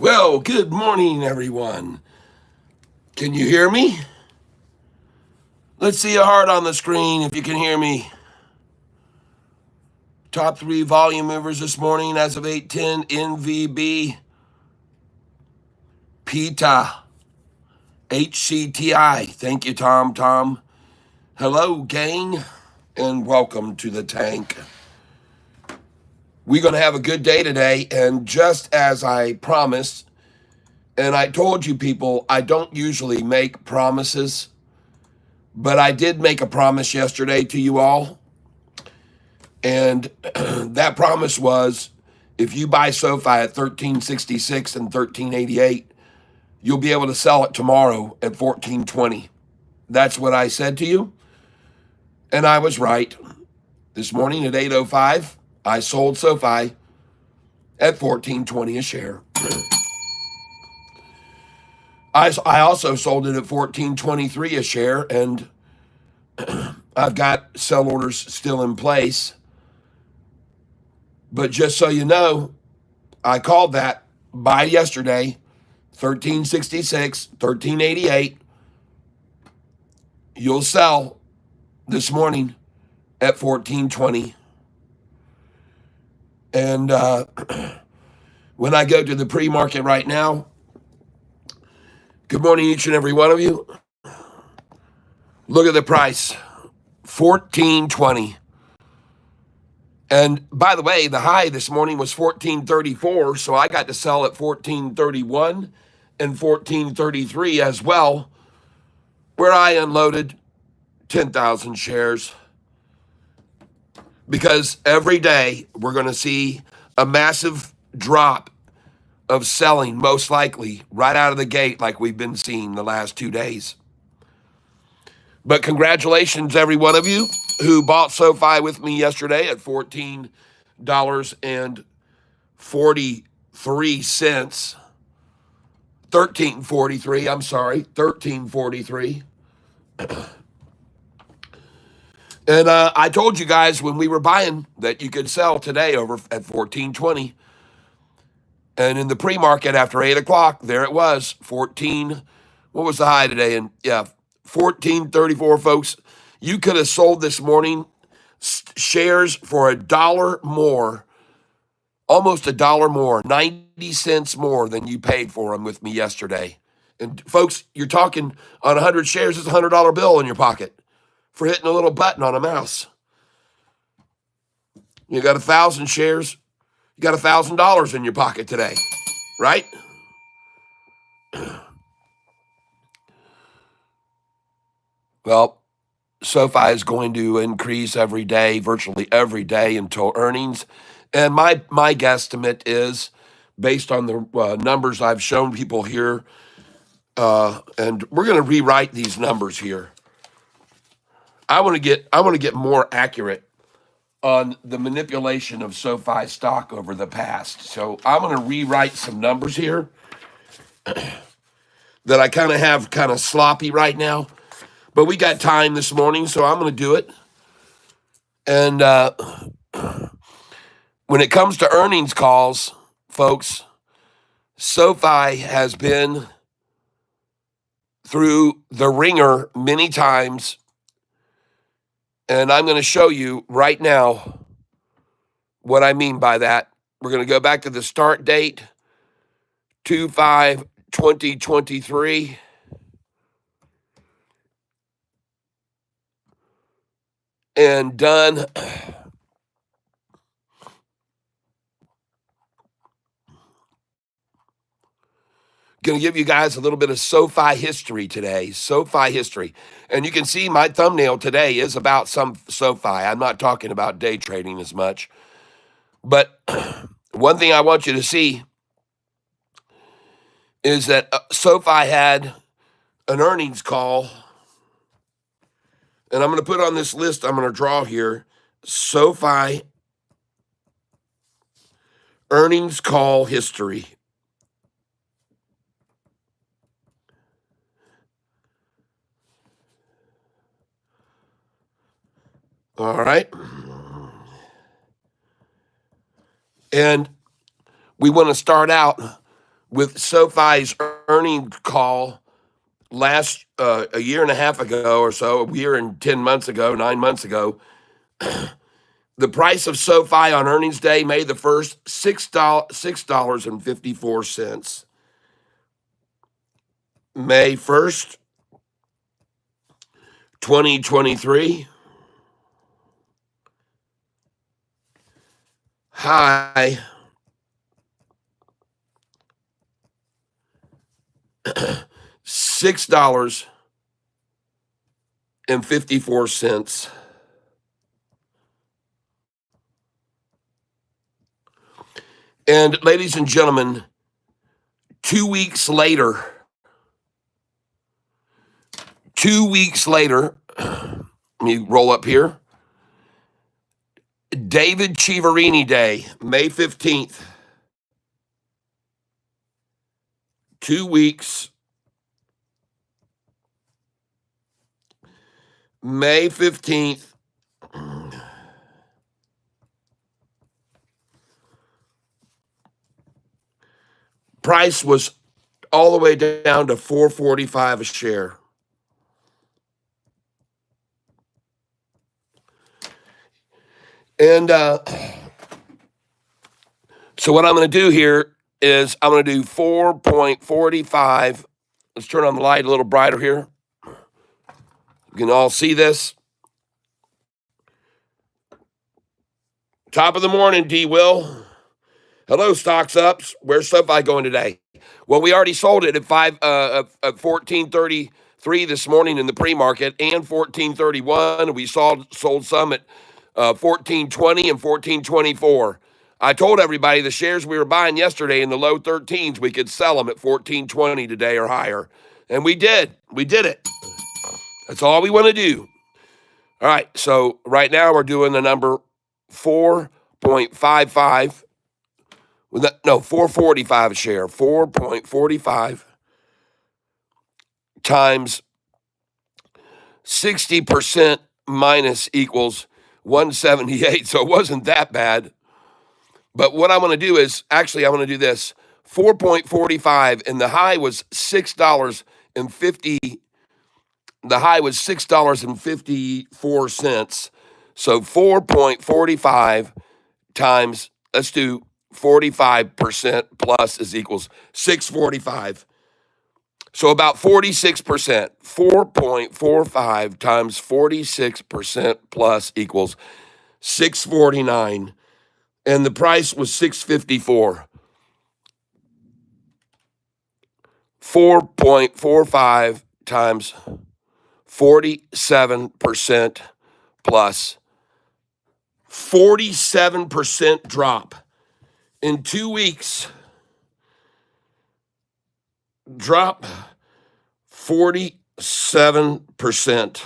Well, good morning, everyone. Can you hear me? Let's see a heart on the screen if you can hear me. Top three volume movers this morning as of 8:10, NVB, PETA, HCTI. Thank you, Tom. Hello, gang, and welcome to the tank. We're going to have a good day today, and just as I promised, and I told you people, I don't usually make promises, but I did make a promise yesterday to you all. And that promise was, if you buy Sofi at 1366 and 1388, you'll be able to sell it tomorrow at 1420. That's what I said to you. And I was right. This morning at 8:05, I sold Sofi at 1420 a share. I also sold it at 1423 a share, and I've got sell orders still in place. But just so you know, I called that buy yesterday, 1366, 1388. You'll sell this morning at 1420. And when I go to the pre-market right now, good morning, each and every one of you. Look at the price, 1420. And by the way, the high this morning was 1434, so I got to sell at 1431 and 1433 as well, where I unloaded 10,000 shares. Because every day we're going to see a massive drop of selling, most likely right out of the gate, like we've been seeing the last 2 days. But congratulations, every one of you who bought Sofi with me yesterday at $14.43. 13.43, I'm sorry, 13.43. And I told you guys when we were buying that you could sell today over at 14.20. And in the pre-market after 8 o'clock, there it was, 14. What was the high today? And yeah, 14.34, folks. You could have sold this morning shares for $1 more, almost $1 more, 90 cents more than you paid for them with me yesterday. And folks, you're talking on 100 shares, it's a $100 bill in your pocket for hitting a little button on a mouse. You got 1,000 shares, you got $1,000 in your pocket today, right? Well, Sofi is going to increase every day, virtually every day until earnings. And my guesstimate is, based on the numbers I've shown people here, and we're going to rewrite these numbers here. I want to get more accurate on the manipulation of Sofi stock over the past. So I'm going to rewrite some numbers here that I kind of have kind of sloppy right now. But we got time this morning, so I'm going to do it. And when it comes to earnings calls, folks, Sofi has been through the ringer many times. And I'm going to show you right now what I mean by that. We're going to go back to the start date, 2/5/2023. And done. Going to give you guys a little bit of Sofi history today. Sofi history. And you can see my thumbnail today is about some Sofi. I'm not talking about day trading as much. But one thing I want you to see is that Sofi had an earnings call. And I'm going to put on this list I'm going to draw here, Sofi earnings call history. All right. And we want to start out with SoFi's earnings call last a year and a half ago or so, a year and 10 months ago, 9 months ago, the price of SoFi on earnings day, May the 1st, $6.54. May 1st, 2023, high $6.54. And ladies and gentlemen, 2 weeks later, let me roll up here. David Chiaverini Day, May 15th. 2 weeks. May 15th. Price was all the way down to $4.45 a share. And so what I'm going to do here is I'm going to do 4.45. Let's turn on the light a little brighter here. You can all see this. Top of the morning, D. Will. Hello, stocks ups. Where's SoFi going today? Well, we already sold it at 14.33 this morning in the pre-market and 14.31. We sold some at 14.20 and 14.24. I told everybody the shares we were buying yesterday in the low 13s, we could sell them at 14.20 today or higher. And we did. We did it. That's all we want to do. All right, so right now we're doing the number 4.55. No, 4.45 a share. 4.45 times 60% minus equals 178. So it wasn't that bad. But what I want to do is, actually, I want to do this. 4.45, and the high was $6.50. The high was $6.54. So 4.45 times, let's do 45% plus is equals 645. So about 46%. 4.45 times 46% plus equals 649. And the price was 654. 4.45 times 47% plus 47% drop in 2 weeks. Drop 47%.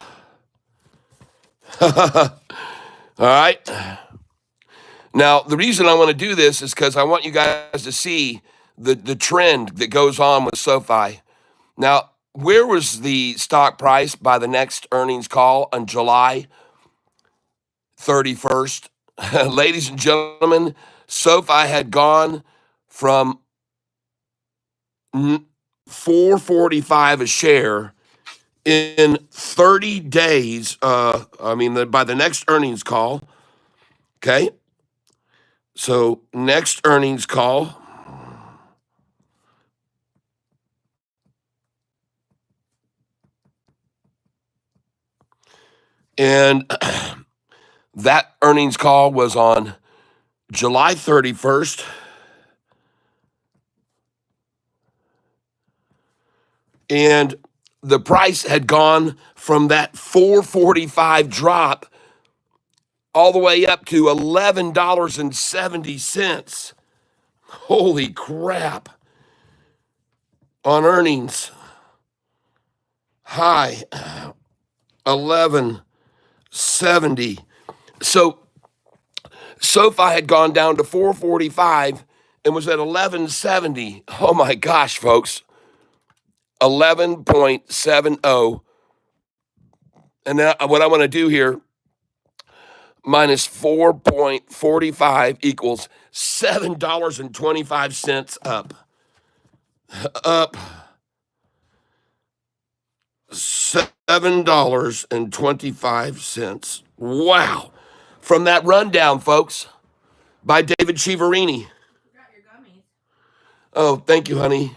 All right. Now, the reason I want to do this is because I want you guys to see the trend that goes on with SoFi. Now, where was the stock price by the next earnings call on July 31st? Ladies and gentlemen, SoFi had gone from $4.45 a share in 30 days. By the next earnings call. Okay. So next earnings call. And that earnings call was on July 31st. And the price had gone from that 4.45 drop all the way up to $11.70. Holy crap. On earnings. High. 11.70. So SoFi had gone down to 4.45 and was at 11.70. Oh my gosh, folks. 11.70. And now what I want to do here, minus 4.45 equals $7.25 up. up $7.25. Wow. From that rundown, folks, by David Chiaverini. Oh, thank you, honey.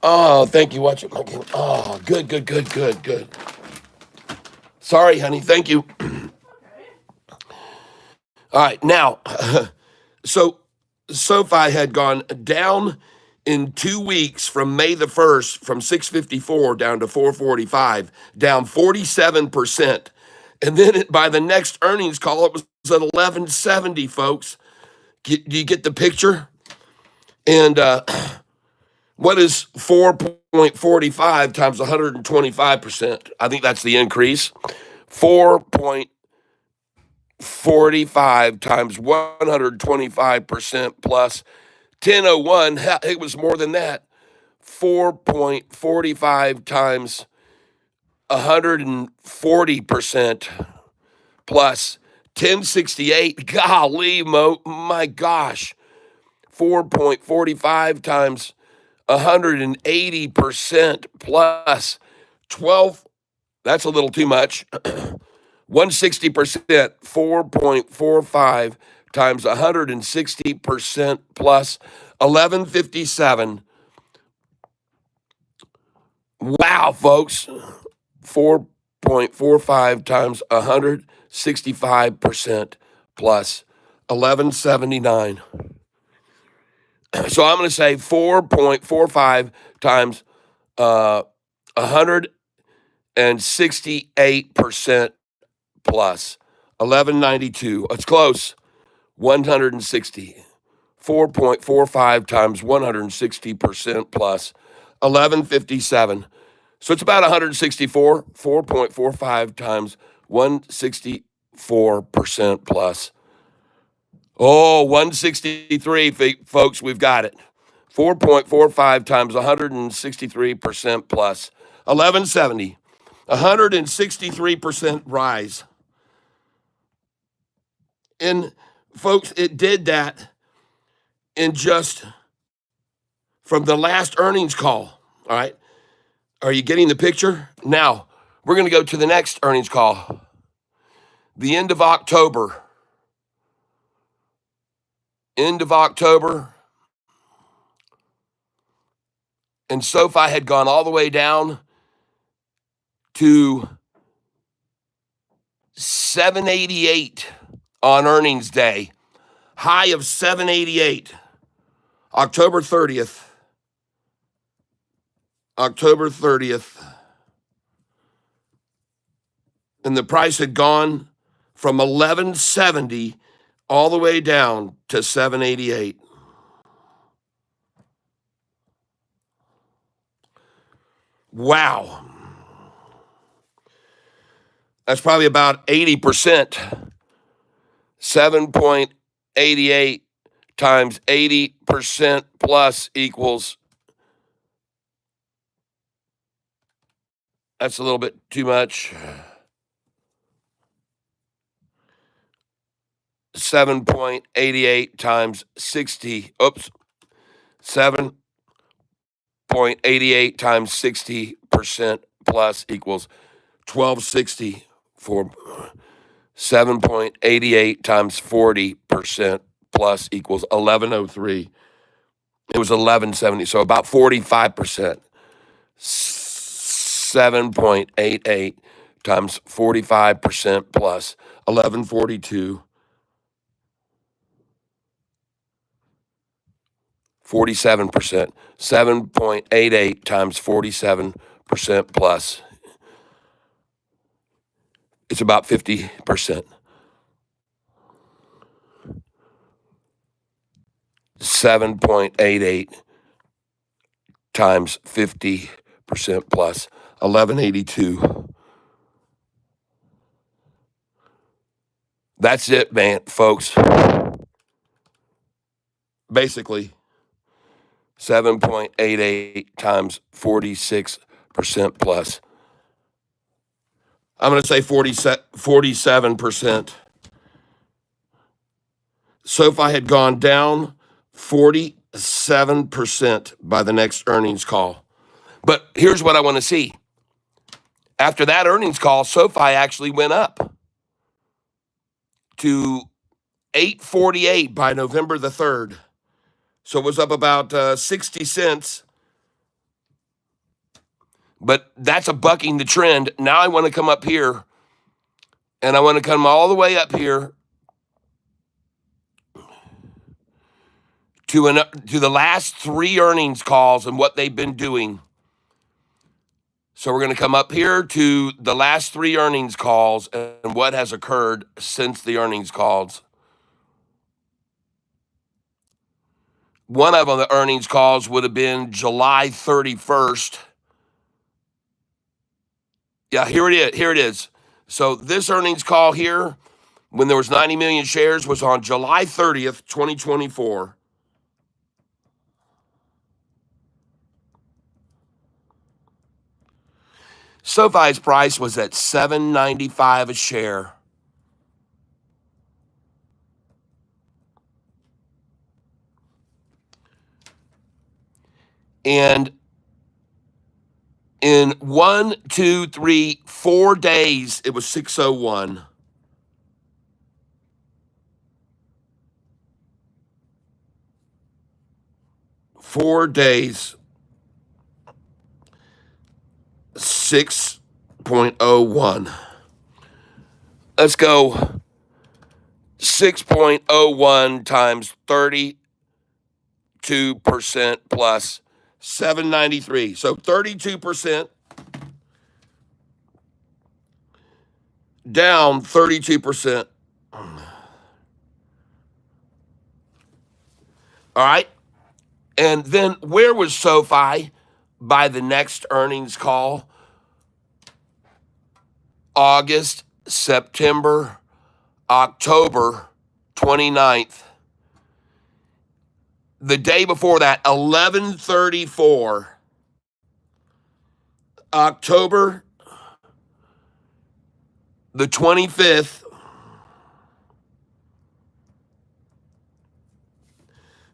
Oh, thank you. Watch it, my game. Oh, good, good, good, good, good. Sorry, honey. Thank you. All right, now, so Sofi had gone down in 2 weeks from May the 1st from 654 down to 445, down 47%. And then by the next earnings call, it was at 1170, folks. Do you get the picture? And what is 4.45 times 125%? I think that's the increase. 4.45 times 125% plus 1001. It was more than that. 4.45 times 140% plus 1068. Golly, my gosh. 4.45 times 180% plus 12. That's a little too much. 160%, 4.45 times 160% plus 1157. Wow, folks. 4.45 times 165% plus 1179. So I'm going to say 4.45 times 168% plus 1192. It's close. 160. 4.45 times 160% plus 1157. So it's about 164. 4.45 times 164% plus. Oh, 163, folks, we've got it. 4.45 times 163% plus 1170. 163% rise. And folks, it did that in just from the last earnings call. All right. Are you getting the picture? Now, we're going to go to the next earnings call. The end of October. End of October. And Sofi had gone all the way down to 788 on earnings day. High of 788. October 30th. October 30th. And the price had gone from 1170 all the way down to 788. Wow. That's probably about 80%. 7.88 times 80% plus equals, that's a little bit too much. 7.88 times 60. Oops. 7.88 times 60% plus equals 1260 for 7.88 times 40% plus equals 1103. It was 1170, so about 45%. 7.88 times 45% plus 1142. 47%. 7.88 times 47% plus. It's about 50%. 7.88 times 50% plus 1182. That's it, man, folks. Basically, 7.88 times 46% plus. I'm going to say 47%. Sofi had gone down 40 7% by the next earnings call. But here's what I want to see. After that earnings call, Sofi actually went up to 8.48 by November the 3rd. So it was up about 60 cents. But that's a bucking the trend. Now I want to come up here, and I want to come all the way up here to the last three earnings calls and what they've been doing. So we're going to come up here to the last three earnings calls and what has occurred since the earnings calls. One of the earnings calls would have been July 31st. Yeah, here it is. Here it is. So this earnings call here, when there was 90 million shares, was on July 30th, 2024. SoFi's price was at $7.95 a share. And in 1, 2, 3, 4 days, it was 601. Four days, 6.01. Let's go 6.01 times 32% plus 793. So 32% down 32%. All right. And then where was Sofi by the next earnings call? August, September, October 29th. The day before that, 11:34. October the 25th.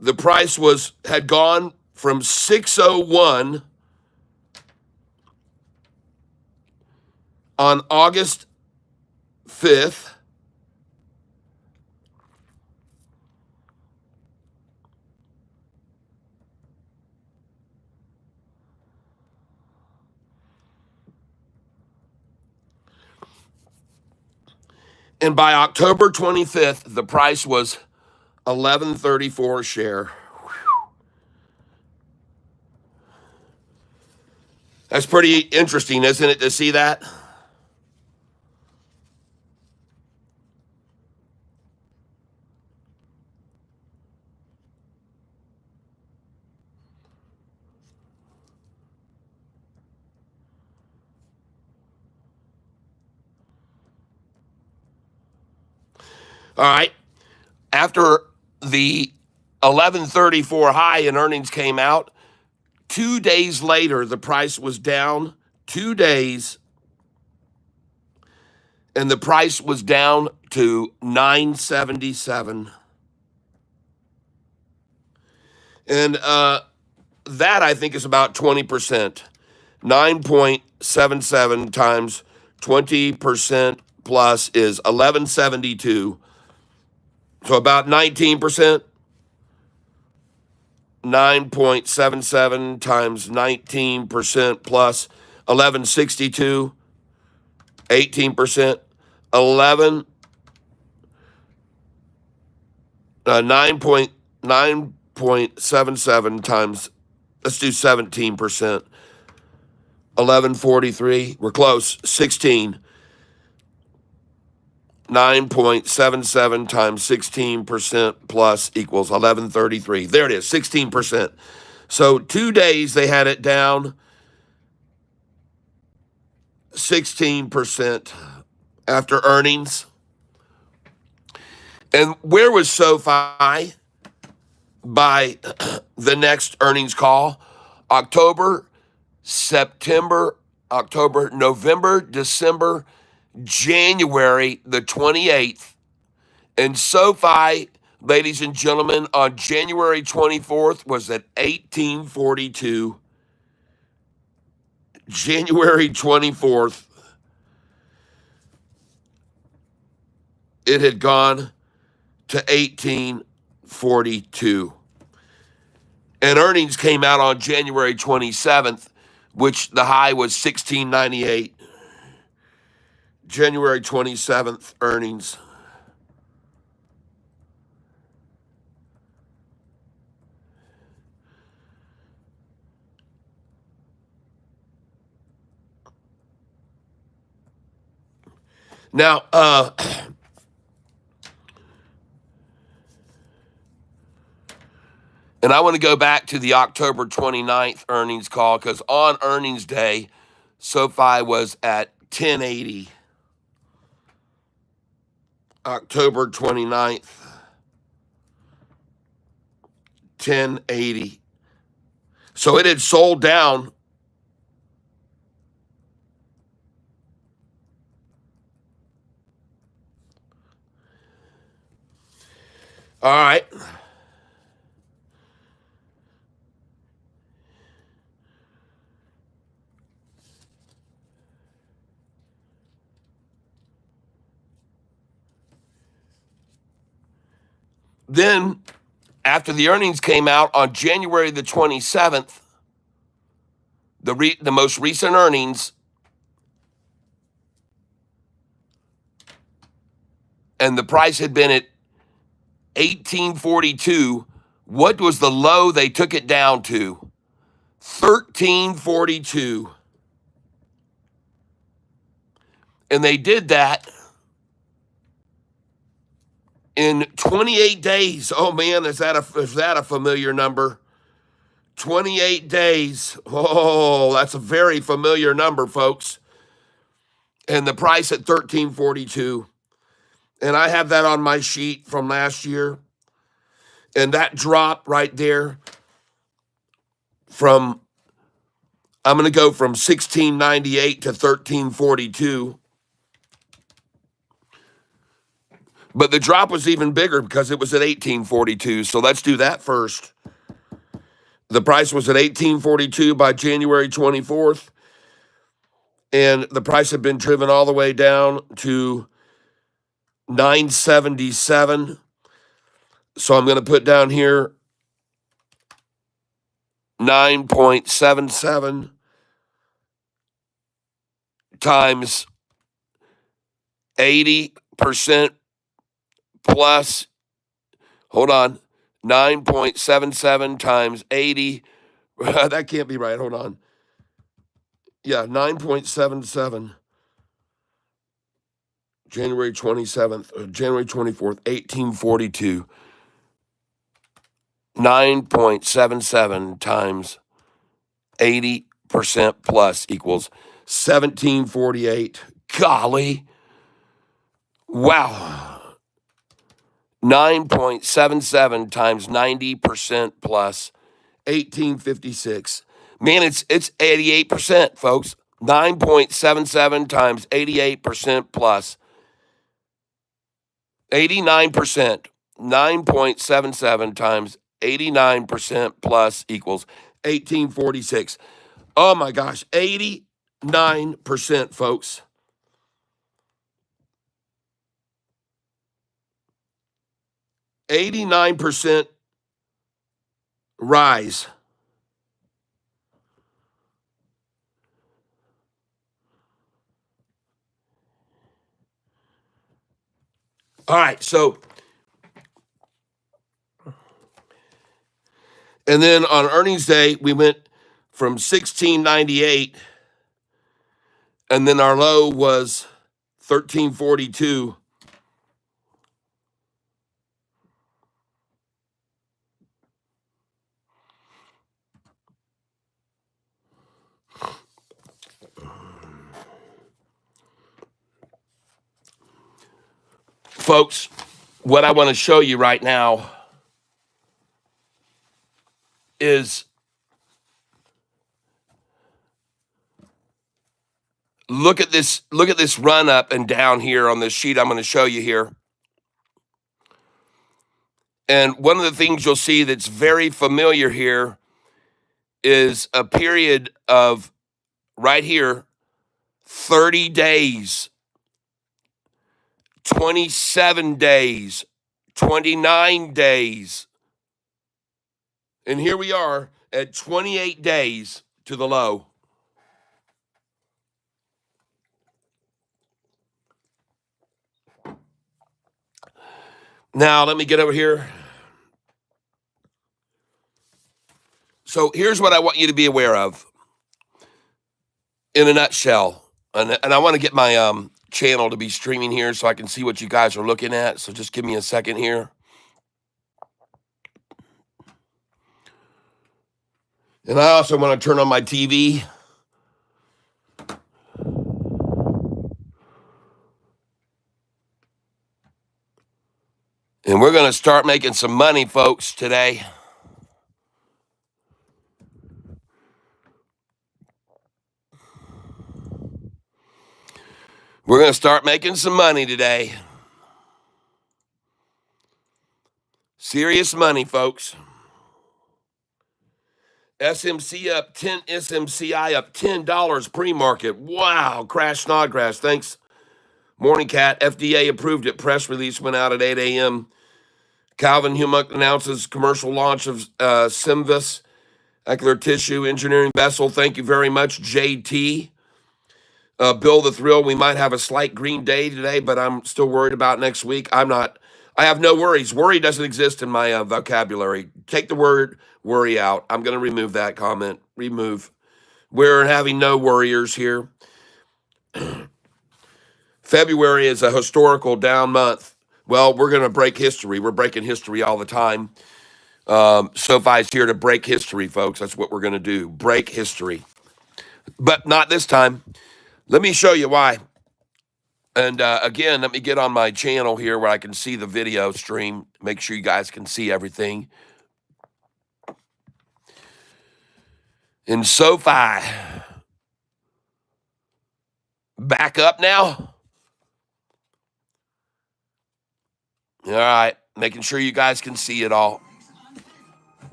The price had gone from 601 on August 5th and by October 25th, the price was $11.34 a share. That's pretty interesting, isn't it, to see that? All right. After the 11:34 high in earnings came out, 2 days later, the price was down 2 days, and the price was down to $9.77. And that, I think, is about 20%. 9.77 times 20% plus is 1172. So about 19%. 9.77 times 19% plus 1162. 18%. 9.77 times, let's do 17%. 1143. We're close. 16. 9.77 times 16% plus equals 1133. There it is, 16%. So 2 days they had it down 16% after earnings. And where was Sofi by the next earnings call? October, September, October, November, December, January the 28th. And Sofi ladies and gentlemen, on January 24th was at 1842. January 24th, it had gone to 1842. And earnings came out on January 27th, which the high was 1698. January 27th earnings. Now, and I want to go back to the October 29th earnings call because on earnings day, Sofi was at 1080. October 29th, 1080. So it had sold down. All right. Then, after the earnings came out on January the 27th, the most recent earnings, and the price had been at 1842. What was the low they took it down to? 1342. And they did that in 28 days. Oh man, is that a familiar number? 28 days. Oh, that's a very familiar number, folks. And the price at 1342. And I have that on my sheet from last year. And that drop right there from, I'm going to go from 1698 to 1342. But the drop was even bigger because it was at 1842. So let's do that first. The price was at 1842 by January 24th. And the price had been driven all the way down to 977. So I'm going to put down here 9.77 times 80% plus, hold on, 9.77 times 80. That can't be right. Hold on. Yeah, 9.77. January 27th, January 24th, 1842. 9.77 times 80% plus equals 1748. Golly. Wow. 9.77 times 90% plus 1856. Man, it's 88%, folks. 9.77 times 88% plus 89%. 9.77 times 89% plus equals 1846. Oh my gosh, 89%, folks. 89% rise. All right, so, and then on earnings day, we went from 1698, and then our low was 1342. Folks, what I want to show you right now is look at this run up and down here on this sheet I'm going to show you here. And one of the things you'll see that's very familiar here is a period of right here 30 days, 27 days, 29 days. And here we are at 28 days to the low. Now, let me get over here. So here's what I want you to be aware of in a nutshell. And I want to get my channel to be streaming here so I can see what you guys are looking at. So just give me a second here. And I also want to turn on my TV. And we're going to start making some money, folks, today. We're going to start making some money today. Serious money, folks. SMC up 10, SMCI up $10 pre-market. Wow, crash Snodgrass. Thanks, Morning Cat. FDA approved it. Press release went out at 8 a.m. Calvin Hummuck announces commercial launch of Simvis Ocular Tissue Engineering Vessel. Thank you very much, JT. Bill the Thrill, we might have a slight green day today, but I'm still worried about next week. I'm not. I have no worries. Worry doesn't exist in my vocabulary. Take the word worry out. I'm going to remove that comment. Remove. We're having no worriers here. February is a historical down month. Well, we're going to break history. We're breaking history all the time. Sofi's here to break history, folks. That's what we're going to do. Break history. But not this time. Let me show you why. And again, let me get on my channel here where I can see the video stream. Make sure you guys can see everything. In Sofi, back up now. All right, making sure you guys can see it all.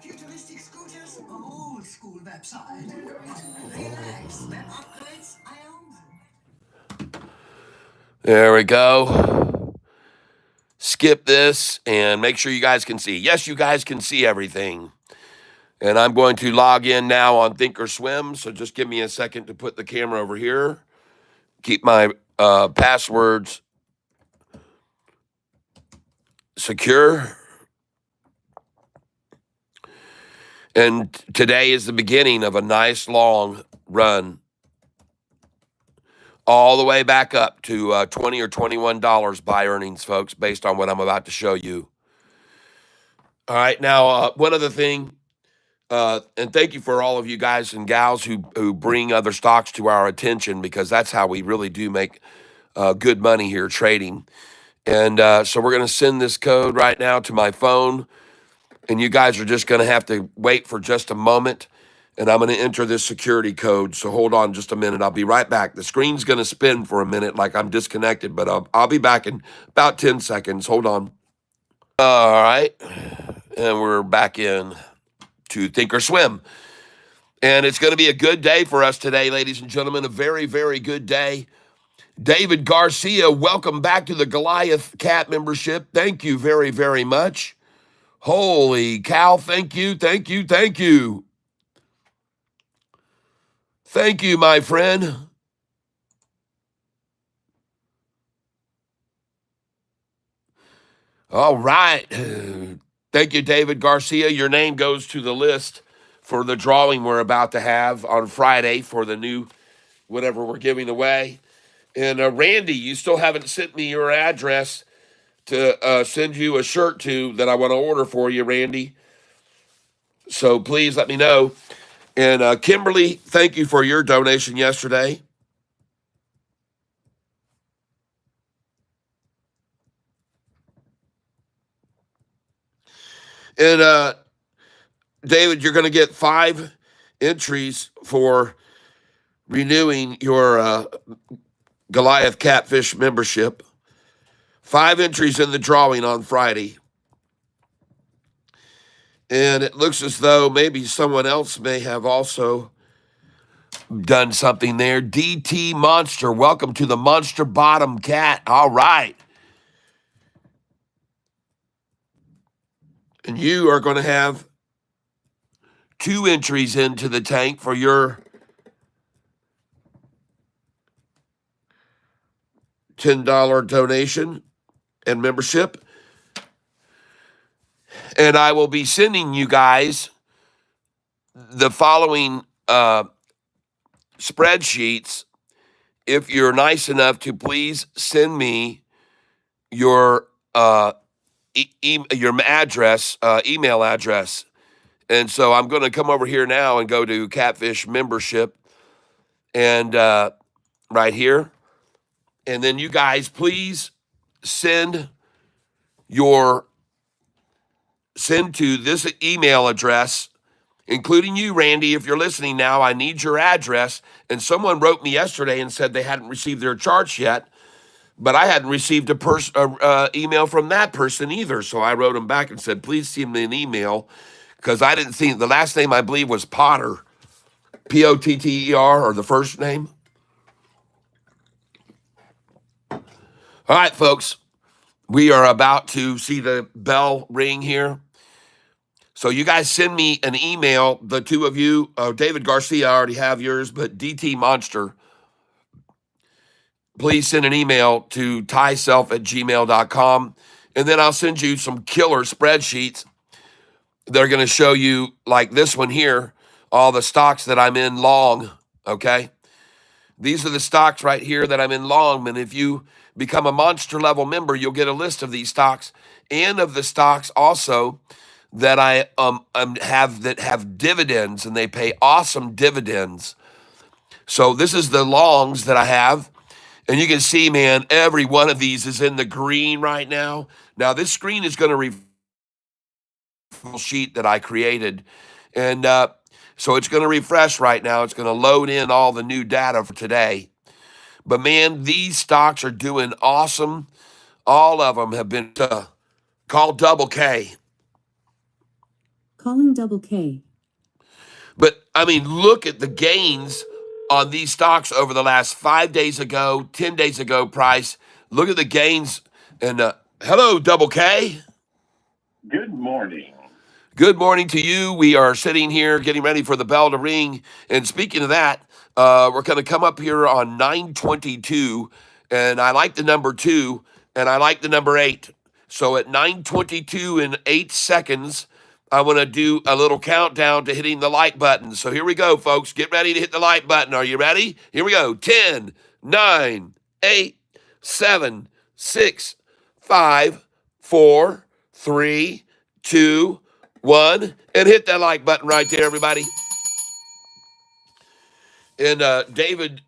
Futuristic scooters, old school website. Relax, when upgrades, I own them. There we go. Skip this and make sure you guys can see. Yes, you guys can see everything. And I'm going to log in now on Thinkorswim. So just give me a second to put the camera over here. Keep my passwords secure. And today is the beginning of a nice long run all the way back up to $20 or $21 by earnings, folks, based on what I'm about to show you. All right, now, one other thing, and thank you for all of you guys and gals who bring other stocks to our attention, because that's how we really do make good money here trading. And so we're going to send this code right now to my phone, and you guys are just going to have to wait for just a moment, and I'm going to enter this security code. So hold on just a minute. I'll be right back. The screen's going to spin for a minute like I'm disconnected, but I'll be back in about 10 seconds. Hold on. All right, and we're back in to Thinkorswim. And it's going to be a good day for us today, ladies and gentlemen, a very, very good day. David Garcia, welcome back to the Goliath Cat membership. Thank you very, very much. Holy cow, thank you, thank you, thank you. Thank you, my friend. All right. Thank you, David Garcia. Your name goes to the list for the drawing we're about to have on Friday for the new whatever we're giving away. And Randy, you still haven't sent me your address to send you a shirt to that I want to order for you, Randy. So please let me know. And Kimberly, thank you for your donation yesterday. And David, you're going to get 5 entries for renewing your Goliath Catfish membership. 5 entries in the drawing on Friday. And it looks as though maybe someone else may have also done something there. DT Monster, welcome to the Monster Bottom Cat. All right. And you are going to have 2 entries into the tank for your $10 donation and membership. And I will be sending you guys the following spreadsheets if you're nice enough to please send me your your address, email address. And so I'm going to come over here now and go to Catfish membership and right here. And then you guys please send to this email address, including you, Randy. If you're listening now, I need your address. And someone wrote me yesterday and said they hadn't received their charts yet, but I hadn't received a email from that person either. So I wrote them back and said, please send me an email, because I didn't see the last name. I believe was Potter, Potter, or the first name. All right, folks, we are about to see the bell ring here. So you guys send me an email, the 2 of you. David Garcia, I already have yours, but DT Monster, please send an email to tieself@gmail.com. And then I'll send you some killer spreadsheets that are going to show you, like this one here, all the stocks that I'm in long, okay? These are the stocks right here that I'm in long. And if you become a monster level member, you'll get a list of these stocks and of the stocks also that I have dividends, and they pay awesome dividends. So this is the longs that I have. And you can see, man, every one of these is in the green right now. Now, this screen is going to refresh the sheet that I created. And so it's going to refresh right now. It's going to load in all the new data for today. But, man, these stocks are doing awesome. All of them have been called Double K. Calling Double K. But, I mean, look at the gains on these stocks over the last 5 days ago, 10 days ago price. Look at the gains. And hello, Double K. Good morning. Good morning to you. We are sitting here getting ready for the bell to ring. And speaking of that, we're going to come up here on 9:22. And I like the number 2, and I like the number 8. So at 9:22 and 8 seconds, I want to do a little countdown to hitting the like button. So here we go, folks. Get ready to hit the like button. Are you ready? Here we go. 10, 9, 8, 7, 6, 5, 4, 3, 2, 1. And hit that like button right there, everybody. And David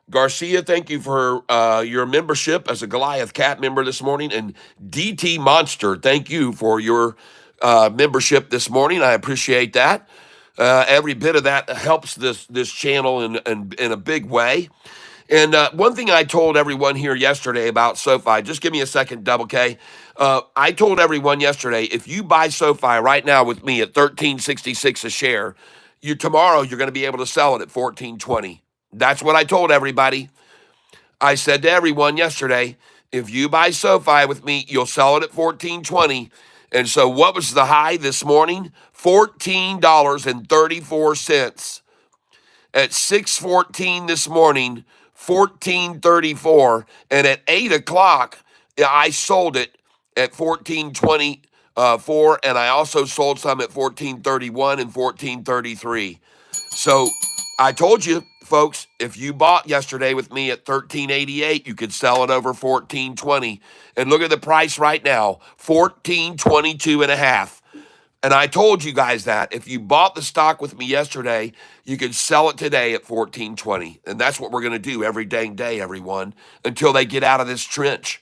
Garcia, thank you for your membership as a Goliath Cat member this morning. And DT Monster, thank you for your membership this morning. I appreciate that. Every bit of that helps this channel in a big way. And one thing I told everyone here yesterday about SoFi, just give me a second, Double K. I told everyone yesterday, if you buy SoFi right now with me at $13.66 a share, tomorrow you're going to be able to sell it at $14.20. That's what I told everybody. I said to everyone yesterday, if you buy SoFi with me, you'll sell it at $14.20. And so what was the high this morning? $14.34. At 6:14 this morning, $14.34. And at 8 o'clock, I sold it at $14.24. And I also sold some at $14.31 and $14.33. So I told you, folks, if you bought yesterday with me at $13.88, you could sell it over $14.20. And look at the price right now, $14.22 and a half. And I told you guys that if you bought the stock with me yesterday, you could sell it today at $14.20. And that's what we're going to do every dang day, everyone, until they get out of this trench.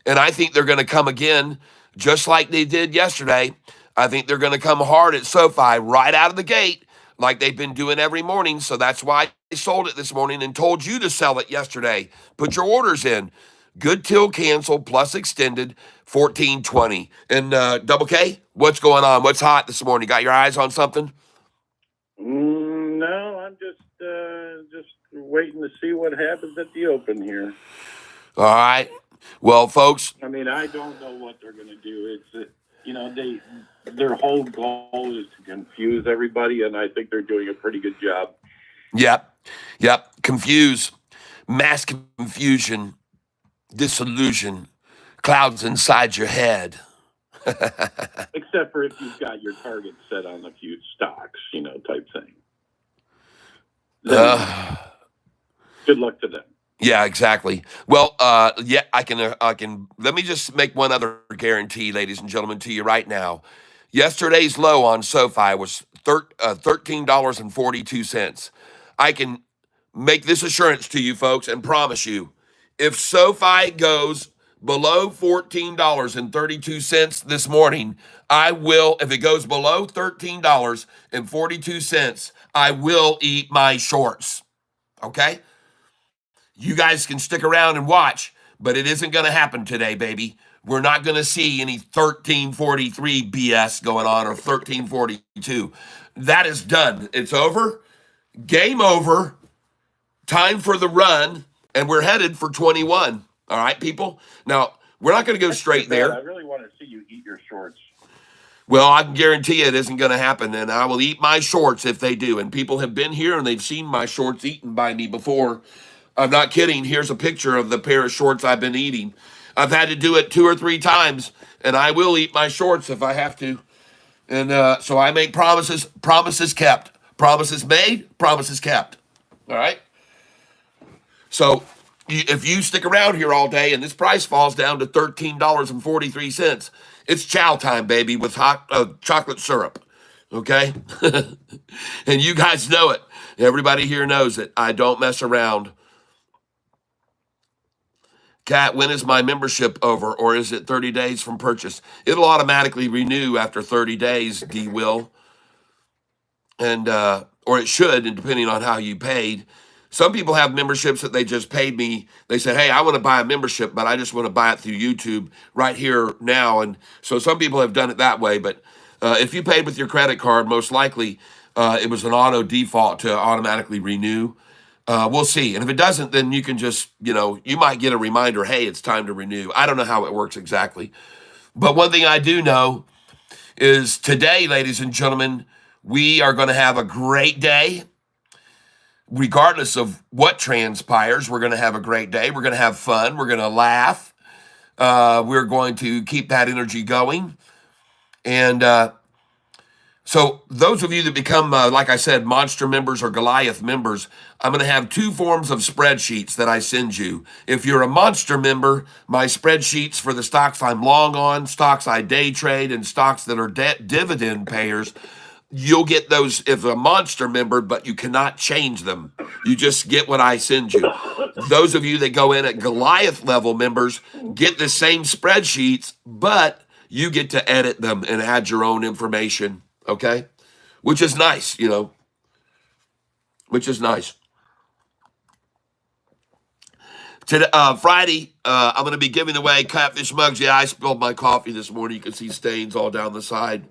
And I think they're going to come again, just like they did yesterday. I think they're going to come hard at SoFi right out of the gate, like they've been doing every morning. So that's why I sold it this morning and told you to sell it yesterday. Put your orders in. Good till cancel plus extended 1420. And Double K, what's going on? What's hot this morning? Got your eyes on something? No, I'm just waiting to see what happens at the open here. All right. Well, folks. I mean, I don't know what they're going to do. Their whole goal is to confuse everybody, and I think they're doing a pretty good job. Yep. Confuse, mass confusion, disillusion, clouds inside your head. Except for if you've got your target set on a few stocks, type thing. Then, good luck to them. Yeah, exactly. Well, I can. Let me just make one other guarantee, ladies and gentlemen, to you right now. Yesterday's low on Sofi was $13.42. I can make this assurance to you, folks, and promise you, if SoFi goes below $14.32 this morning, I will, if it goes below $13.42, I will eat my shorts. Okay? You guys can stick around and watch, but it isn't going to happen today, baby. We're not going to see any 1343 BS going on or 1342. That is done. It's over. Game over. Time for the run, and we're headed for 21. All right, people? Now, we're not going to go straight there. I really want to see you eat your shorts. Well, I can guarantee you it isn't going to happen, and I will eat my shorts if they do. And people have been here, and they've seen my shorts eaten by me before. I'm not kidding. Here's a picture of the pair of shorts I've been eating. I've had to do it 2 or 3 times, and I will eat my shorts if I have to. And so I make promises, promises kept. Promises made, promises kept. All right? So if you stick around here all day and this price falls down to $13.43, it's chow time, baby, with hot chocolate syrup. Okay? And you guys know it. Everybody here knows it. I don't mess around. Kat, when is my membership over, or is it 30 days from purchase? It'll automatically renew after 30 days, D will. And or it should, and depending on how you paid. Some people have memberships that they just paid me. They said, hey, I want to buy a membership, but I just want to buy it through YouTube right here now. And so some people have done it that way. But if you paid with your credit card, most likely it was an auto default to automatically renew. We'll see. And if it doesn't, then you can just, you might get a reminder, hey, it's time to renew. I don't know how it works exactly. But one thing I do know is today, ladies and gentlemen, we are going to have a great day. Regardless of what transpires, we're going to have a great day. We're going to have fun. We're going to laugh. We're going to keep that energy going. And so those of you that become, like I said, Monster members or Goliath members, I'm going to have 2 forms of spreadsheets that I send you. If you're a Monster member, my spreadsheets for the stocks I'm long on, stocks I day trade, and stocks that are dividend payers, you'll get those if a Monster member, but you cannot change them. You just get what I send you. Those of you that go in at Goliath level members get the same spreadsheets, but you get to edit them and add your own information, okay? Which is nice, which is nice. Today, Friday, I'm going to be giving away Catfish mugs. Yeah, I spilled my coffee this morning. You can see stains all down the side.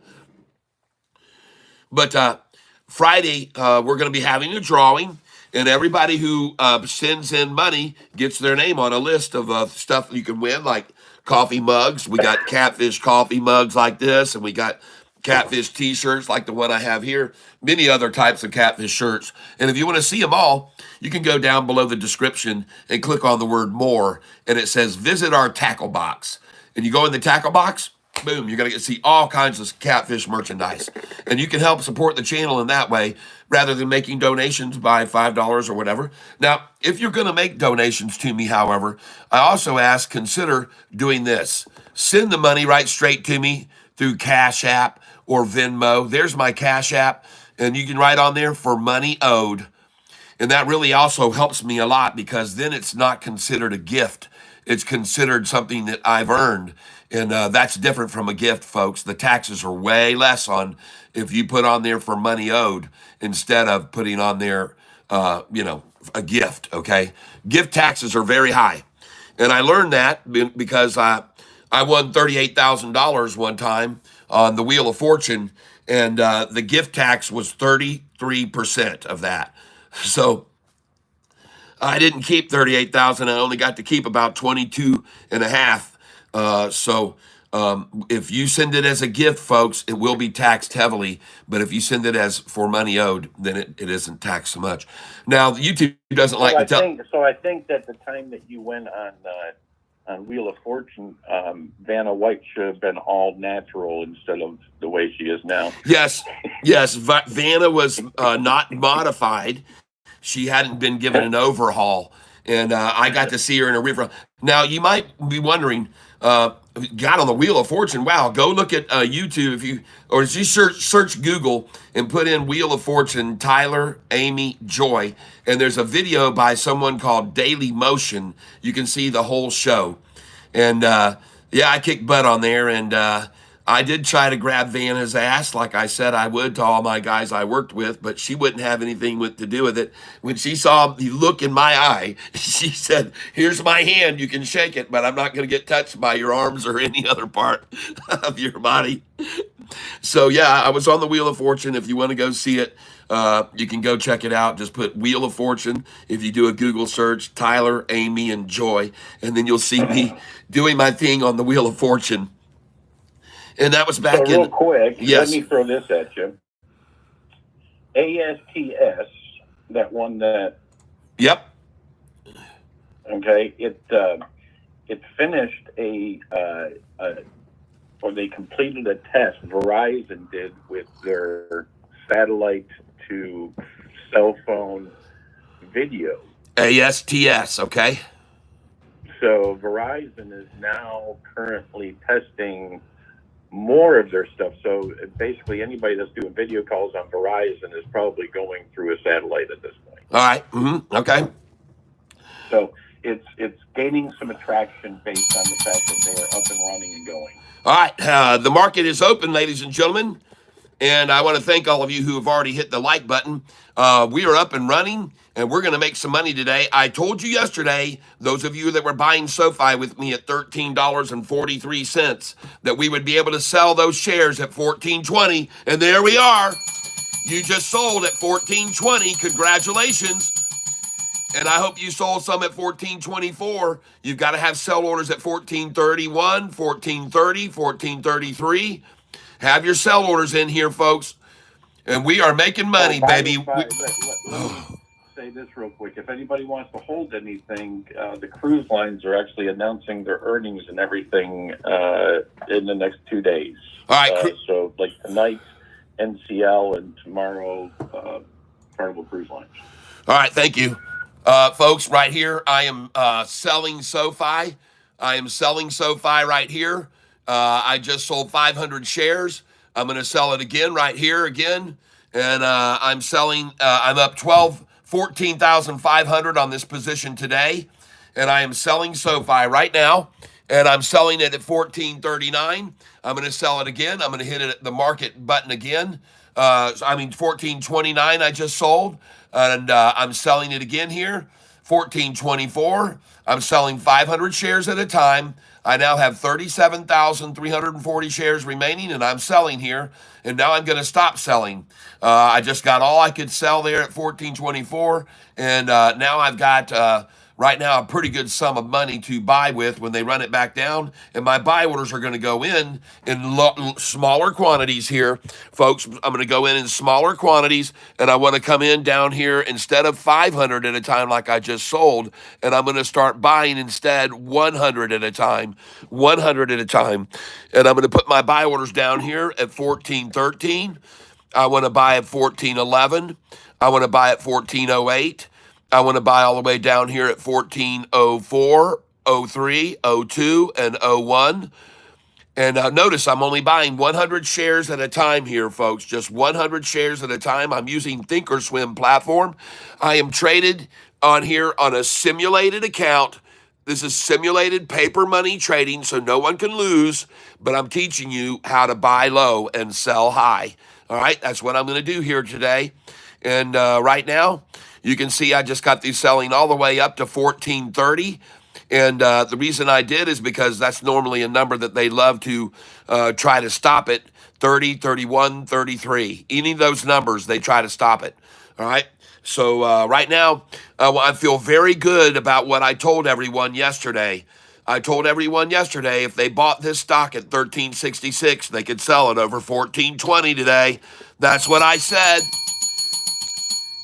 But Friday, we're going to be having a drawing, and everybody who sends in money gets their name on a list of stuff you can win, like coffee mugs. We got Catfish coffee mugs like this, and we got Catfish t-shirts like the one I have here, many other types of Catfish shirts. And if you want to see them all, you can go down below the description and click on the word more, and it says visit our tackle box. And you go in the tackle box, boom, you're going to see all kinds of Catfish merchandise. And you can help support the channel in that way rather than making donations by $5 or whatever. Now, if you're going to make donations to me, however, I also ask, consider doing this. Send the money right straight to me through Cash App or Venmo. There's my Cash App, and you can write on there for money owed. And that really also helps me a lot because then it's not considered a gift. It's considered something that I've earned. And that's different from a gift, folks. The taxes are way less on if you put on there for money owed instead of putting on there, a gift, okay? Gift taxes are very high. And I learned that because I won $38,000 one time on the Wheel of Fortune, and the gift tax was 33% of that. So I didn't keep 38,000. I only got to keep about 22 and a half. If you send it as a gift, folks, it will be taxed heavily. But if you send it as for money owed, then it isn't taxed so much. Now, YouTube doesn't like to tell. I think that the time that you went on Wheel of Fortune, Vanna White should have been all natural instead of the way she is now. Yes, yes. Vanna was not modified. She hadn't been given an overhaul, and I got to see her in a river. Now, you might be wondering, got on the Wheel of Fortune. Wow, go look at YouTube or just search Google and put in Wheel of Fortune, Tyler, Amy, Joy, and there's a video by someone called Daily Motion. You can see the whole show, and yeah, I kicked butt on there, and I did try to grab Vanna's ass like I said I would to all my guys I worked with, but she wouldn't have anything to do with it. When she saw the look in my eye, she said, "Here's my hand, you can shake it, but I'm not going to get touched by your arms or any other part of your body." So yeah, I was on the Wheel of Fortune. If you want to go see it, you can go check it out. Just put Wheel of Fortune. If you do a Google search, Tyler, Amy, and Joy, and then you'll see me doing my thing on the Wheel of Fortune. And that was back real quick, yes. Let me throw this at you. ASTS, that one that. Yep. Okay, it finished or they completed a test Verizon did with their satellite to cell phone video. ASTS, okay. So Verizon is now currently testing more of their stuff. So basically anybody that's doing video calls on Verizon is probably going through a satellite at this point. All right. Mm-hmm. Okay. So it's gaining some attraction based on the fact that they are up and running and going. All right. The market is open, ladies and gentlemen. And I want to thank all of you who have already hit the like button. We are up and running, and we're going to make some money today. I told you yesterday, those of you that were buying Sofi with me at $13.43, that we would be able to sell those shares at $14.20. And there we are. You just sold at $14.20. Congratulations. And I hope you sold some at $14.24. You've got to have sell orders at $14.31, $14.30, $14.33. Have your sell orders in here, folks. And we are making money, baby. Let me say this real quick. If anybody wants to hold anything, the cruise lines are actually announcing their earnings and everything in the next 2 days. All right. So like tonight, NCL, and tomorrow, Carnival Cruise Lines. All right, thank you. Folks, right here, I am selling Sofi. I am selling Sofi right here. I just sold 500 shares. I'm going to sell it again right here again. And I'm selling, I'm up 14,500 on this position today. And I am selling Sofi right now. And I'm selling it at $14.39. I'm going to sell it again. I'm going to hit it at the market button again. $14.29 I just sold. And I'm selling it again here. $14.24. I'm selling 500 shares at a time. I now have 37,340 shares remaining, and I'm selling here. And now I'm going to stop selling. I just got all I could sell there at $14.24, and now I've got right now a pretty good sum of money to buy with when they run it back down. And my buy orders are going to go in smaller quantities here, folks. I'm going to go in smaller quantities, and I want to come in down here instead of 500 at a time like I just sold, and I'm going to start buying instead 100 at a time, 100 at a time. And I'm going to put my buy orders down here at 14.13. I want to buy at 14.11. I want to buy at 14.08. I want to buy all the way down here at 14.04, 03, 02, and 01. And notice I'm only buying 100 shares at a time here, folks. Just 100 shares at a time. I'm using Thinkorswim platform. I am traded on here on a simulated account. This is simulated paper money trading, so no one can lose. But I'm teaching you how to buy low and sell high. All right, that's what I'm going to do here today. And right now, you can see I just got these selling all the way up to 14.30. And the reason I did is because that's normally a number that they love to try to stop it. 30, 31, 33. Any of those numbers, they try to stop it. All right. So right now, I feel very good about what I told everyone yesterday. I told everyone yesterday if they bought this stock at 1366, they could sell it over 1420 today. That's what I said.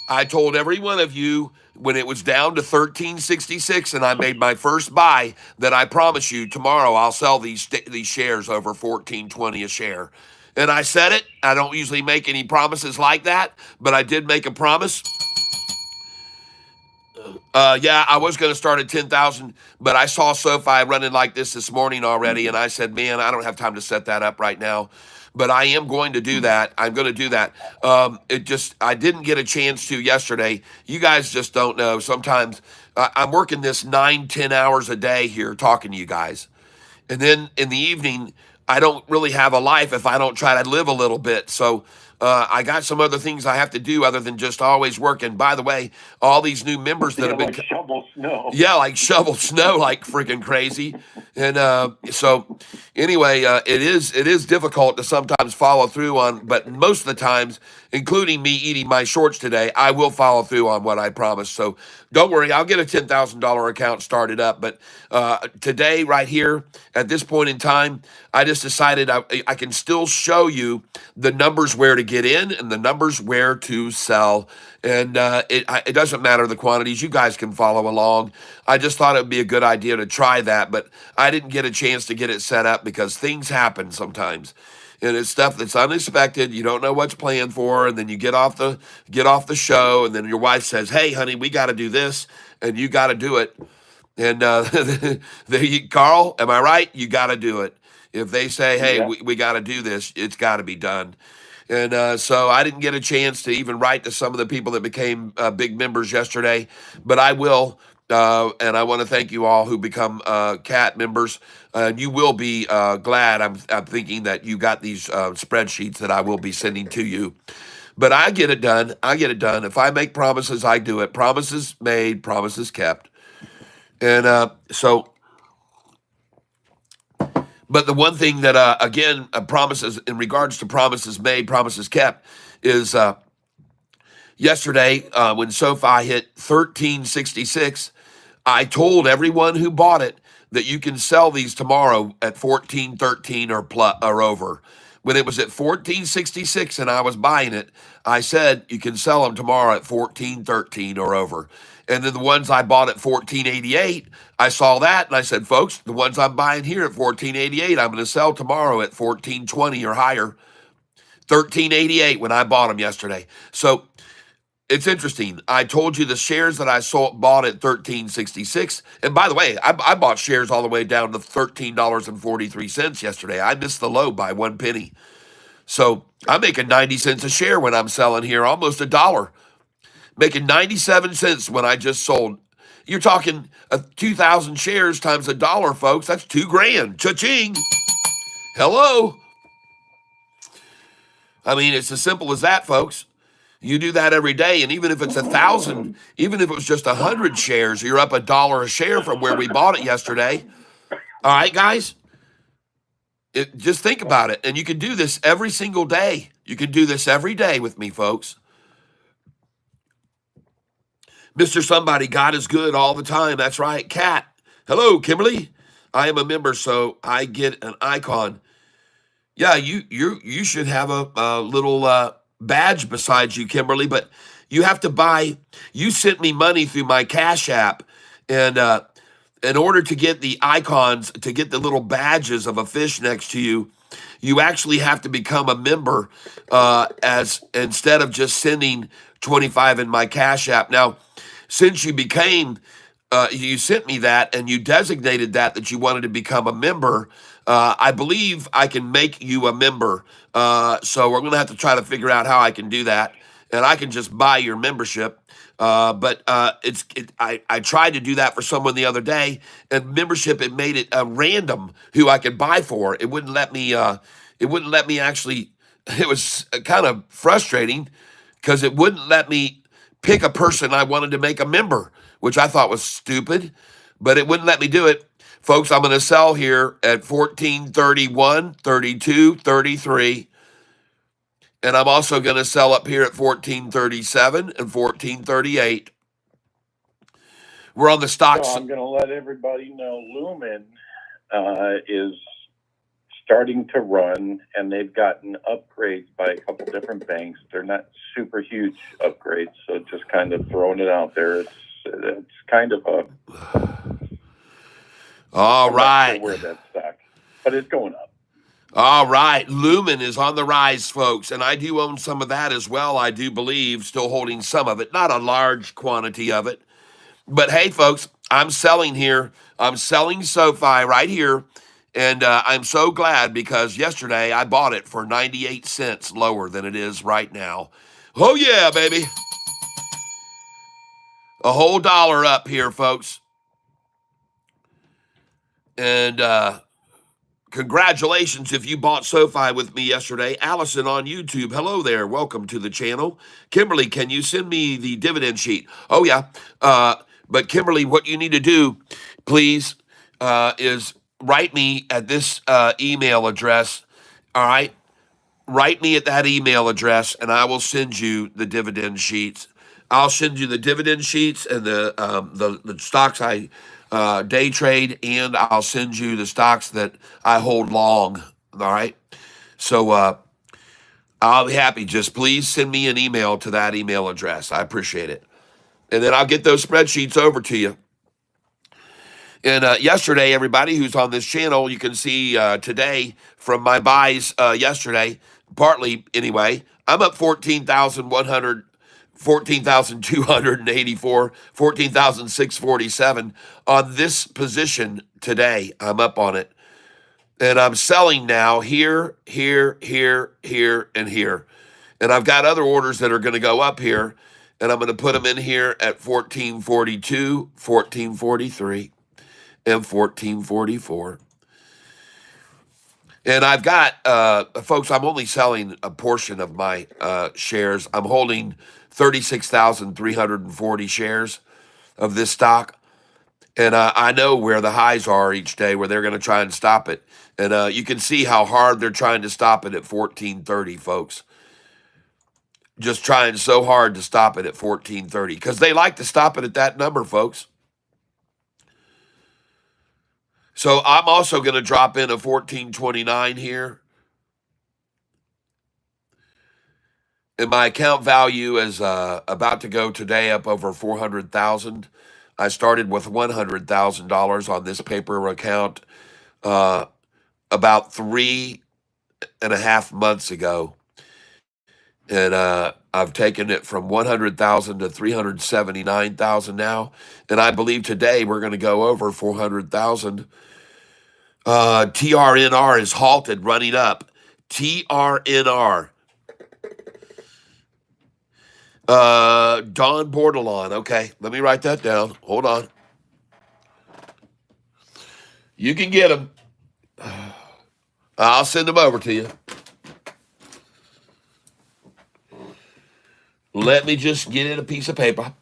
I told every one of you when it was down to 1366 and I made my first buy that I promise you tomorrow I'll sell these shares over 1420 a share. And I said it. I don't usually make any promises like that, but I did make a promise. Yeah, I was going to start at 10,000, but I saw Sofi running like this morning already, and I said, man, I don't have time to set that up right now. But I am going to do that. I'm going to do that. I didn't get a chance to yesterday. You guys just don't know. Sometimes I'm working this 9, 10 hours a day here talking to you guys. And then in the evening, I don't really have a life if I don't try to live a little bit. So I got some other things I have to do other than just always work. And by the way, all these new members that have been like shovel snow. yeah, like shovel snow like freaking crazy. And so anyway, it is difficult to sometimes follow through on, but most of the times, including me eating my shorts today, I will follow through on what I promised. So don't worry, I'll get a $10,000 account started up. But today, right here, at this point in time, I just decided I can still show you the numbers where to get in and the numbers where to sell. And it doesn't matter the quantities. You guys can follow along. I just thought it would be a good idea to try that, but I didn't get a chance to get it set up because things happen sometimes. And it's stuff that's unexpected. You don't know what's planned for, and then you get off the show, and then your wife says, "Hey, honey, we got to do this," and you got to do it. And Carl, am I right? You got to do it. If they say, "Hey, Yeah. we got to do this," it's got to be done. And so I didn't get a chance to even write to some of the people that became big members yesterday, but I will. And I want to thank you all who become CAT members. And you will be glad. I'm thinking that you got these spreadsheets that I will be sending to you. But I get it done. I get it done. If I make promises, I do it. Promises made, promises kept. And so, but the one thing that, again, promises in regards to promises made, promises kept is yesterday when SoFi hit 1366, I told everyone who bought it that you can sell these tomorrow at 1413 or over. When it was at 1466 and I was buying it, I said you can sell them tomorrow at 1413 or over. And then the ones I bought at 1488, I saw that and I said, folks, the ones I'm buying here at 1488, I'm going to sell tomorrow at 1420 or higher. 1388 when I bought them yesterday. So it's interesting. I told you the shares that I bought at 1366. And by the way, I bought shares all the way down to $13.43 yesterday. I missed the low by 1 penny. So I'm making 90 cents a share when I'm selling here, almost $1. Making 97 cents when I just sold. You're talking 2,000 shares times $1, folks. That's $2,000. Cha-ching. Hello. I mean, it's as simple as that, folks. You do that every day, and even if it's 1,000, even if it was just 100 shares, you're up $1 a share from where we bought it yesterday. All right, guys? Just think about it, and you can do this every single day. You can do this every day with me, folks. Mr. Somebody, God is good all the time. That's right. Kat, hello, Kimberly. I am a member, so I get an icon. Yeah, you should have a little badge beside you, Kimberly, but you have to buy. You sent me money through my Cash App, and in order to get the icons, to get the little badges of a fish next to you, you actually have to become a member as instead of just sending 25 in my Cash App. Now, since you became, you sent me that and you designated that you wanted to become a member, I believe I can make you a member. So we're going to have to try to figure out how I can do that. And I can just buy your membership. But I tried to do that for someone the other day, and membership, it made it random who I could buy for. It wouldn't let me. It wouldn't let me actually. It was kind of frustrating because it wouldn't let me pick a person I wanted to make a member, which I thought was stupid. but it wouldn't let me do it. Folks, I'm going to sell here at 1431, 32, 33. And I'm also going to sell up here at 1437 and 1438. We're on the So stocks. I'm going to let everybody know Lumen is starting to run, and they've gotten upgrades by a couple different banks. They're not super huge upgrades, so just kind of throwing it out there. It's kind of a All I'm right. not sure where that's stock, but it's going up. All right. Lumen is on the rise, folks. And I do own some of that as well. I do believe, still holding some of it, not a large quantity of it. But hey, folks, I'm selling here. I'm selling SoFi right here. And I'm so glad because yesterday I bought it for 98 cents lower than it is right now. Oh, yeah, baby. A whole dollar up here, folks. And congratulations if you bought SoFi with me yesterday. Allison on YouTube, hello there. Welcome to the channel. Kimberly, can you send me the dividend sheet? Oh, yeah. But Kimberly, what you need to do, please, is write me at this email address. All right? Write me at that email address, and I will send you the dividend sheets. I'll send you the dividend sheets and the stocks I day trade, and I'll send you the stocks that I hold long. All right. So I'll be happy. Just please send me an email to that email address. I appreciate it, and then I'll get those spreadsheets over to you. And yesterday, everybody who's on this channel, you can see today from my buys yesterday, partly anyway, I'm up 14,100, 14,284, 14,647 on this position today. I'm up on it. And I'm selling now here, here, here, here, and here. And I've got other orders that are going to go up here. And I'm going to put them in here at 1442, 1443. And 1444. And I've got, folks, I'm only selling a portion of my shares. I'm holding 36,340 shares of this stock. And I know where the highs are each day, where they're going to try and stop it. And you can see how hard they're trying to stop it at 1430, folks. Just trying so hard to stop it at 1430 because they like to stop it at that number, folks. So I'm also going to drop in a 1429 here. And my account value is about to go today up over 400,000. I started with $100,000 on this paper account about 3.5 months ago. And I've taken it from 100,000 to 379,000 now. And I believe today we're going to go over 400,000. TRNR is halted, running up. TRNR. Don Bordelon. Okay, let me write that down. Hold on. You can get them. I'll send them over to you. Let me just get in a piece of paper.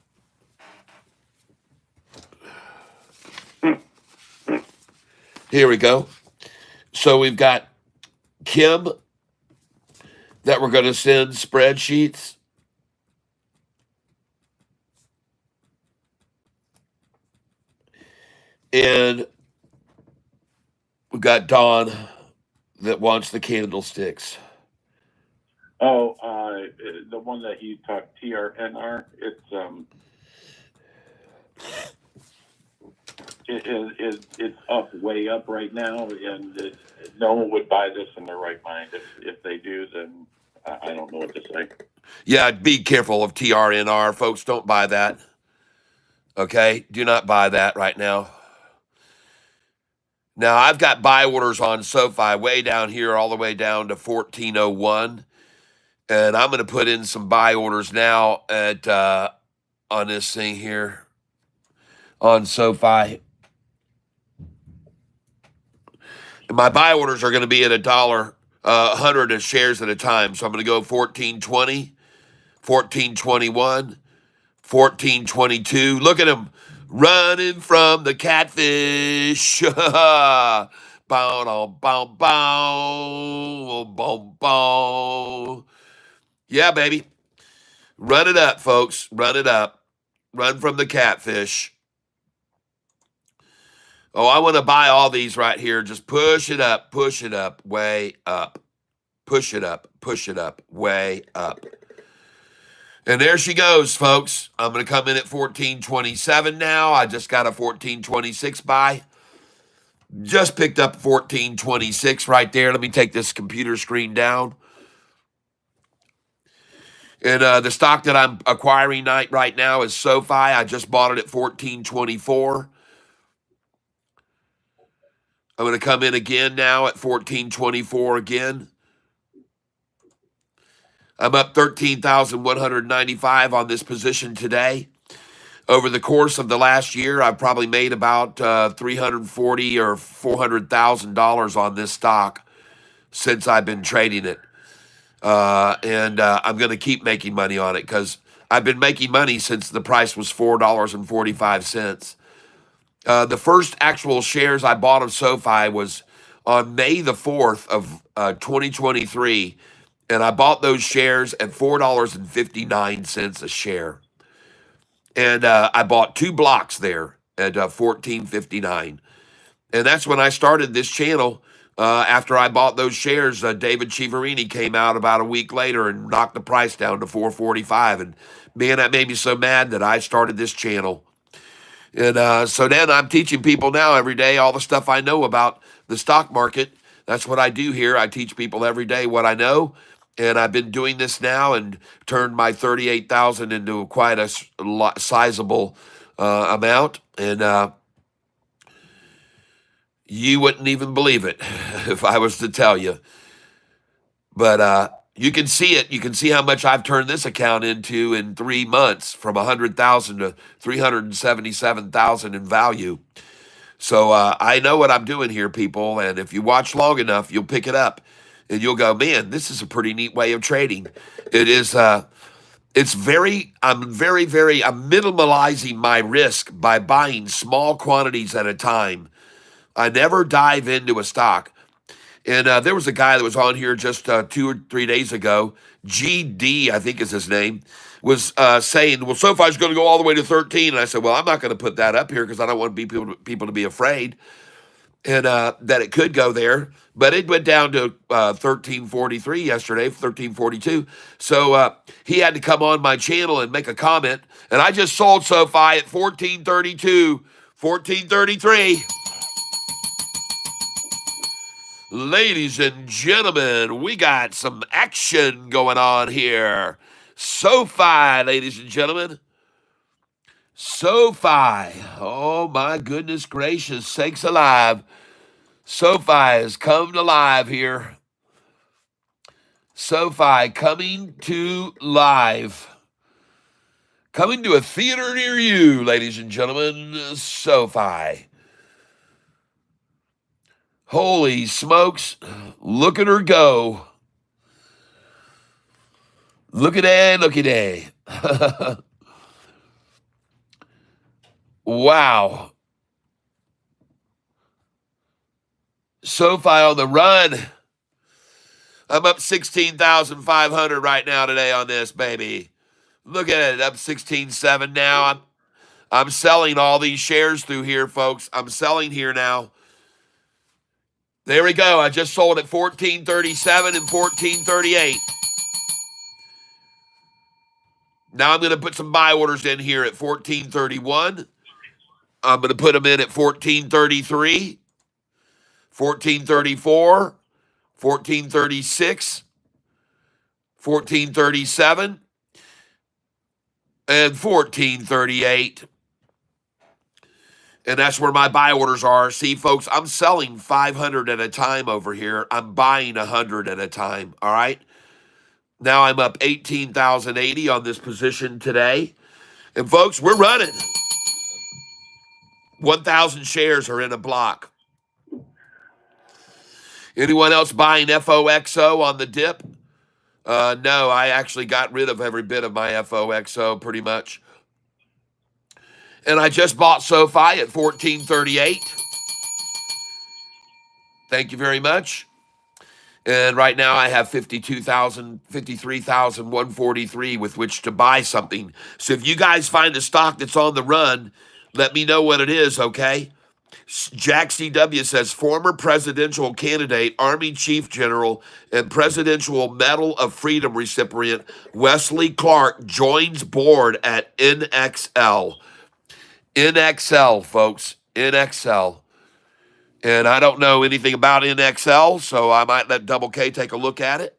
Here we go. So we've got Kim that we're going to send spreadsheets. And we've got Don that wants the candlesticks. Oh, the one that you talked TRNR, it's up, way up right now, and no one would buy this in their right mind. If they do, then I don't know what to say. Yeah, be careful of TRNR, folks. Don't buy that. Okay, do not buy that right now. Now I've got buy orders on SoFi way down here, all the way down to 1401, and I'm going to put in some buy orders now at on this thing here on SoFi. My buy orders are going to be at $100 shares at a time. So I'm going to go 1420, 1421, 1422. Look at them. running from the catfish. Bow, bow, bow, bow, bow, bow. Yeah, baby. Run it up, folks. Run it up. Run from the catfish. Oh, I want to buy all these right here. Just push it up, way up. Push it up, way up. And there she goes, folks. I'm going to come in at 1427 now. I just got a 1426 buy. Just picked up 1426 right there. Let me take this computer screen down. And the stock that I'm acquiring right now is Sofi. I just bought it at 1424. I'm going to come in again now at 1424 again. I'm up 13,195 on this position today. Over the course of the last year, I've probably made about $340,000 or $400,000 on this stock since I've been trading it. And I'm going to keep making money on it because I've been making money since the price was $4.45. The first actual shares I bought of Sofi was on May the 4th of 2023, and I bought those shares at $4.59 a share. And I bought 2 blocks there at $14.59. And that's when I started this channel. After I bought those shares, David Chiaverini came out about a week later and knocked the price down to $4.45. And man, that made me so mad that I started this channel. And so then I'm teaching people now every day all the stuff I know about the stock market. That's what I do here. I teach people every day what I know. And I've been doing this now and turned my 38,000 into quite a sizable amount. And you wouldn't even believe it if I was to tell you. But you can see it. You can see how much I've turned this account into in 3 months, from 100,000 to 377,000 in value. So I know what I'm doing here, people. And if you watch long enough, you'll pick it up, and you'll go, man, this is a pretty neat way of trading. It is. I'm minimalizing my risk by buying small quantities at a time. I never dive into a stock. And there was a guy that was on here just 2 or 3 days ago, GD, I think is his name, was saying, well, SoFi's going to go all the way to 13. And I said, well, I'm not going to put that up here because I don't want people to be afraid, and that it could go there. But it went down to 1343 yesterday, 1342. So he had to come on my channel and make a comment. And I just sold SoFi at 1432, 1433. Ladies and gentlemen, we got some action going on here. Sofi, ladies and gentlemen. Sofi. Oh, my goodness gracious sakes alive. Sofi has come to live here. Sofi coming to live. Coming to a theater near you, ladies and gentlemen. Sofi. Holy smokes, look at her go. Look at that. Wow. Sofi on the run. I'm up 16,500 right now today on this, baby. Look at it, up 16.7 now. I'm selling all these shares through here, folks. I'm selling here now. There we go. I just sold at 1437 and 1438. Now I'm going to put some buy orders in here at 1431. I'm going to put them in at 1433, 1434, 1436, 1437, and 1438. And that's where my buy orders are. See, folks, I'm selling 500 at a time over here. I'm buying 100 at a time, all right? Now I'm up 18,080 on this position today. And, folks, we're running. 1,000 shares are in a block. Anyone else buying FOXO on the dip? No, I actually got rid of every bit of my FOXO pretty much. And I just bought Sofi at 1438. Thank you very much. And right now I have 53,143 with which to buy something. So if you guys find a stock that's on the run, let me know what it is, okay? Jack CW says former presidential candidate, Army Chief General, and Presidential Medal of Freedom recipient Wesley Clark joins board at NXL. NXL, folks. NXL. And I don't know anything about NXL, so I might let Double K take a look at it.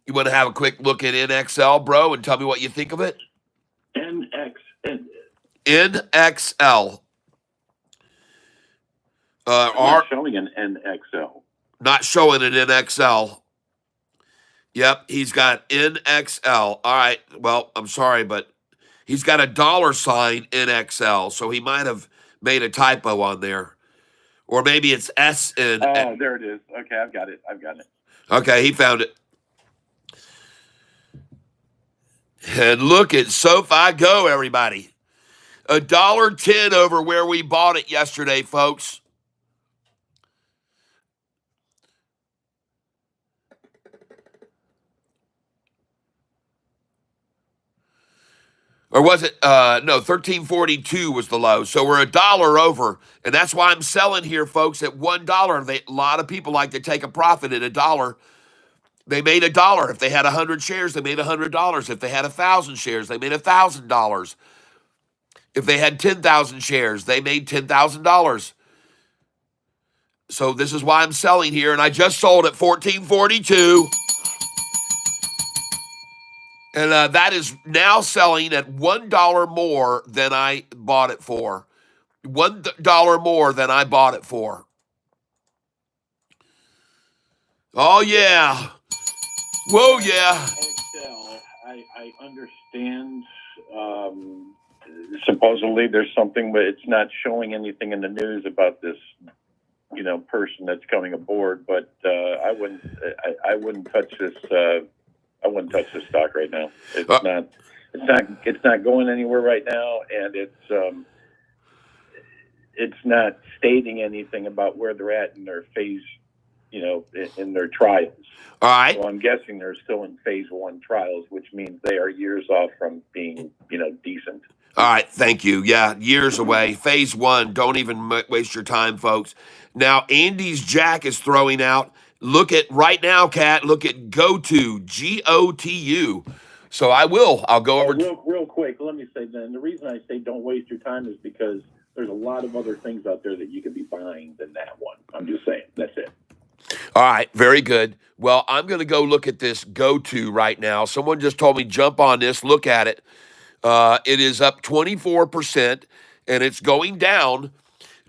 You want to have a quick look at NXL, bro, and tell me what you think of it? NXL. Not showing an NXL. Not showing an NXL. Yep, he's got NXL. All right, well, I'm sorry, but he's got a $ NXL, so he might have made a typo on there. Or maybe it's SN. Oh, there it is. Okay, I've got it. Okay, he found it. And look at SoFi go, everybody. $1.10 over where we bought it yesterday, folks. Or was it? No, 1342 was the low. So we're $1 over. And that's why I'm selling here, folks, at $1. A lot of people like to take a profit at $1. They made $1. If they had 100 shares, they made $100. If they had 1,000 shares, they made $1,000. If they had 10,000 shares, they made $10,000. So this is why I'm selling here. And I just sold at 1442. And that is now selling at $1 more than I bought it for. $1 more than I bought it for. Oh, yeah. Whoa, yeah. Excel, I understand. Supposedly there's something, but it's not showing anything in the news about this, person that's coming aboard. But I wouldn't touch this. I wouldn't touch this stock right now. It's not going anywhere right now, and it's not stating anything about where they're at in their phase, in their trials. All right. So I'm guessing they're still in phase 1 trials, which means they are years off from being, decent. All right, thank you. Yeah, years away. Phase 1, don't even waste your time, folks. Now, Andy's Jack is throwing out. Look at right now, Kat. Look at GoTo, GOTU. So I'll go over. Real quick, let me say then, the reason I say don't waste your time is because there's a lot of other things out there that you could be buying than that one. I'm just saying. That's it. All right, very good. Well, I'm going to go look at this GoTo right now. Someone just told me jump on this, look at it. It is up 24%, and it's going down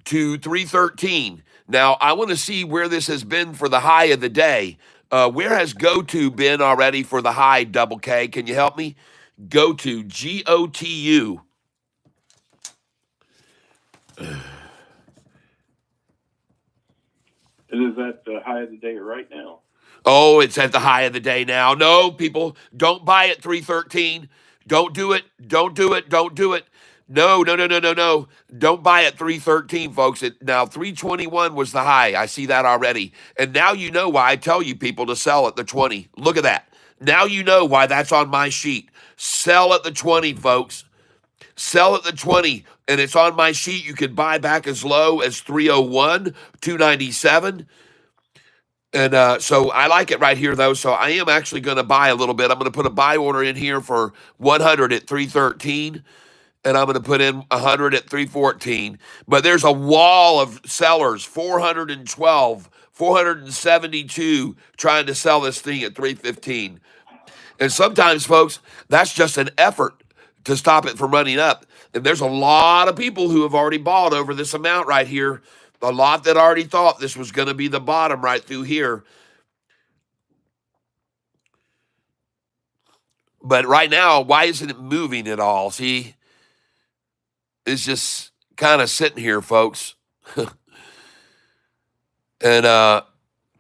to 313. Now, I want to see where this has been for the high of the day. Where has GoTo been already for the high, Double K? Can you help me? GoTo, GOTU. It is at the high of the day right now. Oh, it's at the high of the day now. No, people, don't buy at 313. Don't do it. Don't do it. Don't do it. No. Don't buy at 313, folks. Now 321 was the high. I see that already. And now you know why I tell you people to sell at the 20. Look at that. Now you know why that's on my sheet. Sell at the 20, folks. Sell at the 20. And it's on my sheet. You can buy back as low as 301, 297. And so I like it right here, though. So I am actually going to buy a little bit. I'm going to put a buy order in here for 100 at 313. And I'm going to put in 100 at 314. But there's a wall of sellers, 412, 472, trying to sell this thing at 315. And sometimes, folks, that's just an effort to stop it from running up. And there's a lot of people who have already bought over this amount right here. A lot that already thought this was going to be the bottom right through here. But right now, why isn't it moving at all? See, it's just kind of sitting here, folks. And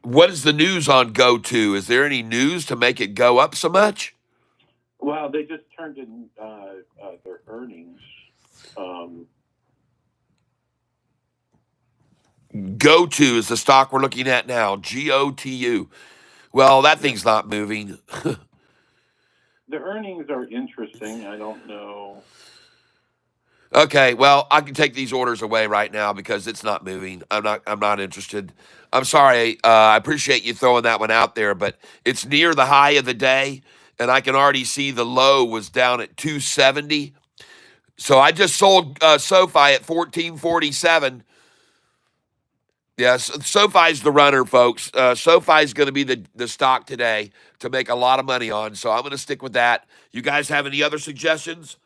what is the news on GoTo? Is there any news to make it go up so much? Well, they just turned in their earnings. GoTo is the stock we're looking at now. GOTU. Well, that thing's not moving. The earnings are interesting. I don't know. Okay, well, I can take these orders away right now because it's not moving. I'm not interested. I'm sorry. I appreciate you throwing that one out there, but it's near the high of the day, and I can already see the low was down at 270. So I just sold Sofi at 1447. Yes, SoFi's the runner, folks. SoFi's going to be the stock today to make a lot of money on, so I'm going to stick with that. You guys have any other suggestions?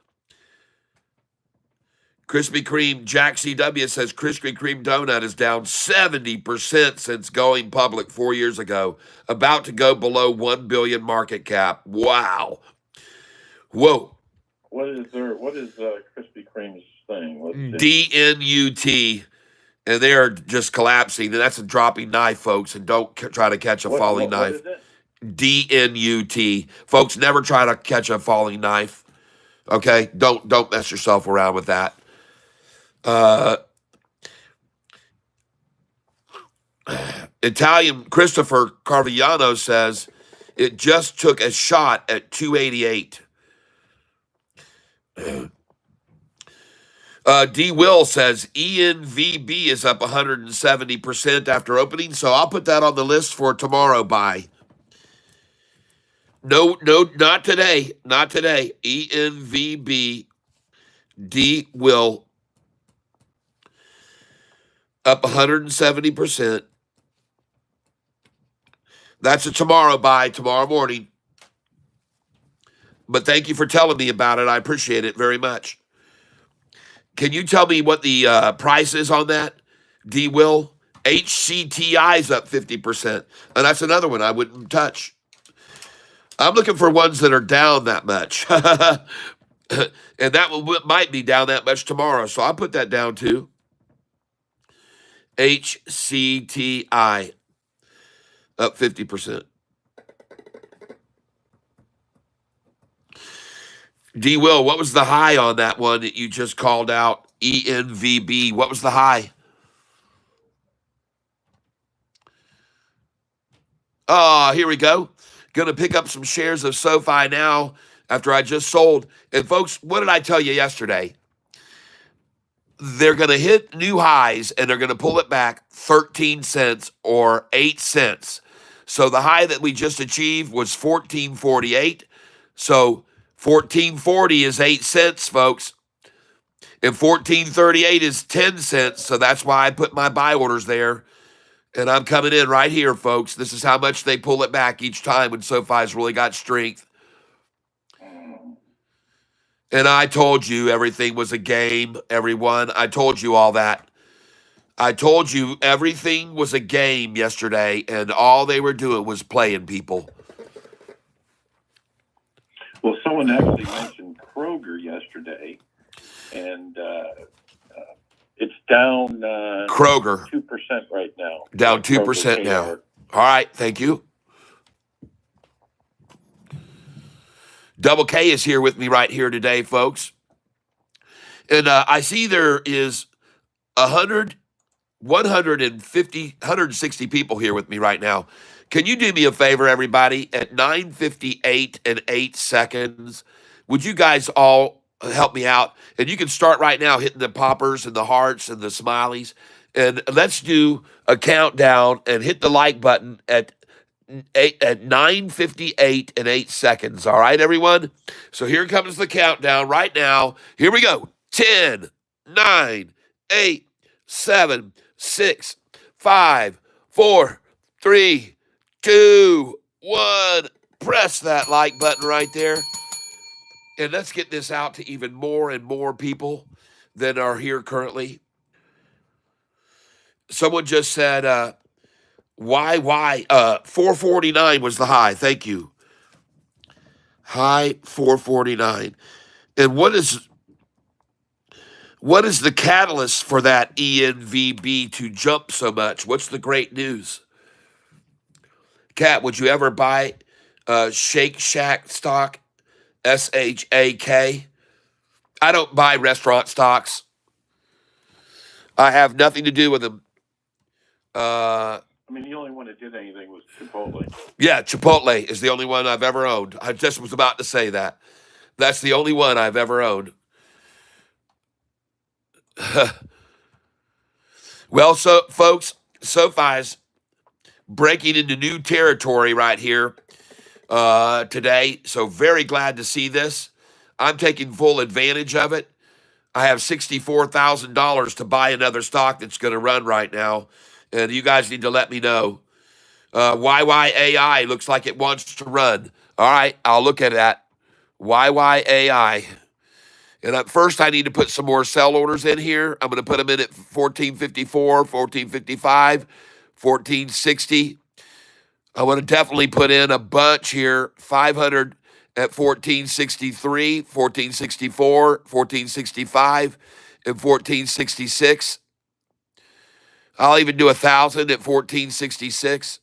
Krispy Kreme, Jack CW says Krispy Kreme donut is down 70% since going public 4 years ago, about to go below 1 billion market cap. Wow. Whoa. What is Krispy Kreme's thing? DNUT. And they are just collapsing. And that's a dropping knife, folks. And don't try to catch a falling knife. What is it? DNUT. Folks, never try to catch a falling knife. Okay? Don't mess yourself around with that. Italian Christopher Carviano says it just took a shot at 288. D. Will says ENVB is up 170% after opening, so I'll put that on the list for tomorrow buy. No, not today. Not today. ENVB, D. Will, up 170%. That's a tomorrow buy, tomorrow morning. But thank you for telling me about it. I appreciate it very much. Can you tell me what the price is on that? D. Will, HCTI is up 50%. And that's another one I wouldn't touch. I'm looking for ones that are down that much. And that one might be down that much tomorrow. So I'll put that down too. HCTI, up 50%. D. Will, what was the high on that one that you just called out? ENVB. What was the high? Oh, here we go. Going to pick up some shares of SoFi now after I just sold. And folks, what did I tell you yesterday? They're going to hit new highs and they're going to pull it back 13 cents or 8 cents. So the high that we just achieved was 1448. So 1440 is 8 cents, folks. And 1438 is 10 cents. So that's why I put my buy orders there. And I'm coming in right here, folks. This is how much they pull it back each time when SoFi's really got strength. And I told you everything was a game, everyone. I told you all that. I told you everything was a game yesterday, and all they were doing was playing people. Well, someone actually mentioned Kroger yesterday, and it's down Kroger. 2% right now. Down 2% now. All right, thank you. Double K is here with me right here today, folks. And I see there is 160 people here with me right now. Can you do me a favor, everybody? At 9:58 and 8 seconds, would you guys all help me out? And you can start right now hitting the poppers and the hearts and the smileys. And let's do a countdown and hit the like button at 9:58 and 8 seconds. All right, everyone? So here comes the countdown right now. Here we go. 10, 9, 8, 7, 6, 5, 4, 3, 2, 1. Press that like button right there. And let's get this out to even more and more people than are here currently. Someone just said, why? 449 was the high. Thank you. High 449. And what is the catalyst for that ENVB to jump so much? What's the great news? Kat, would you ever buy Shake Shack stock SHAK. I don't buy restaurant stocks. I have nothing to do with them. I mean, the only one that did anything was Chipotle. Yeah, Chipotle is the only one I've ever owned. I just was about to say that. That's the only one I've ever owned. Well, so folks, Sofi's breaking into new territory right here today. So very glad to see this. I'm taking full advantage of it. I have $64,000 to buy another stock that's going to run right now, and you guys need to let me know. YYAI looks like it wants to run. All right, I'll look at that. YYAI. And first, I need to put some more sell orders in here. I'm going to put them in at 1454, 1455, 1460. I want to definitely put in a bunch here. 500 at 1463, 1464, 1465, and 1466. I'll even do 1,000 at 1466.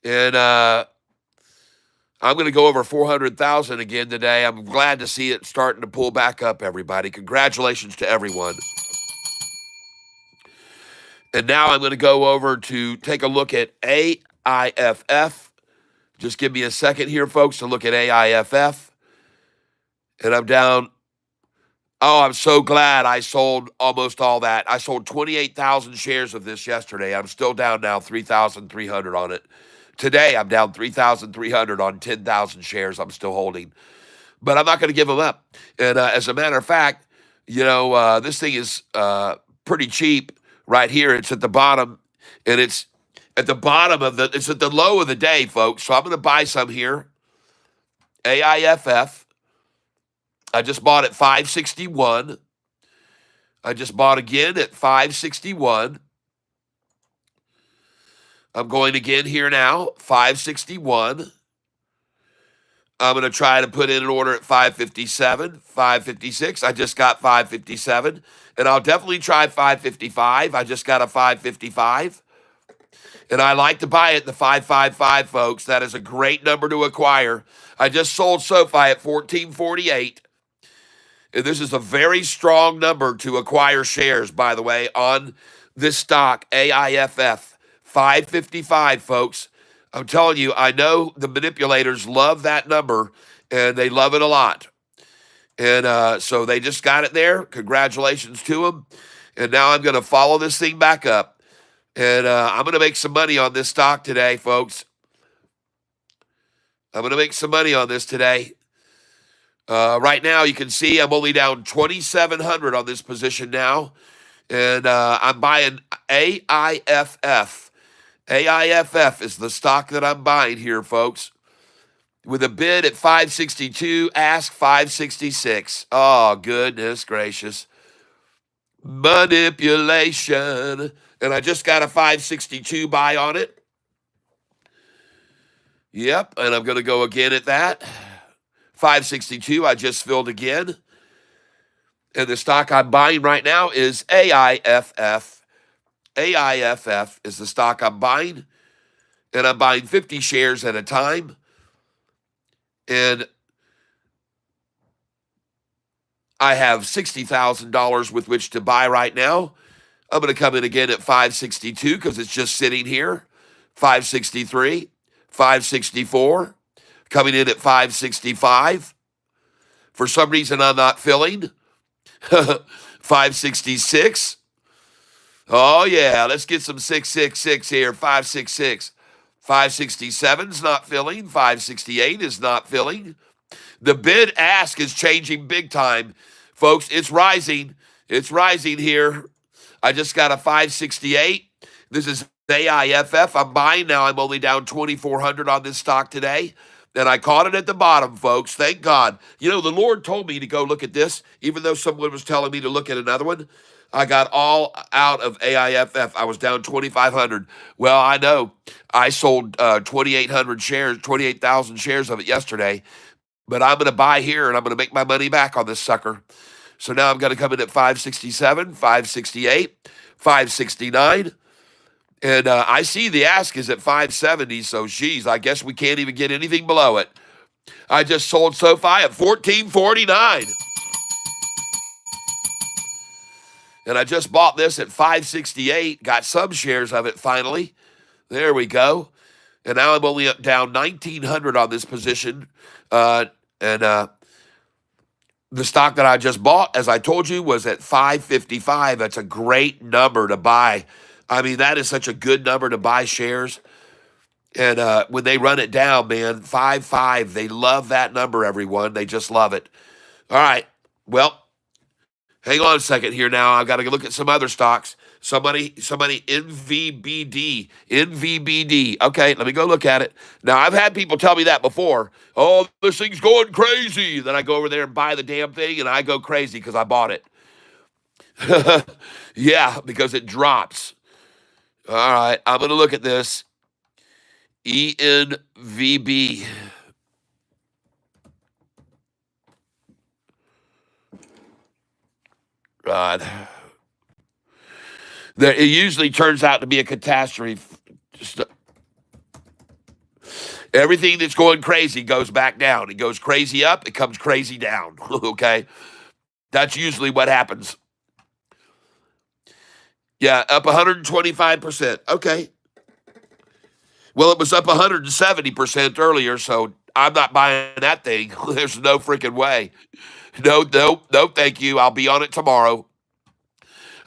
And I'm going to go over 400,000 again today. I'm glad to see it starting to pull back up, everybody. Congratulations to everyone. And now I'm going to go over to take a look at AIFF. Just give me a second here, folks, to look at AIFF. And I'm down. Oh, I'm so glad I sold almost all that. I sold 28,000 shares of this yesterday. I'm still down now 3,300 on it. Today, I'm down 3,300 on 10,000 shares I'm still holding. But I'm not going to give them up. And as a matter of fact, this thing is pretty cheap right here. It's at the bottom, and it's at the bottom of it's at the low of the day, folks. So I'm going to buy some here. AIFF. I just bought at 561. I just bought again at 561. I'm going again here now, 561. I'm going to try to put in an order at 557, 556. I just got 557. And I'll definitely try 555. I just got a 555. And I like to buy it at the 555, folks. That is a great number to acquire. I just sold Sofi at 1448. And this is a very strong number to acquire shares, by the way, on this stock, AIFF. 555, folks. I'm telling you, I know the manipulators love that number, and they love it a lot. And so they just got it there. Congratulations to them. And now I'm going to follow this thing back up. And I'm going to make some money on this stock today, folks. I'm going to make some money on this today. Right now, you can see I'm only down 2,700 on this position now. And I'm buying AIFF. AIFF is the stock that I'm buying here, folks. With a bid at 562, ask 566. Oh, goodness gracious. Manipulation. And I just got a 562 buy on it. Yep, and I'm going to go again at that. 562, I just filled again. And the stock I'm buying right now is AIFF. AIFF is the stock I'm buying. And I'm buying 50 shares at a time. And I have $60,000 with which to buy right now. I'm going to come in again at 562 because it's just sitting here. 563, 564, coming in at 565. For some reason, I'm not filling. 566. Oh, yeah, let's get some 666 here. 566. 567's not filling. 568 is not filling. The bid ask is changing big time. Folks, it's rising. It's rising here. I just got a 568. This is AIFF. I'm buying now. I'm only down 2,400 on this stock today. And I caught it at the bottom, folks. Thank God. The Lord told me to go look at this, even though someone was telling me to look at another one. I got all out of AIFF. I was down 2,500. Well, I know I sold 2,800 shares, 28,000 shares of it yesterday. But I'm going to buy here, and I'm going to make my money back on this sucker. So now I'm going to come in at 567, 568, 569. And I see the ask is at 570, so geez, I guess we can't even get anything below it. I just sold SoFi at 1449. And I just bought this at 568, got some shares of it finally. There we go. And now I'm only up down 1900 on this position. And the stock that I just bought, as I told you, was at 555. That's a great number to buy. I mean, that is such a good number to buy shares. And when they run it down, man, 5.5, they love that number, everyone. They just love it. All right. Well, hang on a second here now. I've got to look at some other stocks. Somebody, NVBD. Okay, let me go look at it. Now, I've had people tell me that before. Oh, this thing's going crazy. Then I go over there and buy the damn thing, and I go crazy because I bought it. Yeah, because it drops. All right, I'm going to look at this. ENVB. God. It usually turns out to be a catastrophe. Just, everything that's going crazy goes back down. It goes crazy up, it comes crazy down. Okay? That's usually what happens. Yeah, up 125%. Okay. Well, it was up 170% earlier, so I'm not buying that thing. There's no freaking way. No, thank you. I'll be on it tomorrow.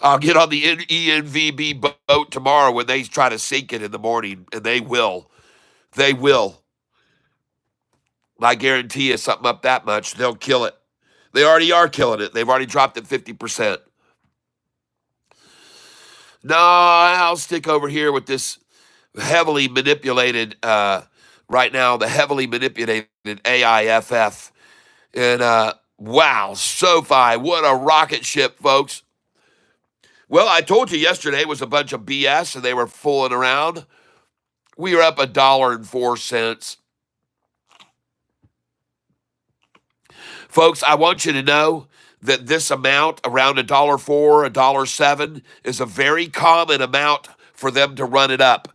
I'll get on the ENVB boat tomorrow when they try to sink it in the morning, and they will. They will. I guarantee you something up that much, they'll kill it. They already are killing it. They've already dropped it 50%. No, I'll stick over here with this heavily manipulated, right now, the heavily manipulated AIFF. And wow, SoFi, what a rocket ship, folks. Well, I told you yesterday it was a bunch of BS and they were fooling around. We were up $1.04. Folks, I want you to know that this amount, around $1.04, $1.07, is a very common amount for them to run it up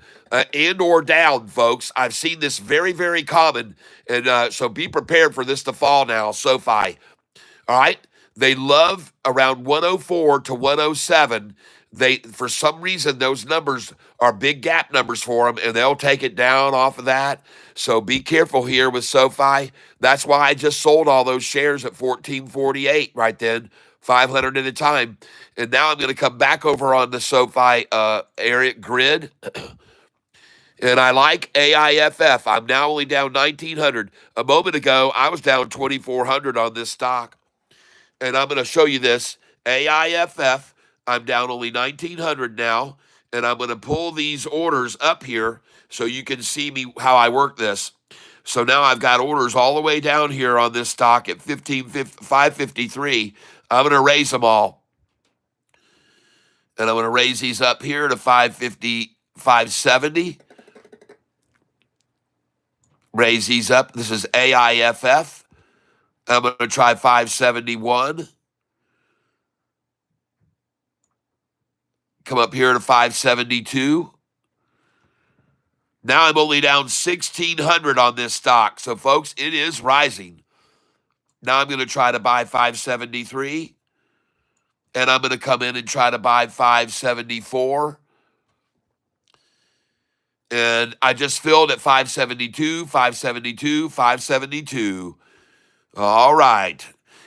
and or down, folks. I've seen this very, very common, and so be prepared for this to fall now, SoFi. All right? They love around 104 to 107. For some reason, those numbers are big gap numbers for them, and they'll take it down off of that. So be careful here with SoFi. That's why I just sold all those shares at 1448 right then, 500 at a time. And now I'm going to come back over on the SoFi area grid. And I like AIFF. I'm now only down 1,900. A moment ago, I was down 2,400 on this stock. And I'm going to show you this. AIFF, I'm down only 1,900 now. And I'm going to pull these orders up here so you can see me how I work this. So now I've got orders all the way down here on this stock at 553. I'm going to raise them all. And I'm going to raise these up here to 550, 570. Raise these up. This is AIFF. I'm going to try 571. Come up here to 572. Now I'm only down 1,600 on this stock. So, folks, it is rising. Now I'm going to try to buy 573. And I'm going to come in and try to buy 574. And I just filled at 572, 572, 572. All right.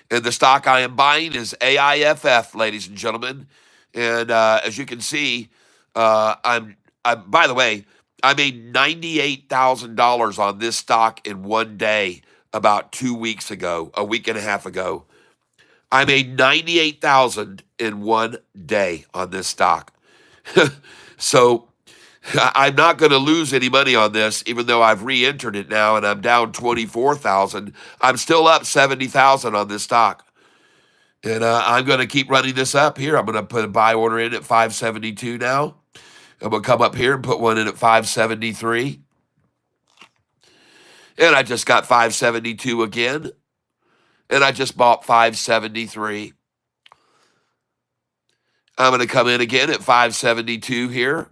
And the stock I am buying is AIFF, ladies and gentlemen. And as you can see, I'm by the way, I made $98,000 on this stock in one day about 2 weeks ago, a week and a half ago. I made $98,000 in one day on this stock. So I'm not going to lose any money on this, even though I've re-entered it now and I'm down 24,000. I'm still up 70,000 on this stock. And I'm going to keep running this up here. I'm going to put a buy order in at 572 now. I'm going to come up here and put one in at 573. And I just got 572 again. And I just bought 573. I'm going to come in again at 572 here.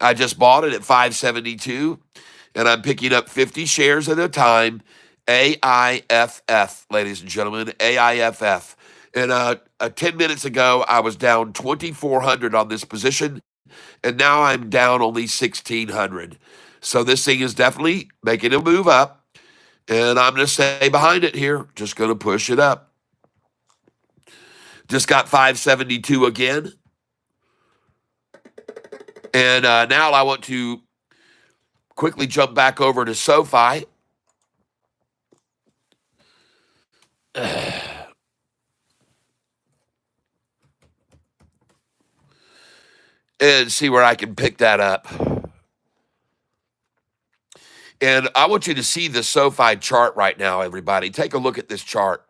I just bought it at 572, and I'm picking up 50 shares at a time. AIFF, ladies and gentlemen, AIFF. And 10 minutes ago, I was down 2,400 on this position, and now I'm down only 1,600. So this thing is definitely making a move up, and I'm going to stay behind it here. Just going to push it up. Just got 572 again. And now I want to quickly jump back over to Sofi. And see where I can pick that up. And I want you to see the SoFi chart right now, everybody. Take a look at this chart.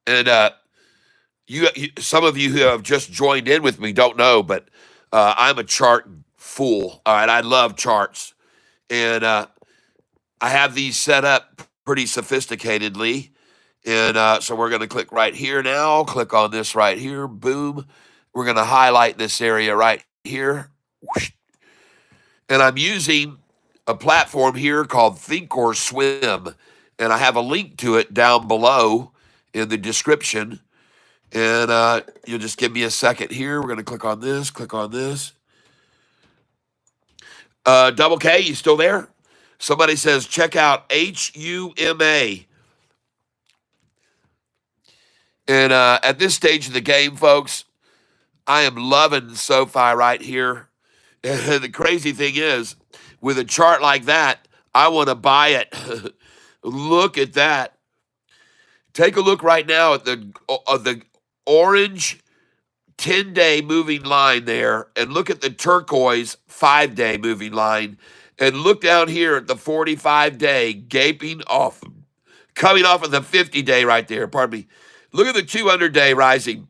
And some of you who have just joined in with me don't know, but I'm a chart fool. All right, I love charts. And I have these set up pretty sophisticatedly. And so we're going to click right here now. Click on this right here. Boom. We're going to highlight this area right here. Whoosh. And I'm using a platform here called Think or Swim. And I have a link to it down below in the description. And you'll just give me a second here. We're going to click on this, click on this. Double K, you still there? Somebody says, check out HUMA. And at this stage of the game, folks, I am loving SoFi right here. And the crazy thing is, with a chart like that, I want to buy it. Look at that. Take a look right now at the orange 10-day moving line there, and look at the turquoise 5-day moving line, and look down here at the 45-day gaping off, coming off of the 50-day right there. Pardon me. Look at the 200-day rising.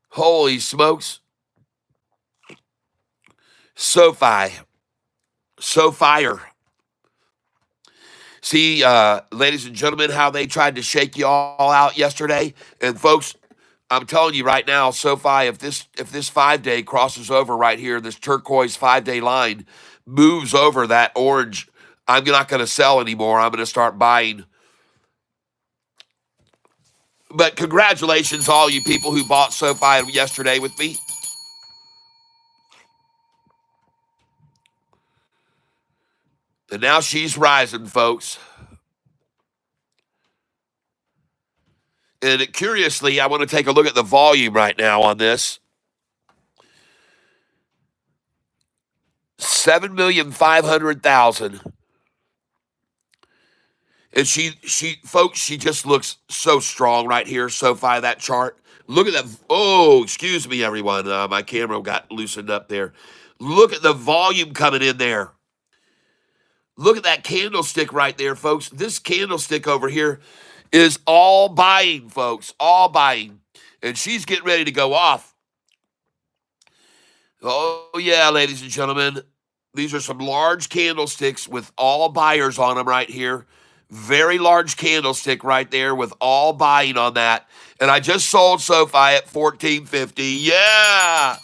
Holy smokes. SoFi. SoFire. See, ladies and gentlemen, how they tried to shake you all out yesterday. And folks, I'm telling you right now, SoFi, if this 5-day crosses over right here, this turquoise 5-day line moves over that orange, I'm not going to sell anymore. I'm going to start buying. But congratulations, all you people who bought SoFi yesterday with me. And now she's rising, folks. And curiously, I want to take a look at the volume right now on this. 7,500,000. And folks, she just looks so strong right here, SoFi, that chart. Look at that. Oh, excuse me, everyone. My camera got loosened up there. Look at the volume coming in there. Look at that candlestick right there, folks. This candlestick over here is all buying, folks. All buying. And she's getting ready to go off. Oh, yeah, ladies and gentlemen. These are some large candlesticks with all buyers on them right here. Very large candlestick right there with all buying on that. And I just sold SoFi at $14.50. Yeah.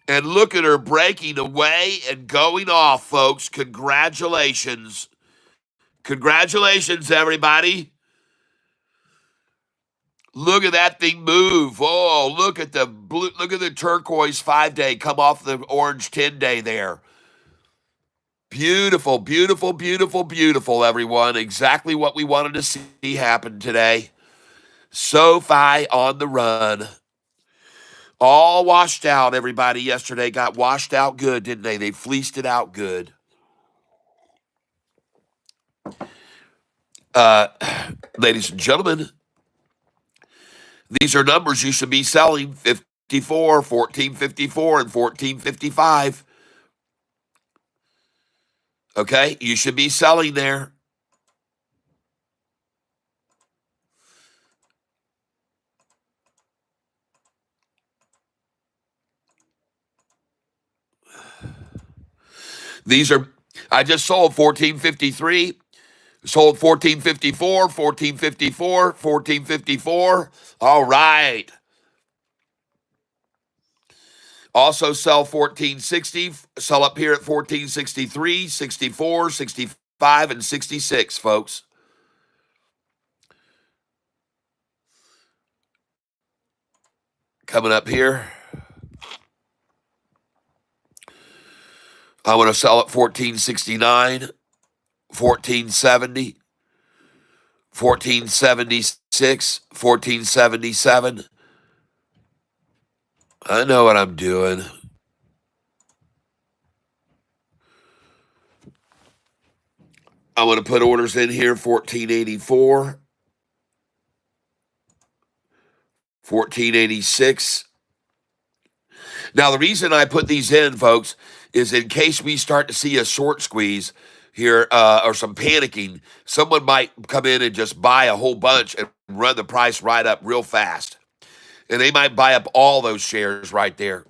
And look at her breaking away and going off, folks. Congratulations. Congratulations, everybody. Look at that thing move. Oh, look at the blue, look at the turquoise 5-day come off the orange 10-day there. Beautiful, beautiful, beautiful, beautiful, everyone. Exactly what we wanted to see happen today. SoFi on the run. All washed out, everybody yesterday got washed out good, didn't they? They fleeced it out good. Ladies and gentlemen, these are numbers you should be selling: 54, 1454, and 1455. Okay, you should be selling there. These are, I just sold 1453. Sold 1454, 1454, 1454. All right. Also sell 1460, sell up here at 1463, 64, 65, and 66, folks. Coming up here. I want to sell at 1469, 1470, 1476, 1477. I know what I'm doing. I want to put orders in here 1484, 1486. Now, the reason I put these in, folks, is in case we start to see a short squeeze here or some panicking, someone might come in and just buy a whole bunch and run the price right up real fast. And they might buy up all those shares right there.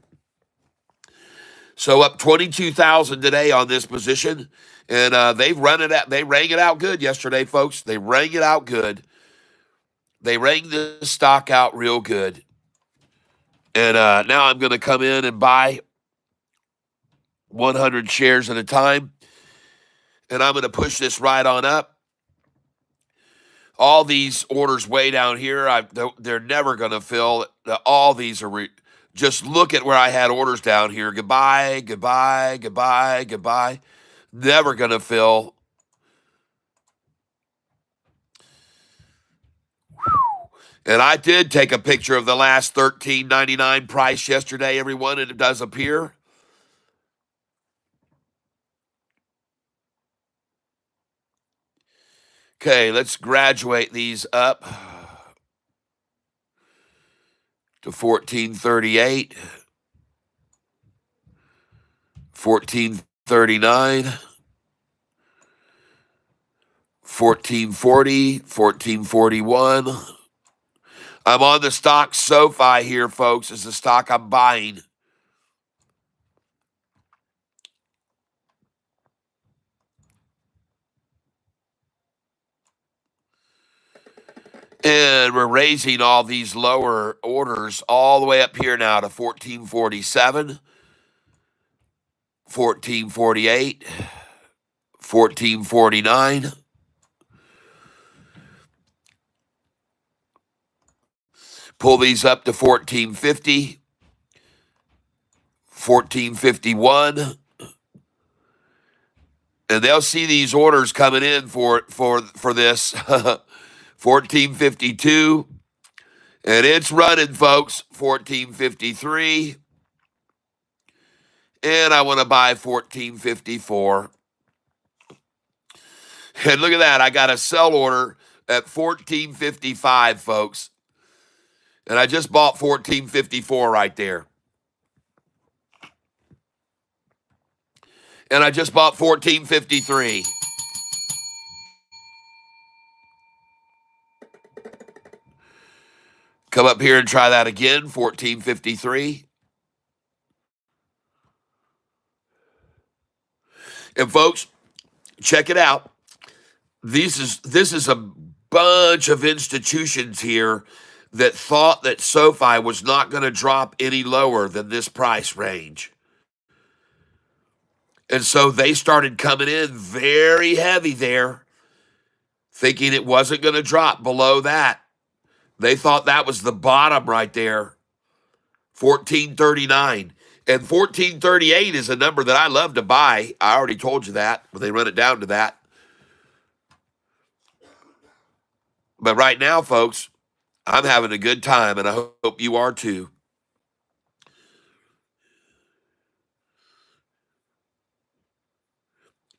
So up 22,000 today on this position. And they rang it out good yesterday, folks. They rang it out good. They rang the stock out real good. And now I'm going to come in and buy 100 shares at a time. And I'm going to push this right on up. All these orders way down here, they're never going to fill. All these are just look at where I had orders down here. Goodbye, goodbye, goodbye, goodbye. Never going to fill. And I did take a picture of the last $13.99 price yesterday, everyone, and it does appear. Okay, let's graduate these up to 1438, 1439, 1440, 1441. I'm on the stock Sofi here, folks. Is the stock I'm buying. And we're raising all these lower orders all the way up here now to 1447, 1448, 1449. Pull these up to 1450, 1451. And they'll see these orders coming in for this 1452. And it's running, folks. 1453. And I want to buy 1454. And look at that. I got a sell order at 1455, folks. And I just bought 1454 right there. And I just bought 1453. Come up here and try that again, 1453. And folks, check it out. This is a bunch of institutions here that thought that SoFi was not going to drop any lower than this price range. And so they started coming in very heavy there, thinking it wasn't going to drop below that. They thought that was the bottom right there, 1439. And 1438 is a number that I love to buy. I already told you that when they run it down to that. But right now, folks, I'm having a good time, and I hope you are too.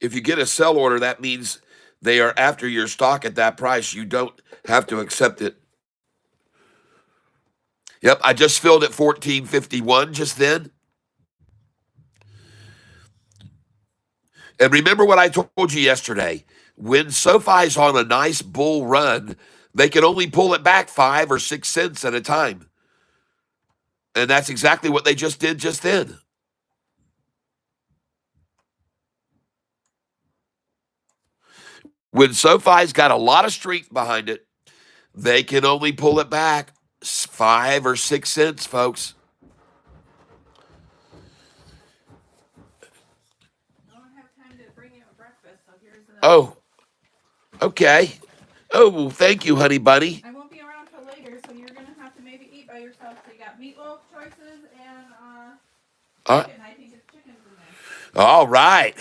If you get a sell order, that means they are after your stock at that price. You don't have to accept it. Yep, I just filled at 1451 just then. And remember what I told you yesterday. When SoFi's on a nice bull run, they can only pull it back 5 or 6 cents at a time. And that's exactly what they just did just then. When SoFi's got a lot of strength behind it, they can only pull it back 5 or 6 cents, folks. I don't have time to bring you a breakfast, so here's the. Oh, okay. Oh, thank you, honey bunny. I won't be around till later, so you're gonna have to maybe eat by yourself. So you got meatloaf choices and Uh, chicken. I think it's chickens in there. all right.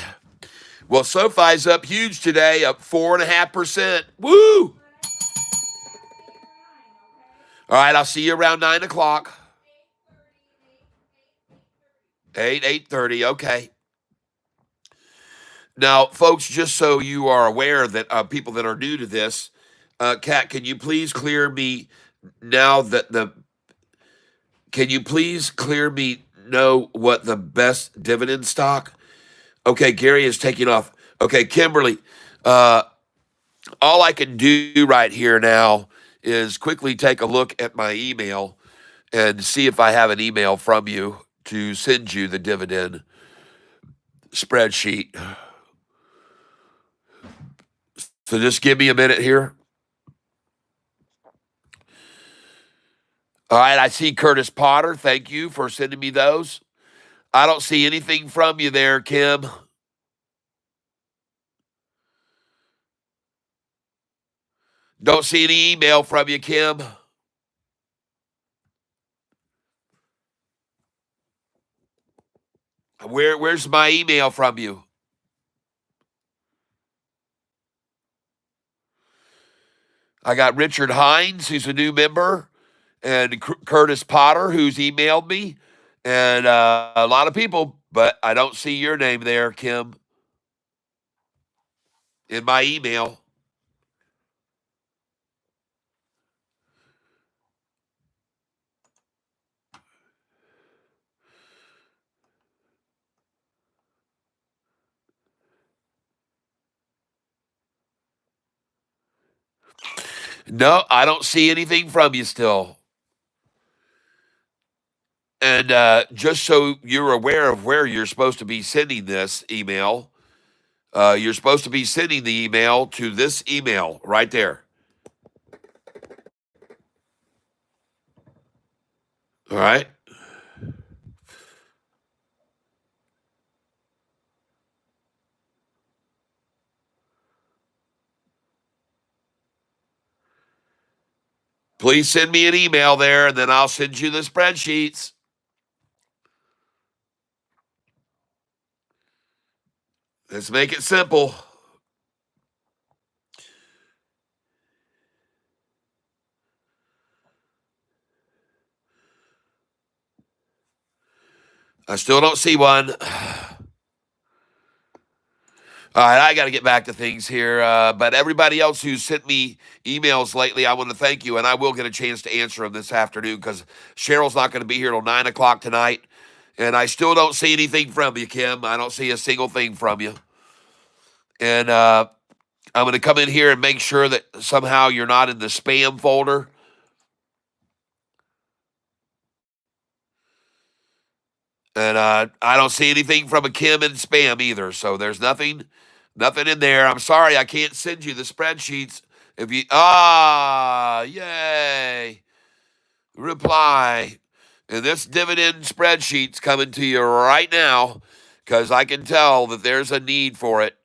Well, SoFi's up huge today, up 4.5%. Woo! But I have 8 or 9, okay? All right, I'll see you around 9 o'clock. 8:30, 8:30. Okay. Now, folks, just so you are aware that people that are new to this, Kat, can you please clear me now that the can you please clear me know what the best dividend stock? Okay, Gary is taking off. Okay, Kimberly, uh, all I can do right here now is quickly take a look at my email and see if I have an email from you to send you the dividend spreadsheet. So just give me a minute here. All right, I see Curtis Potter. Thank you for sending me those. I don't see anything from you there, Kim. Don't see any email from you, Kim. Where's my email from you? I got Richard Hines, who's a new member, and Curtis Potter, who's emailed me, and a lot of people, but I don't see your name there, Kim, in my email. No, I don't see anything from you still. And just so you're aware of where you're supposed to be sending this email, you're supposed to be sending the email to this email right there. All right. Please send me an email there, and then I'll send you the spreadsheets. Let's make it simple. I still don't see one. All right, I got to get back to things here. But everybody else who's sent me emails lately, I want to thank you, and I will get a chance to answer them this afternoon because Cheryl's not going to be here till 9 o'clock tonight. And I still don't see anything from you, Kim. I don't see a single thing from you. And I'm going to come in here and make sure that somehow you're not in the spam folder. And I don't see anything from a Kim in spam either. So there's nothing in there. I'm sorry I can't send you the spreadsheets. If you yay. Reply. And this dividend spreadsheet's coming to you right now because I can tell that there's a need for it.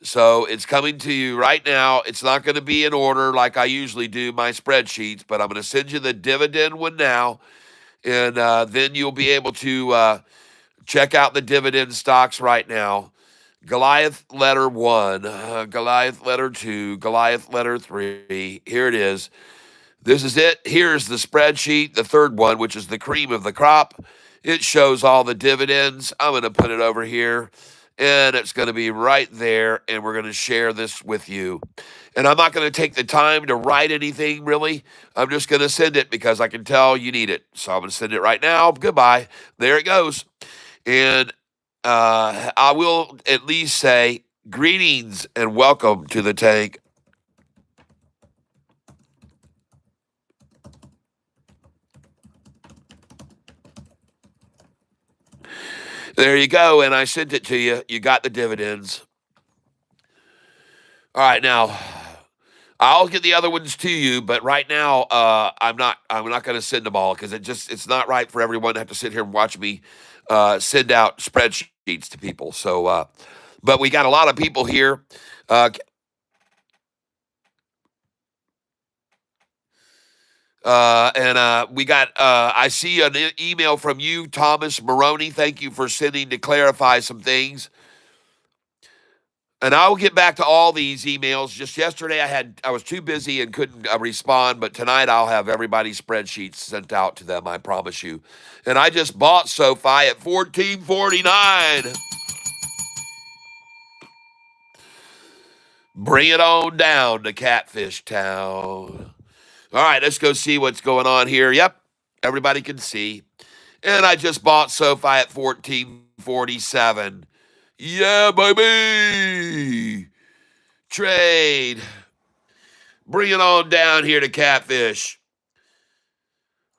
So it's coming to you right now. It's not going to be in order like I usually do my spreadsheets, but I'm going to send you the dividend one now. And then you'll be able to check out the dividend stocks right now. Goliath letter 1, Goliath letter 2, Goliath letter 3. Here it is. This is it. Here's the spreadsheet, the third one, which is the cream of the crop. It shows all the dividends. I'm going to put it over here, and it's going to be right there, and we're going to share this with you. And I'm not going to take the time to write anything, really. I'm just going to send it because I can tell you need it. So I'm going to send it right now. Goodbye. There it goes. And I will at least say greetings and welcome to the tank. There you go. And I sent it to you. You got the dividends. All right, now I'll get the other ones to you, but right now I'm not going to send them all because it's not right for everyone to have to sit here and watch me send out spreadsheets to people. So, but we got a lot of people here. Uh, and we got, I see an email from you, Thomas Maroney. Thank you for sending to clarify some things. And I will get back to all these emails. Just yesterday, I was too busy and couldn't respond. But tonight, I'll have everybody's spreadsheets sent out to them. I promise you. And I just bought Sofi at $14.49. Bring it on down to Catfish Town. All right, let's go see what's going on here. Yep, everybody can see. And I just bought Sofi at $14.47. Yeah, baby. Trade. Bring it on down here to Catfish.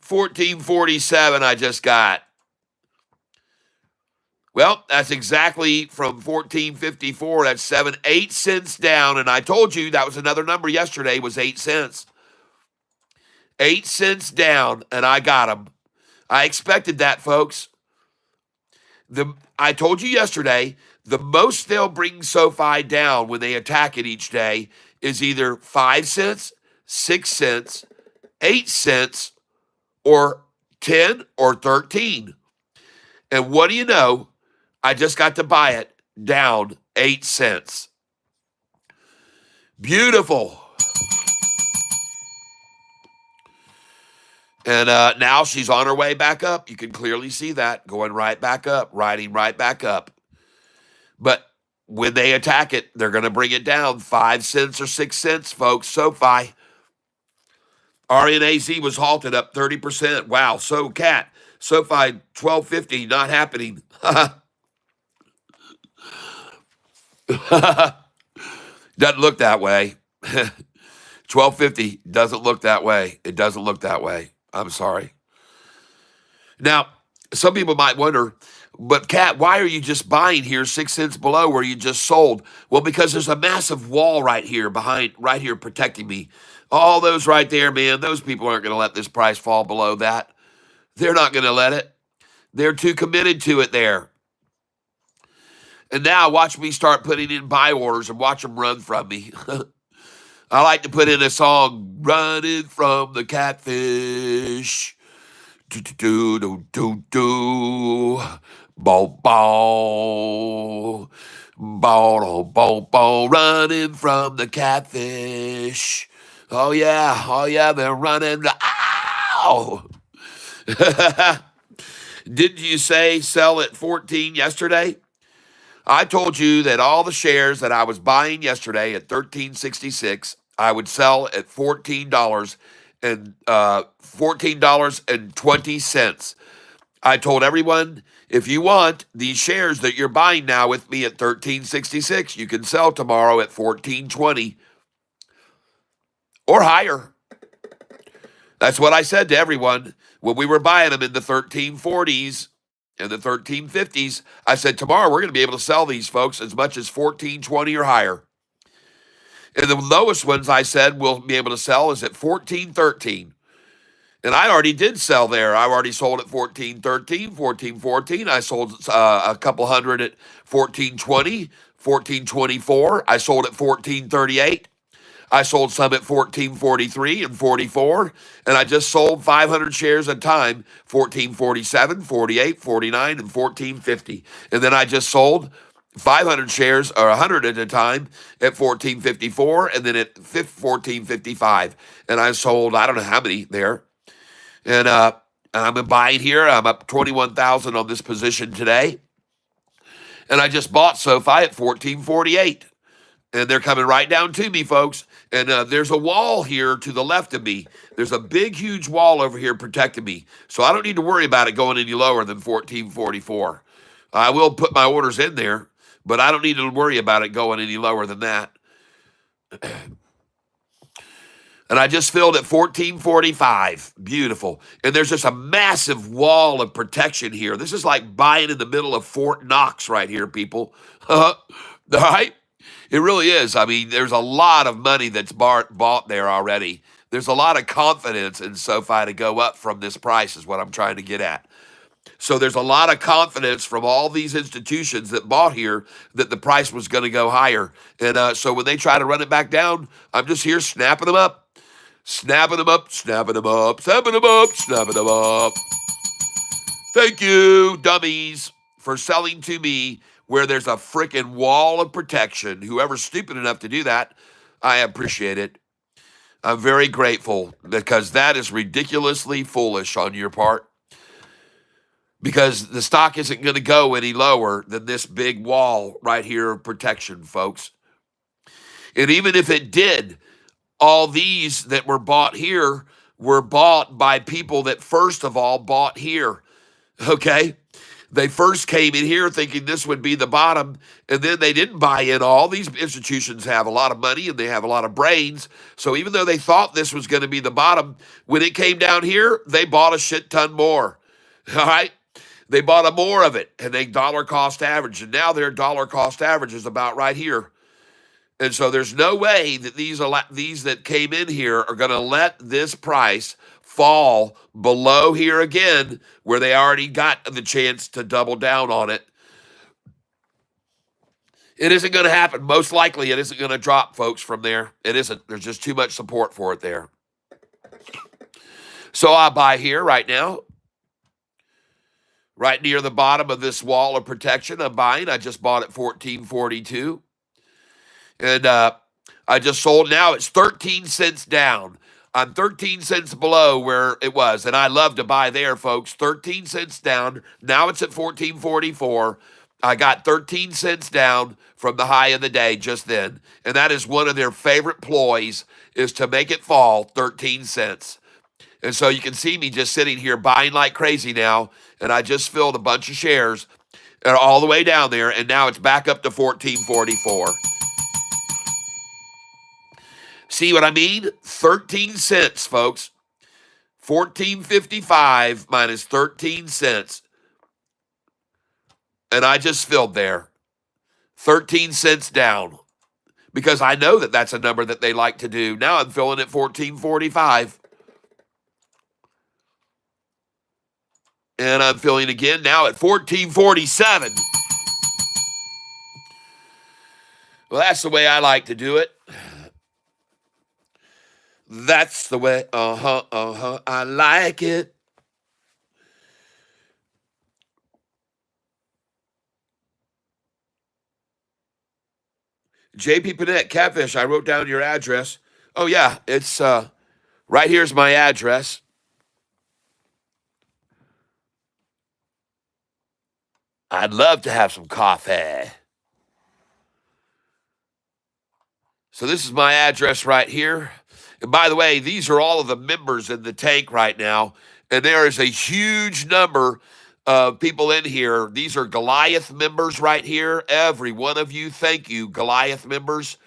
$14.47 I just got. Well, that's exactly from $14.54. That's 8 cents down. And I told you that was another number yesterday was 8 cents. 8 cents down, and I got them. I expected that, folks. I told you yesterday, the most they'll bring Sofi down when they attack it each day is either 5 cents, 6 cents, 8 cents, or 10 or 13. And what do you know? I just got to buy it down 8 cents. Beautiful. And now she's on her way back up. You can clearly see that going right back up, riding right back up. But when they attack it, they're going to bring it down 5 cents or 6 cents, folks. Sofi. RNAZ was halted up 30%. Wow. So Cat. Sofi 1250 not happening. Doesn't look that way. 1250 doesn't look that way. It doesn't look that way. I'm sorry. Now, some people might wonder, but Cat, why are you just buying here 6 cents below where you just sold? Well, because there's a massive wall right here protecting me. All those right there, man, those people aren't going to let this price fall below that. They're not going to let it. They're too committed to it there. And now watch me start putting in buy orders and watch them run from me. I like to put in a song, running from the catfish. Do-do-do-do-do. Bow, bow, running from the catfish. Oh yeah, they're running. Ow! Didn't you say sell at 14 yesterday? I told you that all the shares that I was buying yesterday at $13.66, I would sell at $14.20. I told everyone, if you want these shares that you're buying now with me at $13.66, you can sell tomorrow at $14.20 or higher. That's what I said to everyone when we were buying them in the 1340s and the 1350s. I said, tomorrow we're going to be able to sell these folks as much as $14.20 or higher. And the lowest ones I said we'll be able to sell is at $14.13. And I already did sell there. I already sold at $14.13, $14.14. I sold a couple hundred at $14.20, $14.24. I sold at $14.38. I sold some at $14.43 and $44, and I just sold 500 shares at a time, $14.47, $48, $49, and $14.50. And then I just sold 500 shares or 100 at a time at $14.54, and then at $14.55. And I sold, I don't know how many there. And I'm buying here. I'm up 21,000 on this position today. And I just bought Sofi at $14.48. And they're coming right down to me, folks. And there's a wall here to the left of me. There's a big, huge wall over here protecting me. So I don't need to worry about it going any lower than $14.44. I will put my orders in there, but I don't need to worry about it going any lower than that. And I just filled at $14.45. Beautiful. And there's just a massive wall of protection here. This is like buying in the middle of Fort Knox right here, people. All right? It really is. I mean, there's a lot of money that's bought there already. There's a lot of confidence in SoFi to go up from this price, is what I'm trying to get at. So there's a lot of confidence from all these institutions that bought here that the price was going to go higher. And so when they try to run it back down, I'm just here snapping them up, snapping them up, snapping them up, snapping them up, snapping them up. Thank you, dummies, for selling to me where there's a freaking wall of protection. Whoever's stupid enough to do that, I appreciate it. I'm very grateful because that is ridiculously foolish on your part. Because the stock isn't going to go any lower than this big wall right here of protection, folks. And even if it did, all these that were bought here were bought by people that first of all bought here. Okay? They first came in here thinking this would be the bottom, and then they didn't buy in. All these institutions have a lot of money and they have a lot of brains. So even though they thought this was going to be the bottom, when it came down here, they bought a shit ton more. All right? They bought a more of it, and they dollar cost average, and now their dollar cost average is about right here. And so there's no way that these that came in here are going to let this price fall below here again, where they already got the chance to double down on it. It isn't going to happen. Most likely, it isn't going to drop, folks, from there. It isn't. There's just too much support for it there. So I buy here right now. Right near the bottom of this wall of protection, I'm buying. I just bought at 14.42. And I just sold. Now it's 13 cents down. I'm 13 cents below where it was. And I love to buy there, folks. 13 cents down. Now it's at 14.44. I got 13 cents down from the high of the day just then. And that is one of their favorite ploys, is to make it fall 13 cents. And so you can see me just sitting here buying like crazy now. And I just filled a bunch of shares all the way down there. And now it's back up to 14.44. See what I mean? 13 cents, folks. 14.55 minus 13 cents. And I just filled there. 13 cents down. Because I know that that's a number that they like to do. Now I'm filling at 14.45. And I'm filling again now at 14.47. Well, that's the way I like to do it. That's the way, I like it. JP Panette, Catfish, I wrote down your address. Oh, yeah, it's right here's my address. I'd love to have some coffee. So this is my address right here. And by the way, these are all of the members in the tank right now. And there is a huge number of people in here. These are Goliath members right here. Every one of you, thank you, Goliath members.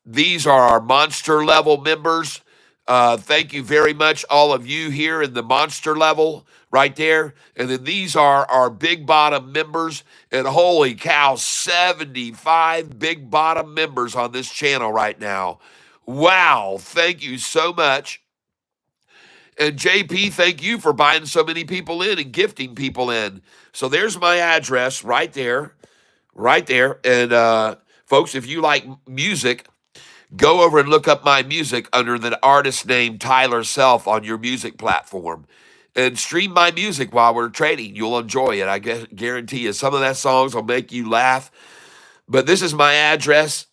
These are our monster level members. Thank you very much, all of you here in the monster level right there. And then these are our big bottom members. And holy cow, 75 big bottom members on this channel right now. Wow, thank you so much. And JP, thank you for buying so many people in and gifting people in. So there's my address right there, right there. And folks, if you like music, go over and look up my music under the artist name Tyler Self on your music platform. And stream my music while we're trading. You'll enjoy it. I guarantee you. Some of that songs will make you laugh. But this is my address.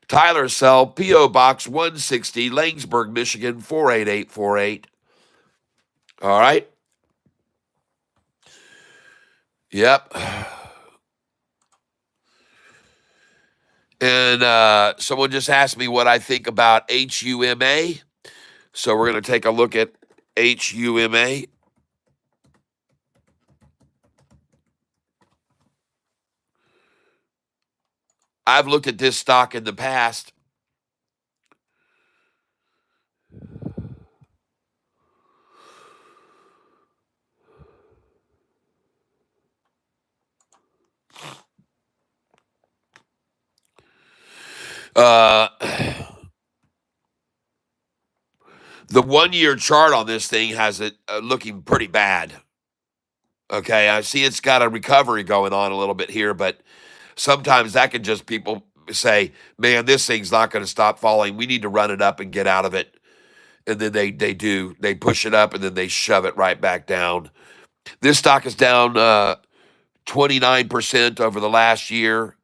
Tyler Self, P.O. Box 160, Langsburg, Michigan, 48848. All right. Yep. And someone just asked me what I think about HUMA. So we're going to take a look at HUMA. I've looked at this stock in the past. Uh, the 1 year chart on this thing has it looking pretty bad. Okay, I see it's got a recovery going on a little bit here, but sometimes that can just people say, man, this thing's not going to stop falling. We need to run it up and get out of it. And then they do. They push it up and then they shove it right back down. This stock is down 29% over the last year.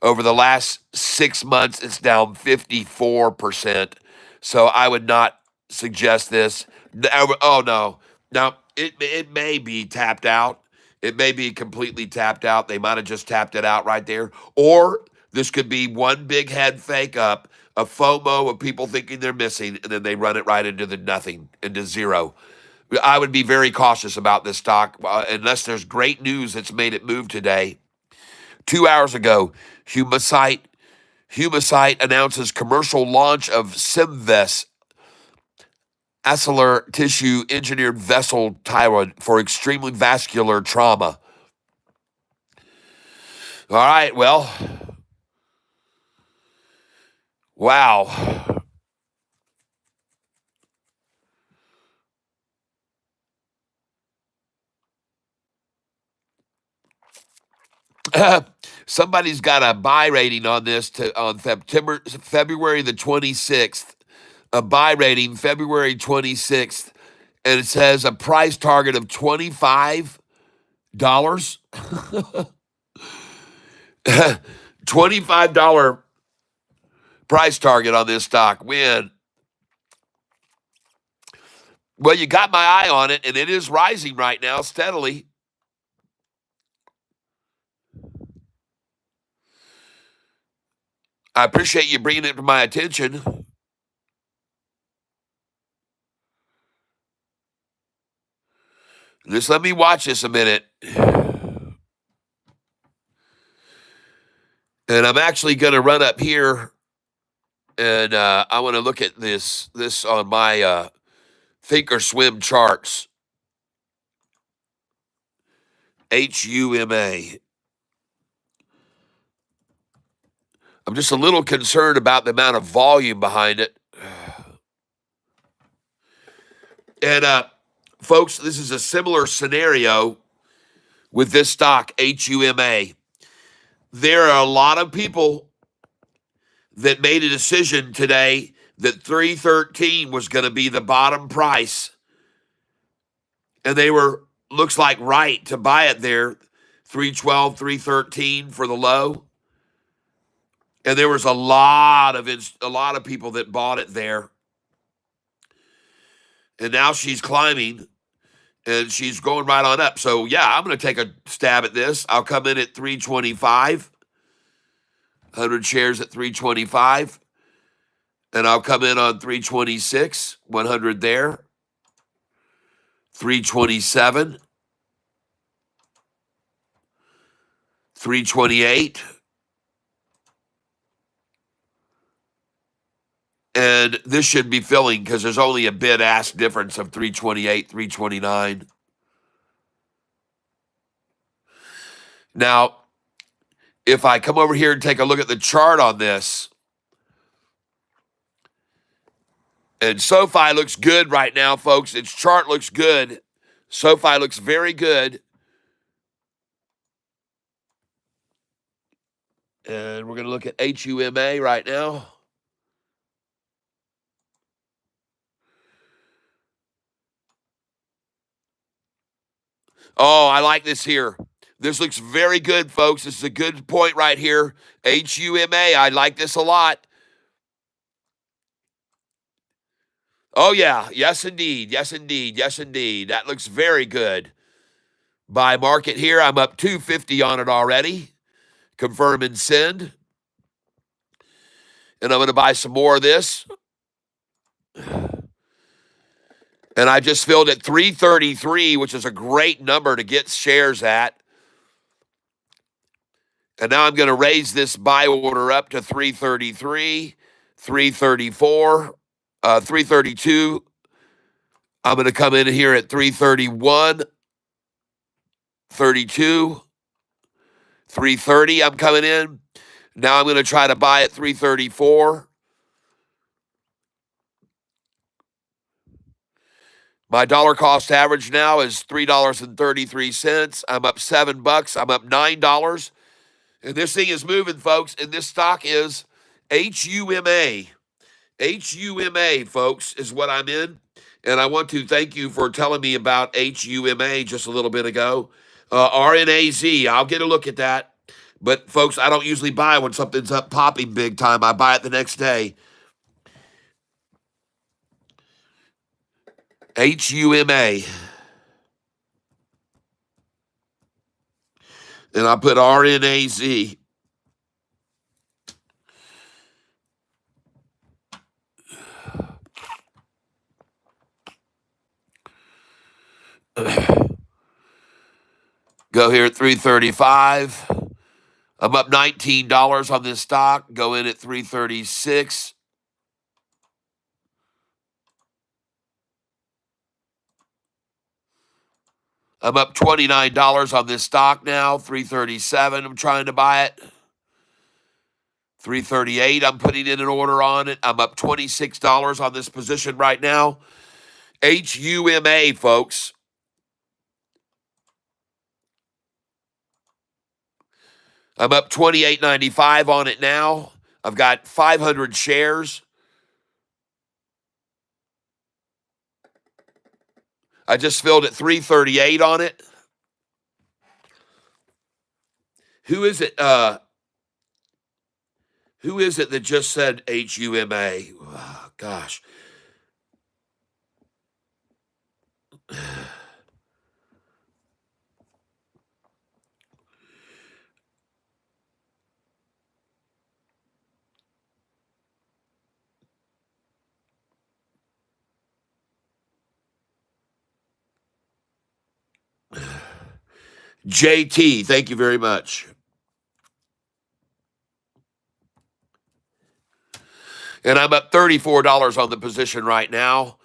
Over the last 6 months, it's down 54%. So I would not suggest this. Oh, no. Now, it may be tapped out. It may be completely tapped out. They might have just tapped it out right there. Or this could be one big head fake up, a FOMO of people thinking they're missing, and then they run it right into the nothing, into zero. I would be very cautious about this stock unless there's great news that's made it move today. 2 hours ago, Humasite announces commercial launch of Simvest acellular tissue engineered vessel thyroid for extremely vascular trauma. All right, well, wow. Somebody's got a buy rating on this on February the 26th. A buy rating February 26th, and it says a price target of $25. $25 price target on this stock. When? Well, you got my eye on it, and it is rising right now steadily. I appreciate you bringing it to my attention. Just let me watch this a minute. And I'm actually going to run up here, and I want to look at this on my Thinkorswim charts. HUMA. I'm just a little concerned about the amount of volume behind it. And folks, this is a similar scenario with this stock, HUMA. There are a lot of people that made a decision today that 313 was going to be the bottom price. And they were, looks like, right to buy it there, 312, 313 for the low. And there was a lot of people that bought it there. And now she's climbing and she's going right on up. So yeah, I'm going to take a stab at this. I'll come in at 325. 100 shares at 325. And I'll come in on 326, 100 there. 327. 328. And this should be filling because there's only a bid-ask difference of 328, 329. Now, if I come over here and take a look at the chart on this, and SoFi looks good right now, folks. Its chart looks good. SoFi looks very good. And we're going to look at HUMA right now. Oh, I like this here. This looks very good, folks. This is a good point right here. HUMA, I like this a lot. Oh, yeah. Yes, indeed. Yes, indeed. Yes, indeed. That looks very good. Buy market here. I'm up 250 on it already. Confirm and send. And I'm going to buy some more of this. And I just filled at 333, which is a great number to get shares at. And now I'm going to raise this buy order up to 333, 334, 332. I'm going to come in here at 331, 32, 330. I'm coming in. Now I'm going to try to buy at 334. My dollar cost average now is $3.33. I'm up $7. I'm up $9. And this thing is moving, folks. And this stock is HUMA. HUMA, folks, is what I'm in. And I want to thank you for telling me about HUMA just a little bit ago. RNAZ, I'll get a look at that. But, folks, I don't usually buy when something's up popping big time. I buy it the next day. HUMA. And I put RNAZ. Go here at 335. I'm up $19 on this stock. Go in at 336. I'm up $29 on this stock now. 337. I'm trying to buy it. 338. I'm putting in an order on it. I'm up $26 on this position right now. HUMA, folks. I'm up $28.95 on it now. I've got 500 shares. I just filled at 338 on it. Who is it? Who is it that just said HUMA? Oh, gosh. JT, thank you very much. And I'm up $34 on the position right now.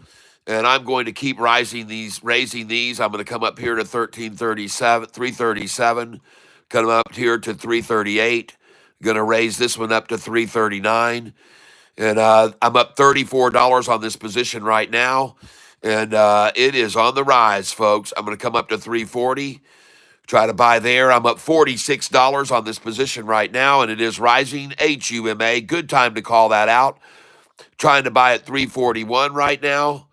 And I'm going to keep raising these. I'm going to come up here to 1337, 337. Come up here to 338. Going to raise this one up to 339. And I'm up $34 on this position right now. And it is on the rise, folks. I'm going to come up to 340. Try to buy there. I'm up $46 on this position right now, and it is rising. HUMA, good time to call that out. Trying to buy at 341 right now.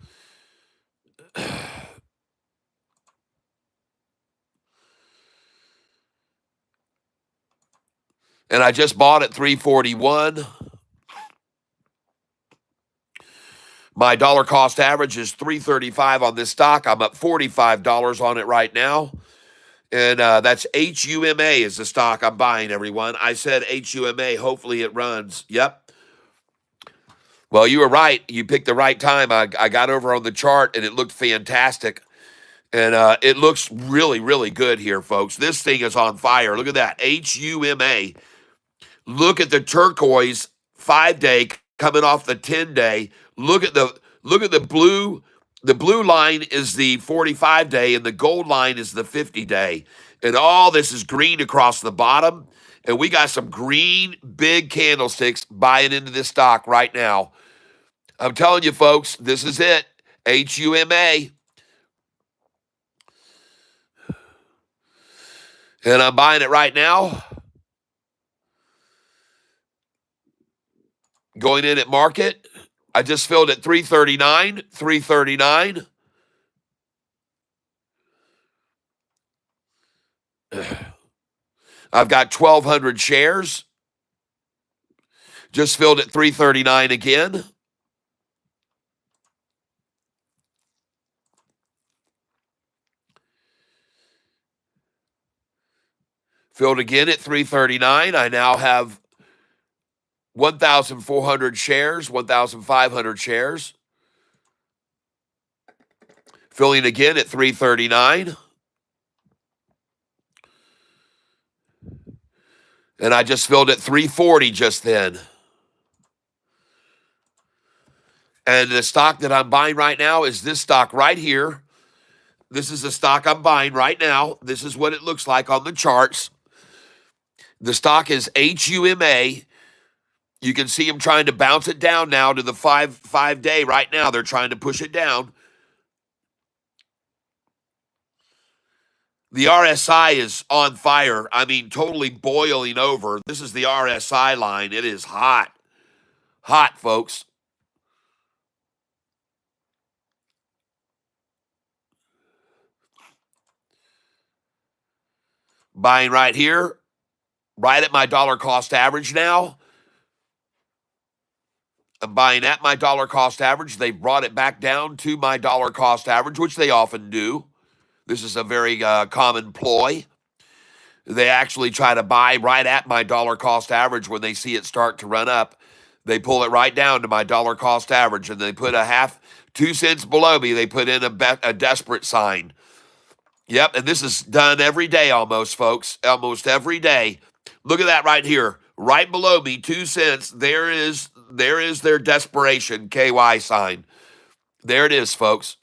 And I just bought at 341. My dollar cost average is 335 on this stock. I'm up $45 on it right now. And that's HUMA is the stock I'm buying, everyone. I said HUMA. Hopefully it runs. Yep. Well, you were right. You picked the right time. I got over on the chart, and it looked fantastic. And it looks really, really good here, folks. This thing is on fire. Look at that. HUMA. Look at the turquoise 5-day coming off the 10-day. Look at the blue. The blue line is the 45-day, and the gold line is the 50-day. And all this is green across the bottom. And we got some green big candlesticks buying into this stock right now. I'm telling you, folks, this is it. HUMA. And I'm buying it right now. Going in at market. I just filled at 339. 339. I've got 1,200 shares. Just filled at 339 again. Filled again at 339. I now have 1,400 shares, 1,500 shares. Filling again at 339. And I just filled at 340 just then. And the stock that I'm buying right now is this stock right here. This is the stock I'm buying right now. This is what it looks like on the charts. The stock is HUMA. You can see them trying to bounce it down now to the five day. Right now, they're trying to push it down. The RSI is on fire. I mean, totally boiling over. This is the RSI line. It is hot. Hot, folks. Buying right here, right at my dollar cost average now. I'm buying at my dollar cost average. They brought it back down to my dollar cost average, which they often do. This is a very common ploy. They actually try to buy right at my dollar cost average when they see it start to run up. They pull it right down to my dollar cost average, and they put a half, 2 cents below me. They put in a desperate sign. Yep, and this is done every day almost, folks. Almost every day. Look at that right here. Right below me, 2 cents. There is their desperation KY sign. There it is, folks.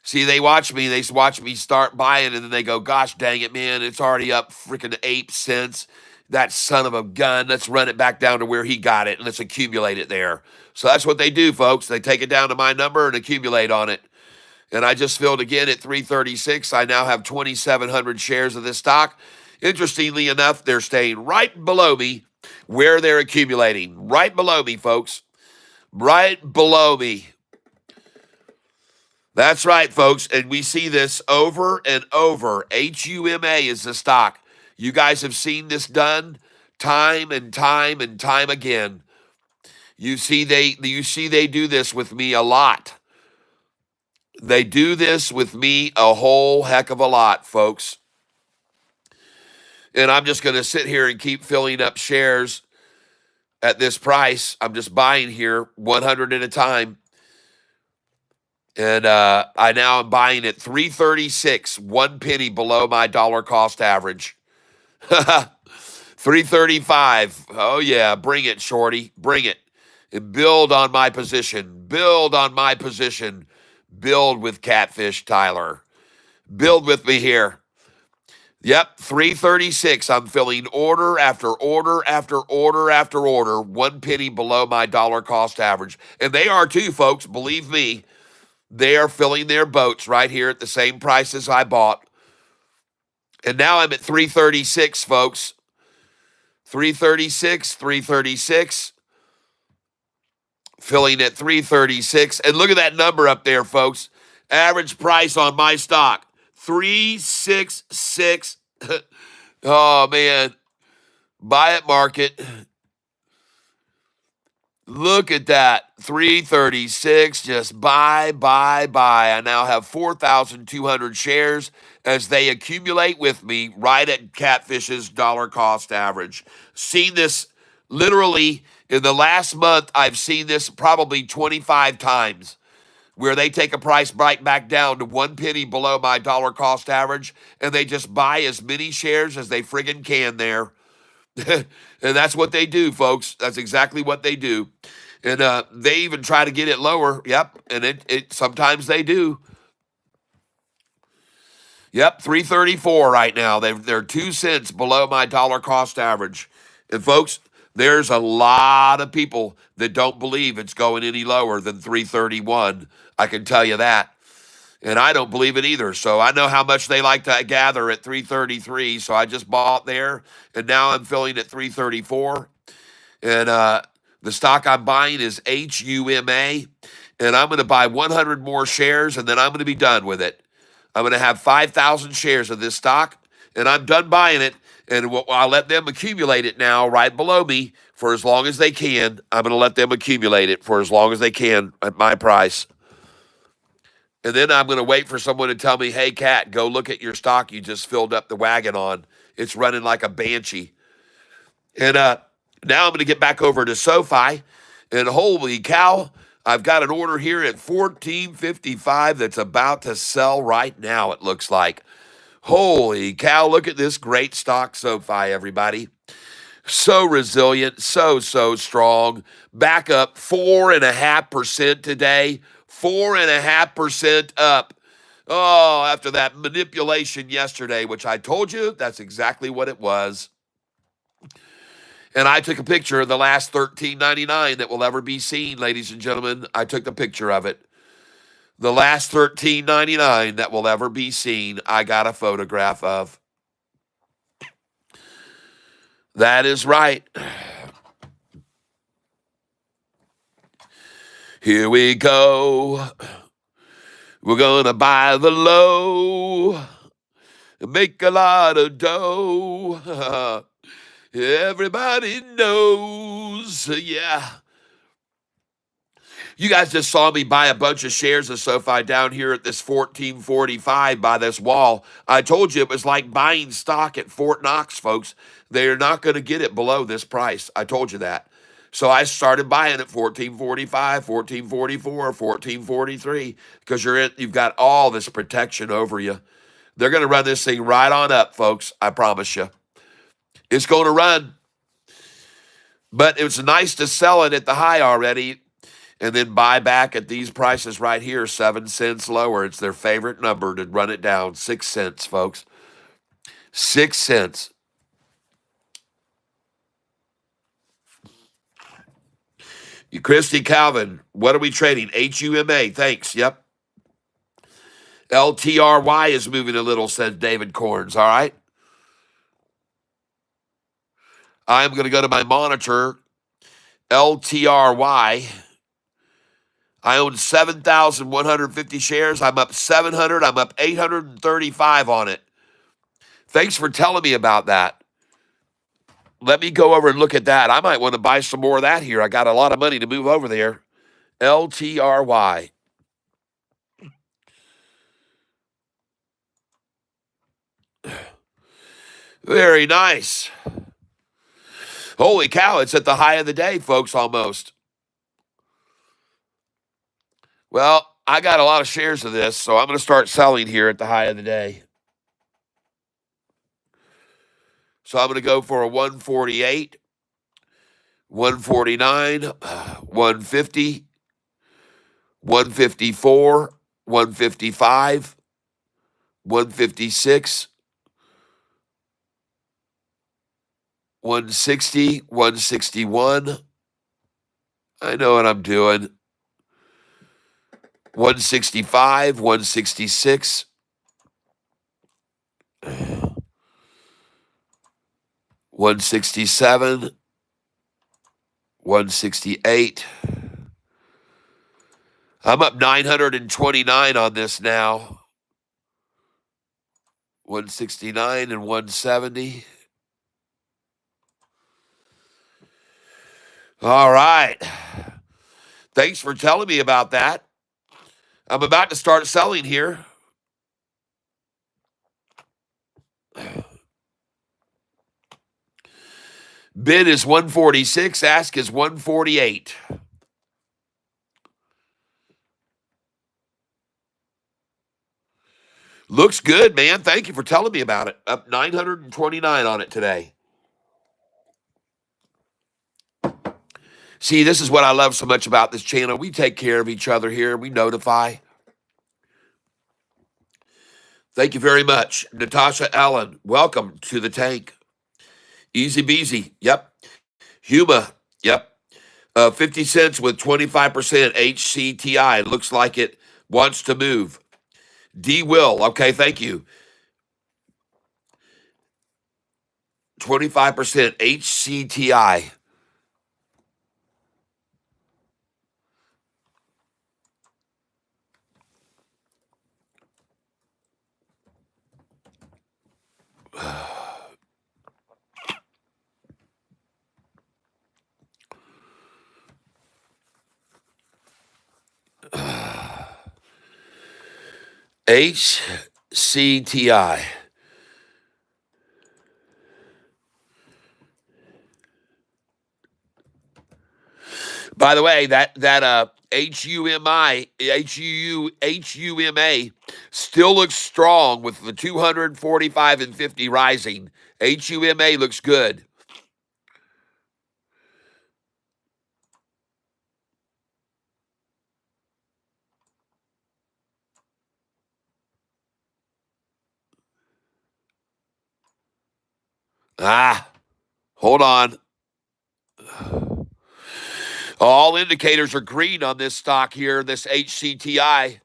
See, they watch me start buying, and then they go, gosh dang it, man, it's already up freaking 8 cents. That son of a gun, let's run it back down to where he got it, and let's accumulate it there. So that's what they do, folks. They take it down to my number and accumulate on it. And I just filled again at 336. I now have 2,700 shares of this stock. Interestingly enough, they're staying right below me where they're accumulating. Right below me, folks. Right below me. That's right, folks. And we see this over and over. HUMA is the stock. You guys have seen this done time and time and time again. You see they do this with me a lot. They do this with me a whole heck of a lot, folks. And I'm just going to sit here and keep filling up shares at this price. I'm just buying here 100 at a time. And I now am buying at 336, 1 penny below my dollar cost average. 335. Oh, yeah. Bring it, shorty. Bring it. And build on my position. Build on my position. Build with Catfish, Tyler. Build with me here. Yep, 336. I'm filling order after order after order after order, 1 penny below my dollar cost average. And they are too, folks. Believe me, they are filling their boats right here at the same price as I bought. And now I'm at 336, folks. 336, 336. Filling at 336. And look at that number up there, folks. Average price on my stock, 366. Oh, man. Buy it, market. Look at that. 336. Just buy. I now have 4,200 shares as they accumulate with me right at Catfish's dollar cost average. Seen this literally in the last month. I've seen this probably 25 times where they take a price right back down to 1 penny below my dollar cost average, and they just buy as many shares as they friggin' can there. And that's what they do, folks. That's exactly what they do. And they even try to get it lower. Yep. And it sometimes they do. Yep. 334 right now. They're 2 cents below my dollar cost average. And folks, there's a lot of people that don't believe it's going any lower than 331. I can tell you that. And I don't believe it either. So I know how much they like to gather at 333. So I just bought there. And now I'm filling at 334. And the stock I'm buying is HUMA. And I'm going to buy 100 more shares. And then I'm going to be done with it. I'm going to have 5,000 shares of this stock. And I'm done buying it. And I'll let them accumulate it now right below me for as long as they can. I'm going to let them accumulate it for as long as they can at my price. And then I'm going to wait for someone to tell me, hey, Cat, go look at your stock you just filled up the wagon on. It's running like a banshee. And now I'm going to get back over to Sofi. And holy cow, I've got an order here at 14.55 that's about to sell right now, it looks like. Holy cow, look at this great stock, Sofi, everybody. So resilient, so strong. Back up 4.5% today. 4.5% up. Oh, after that manipulation yesterday, which I told you, that's exactly what it was. And I took a picture of the last $13.99 that will ever be seen, ladies and gentlemen. I took the picture of it. The last $13.99 that will ever be seen, I got a photograph of. That is right. Here we go. We're going to buy the low and make a lot of dough. Everybody knows. Yeah. You guys just saw me buy a bunch of shares of SoFi down here at this 1445 by this wall. I told you it was like buying stock at Fort Knox, folks. They're not going to get it below this price. I told you that. So I started buying at 1445, 1444, 1443 because you've got all this protection over you. They're going to run this thing right on up, folks. I promise you. It's going to run. But it was nice to sell it at the high already and then buy back at these prices right here, 7 cents lower. It's their favorite number to run it down. 6 cents, folks. 6 cents. Christy Calvin, what are we trading? HUMA, thanks. Yep. LTRY is moving a little, says David Corns. All right. I'm going to go to my monitor. LTRY. I own 7,150 shares. I'm up 700. I'm up 835 on it. Thanks for telling me about that. Let me go over and look at that. I might want to buy some more of that here. I got a lot of money to move over there. LTRY. Very nice. Holy cow, it's at the high of the day, folks, almost. Well, I got a lot of shares of this, so I'm going to start selling here at the high of the day. So I'm going to go for a 148, 149, 150, 154, 155, 156, 160, 161. I know what I'm doing. 165, 166. 167, 168. I'm up 929 on this now. 169 and 170. All right. Thanks for telling me about that. I'm about to start selling here. Bid is 146, ask is 148. Looks good, man. Thank you for telling me about it. Up 929 on it today. See, this is what I love so much about this channel. We take care of each other here. We notify. Thank you very much. Natasha Allen, welcome to the tank. Easy Beasy, yep. Huma, yep. 50 cents with 25% HCTI. Looks like it wants to move. D Will, okay, thank you. 25% HCTI. HCTI. By the way, that HUMA still looks strong with the 245 and 50 rising. HUMA looks good. Hold on. All indicators are green on this stock here, this HCTI.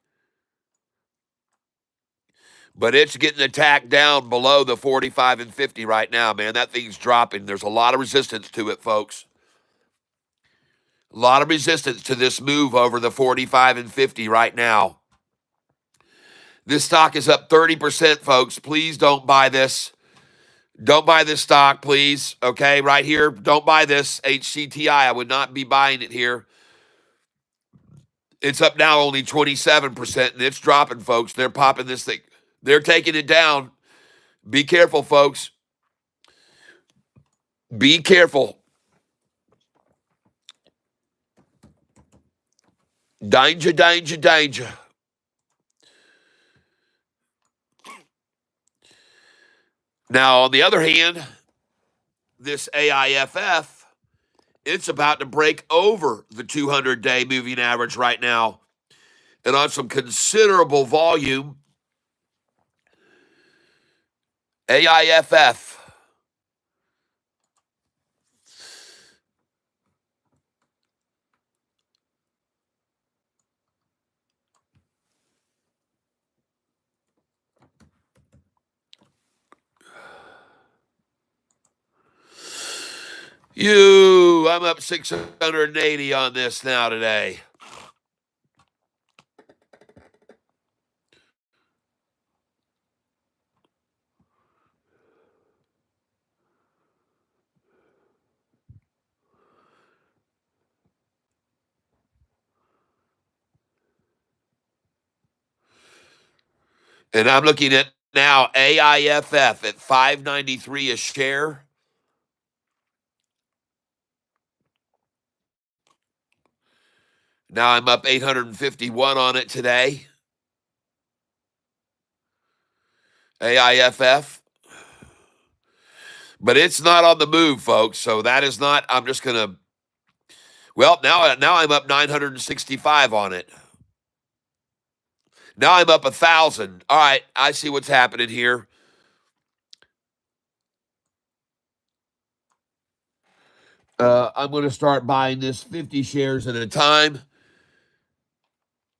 But it's getting attacked down below the 45 and 50 right now, man. That thing's dropping. There's a lot of resistance to it, folks. A lot of resistance to this move over the 45 and 50 right now. This stock is up 30%, folks. Please don't buy this. Don't buy this stock, please. Okay, right here. Don't buy this HCTI. I would not be buying it here. It's up now only 27%, and it's dropping, folks. They're popping this thing. They're taking it down. Be careful, folks. Be careful. Danger, danger, danger. Now, on the other hand, this AIFF, it's about to break over the 200-day moving average right now. And on some considerable volume, AIFF. I'm up 680 on this now today. And I'm looking at now AIFF at $5.93 a share. Now I'm up 851 on it today. AIFF. But it's not on the move, folks. So that is not, I'm just going to, well, now I'm up 965 on it. Now I'm up 1,000. All right, I see what's happening here. I'm going to start buying this 50 shares at a time.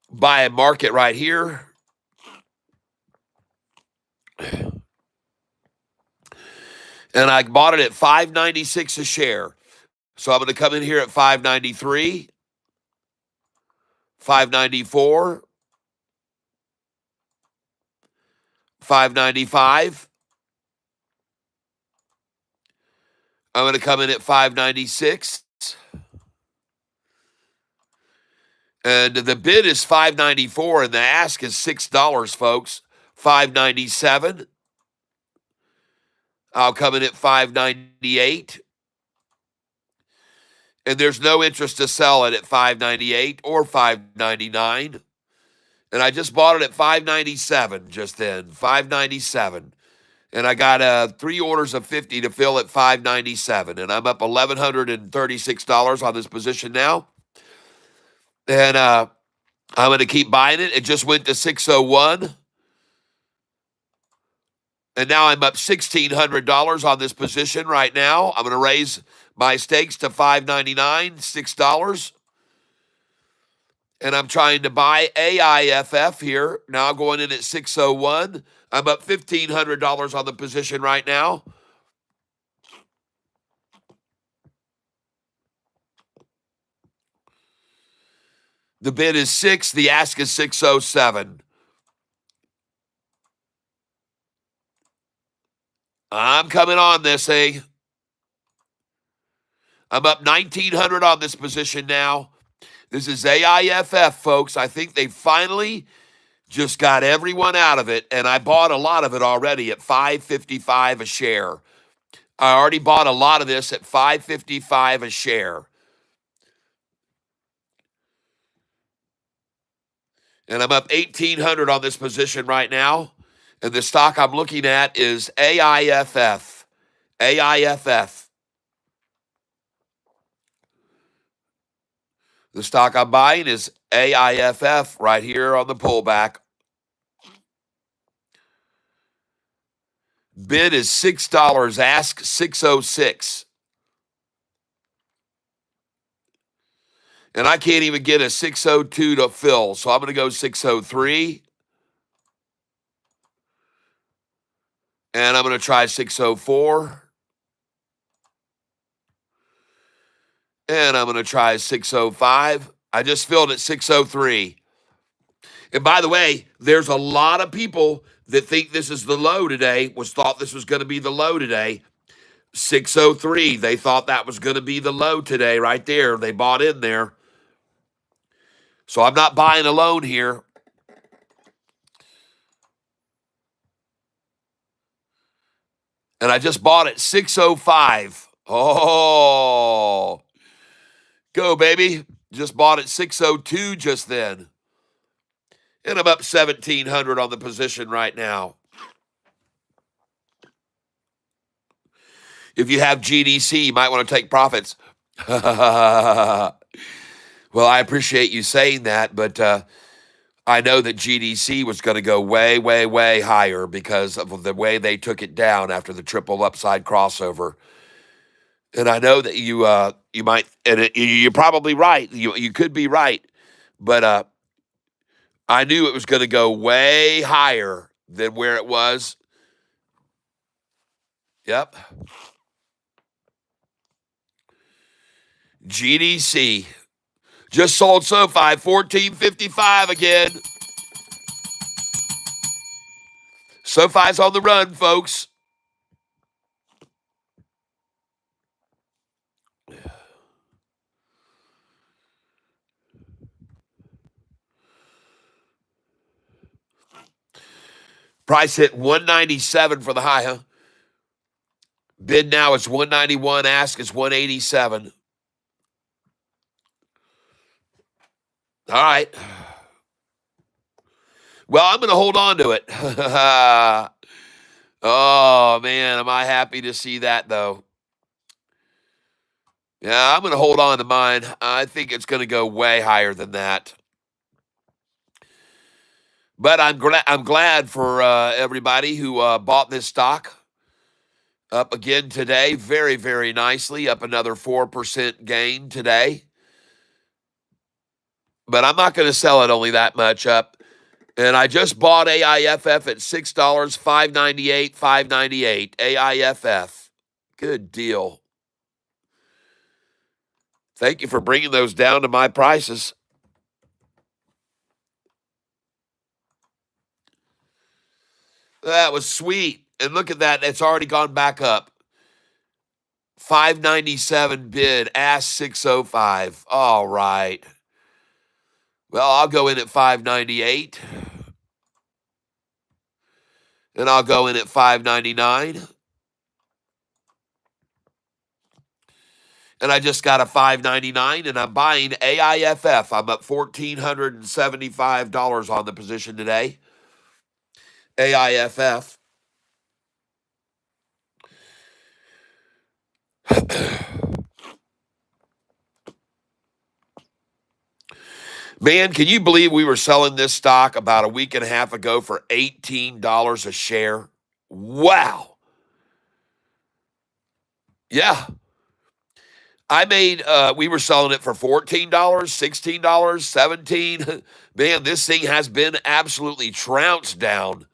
Buy a market right here. And I bought it at $5.96 a share. So I'm going to come in here at $5.93, $5.94, $5.95. I'm going to come in at $5.96. And the bid is $5.94 and the ask is $6, folks. $5.97. I'll come in at $5.98. And there's no interest to sell it at $5.98 or $5.99. And I just bought it at $5.97 just then, $5.97. And I got 3 orders of 50 to fill at $5.97. And I'm up $1,136 on this position now. And I'm going to keep buying it. It just went to 601. And now I'm up $1,600 on this position right now. I'm going to raise my stakes to $5.99, $6. And I'm trying to buy AIFF here. Now going in at 601. I'm up $1,500 on the position right now. The bid is 6. The ask is 607. I'm coming on this, eh? I'm up $1,900 on this position now. This is AIFF, folks. I think they finally just got everyone out of it, and I bought a lot of it already at $5.55 a share. I already bought a lot of this at $5.55 a share. And I'm up $1,800 on this position right now. And the stock I'm looking at is AIFF. AIFF. The stock I'm buying is AIFF right here on the pullback. Bid is $6. Ask 606. And I can't even get a 602 to fill, so I'm going to go 603. And I'm going to try 604. And I'm going to try 605. I just filled at 603. And by the way, there's a lot of people that think this is the low today, thought this was going to be the low today. 603. They thought that was going to be the low today right there. They bought in there. So I'm not buying alone here. And I just bought at 605. Oh, go, baby. Just bought at 602 just then. And I'm up 1,700 on the position right now. If you have GDC, you might want to take profits. Well, I appreciate you saying that, but I know that GDC was going to go way, way, way higher because of the way they took it down after the triple upside crossover. And I know that you might, and you're probably right. You could be right, but I knew it was going to go way higher than where it was. Yep. GDC just sold Sofi 1455 again. Sofi's on the run, folks. Price hit 197 for the high, huh? Bid now is 191. Ask is 187. All right. Well, I'm going to hold on to it. Oh, man, am I happy to see that, though. Yeah, I'm going to hold on to mine. I think it's going to go way higher than that. But I'm glad for everybody who bought this stock. Up again today, very, very nicely. Up another 4% gain today. But I'm not going to sell it only that much up. And I just bought AIFF at $6, $5.98, $5.98. AIFF. Good deal. Thank you for bringing those down to my prices. That was sweet. And look at that. It's already gone back up. 597 bid. Ask 605. All right. Well, I'll go in at 598. And I'll go in at 599. And I just got a 599, and I'm buying AIFF. I'm up $1,475 on the position today. AIFF. Man, can you believe we were selling this stock about a week and a half ago for $18 a share? Wow. Yeah. We were selling it for $14, $16, $17. Man, this thing has been absolutely trounced down.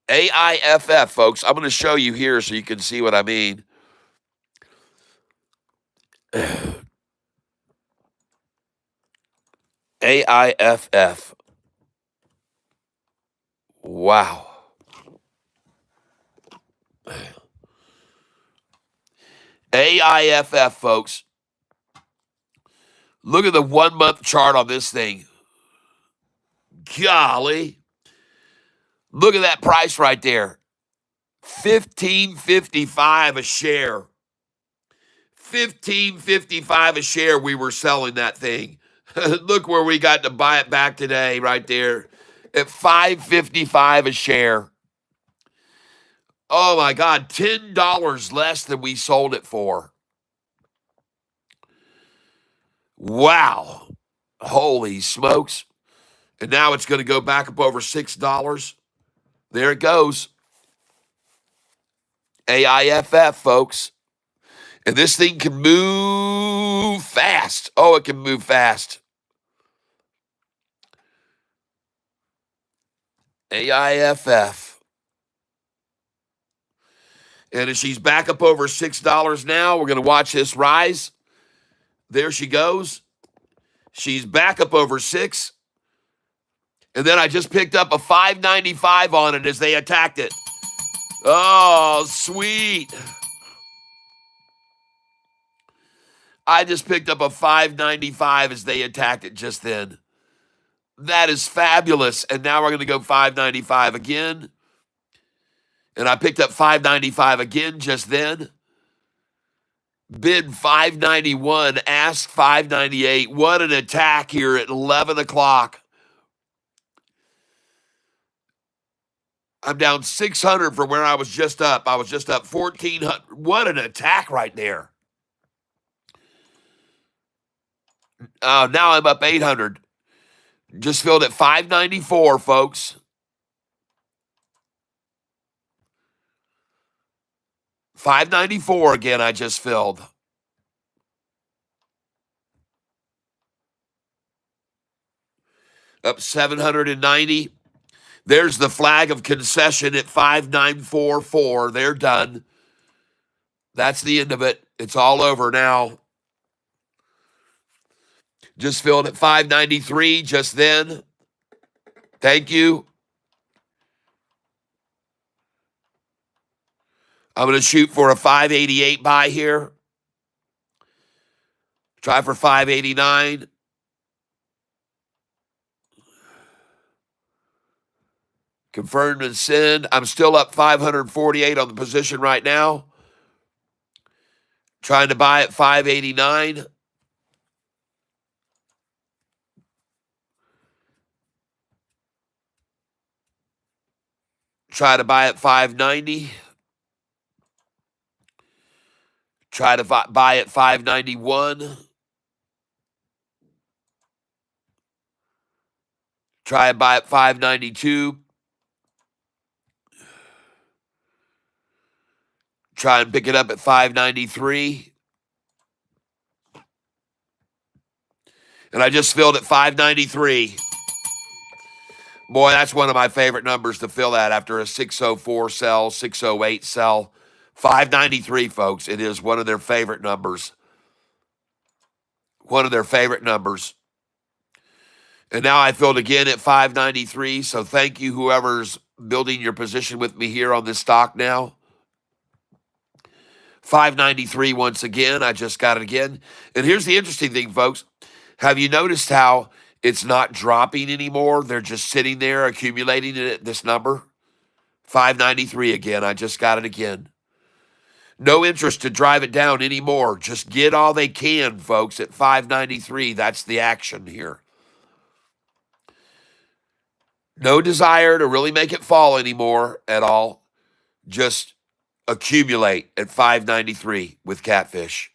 AIFF, folks. I'm going to show you here so you can see what I mean. AIFF. Wow. AIFF, folks. Look at the 1 month chart on this thing. Golly. Look at that price right there. $15.55 a share. $15.55 a share we were selling that thing. Look where we got to buy it back today right there at $5.55 a share. Oh my God, $10 less than we sold it for. Wow. Holy smokes. And now it's going to go back up over $6. There it goes. AIFF, folks. And this thing can move fast. Oh, it can move fast. AIFF. And as she's back up over $6 now, we're going to watch this rise. There she goes. She's back up over 6. And then I just picked up a 595 on it as they attacked it. Oh, sweet. I just picked up a 595 as they attacked it just then. That is fabulous. And now we're going to go 595 again. And I picked up 595 again just then. Bid 591, ask 598. What an attack here at 11 o'clock. I'm down 600 from where I was just up. I was just up 1,400. What an attack right there. Now I'm up 800. Just filled at 594, folks. 594 again, I just filled. Up 790. There's the flag of concession at 5944. They're done. That's the end of it. It's all over now. Just filled at 593 just then. Thank you. I'm going to shoot for a 588 buy here. Try for 589. Confirm and send. I'm still up 548 on the position right now. Trying to buy at 589. Try to buy at 590. Try to buy at 591. Try and buy at 592. Try and pick it up at 593. And I just filled at 593. Boy, that's one of my favorite numbers to fill at after a 604 sell, 608 sell. 593, folks. It is one of their favorite numbers. One of their favorite numbers. And now I filled again at 593. So thank you, whoever's building your position with me here on this stock now. 593 once again. I just got it again. And here's the interesting thing, folks. Have you noticed how it's not dropping anymore? They're just sitting there accumulating it at this number. 593 again. I just got it again. No interest to drive it down anymore. Just get all they can, folks, at 593. That's the action here. No desire to really make it fall anymore at all. Just accumulate at 593 with Catfish.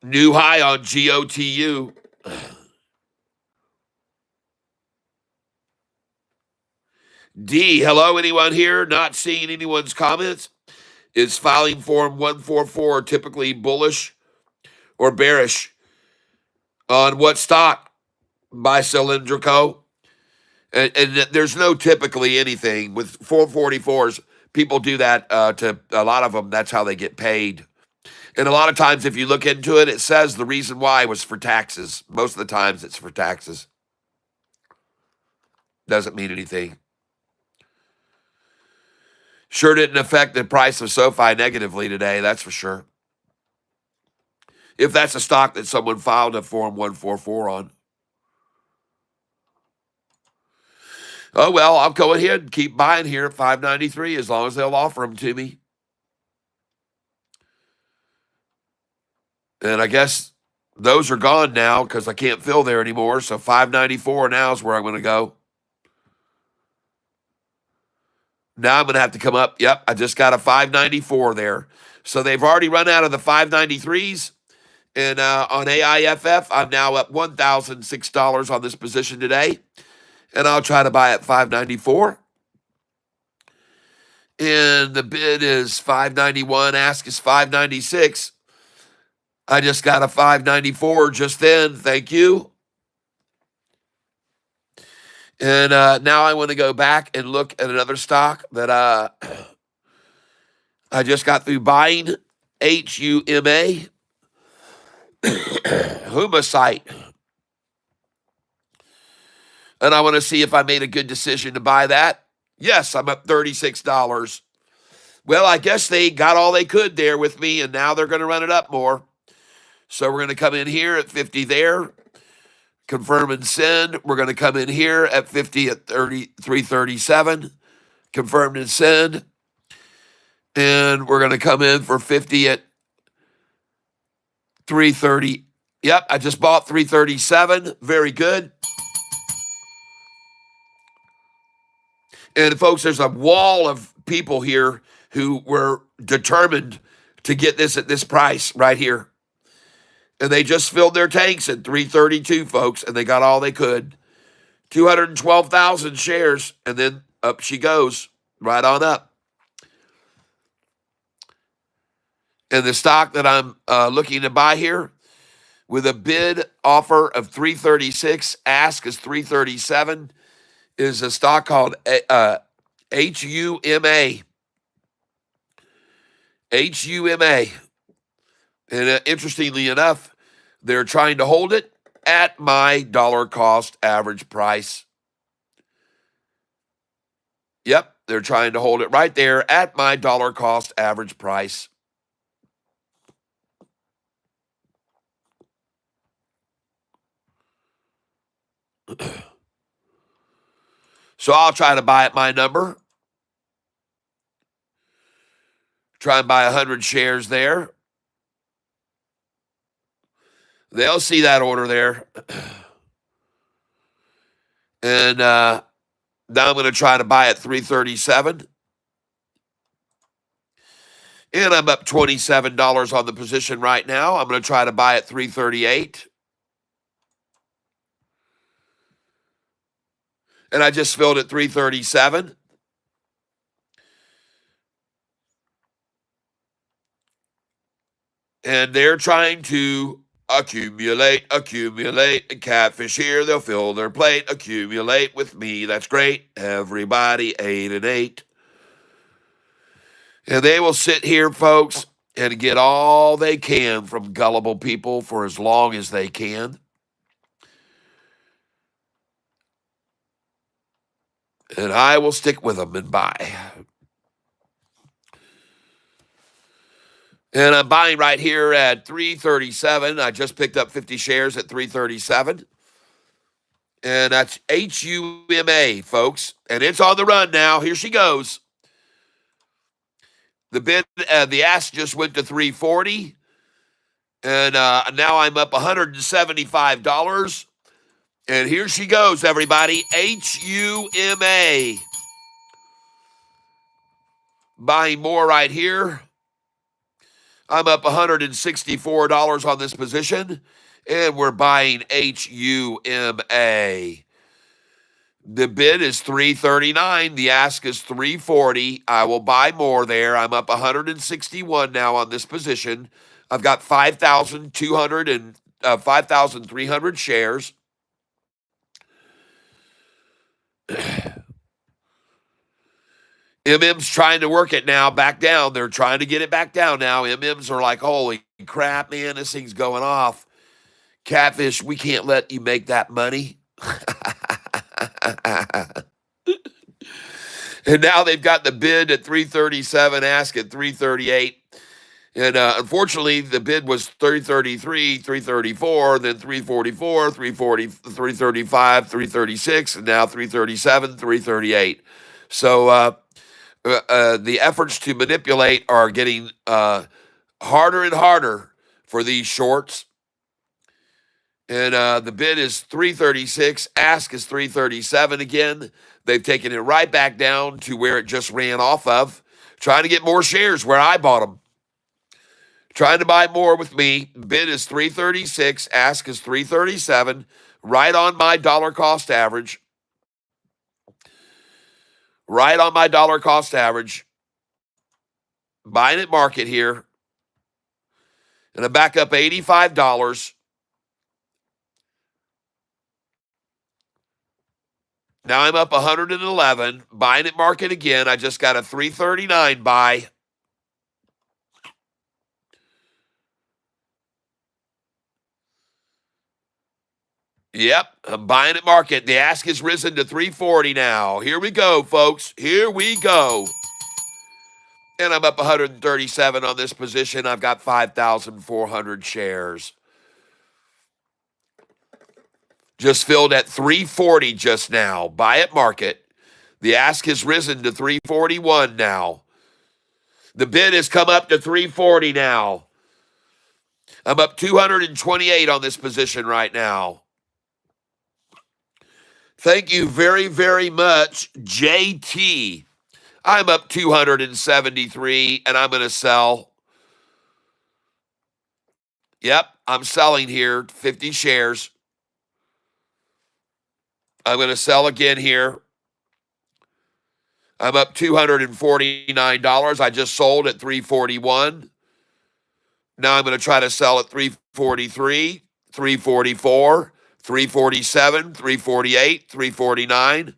New high on GOTU. D, hello, anyone here? Not seeing anyone's comments. Is filing form 144 typically bullish or bearish? On what stock? By Cylindrico. And there's no typically anything. With 444s, people do that to a lot of them. That's how they get paid. And a lot of times, if you look into it, it says the reason why was for taxes. Most of the times, it's for taxes. Doesn't mean anything. Sure didn't affect the price of Sofi negatively today, that's for sure. If that's a stock that someone filed a Form 144 on. Oh, well, I'll go ahead and keep buying here at 593 as long as they'll offer them to me. And I guess those are gone now because I can't fill there anymore. So 594 now is where I'm going to go. Now I'm going to have to come up. Yep, I just got a 594 there. So they've already run out of the 593s. And on AIFF, I'm now up $1,006 on this position today. And I'll try to buy at 594. And the bid is 591, ask is 596. I just got a 594 just then. Thank you. And now I want to go back and look at another stock that I just got through buying, HUMA, Humasite. And I want to see if I made a good decision to buy that. Yes, I'm up $36. Well, I guess they got all they could there with me, and now they're going to run it up more. So we're going to come in here at 50 there, confirm and send. We're going to come in here at 50 at 337, confirmed and send. And we're going to come in for 50 at 330. Yep, I just bought 337. Very good. And folks, there's a wall of people here who were determined to get this at this price right here. And they just filled their tanks at 332, folks, and they got all they could. 212,000 shares, and then up she goes, right on up. And the stock that I'm looking to buy here, with a bid offer of 336, ask is 337, is a stock called HUMA. HUMA. And interestingly enough, they're trying to hold it at my dollar cost average price. Yep, they're trying to hold it right there at my dollar cost average price. So I'll try to buy at my number. Try and buy 100 shares there. They'll see that order there. And now I'm going to try to buy at 337. And I'm up $27 on the position right now. I'm going to try to buy at 338. And I just filled at 337. And they're trying to accumulate. And Catfish here, they'll fill their plate. Accumulate with me. That's great. Everybody 8 and 8. And they will sit here, folks, and get all they can from gullible people for as long as they can. And I will stick with them and buy. And I'm buying right here at 337. I just picked up 50 shares at 337. And that's HUMA, folks. And it's on the run now. Here she goes. The bid, the ask just went to 340. And now I'm up $175. And here she goes, everybody. HUMA. Buying more right here. I'm up $164 on this position. And we're buying HUMA. The bid is 339. The ask is 340. I will buy more there. I'm up 161 now on this position. I've got 5,300 shares. MM's trying to work it now back down. They're trying to get it back down now. MMs are like, holy crap, man, this thing's going off. Catfish, we can't let you make that money. And now they've got the bid at 337, ask at 338. And unfortunately, the bid was 333, 334, then 344, 335, 336, and now 337, 338. So the efforts to manipulate are getting harder and harder for these shorts. And the bid is 336. Ask is 337 again. They've taken it right back down to where it just ran off of, trying to get more shares where I bought them. Trying to buy more with me. Bid is 336. Ask is 337. Right on my dollar cost average. Right on my dollar cost average. Buying at market here. And I'm back up $85. Now I'm up 111. Buying at market again. I just got a 339 buy. Yep, I'm buying at market. The ask has risen to 340 now. Here we go, folks. Here we go. And I'm up 137 on this position. I've got 5,400 shares. Just filled at 340 just now. Buy at market. The ask has risen to 341 now. The bid has come up to 340 now. I'm up 228 on this position right now. Thank you very, very much, JT. I'm up 273, and I'm going to sell. Yep, I'm selling here 50 shares. I'm going to sell again here. I'm up $249. I just sold at 341. Now I'm going to try to sell at 343, 344, 347, 348, 349.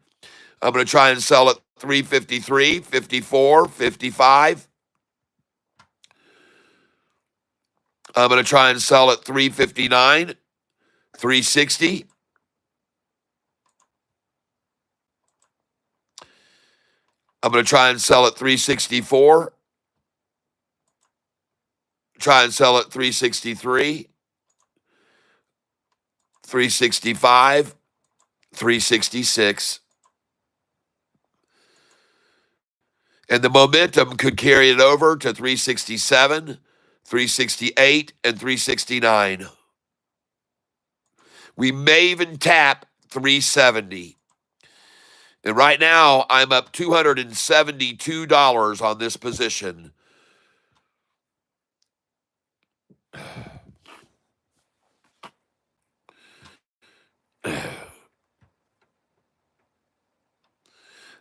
I'm going to try and sell at 353, 54, 55. I'm going to try and sell at 359, 360. I'm going to try and sell at 364. Try and sell at 363, 365, 366. And the momentum could carry it over to 367, 368, and 369. We may even tap 370. And right now, I'm up $272 on this position.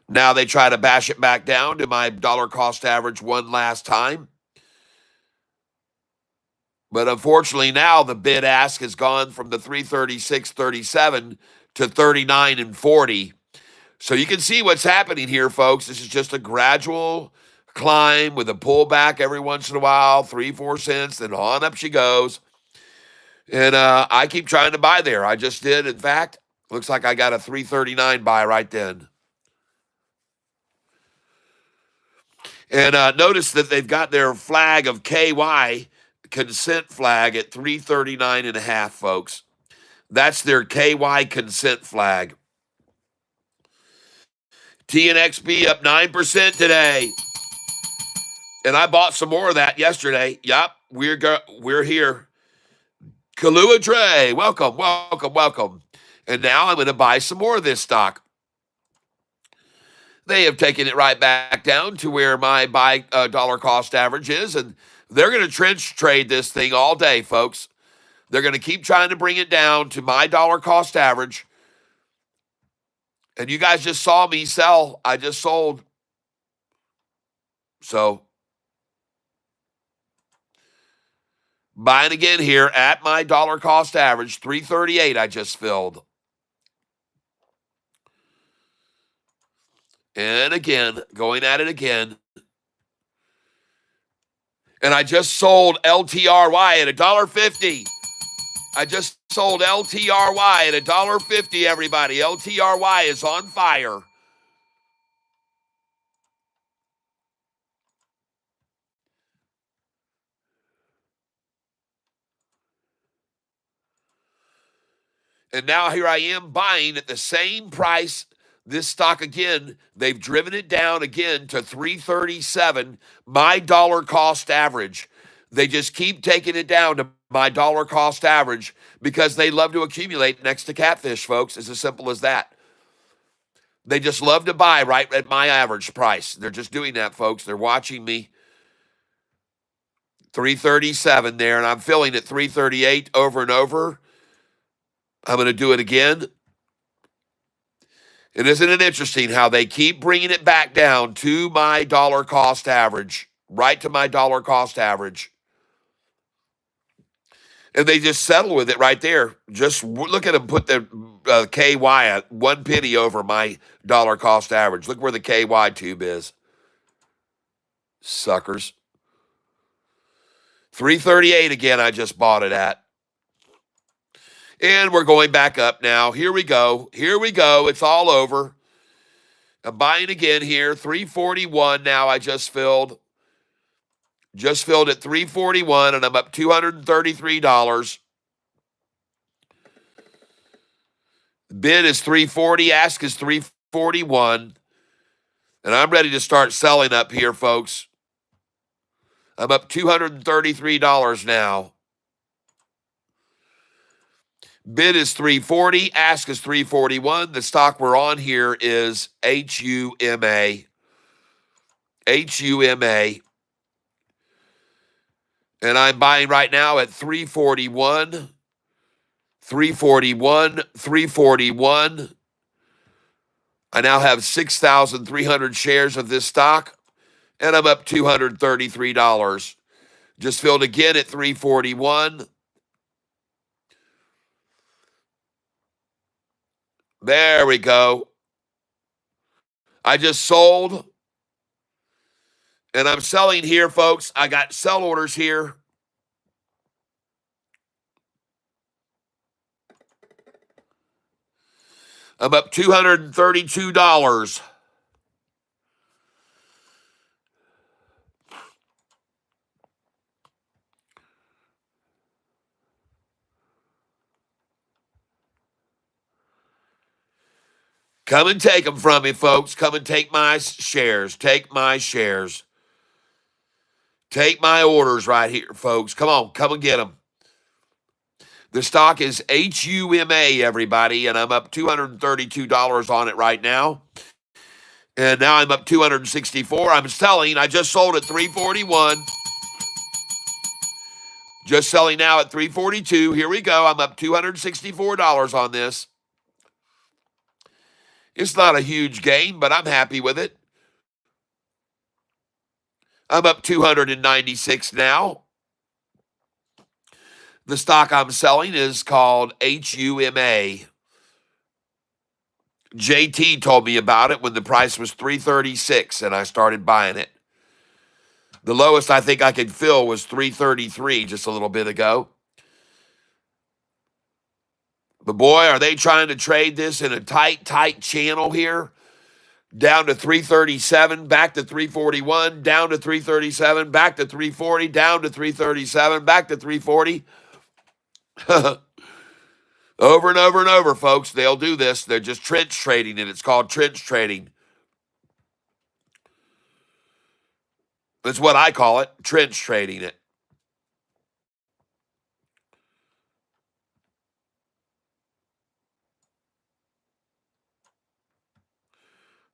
Now they try to bash it back down to my dollar cost average one last time. But unfortunately now the bid ask has gone from the 336.37 to 39 and 40. So you can see what's happening here, folks. This is just a gradual climb with a pullback every once in a while, 3-4 cents, then on up she goes. And I keep trying to buy there. I just did. In fact, looks like I got a 339 buy right then. And notice that they've got their flag of KY consent flag at 339.5, folks. That's their KY consent flag. TNXP up 9% today. And I bought some more of that yesterday. Yup, we're here. Kalua Dre, welcome, welcome, welcome. And now I'm going to buy some more of this stock. They have taken it right back down to where my buy dollar cost average is, and they're going to trench trade this thing all day, folks. They're going to keep trying to bring it down to my dollar cost average. And you guys just saw me sell. I just sold. So, buying again here at my dollar cost average, 338 I just filled. And again, going at it again. And I just sold LTRY at $1.50. I just sold LTRY at $1.50, everybody. LTRY is on fire. And now here I am buying at the same price. This stock again, they've driven it down again to 337, my dollar cost average. They just keep taking it down to my dollar cost average because they love to accumulate next to Catfish, folks. It's as simple as that. They just love to buy right at my average price. They're just doing that, folks. They're watching me. 337 there, and I'm filling at 338 over and over. I'm going to do it again. And isn't it interesting how they keep bringing it back down to my dollar cost average? right to my dollar cost average. And they just settle with it right there. Just look at them put the KY at 1 penny over my dollar cost average. Look where the KY tube is. Suckers. 338 again, I just bought it at. And we're going back up now. Here we go. Here we go. It's all over. I'm buying again here. 341 now I just filled. Just filled at 341 and I'm up $233. Bid is 340, ask is 341. And I'm ready to start selling up here, folks. I'm up $233 now. Bid is 340, ask is 341. The stock we're on here is HUMA. HUMA. And I'm buying right now at 341, 341, 341. I now have 6,300 shares of this stock, and I'm up $233. Just filled again at 341. There we go. I just sold, and I'm selling here, folks. I got sell orders here. I'm up $232. Come and take them from me, folks. Come and take my shares. Take my shares. Take my orders right here, folks. Come on. Come and get them. The stock is HUMA, everybody, and I'm up $232 on it right now. And now I'm up $264. I'm selling. I just sold at 341. Just selling now at 342. Here we go. I'm up $264 on this. It's not a huge gain, but I'm happy with it. I'm up 296 now. The stock I'm selling is called HUMA. JT told me about it when the price was $336 and I started buying it. The lowest I think I could fill was $333 just a little bit ago. But boy, are they trying to trade this in a tight channel here? Down to 337, back to 341, down to 337, back to 340, down to 337, back to 340. Over and over and over, folks. They'll do this. They're just trench trading it. It's called trench trading. That's what I call it, trench trading it.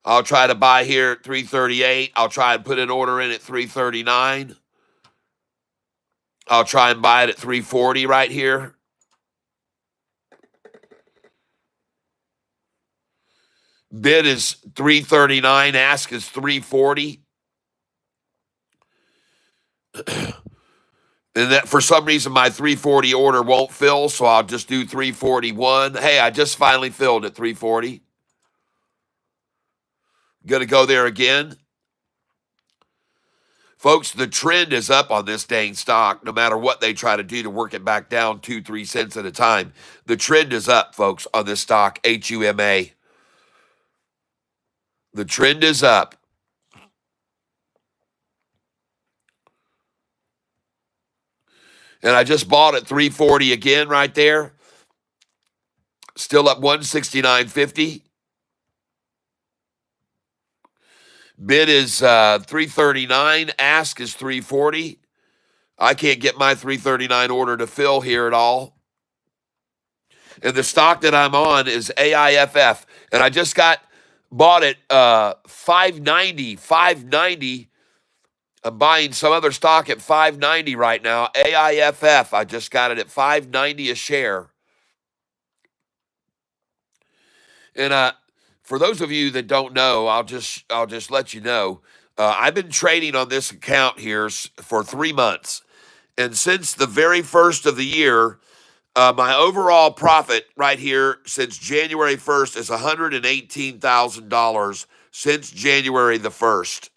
I'll try to buy here at 338. I'll try and put an order in at 339. I'll try and buy it at 340 right here. Bid is 339. Ask is 340. And that for some reason my 340 order won't fill, so I'll just do 341. Hey, I just finally filled at 340. Gonna go there again. Folks, the trend is up on this dang stock, no matter what they try to do to work it back down 2-3 cents at a time. The trend is up, folks, on this stock, HUMA. The trend is up. And I just bought at 340 again right there. Still up 169.50. Bid is 339. Ask is 340. I can't get my 339 order to fill here at all. And the stock that I'm on is AIFF. And I just bought it 590. 590. I'm buying some other stock at 590 right now. AIFF. I just got it at 590 a share. And for those of you that don't know, I'll just let you know. I've been trading on this account here for 3 months. And since the very first of the year, my overall profit right here since January 1st is $118,000 since January the 1st.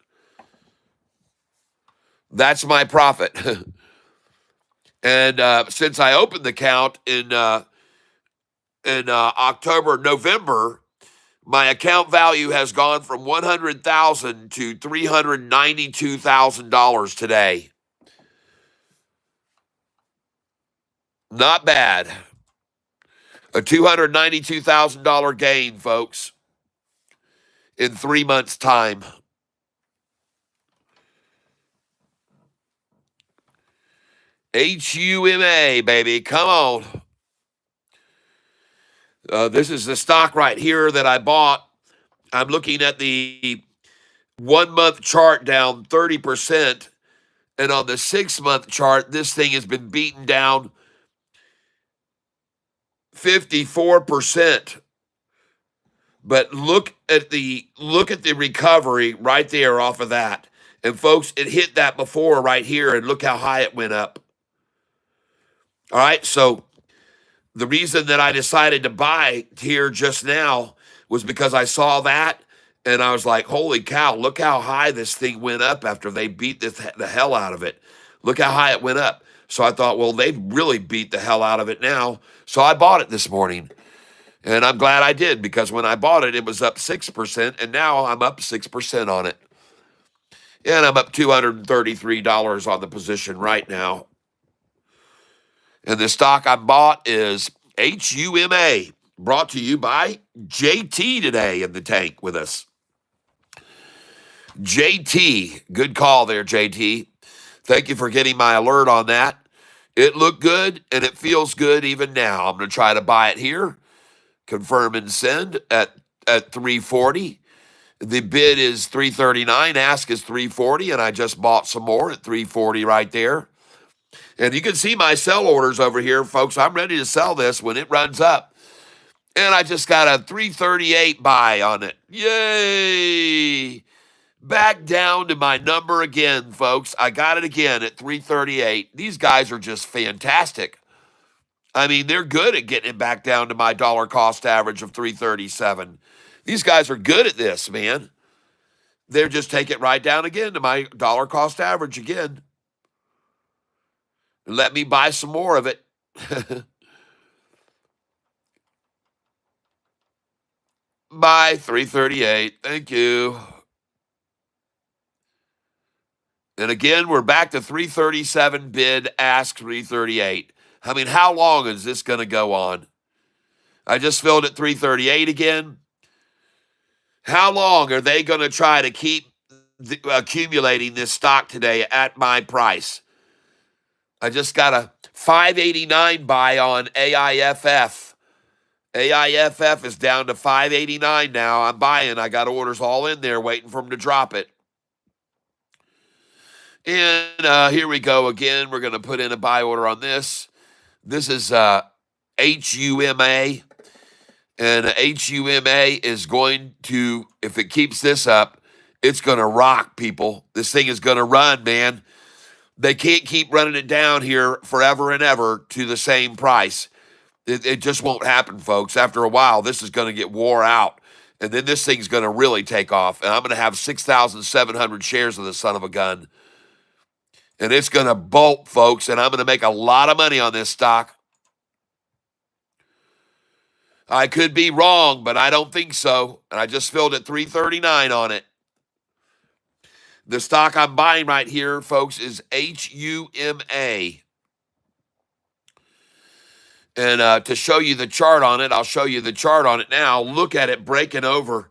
That's my profit. And since I opened the account in October, November, my account value has gone from $100,000 to $392,000 today. Not bad. A $292,000 gain, folks, in 3 months' time. HUMA, baby. Come on. This is the stock right here that I bought. I'm looking at the 1 month chart down 30%. And on the 6 month chart, this thing has been beaten down 54%. But look at the recovery right there off of that. And folks, it hit that before right here, and look how high it went up. All right, so the reason that I decided to buy here just now was because I saw that, and I was like, holy cow, look how high this thing went up after they beat the hell out of it. Look how high it went up. So I thought, well, they've really beat the hell out of it now. So I bought it this morning. And I'm glad I did, because when I bought it, it was up 6%, and now I'm up 6% on it. And I'm up $233 on the position right now. And the stock I bought is HUMA, brought to you by JT today in the tank with us. JT, good call there, JT. Thank you for getting my alert on that. It looked good, and it feels good even now. I'm going to try to buy it here. Confirm and send at 340. The bid is 339. Ask is 340, and I just bought some more at 340 right there. And you can see my sell orders over here, folks. I'm ready to sell this when it runs up. And I just got a 338 buy on it. Yay! Back down to my number again, folks. I got it again at 338. These guys are just fantastic. I mean, they're good at getting it back down to my dollar cost average of 337. These guys are good at this, man. They're just taking it right down again to my dollar cost average again. Let me buy some more of it. Buy 338. Thank you. And again, we're back to 337 bid, ask 338. I mean, how long is this going to go on? I just filled at 338 again. How long are they going to try to keep accumulating this stock today at my price? I just got a 589 buy on AIFF. AIFF is down to 589 now. I'm buying. I got orders all in there waiting for them to drop it. And here we go again. We're going to put in a buy order on this. This is HUMA. And HUMA is going to, if it keeps this up, it's going to rock, people. This thing is going to run, man. They can't keep running it down here forever and ever to the same price. It just won't happen, folks. After a while, this is going to get wore out. And then this thing's going to really take off. And I'm going to have 6,700 shares of the son of a gun. And it's going to bolt, folks. And I'm going to make a lot of money on this stock. I could be wrong, but I don't think so. And I just filled at 339 on it. The stock I'm buying right here, folks, is HUMA. And to show you the chart on it, I'll show you the chart on it now. Look at it breaking over.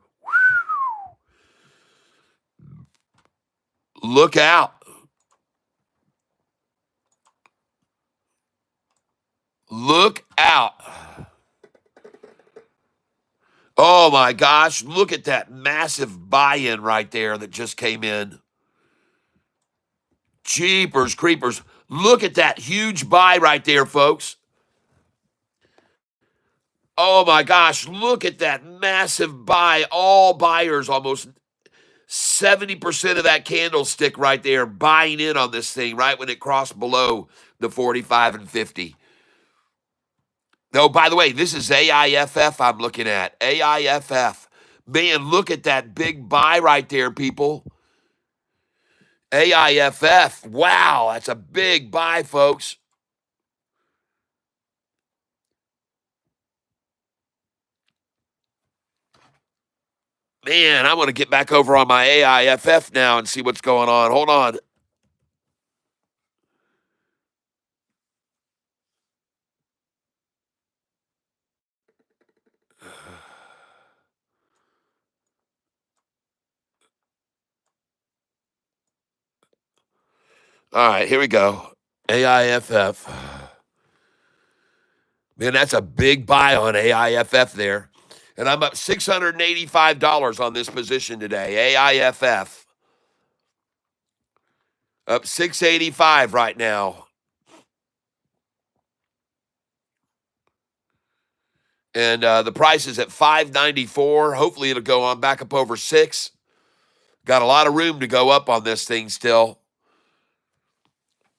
Look out. Look out. Oh, my gosh. Look at that massive buy-in right there that just came in. Jeepers creepers. Look at that huge buy right there, folks. Oh, my gosh. Look at that massive buy. All buyers, almost 70% of that candlestick right there buying in on this thing right when it crossed below the 45 and 50. Oh, by the way, this is AIFF I'm looking at. AIFF. Man, look at that big buy right there, people. AIFF. Wow, that's a big buy, folks. Man, I want to get back over on my AIFF now and see what's going on. Hold on. All right, here we go. AIFF. Man, that's a big buy on AIFF there. And I'm up $685 on this position today. AIFF. Up 685 right now. And the price is at 594. Hopefully it'll go on back up over 6. Got a lot of room to go up on this thing still.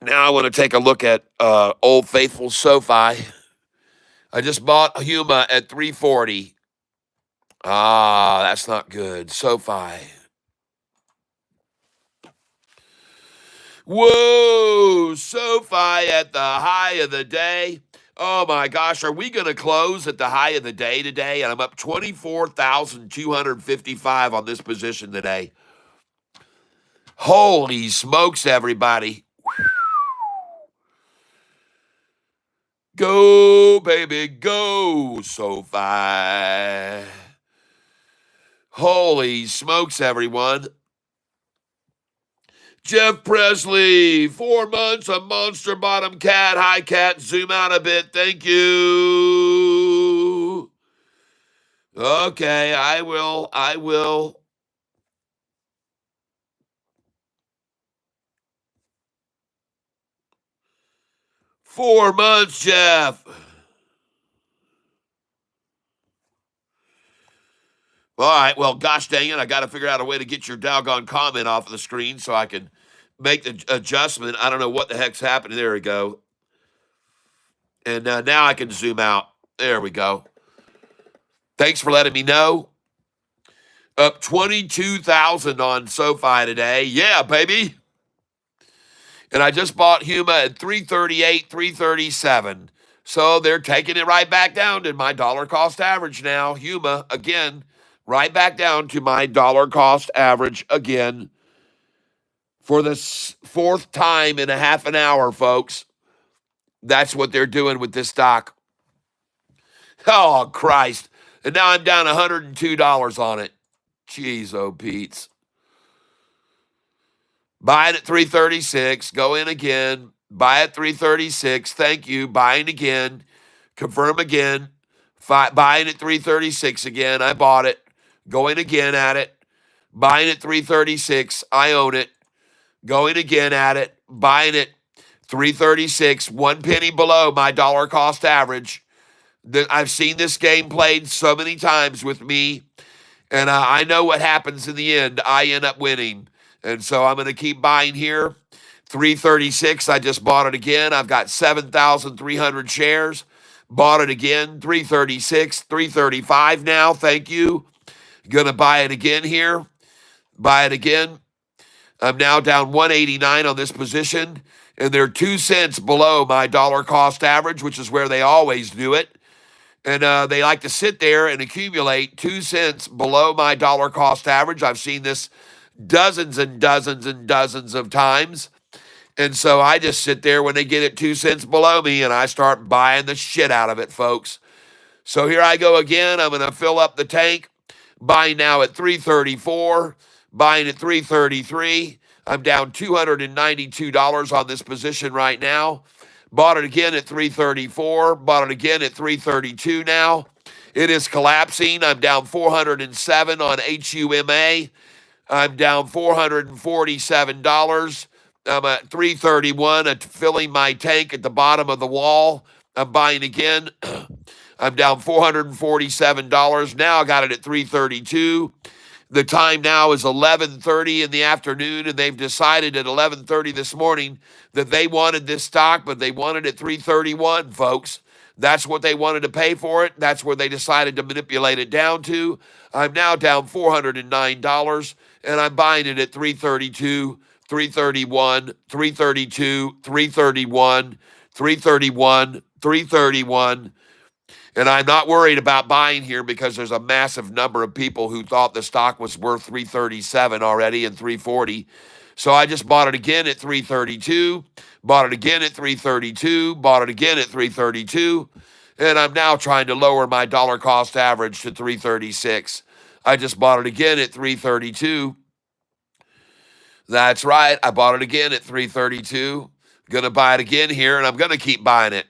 Now I want to take a look at Old Faithful Sofi. I just bought Huma at 340. Ah, that's not good. Sofi. Whoa, Sofi at the high of the day. Oh my gosh, are we going to close at the high of the day today? And I'm up 24,255 on this position today. Holy smokes, everybody. Go, baby, go, Sofi. Holy smokes, everyone. Jeff Presley, 4 months, a monster bottom cat. Hi, cat. Zoom out a bit. Thank you. Okay, I will. 4 months, Jeff. All right, well, gosh dang it, I got to figure out a way to get your doggone comment off of the screen so I can make the adjustment. I don't know what the heck's happening. There we go. And now I can zoom out. There we go. Thanks for letting me know. Up 22,000 on SoFi today. Yeah, baby. And I just bought Huma at 338, 337. So they're taking it right back down to my dollar cost average now. Huma, again, right back down to my dollar cost average again for the 4th time in a half an hour, folks. That's what they're doing with this stock. Oh, Christ. And now I'm down $102 on it. Jeez, oh, Pete's. Buy it at 336. Go in again. Buy at 336. Thank you. Buying again. Confirm again. Buying at 336 again. I bought it. Going again at it. Buying at 336. I own it. Going again at it. Buying it 336. 1 penny below my dollar cost average. I've seen this game played so many times with me. And I know what happens in the end. I end up winning. And so I'm going to keep buying here. 336, I just bought it again. I've got 7,300 shares. Bought it again. 336, 335 now. Thank you. Going to buy it again here. Buy it again. I'm now down 189 on this position. And they're 2 cents below my dollar cost average, which is where they always do it. And they like to sit there and accumulate 2 cents below my dollar cost average. I've seen this dozens and dozens and dozens of times. And so I just sit there when they get it 2 cents below me and I start buying the shit out of it, folks. So here I go again. I'm going to fill up the tank. Buying now at 334. Buying at 333. I'm down $292 on this position right now. Bought it again at 334. Bought it again at 332 now. It is collapsing. I'm down 407 on HUMA. I'm down $447. I'm at 331, filling my tank at the bottom of the wall. I'm buying again. I'm down $447. Now I got it at 332. The time now is 11:30 in the afternoon, and they've decided at 11:30 this morning that they wanted this stock, but they wanted it 331, folks. That's what they wanted to pay for it. That's where they decided to manipulate it down to. I'm now down $409, and I'm buying it at 332, 331, 332, 331, 331, 331. And I'm not worried about buying here because there's a massive number of people who thought the stock was worth 337 already and 340. So I just bought it again at 332, bought it again at 332, bought it again at 332, and I'm now trying to lower my dollar cost average to 336. I just bought it again at 332. That's right. I bought it again at 332. Going to buy it again here, and I'm going to keep buying it.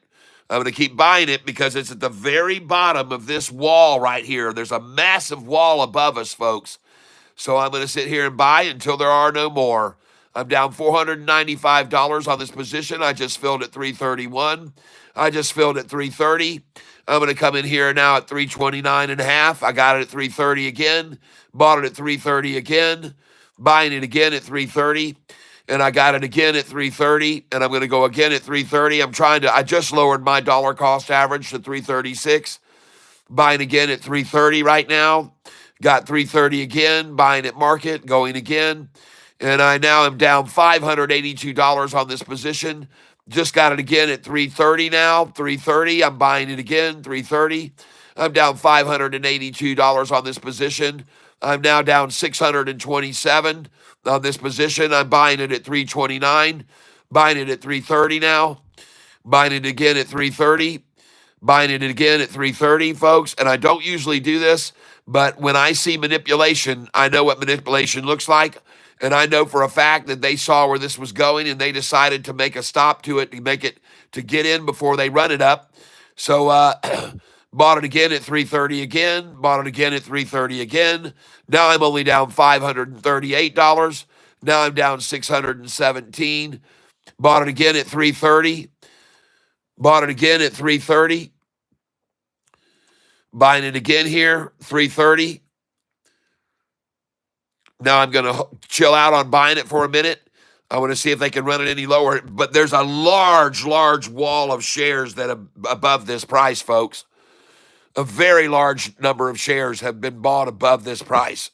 I'm going to keep buying it because it's at the very bottom of this wall right here. There's a massive wall above us, folks. So I'm going to sit here and buy until there are no more. I'm down $495 on this position. I just filled at 331. I just filled at 330. I'm going to come in here now at 329 and a half. I got it at 330 again. Bought it at 330 again. Buying it again at 330. And I got it again at 330, and I'm going to go again at 330. I just lowered my dollar cost average to 336. Buying again at 330 right now. Got 330 again, buying at market, going again. And I now am down $582 on this position. Just got it again at 330 now, 330. I'm buying it again, 330. I'm down $582 on this position. I'm now down 627 on this position. I'm buying it at 329, buying it at 330 now, buying it again at 330, buying it again at 330, folks. And I don't usually do this, but when I see manipulation, I know what manipulation looks like. And I know for a fact that they saw where this was going and they decided to make a stop to it, to get in before they run it up. So, bought it again at 330 again, bought it again at 330 again. Now I'm only down $538. Now I'm down 617. Bought it again at 330. Bought it again at 330. Buying it again here, 330. Now I'm going to chill out on buying it for a minute. I want to see if they can run it any lower. But there's a large wall of shares that are above this price, folks. A very large number of shares have been bought above this price.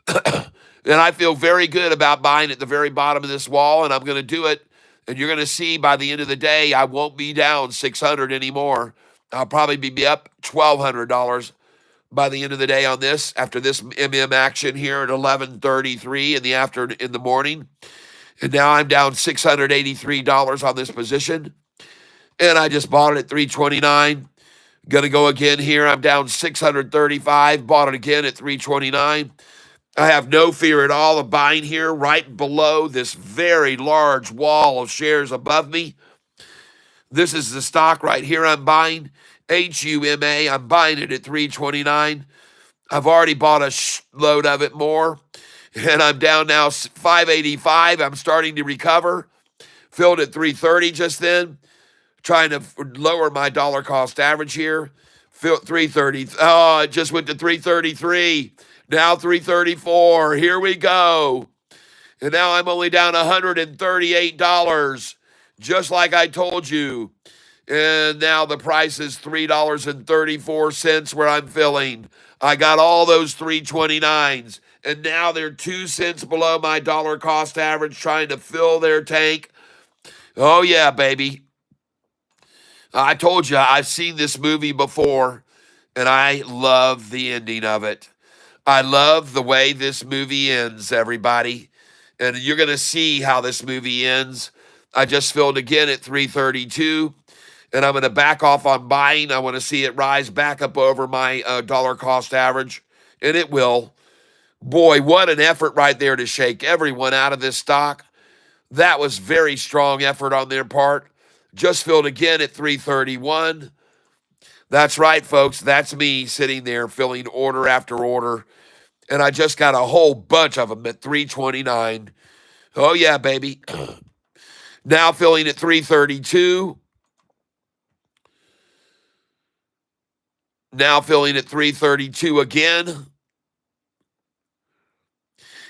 And I feel very good about buying at the very bottom of this wall, and I'm going to do it. And you're going to see by the end of the day, I won't be down 600 anymore. I'll probably be up $1,200 by the end of the day on this, after this MM action here at 11:33 in the morning. And now I'm down $683 on this position. And I just bought it at 329. Gonna go again here. I'm down 635. Bought it again at 329. I have no fear at all of buying here right below this very large wall of shares above me. This is the stock right here I'm buying. HUMA. I'm buying it at 329. I've already bought a load of it more. And I'm down now 585. I'm starting to recover. Filled at 330 just then. Trying to lower my dollar cost average here. 330. Oh, it just went to 333. Now 334. Here we go. And now I'm only down $138, just like I told you. And now the price is $3.34 where I'm filling. I got all those 329s. And now they're 2 cents below my dollar cost average trying to fill their tank. Oh, yeah, baby. I told you, I've seen this movie before, and I love the ending of it. I love the way this movie ends, everybody. And you're going to see how this movie ends. I just filled again at 332, and I'm going to back off on buying. I want to see it rise back up over my dollar cost average, and it will. Boy, what an effort right there to shake everyone out of this stock. That was very strong effort on their part. Just filled again at 331. That's right, folks. That's me sitting there filling order after order. And I just got a whole bunch of them at 329. Oh, yeah, baby. Now filling at 332. Now filling at 332 again.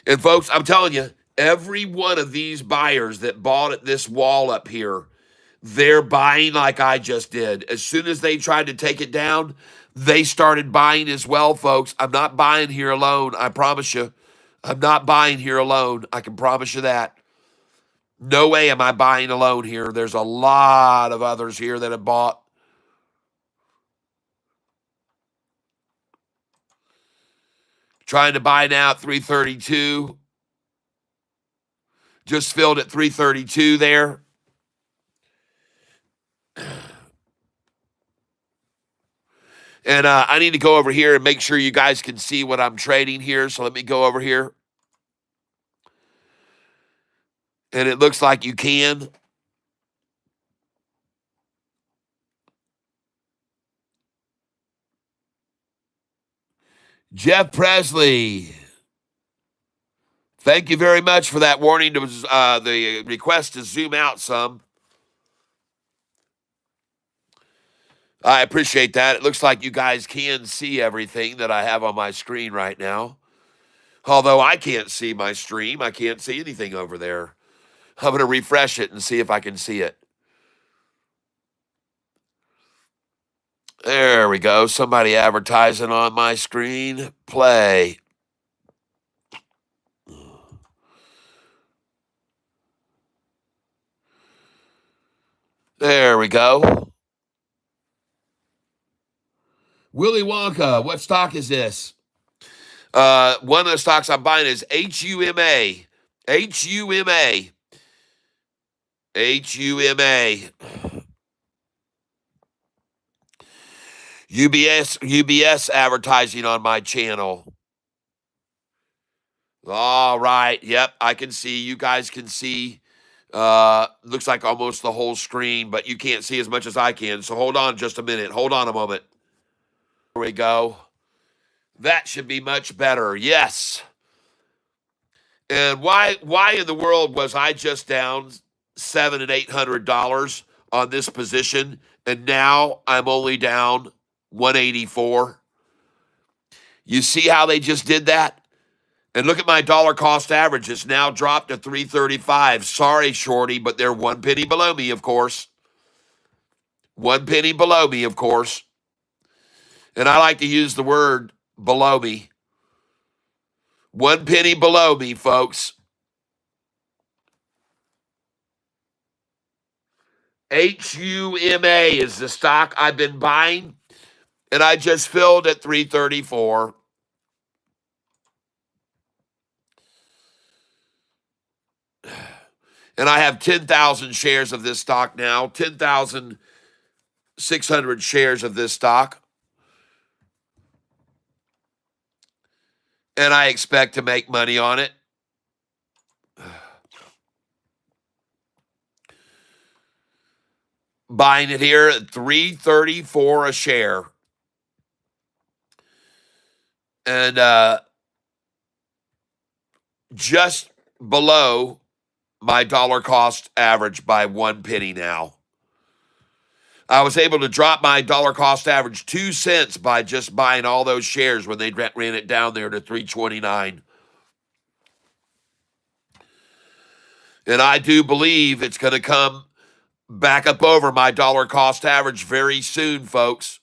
And folks, I'm telling you, every one of these buyers that bought at this wall up here, they're buying like I just did. As soon as they tried to take it down, they started buying as well, folks. I'm not buying here alone, I promise you. I'm not buying here alone. I can promise you that. No way am I buying alone here. There's a lot of others here that have bought. Trying to buy now at 332. Just filled at 332 there. And I need to go over here and make sure you guys can see what I'm trading here. So let me go over here. And it looks like you can. Jeff Presley. Thank you very much for that warning. To the request to zoom out some. I appreciate that. It looks like you guys can see everything that I have on my screen right now. Although I can't see my stream. I can't see anything over there. I'm going to refresh it and see if I can see it. There we go. Somebody advertising on my screen. Play. There we go. Willy Wonka, what stock is this? One of the stocks I'm buying is HUMA. HUMA. HUMA. UBS advertising on my channel. All right. Yep, I can see. You guys can see. Looks like almost the whole screen, but you can't see as much as I can. So hold on just a minute. Hold on a moment. There we go. That should be much better. Yes. And why in the world was I just down $700 and $800 on this position, and now I'm only down 184? You see how they just did that? And look at my dollar cost average. It's now dropped to 335. Sorry, Shorty, but they're 1 penny below me, of course. 1 penny below me, of course. And I like to use the word below me. 1 penny below me, folks. HUMA is the stock I've been buying, and I just filled at 334. And I have 10,000 shares of this stock now, 10,600 shares of this stock. And I expect to make money on it. Buying it here at 334 a share. And just below my dollar cost average by 1 penny now. I was able to drop my dollar cost average 2 cents by just buying all those shares when they ran it down there to 329. And I do believe it's going to come back up over my dollar cost average very soon, folks.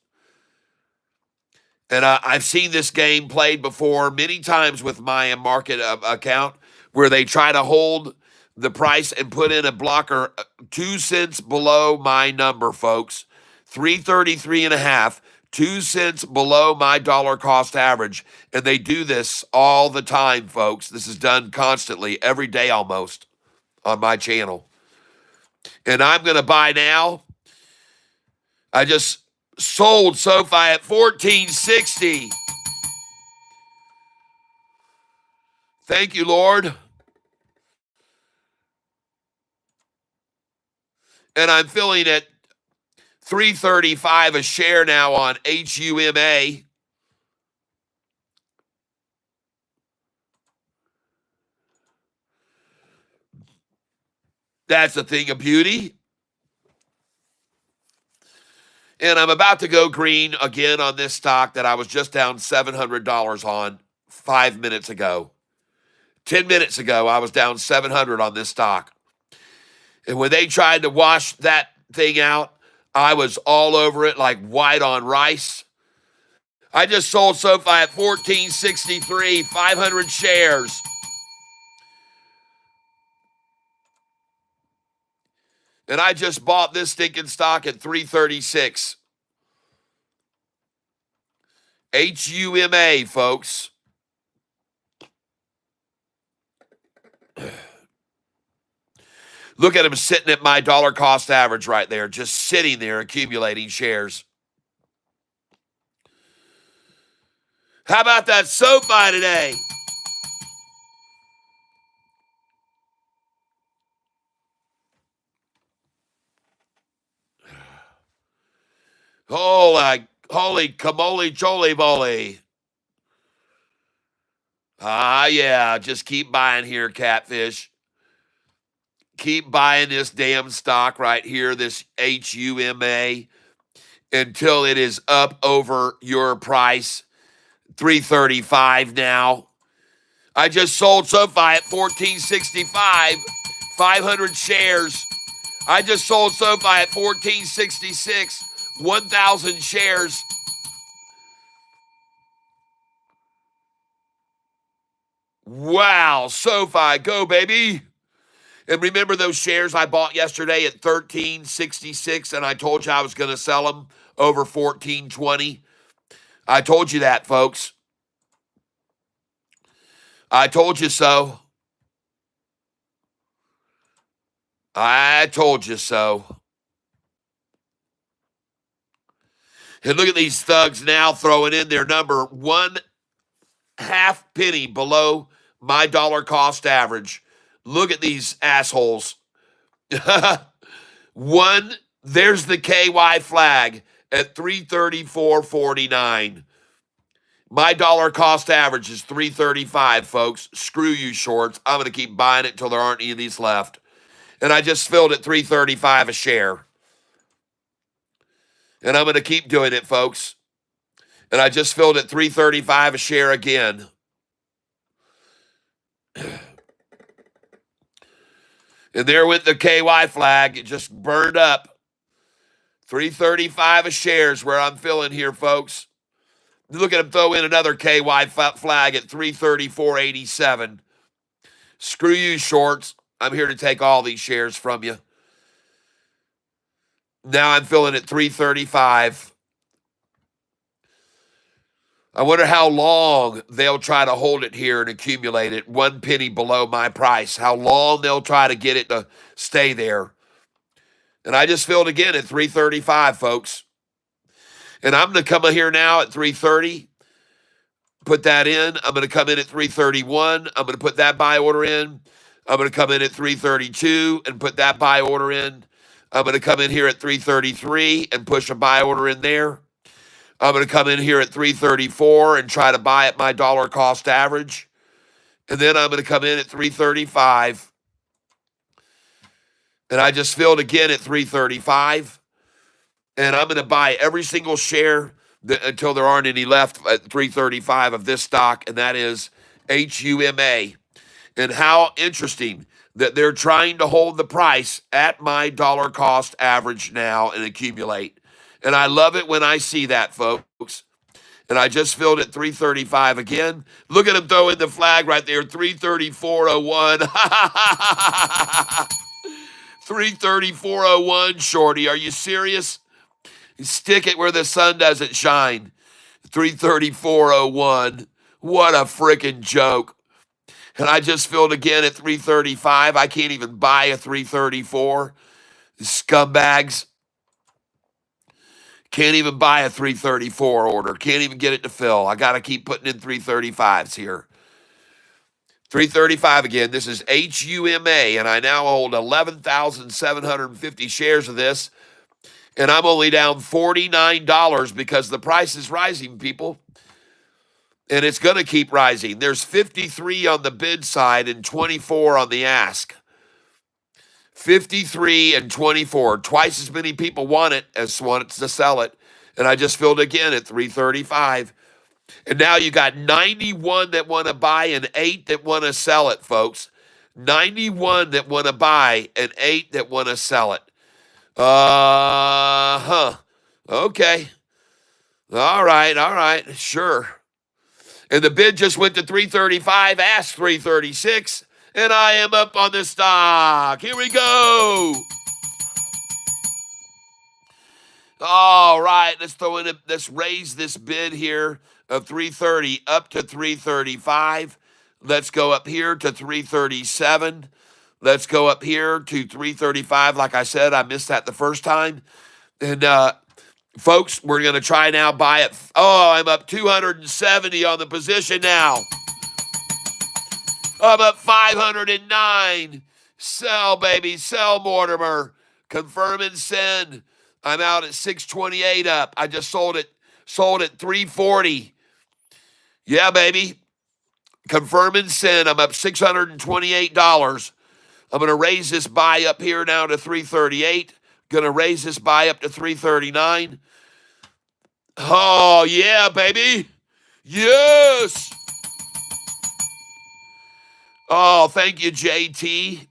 And I've seen this game played before many times with my market account, where they try to hold the price and put in a blocker 2 cents below my number, folks. 333 and a half, 2 cents below my dollar cost average. And they do this all the time, folks. This is done constantly, every day almost, on my channel. And I'm going to buy now. I just sold Sofi at $14.60. Thank you, Lord. And I'm filling at $335 a share now on HUMA. That's a thing of beauty. And I'm about to go green again on this stock that I was just down $700 on 5 minutes ago. 10 minutes ago, I was down 700 on this stock. And when they tried to wash that thing out, I was all over it like white on rice. I just sold Sofi at 1463, 500 shares. And I just bought this stinking stock at 336. HUMA, folks. Look at him sitting at my dollar cost average right there, just sitting there accumulating shares. How about that Sofi today? Holy camole chole volley. Ah, yeah, just keep buying here, Catfish. Keep buying this damn stock right here, this HUMA, until it is up over your price, 335 now. I just sold Sofi at 1465, 500 shares. I just sold Sofi at 1466, 1,000 shares. Wow, Sofi, go baby. And remember those shares I bought yesterday at 1366 and I told you I was going to sell them over 1420? I told you that, folks. I told you so. I told you so. And look at these thugs now throwing in their number 1/2 penny below my dollar cost average. Look at these assholes. There's the KY flag at 334.49. My dollar cost average is 335, folks. Screw you, shorts. I'm going to keep buying it until there aren't any of these left. And I just filled at 335 a share. And I'm going to keep doing it, folks. And I just filled at 335 a share again. And there went the KY flag. It just burned up. 335 a share is where I'm filling here, folks. Look at him throw in another KY flag at 334.87. Screw you, shorts. I'm here to take all these shares from you. Now I'm filling at 335. I wonder how long they'll try to hold it here and accumulate it 1 penny below my price. How long they'll try to get it to stay there. And I just filled again at 335, folks. And I'm going to come in here now at 330. Put that in. I'm going to come in at 331. I'm going to put that buy order in. I'm going to come in at 332 and put that buy order in. I'm going to come in here at 333 and push a buy order in there. I'm going to come in here at 334 and try to buy at my dollar cost average. And then I'm going to come in at 335. And I just filled again at 335. And I'm going to buy every single share until there aren't any left at 335 of this stock, and that is HUMA. And how interesting that they're trying to hold the price at my dollar cost average now and accumulate. And I love it when I see that, folks. And I just filled at 335 again. Look at him throw in the flag right there, 334.01. 334.01, shorty. Are you serious? Stick it where the sun doesn't shine. 334.01. What a freaking joke. And I just filled again at 335. I can't even buy a 334. Scumbags. Can't even buy a 334 order. Can't even get it to fill. I got to keep putting in 335s here. 335 again. This is HUMA, and I now hold 11,750 shares of this. And I'm only down $49 because the price is rising, people. And it's going to keep rising. There's 53 on the bid side and 24 on the ask. 53 and 24. Twice as many people want it as want to sell it. And I just filled again at 335. And now you got 91 that want to buy and 8 that want to sell it, folks. 91 that want to buy and 8 that want to sell it. Huh. Okay. All right. Sure. And the bid just went to 335, asked 336, and I am up on the stock. Here we go. All right, let's raise this bid here of 330 up to 335. Let's go up here to 337. Let's go up here to 335. Like I said, I missed that the first time. And folks, we're going to try now buy it. Oh, I'm up 270 on the position now. I'm up 509. Sell, baby. Sell, Mortimer. Confirm and send. I'm out at 628 up. I just sold it 340. Yeah, baby. Confirm and send. I'm up $628. I'm going to raise this buy up here now to 338. Going to raise this buy up to 339. Oh, yeah, baby. Yes. Oh, thank you, JT.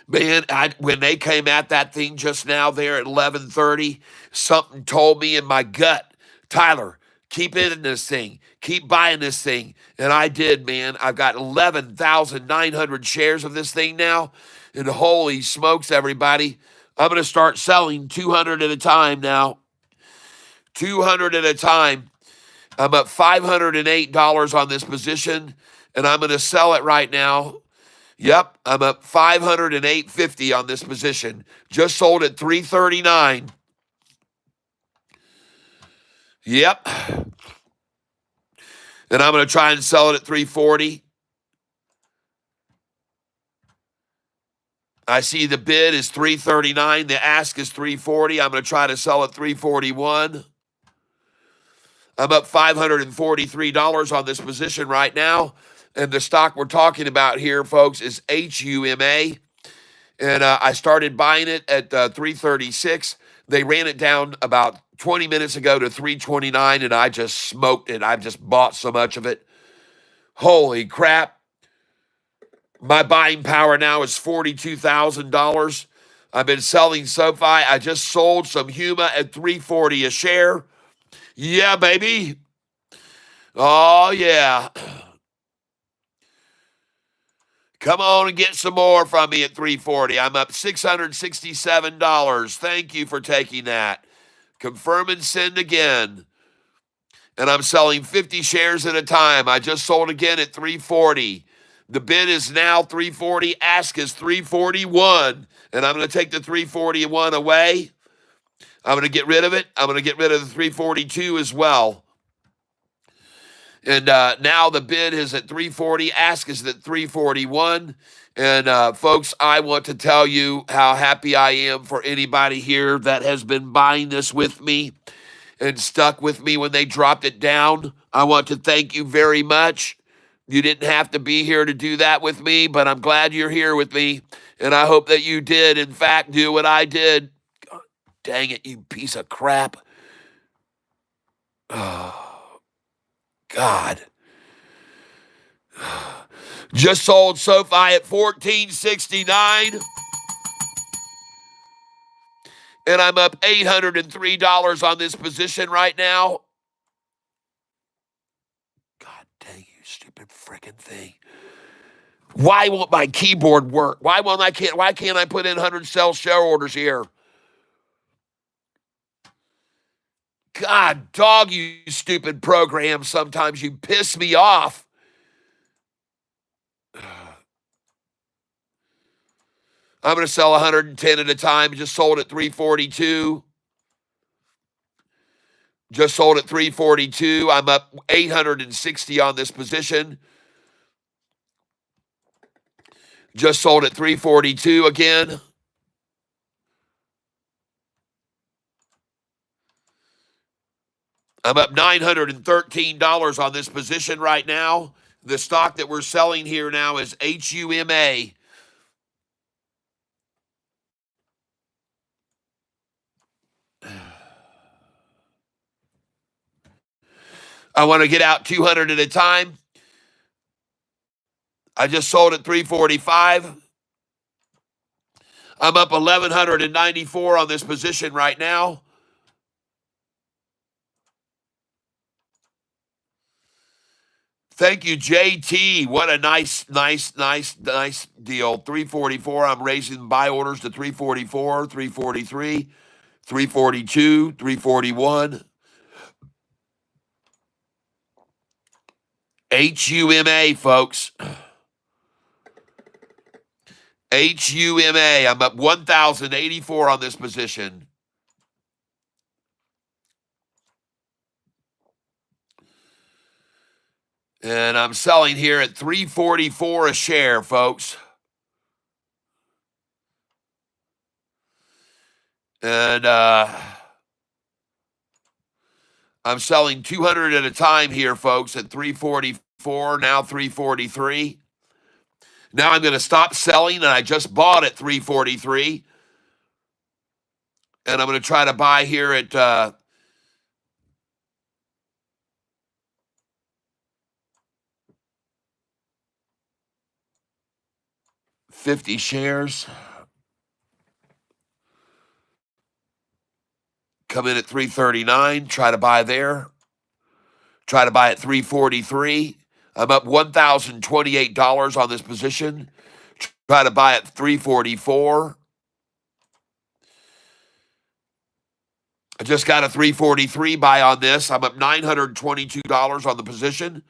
Man, when they came at that thing just now there at 11:30, something told me in my gut, Tyler, keep in this thing. Keep buying this thing. And I did, man. I've got 11,900 shares of this thing now. And holy smokes, everybody. I'm going to start selling 200 at a time now. 200 at a time. I'm up $508 on this position, and I'm going to sell it right now. Yep, I'm up 508.50 on this position. Just sold at 339. Yep. And I'm going to try and sell it at 340. I see the bid is 339. The ask is 340. I'm going to try to sell at 341. I'm up $543 on this position right now. And the stock we're talking about here, folks, is HUMA. And I started buying it at 336. They ran it down about 20 minutes ago to 329, and I just smoked it. I just bought so much of it. Holy crap. My buying power now is $42,000. I've been selling Sofi. I just sold some Huma at 340 a share. Yeah, baby. Oh, yeah. Come on and get some more from me at 340. I'm up $667. Thank you for taking that. Confirm and send again. And I'm selling 50 shares at a time. I just sold again at 340. The bid is now 340. Ask is 341. And I'm going to take the 341 away. I'm going to get rid of it. I'm going to get rid of the 342 as well. And now the bid is at 340. Ask is at 341. And folks, I want to tell you how happy I am for anybody here that has been buying this with me and stuck with me when they dropped it down. I want to thank you very much. You didn't have to be here to do that with me, but I'm glad you're here with me. And I hope that you did, in fact, do what I did. God, dang it, you piece of crap. Oh, God. Just sold Sofi at $14.69. And I'm up $803 on this position right now. God dang you, stupid freaking thing. Why won't my keyboard work? Why can't I put in 100 sell share orders here? God, dog, you stupid program. Sometimes you piss me off. I'm going to sell 110 at a time. Just sold at 342. Just sold at 342. I'm up 860 on this position. Just sold at 342 again. I'm up $913 on this position right now. The stock that we're selling here now is HUMA. I want to get out 200 at a time. I just sold at 345. I'm up 1,194 on this position right now. Thank you, JT. What a nice deal. 344. I'm raising buy orders to 344, 343, 342, 341. HUMA, folks. HUMA. I'm up 1,084 on this position. And I'm selling here at 344 a share, folks. And I'm selling 200 at a time here, folks, at 344, now 343. Now I'm going to stop selling, and I just bought at 343. And I'm going to try to buy here at 50 shares. Come in at 339, try to buy there. Try to buy at 343. I'm up $1,028 on this position. Try to buy at 344. I just got a 343 buy on this. I'm up $922 on the position.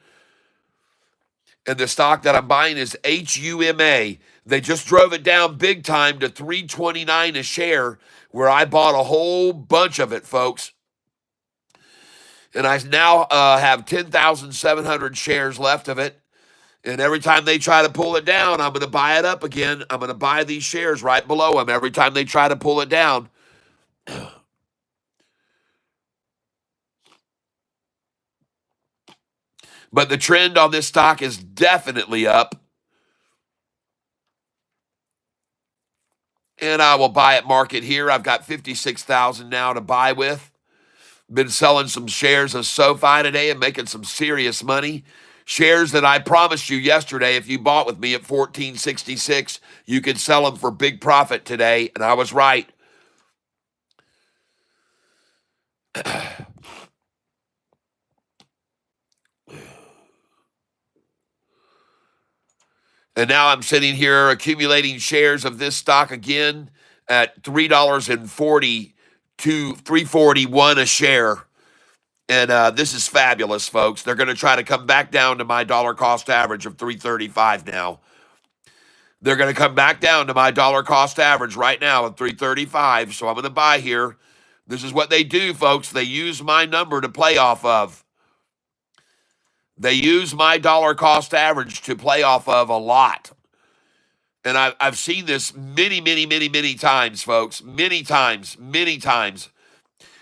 And the stock that I'm buying is HUMA. They just drove it down big time to 329 a share, where I bought a whole bunch of it, folks. And I now have 10,700 shares left of it. And every time they try to pull it down, I'm going to buy it up again. I'm going to buy these shares right below them every time they try to pull it down. But the trend on this stock is definitely up. And I will buy at market here. I've got 56,000 now to buy with. Been selling some shares of Sofi today and making some serious money. Shares that I promised you yesterday, if you bought with me at 1466, you could sell them for big profit today. And I was right. And now I'm sitting here accumulating shares of this stock again at $3.40 to $3.41 a share. And this is fabulous, folks. They're going to try to come back down to my dollar cost average of $3.35 now. They're going to come back down to my dollar cost average right now at $3.35. So I'm going to buy here. This is what they do, folks. They use my number to play off of. They use my dollar cost average to play off of a lot. And I've seen this many times, folks. Many times,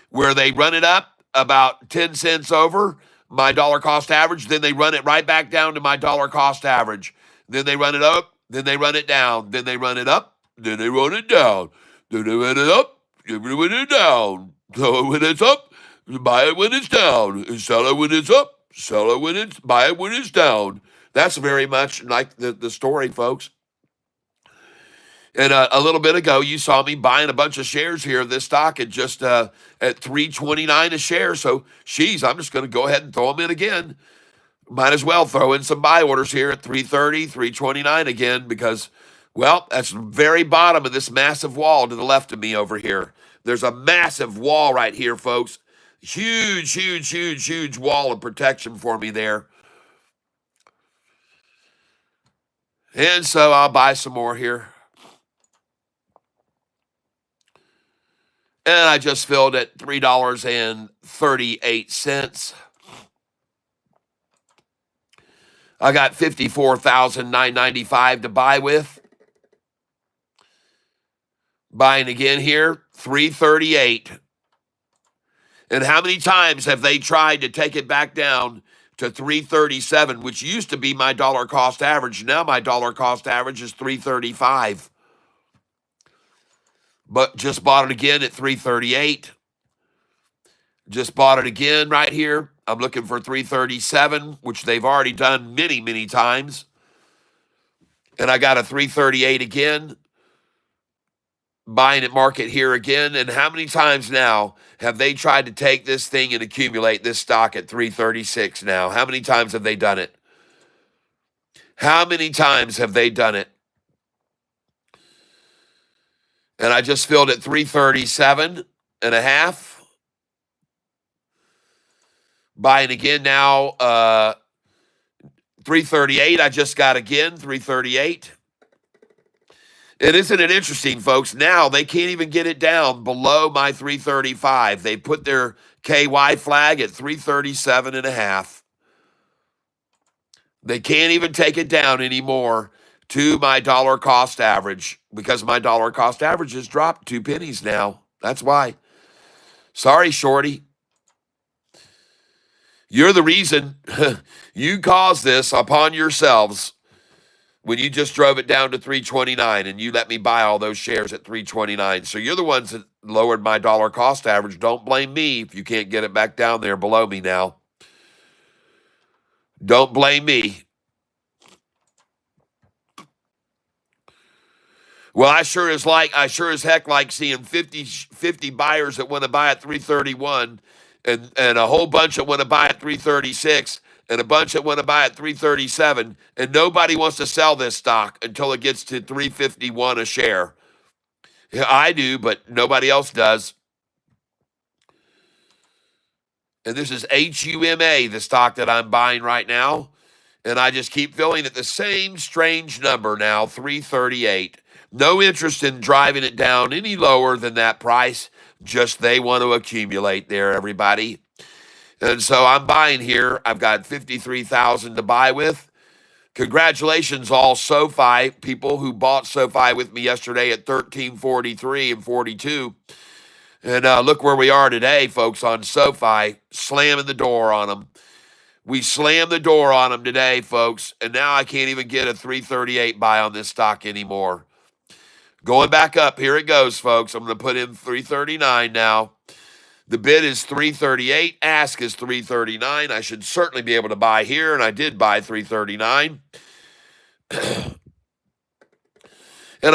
where they run it up about 10 cents over my dollar cost average. Then they run it right back down to my dollar cost average. Then they run it up. Then they run it down. Then they run it up. Then they run it down. Then they run it up. Then they run it down. So when it's up, buy it when it's down. And sell it when it's up. Sell it when it's, buy it when it's down. That's very much like the story, folks. And a little bit ago, you saw me buying a bunch of shares here of this stock at just at $3.29 a share. So, I'm just going to go ahead and throw them in again. Might as well throw in some buy orders here at $3.30, $3.29 again, because, well, that's the very bottom of this massive wall to the left of me over here. There's a massive wall right here, folks. Huge wall of protection for me there. And so I'll buy some more here. And I just filled at $3.38. I got $54,995 to buy with. Buying again here, $3.38. And how many times have they tried to take it back down to $3.37, which used to be my dollar cost average? Now my dollar cost average is $3.35. But just bought it again at $3.38. Just bought it again right here I'm looking for 337, which they've already done many, many times. And I got a 338 again. Buying at market here again. And how many times now have they tried to take this thing and accumulate this stock at 336 now? How many times have they done it? How many times have they done it? And I just filled at 337 and a half. Buying again now, 338. I just got again, 338. And isn't it interesting, folks? Now they can't even get it down below my 335. They put their KY flag at 337 and a half. They can't even take it down anymore to my dollar cost average because my dollar cost average has dropped 2 pennies now. That's why. Sorry, Shorty. You're the reason. You caused this upon yourselves when you just drove it down to 329 and you let me buy all those shares at 329. So you're the ones that lowered my dollar cost average. Don't blame me if you can't get it back down there below me now. Don't blame me. Well, I sure as heck like seeing 50 buyers that want to buy at 331 and a whole bunch that want to buy at 336 and a bunch that want to buy at 337, and nobody wants to sell this stock until it gets to 351 a share. Yeah, I do, but nobody else does. And this is HUMA, the stock that I'm buying right now. And I just keep filling at the same strange number now, 338. No interest in driving it down any lower than that price. Just they want to accumulate there, everybody. And so I'm buying here. I've got 53,000 to buy with. Congratulations, all SoFi people who bought SoFi with me yesterday at 1343 and 42. And look where we are today, folks, on SoFi, slamming the door on them. We slammed the door on them today, folks, and now I can't even get a 338 buy on this stock anymore. Going back up, here it goes, folks. I'm going to put in 339 now. The bid is 338. Ask is 339. I should certainly be able to buy here, and I did buy 339. And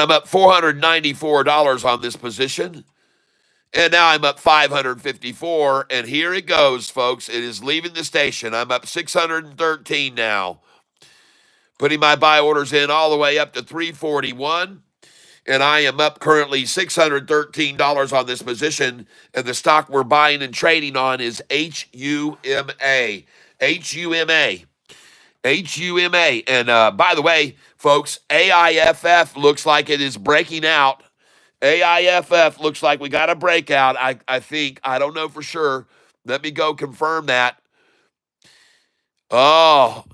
I'm up $494 on this position. And now I'm up 554, and here it goes, folks. It is leaving the station. I'm up 613 now. Putting my buy orders in all the way up to 341, and I am up currently $613 on this position, and the stock we're buying and trading on is HUMA. HUMA. HUMA. And by the way, folks, AIFF looks like it is breaking out. AIFF looks like we got a breakout. I think. I don't know for sure. Let me go confirm that. Oh,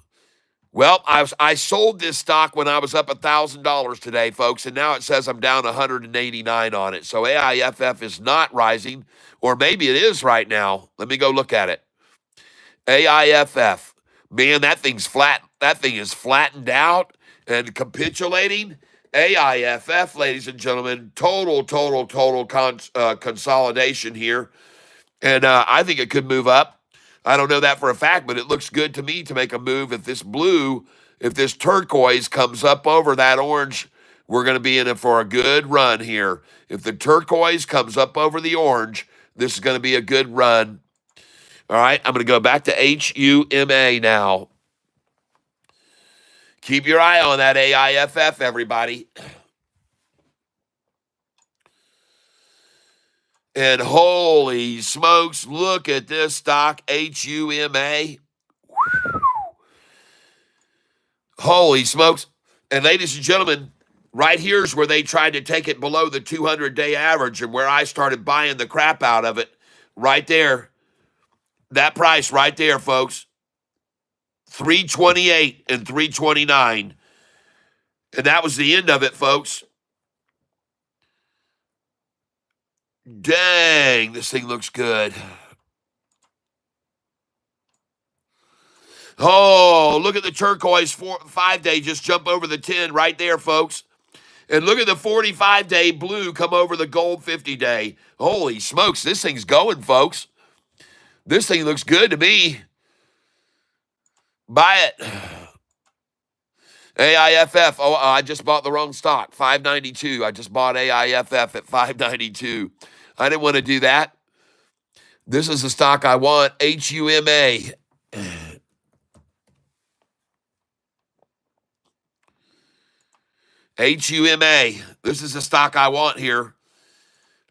well, I sold this stock when I was up $1,000 today, folks, and now it says I'm down 189 on it. So AIFF is not rising, or maybe it is right now. Let me go look at it. AIFF. Man, that thing's flat. That thing is flattened out and capitulating. AIFF, ladies and gentlemen, total consolidation here. And I think it could move up. I don't know that for a fact, but it looks good to me to make a move. If this turquoise comes up over that orange, we're going to be in it for a good run here. If the turquoise comes up over the orange, this is going to be a good run. All right, I'm going to go back to HUMA now. Keep your eye on that AIFF, everybody. And holy smokes, look at this stock, HUMA. Holy smokes. And ladies and gentlemen, right here's where they tried to take it below the 200-day average and where I started buying the crap out of it. Right there. That price right there, folks. 328 and 329. And that was the end of it, folks. Dang, this thing looks good. Oh, look at the turquoise 5-day just jump over the 10 right there, folks. And look at the 45-day blue come over the gold 50-day. Holy smokes, this thing's going, folks. This thing looks good to me. Buy it. AIFF. Oh, I just bought the wrong stock. 592. I just bought AIFF at 592. I didn't want to do that. This is the stock I want. HUMA. HUMA. This is the stock I want here.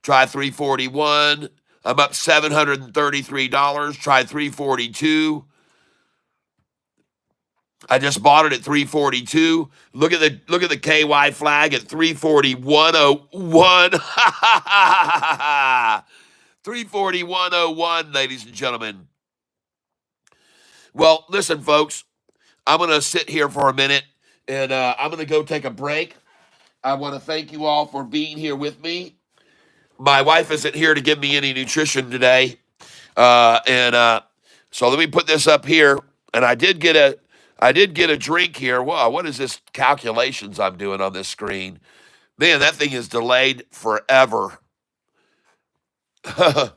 Try 341. I'm up $733. Try 342. I just bought it at 342. Look at the KY flag at 341.01. 341.01, ladies and gentlemen. Well, listen, folks. I'm going to sit here for a minute, and I'm going to go take a break. I want to thank you all for being here with me. My wife isn't here to give me any nutrition today, so let me put this up here. And I did get a drink here. Whoa, what is this calculations I'm doing on this screen? Man, that thing is delayed forever. All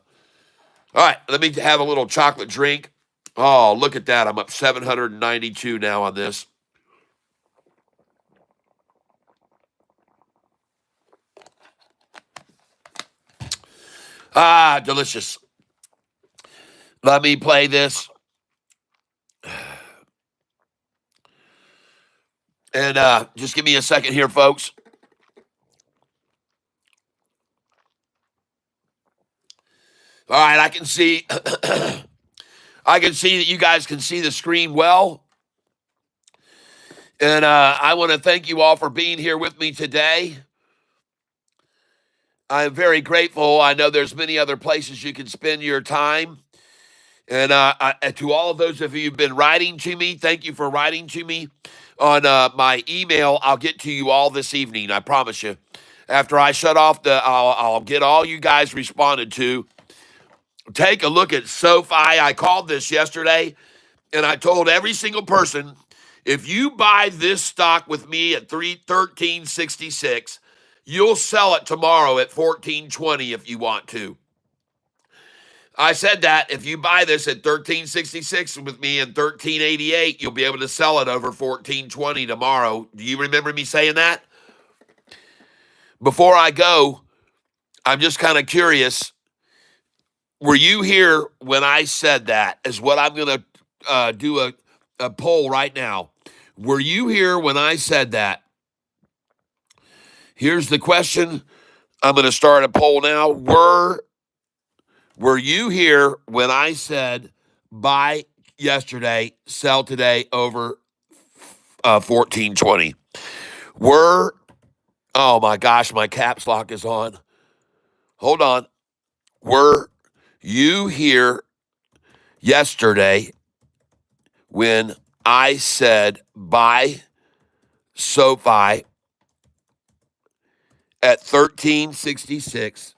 right, let me have a little chocolate drink. Oh, look at that. I'm up 792 now on this. Ah, delicious. Let me play this. And just give me a second here, folks. All right, I can see I can see that you guys can see the screen well. And I want to thank you all for being here with me today. I'm very grateful. I know there's many other places you can spend your time. And to all of those of you who've been writing to me, thank you for writing to me on my email. I'll get to you all this evening, I promise you. After I shut off I'll get all you guys responded to. Take a look at Sofi. I called this yesterday, and I told every single person, if you buy this stock with me at 1366, you'll sell it tomorrow at 1420 if you want to. I said that if you buy this at 1366 with me and 1388, you'll be able to sell it over 1420 tomorrow. Do you remember me saying that? Before I go, I'm just kind of curious. Were you here when I said that? Is what I'm going to do a poll right now. Were you here when I said that? Here's the question. I'm going to start a poll now. Were you here when I said buy yesterday, sell today over 1420? Oh my gosh, my caps lock is on. Hold on. Were you here yesterday when I said buy SoFi at 1366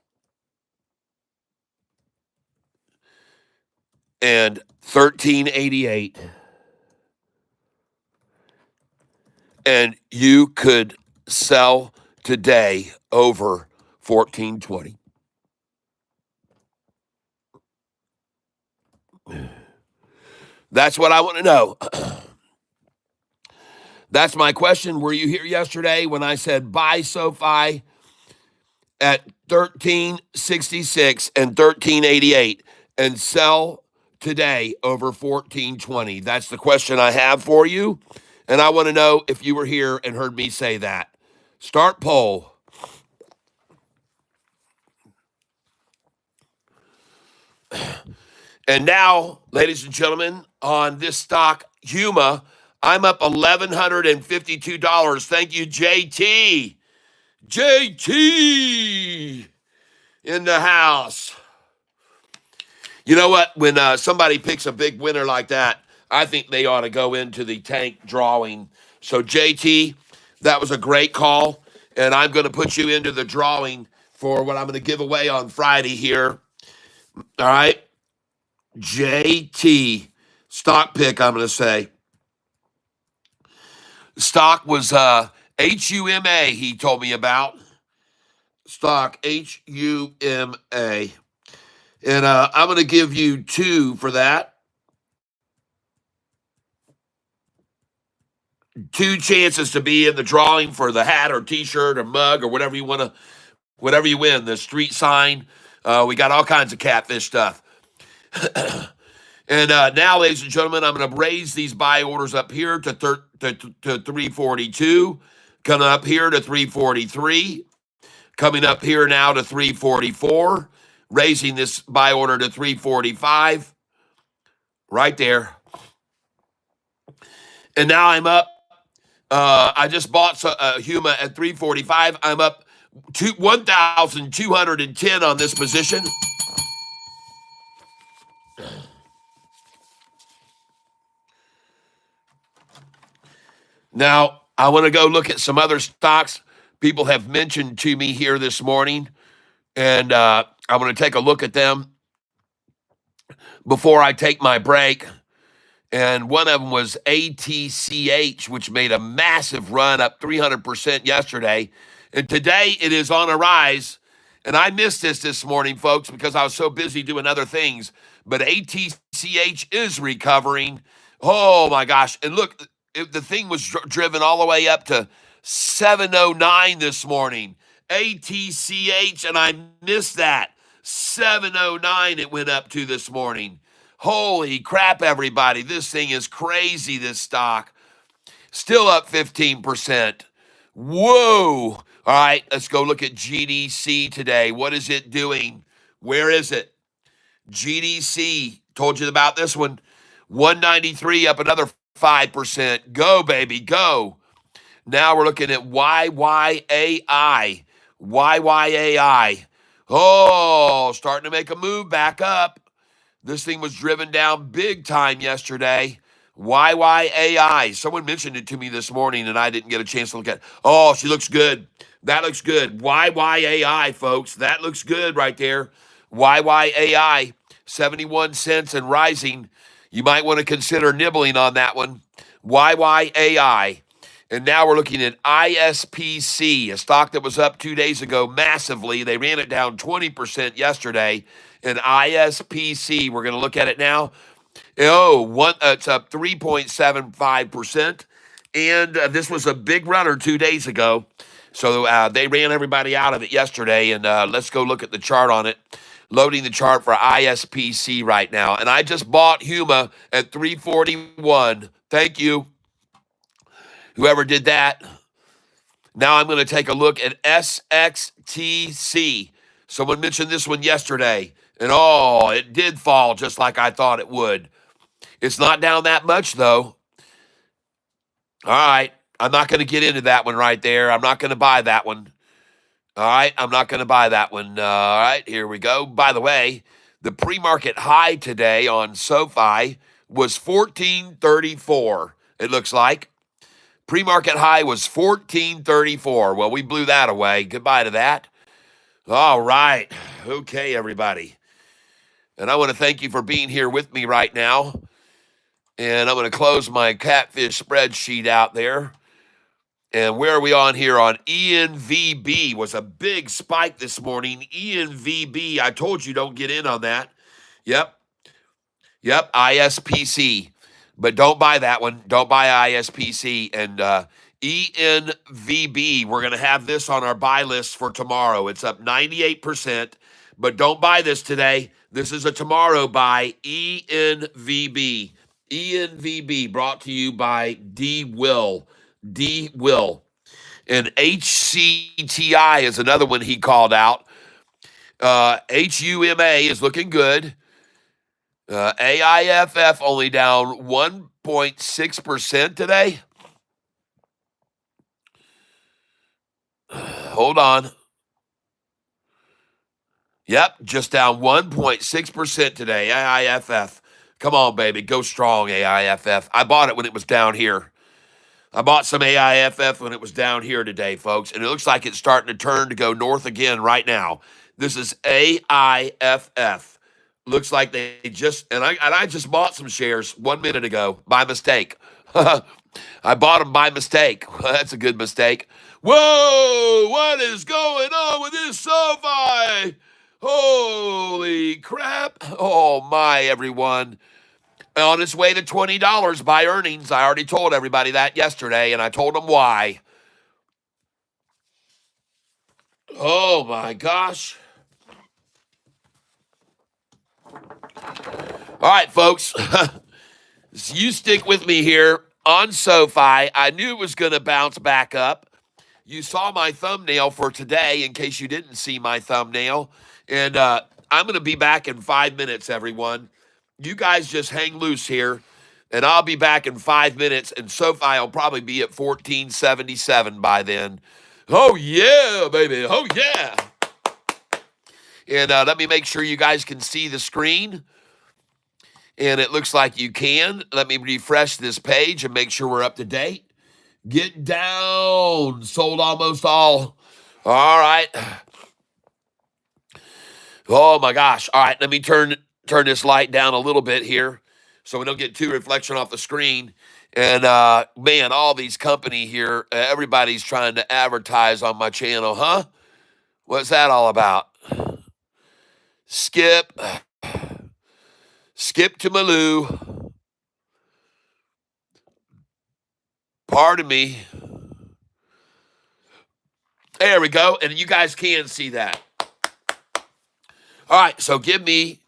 and 1388, and you could sell today over 1420? That's what I want to know. That's my question. Were you here yesterday when I said buy SoFi at 1366 and 1388 and sell today over 1420? That's the question I have for you. And I want to know if you were here and heard me say that. Start poll. And now, ladies and gentlemen, on this stock, Huma, I'm up $1,152. Thank you, JT. JT in the house. You know what? When somebody picks a big winner like that, I think they ought to go into the tank drawing. So, JT, that was a great call. And I'm going to put you into the drawing for what I'm going to give away on Friday here. All right? JT, stock pick, I'm going to say. Stock was HUMA, he told me about. Stock, HUMA. And I'm going to give you 2 for that. 2 chances to be in the drawing for the hat or T-shirt or mug or whatever you win. The street sign. We got all kinds of Catfish stuff. And now, ladies and gentlemen, I'm going to raise these buy orders up here to 342, coming up here to 343, coming up here now to 344, raising this buy order to 345, right there. And now I'm up. I just bought Huma at 345. I'm up 1,210 on this position. Now, I want to go look at some other stocks people have mentioned to me here this morning, and I'm going to take a look at them before I take my break. And one of them was ATCH, which made a massive run up 300% yesterday. And today it is on a rise. And I missed this morning, folks, because I was so busy doing other things. But ATCH is recovering. Oh, my gosh. And look, the thing was driven all the way up to 709 this morning. ATCH, and I missed that. 709 it went up to this morning. Holy crap, everybody. This thing is crazy, this stock. Still up 15%. Whoa. All right, let's go look at GDC today. What is it doing? Where is it? GDC. Told you about this one. 193 up another 5%. Go, baby, go. Now we're looking at YYAI. YYAI. Oh, starting to make a move back up. This thing was driven down big time yesterday. YYAI. Someone mentioned it to me this morning, and I didn't get a chance to look at it. Oh, she looks good. That looks good. YYAI, folks. That looks good right there. YYAI, 71 cents and rising. You might want to consider nibbling on that one. YYAI. And now we're looking at ISPC, a stock that was up 2 days ago massively. They ran it down 20% yesterday. And ISPC, we're going to look at it now. It's up 3.75%. And this was a big runner 2 days ago. So they ran everybody out of it yesterday. And let's go look at the chart on it. Loading the chart for ISPC right now. And I just bought Huma at 341. Thank you, whoever did that. Now I'm going to take a look at SXTC. Someone mentioned this one yesterday. And it did fall just like I thought it would. It's not down that much, though. All right. I'm not going to get into that one right there. I'm not going to buy that one. All right. I'm not going to buy that one. All right. Here we go. By the way, the pre-market high today on Sofi was 1434, it looks like. Pre-market high was 1434. Well, we blew that away. Goodbye to that. All right. Okay, everybody. And I want to thank you for being here with me right now. And I'm going to close my Catfish spreadsheet out there. And where are we on here? On ENVB was a big spike this morning. ENVB, I told you don't get in on that. Yep, ISPC. But don't buy that one. Don't buy ISPC. And ENVB, we're going to have this on our buy list for tomorrow. It's up 98%. But don't buy this today. This is a tomorrow buy. ENVB. ENVB brought to you by D. Will. And HCTI is another one he called out. HUMA is looking good. AIFF only down 1.6% today. Hold on. Yep, just down 1.6% today. AIFF. Come on, baby. Go strong, AIFF. I bought it when it was down here. I bought some AIFF when it was down here today, folks. And it looks like it's starting to turn to go north again right now. This is AIFF. Looks like they just, and I just bought some shares 1 minute ago by mistake. I bought them by mistake. That's a good mistake. Whoa, what is going on with this Sofi? Holy crap. Oh my, everyone. on its way to $20 by earnings. I already told everybody that yesterday, and I told them why. Oh my gosh. All right, folks. You stick with me here on SoFi. I knew it was going to bounce back up. You saw my thumbnail for today, in case you didn't see my thumbnail. And I'm going to be back in 5 minutes, everyone. You guys just hang loose here, and I'll be back in 5 minutes, and SoFi will probably be at 1477 by then. Oh, yeah, baby. Oh, yeah. And let me make sure you guys can see the screen. And it looks like you can. Let me refresh this page and make sure we're up to date. Get down. Sold almost all. All right. Oh my gosh. All right, let me turn this light down a little bit here so we don't get too reflection off the screen. And man, all these company here, everybody's trying to advertise on my channel, huh? What's that all about? Skip to Malou. Pardon me. There we go. And you guys can see that. All right. So give me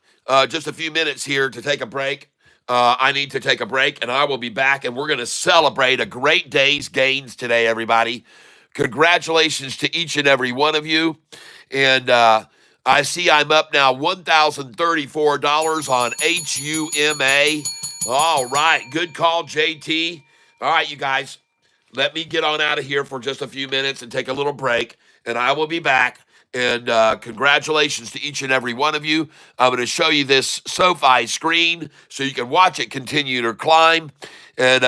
just a few minutes here to take a break. I need to take a break, and I will be back, and we're going to celebrate a great day's gains today, everybody. Congratulations to each and every one of you. And I see I'm up now $1,034 on HUMA. All right. Good call, JT. All right, you guys. Let me get on out of here for just a few minutes and take a little break, and I will be back. And congratulations to each and every one of you. I'm going to show you this SoFi screen so you can watch it continue to climb. And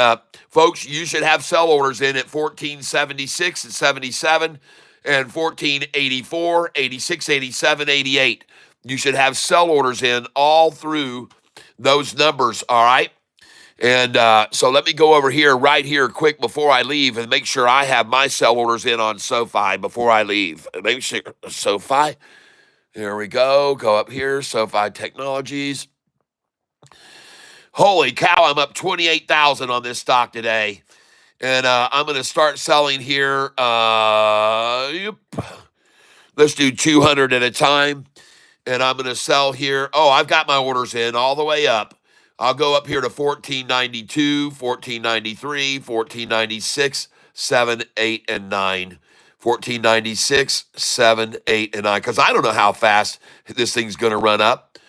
folks, you should have sell orders in at 1476 and 77 and 1484, 86, 87, 88. You should have sell orders in all through those numbers, all right? And so let me go over here right here quick before I leave and make sure I have my sell orders in on SoFi before I leave. Make sure SoFi. Here we go. Go up here. SoFi Technologies. Holy cow, I'm up 28,000 on this stock today. And I'm going to start selling here. Yep. Let's do 200 at a time. And I'm going to sell here. Oh, I've got my orders in all the way up. I'll go up here to 1492, 1493, 1496, 7, 8, and 9. 1496, 7, 8, and 9. Because I don't know how fast this thing's going to run up.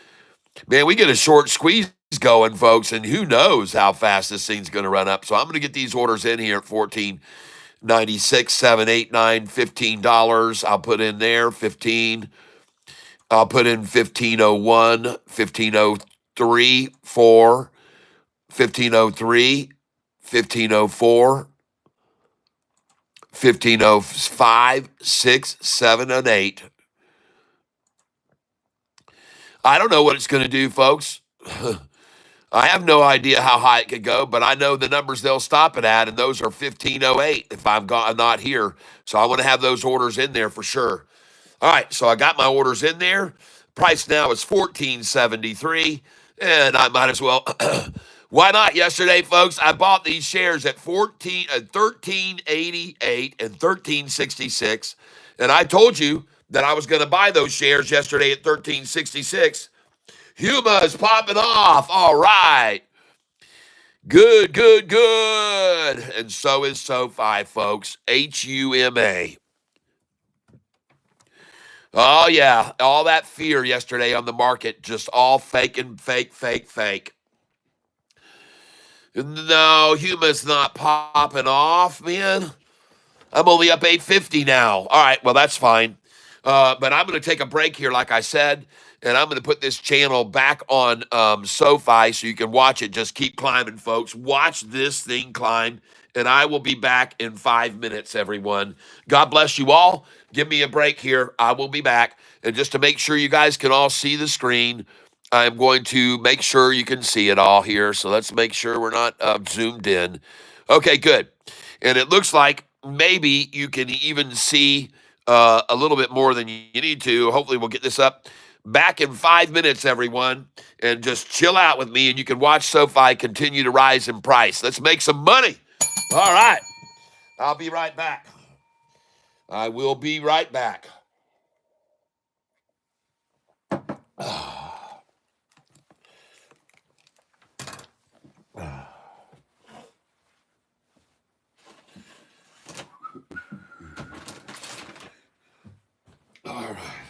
Man, we get a short squeeze going, folks, and who knows how fast this thing's going to run up. So I'm going to get these orders in here at 1496, 7, 8, 9, $15. I'll put in there 15. I'll put in 1501, 1503, 4, 1503, 1504, 1505, 6, 7, and 8. I don't know what it's going to do, folks. I have no idea how high it could go, but I know the numbers they'll stop it at, and those are 1508 if I'm not here. So I want to have those orders in there for sure. All right, so I got my orders in there. Price now is $14.73, and I might as well. Why not? Yesterday, folks, I bought these shares at $13.88 and $13.66, and I told you that I was going to buy those shares yesterday at $13.66. Huma is popping off. All right. Good, good, good. And so is SoFi, folks. HUMA. Oh, yeah. All that fear yesterday on the market, just all fake and fake, fake, fake. No, Huma's not popping off, man. I'm only up 850 now. All right, well, that's fine. But I'm going to take a break here, like I said, and I'm going to put this channel back on SoFi so you can watch it. Just keep climbing, folks. Watch this thing climb, and I will be back in 5 minutes, everyone. God bless you all. Give me a break here. I will be back. And just to make sure you guys can all see the screen, I'm going to make sure you can see it all here. So let's make sure we're not zoomed in. Okay, good. And it looks like maybe you can even see a little bit more than you need to. Hopefully we'll get this up. Back in 5 minutes, everyone, and just chill out with me, and you can watch SoFi continue to rise in price. Let's make some money. All right. I'll be right back. I will be right back. All right.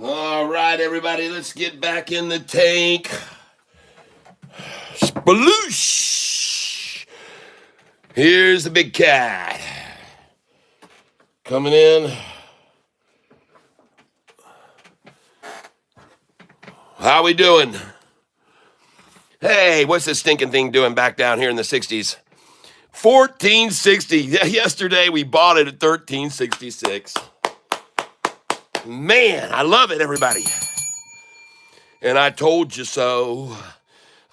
All right, everybody, let's get back in the tank. Sploosh! Here's the big cat coming in. How we doing? Hey, what's this stinking thing doing back down here in the 60s? 1460. Yesterday we bought it at 1366. Man, I love it, everybody. And I told you so.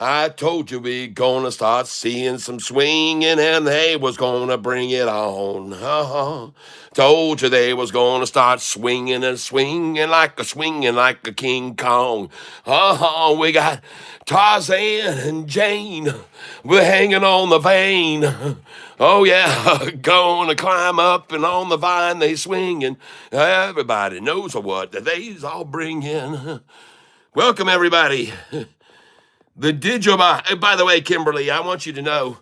I told you we gonna start seeing some swinging and they was gonna bring it on. Told you they was gonna start swinging and swinging like a King Kong. We got Tarzan and Jane. We're hanging on the vane. Oh yeah, gonna climb up and on the vine they swing and everybody knows what they's all bringing. Welcome everybody. The digital, by the way, Kimberly, I want you to know,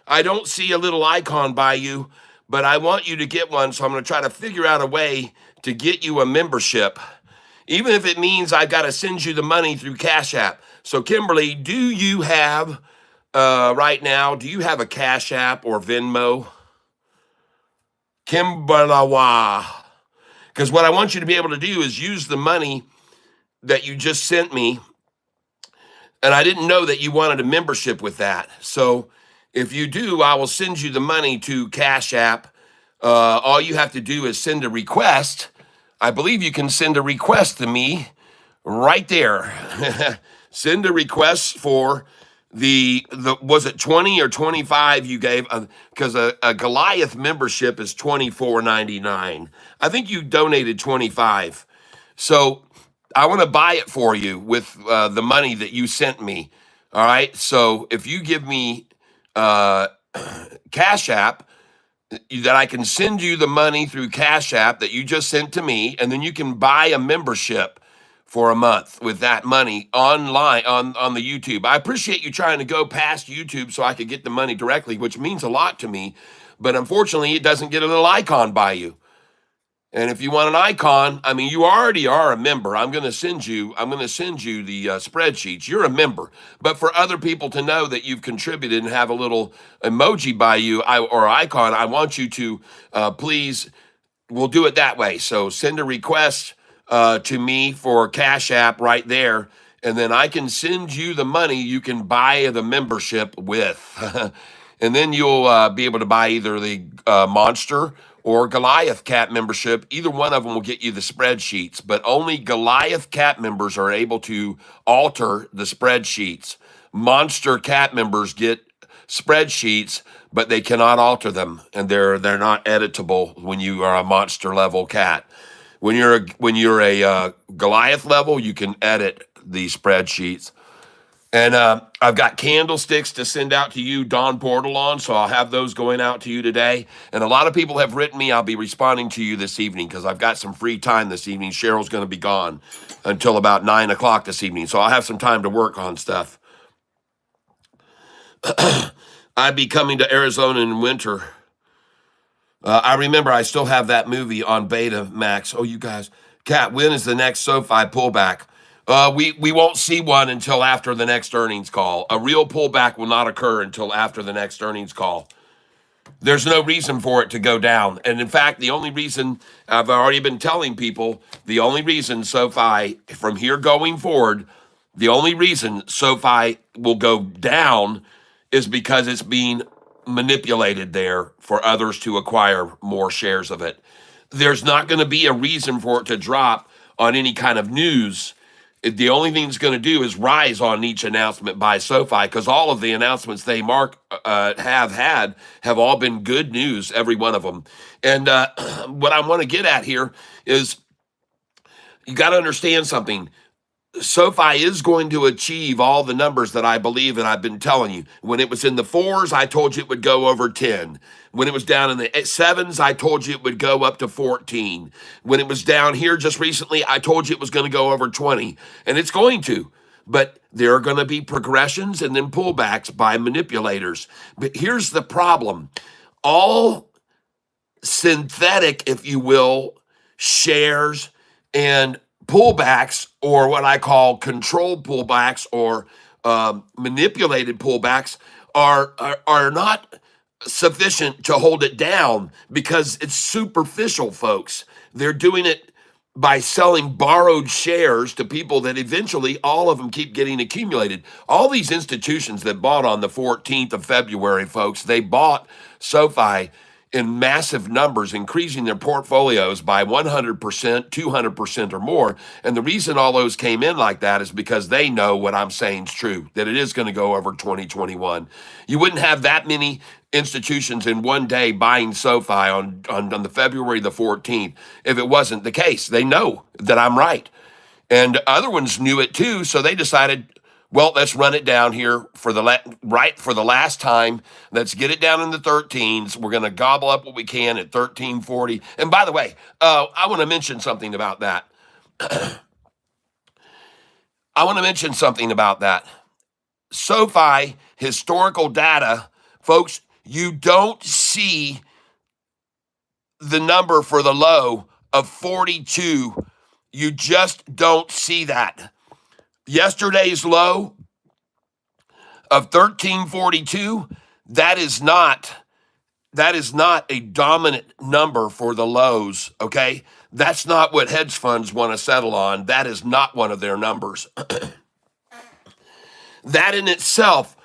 I don't see a little icon by you, but I want you to get one, so I'm going to try to figure out a way to get you a membership, even if it means I got to send you the money through Cash App. So, Kimberly, do you have, right now, do you have a Cash App or Venmo? Kimberly, because what I want you to be able to do is use the money that you just sent me. And I didn't know that you wanted a membership with that. So if you do, I will send you the money to Cash App. All you have to do is send a request. I believe you can send a request to me right there. Send a request for the was it 20 or 25 you gave? Because a Goliath membership is $24.99. I think you donated 25. So I want to buy it for you with the money that you sent me. All right. So if you give me Cash App, that I can send you the money through Cash App that you just sent to me, and then you can buy a membership for a month with that money online on the YouTube. I appreciate you trying to go past YouTube so I could get the money directly, which means a lot to me. But unfortunately, it doesn't get a little icon by you. And if you want an icon, I mean, you already are a member. I'm going to send you the spreadsheets. You're a member. But for other people to know that you've contributed and have a little emoji by you or icon, I want you to please, we'll do it that way. So send a request to me for Cash App right there. And then I can send you the money you can buy the membership with. And then you'll be able to buy either the Monster or Goliath Cat membership. Either one of them will get you the spreadsheets, but only Goliath Cat members are able to alter the spreadsheets. Monster Cat members get spreadsheets, but they cannot alter them, and they're not editable when you are a monster level cat. When you're a Goliath level, you can edit the spreadsheets. And I've got candlesticks to send out to you, Dawn Portal, on, so I'll have those going out to you today. And a lot of people have written me. I'll be responding to you this evening because I've got some free time this evening. Cheryl's going to be gone until about 9 o'clock this evening, so I'll have some time to work on stuff. I'd be coming to Arizona in winter. I remember I still have that movie on beta, Max. Oh, you guys. Kat, when is the next SoFi pullback? We won't see one until after the next earnings call. A real pullback will not occur until after the next earnings call. There's no reason for it to go down. And in fact, the only reason I've already been telling people, the only reason SoFi from here going forward, the only reason SoFi will go down is because it's being manipulated there for others to acquire more shares of it. There's not going to be a reason for it to drop on any kind of news. The only thing it's going to do is rise on each announcement by SoFi, because all of the announcements they have all been good news, every one of them. And what I want to get at here is you got to understand something. SoFi is going to achieve all the numbers that I believe and I've been telling you. When it was in the 4s, I told you it would go over 10. When it was down in the 7s, I told you it would go up to 14. When it was down here just recently, I told you it was going to go over 20. And it's going to. But there are going to be progressions and then pullbacks by manipulators. But here's the problem. All synthetic, if you will, shares and pullbacks, or what I call controlled pullbacks, or manipulated pullbacks, are not sufficient to hold it down because it's superficial, folks. They're doing it by selling borrowed shares to people that eventually all of them keep getting accumulated. All these institutions that bought on the 14th of February, folks, they bought SoFi in massive numbers, increasing their portfolios by 100%, 200% or more. And the reason all those came in like that is because they know what I'm saying is true, that it is going to go over 2021. You wouldn't have that many institutions in one day buying SoFi on the February the 14th if it wasn't the case. They know that I'm right. And other ones knew it too, so they decided, well, let's run it down here for the for the last time. Let's get it down in the 13s. We're going to gobble up what we can at 1340. And by the way, I want to mention something about that. SoFi historical data, folks, you don't see the number for the low of 42. You just don't see that. Yesterday's low of 1342, that is not a dominant number for the lows, okay? That's not what hedge funds want to settle on. That is not one of their numbers. That in itself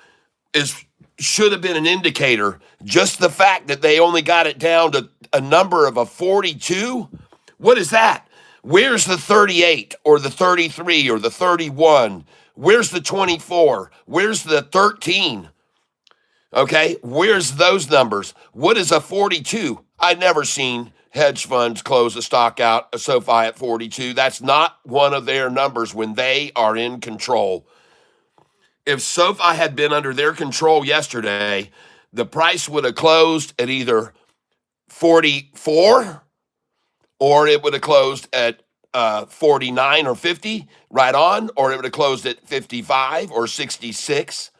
should have been an indicator. Just the fact that they only got it down to a number of a 42, what is that? Where's the 38 or the 33 or the 31? Where's the 24? Where's the 13? Okay, where's those numbers? What is a 42? I've never seen hedge funds close a stock out, a SoFi at 42. That's not one of their numbers when they are in control. If SoFi had been under their control yesterday, the price would have closed at either 44 or it would have closed at 49 or 50 right on, or it would have closed at 55 or 66,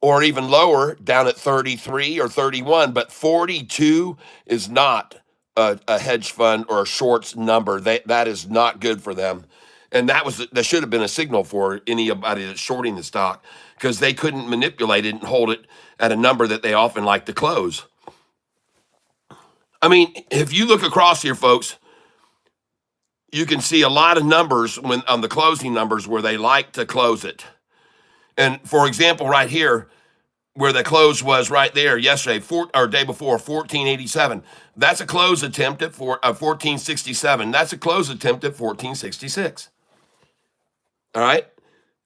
or even lower down at 33 or 31. But 42 is not a hedge fund or a shorts number. That is not good for them. And that should have been a signal for anybody that's shorting the stock, because they couldn't manipulate it and hold it at a number that they often like to close. I mean, if you look across here, folks, you can see a lot of numbers on the closing numbers where they like to close it. And for example, right here, where the close was right there yesterday, or day before, 1487. That's a close attempt at 1467. That's a close attempt at 1466. All right?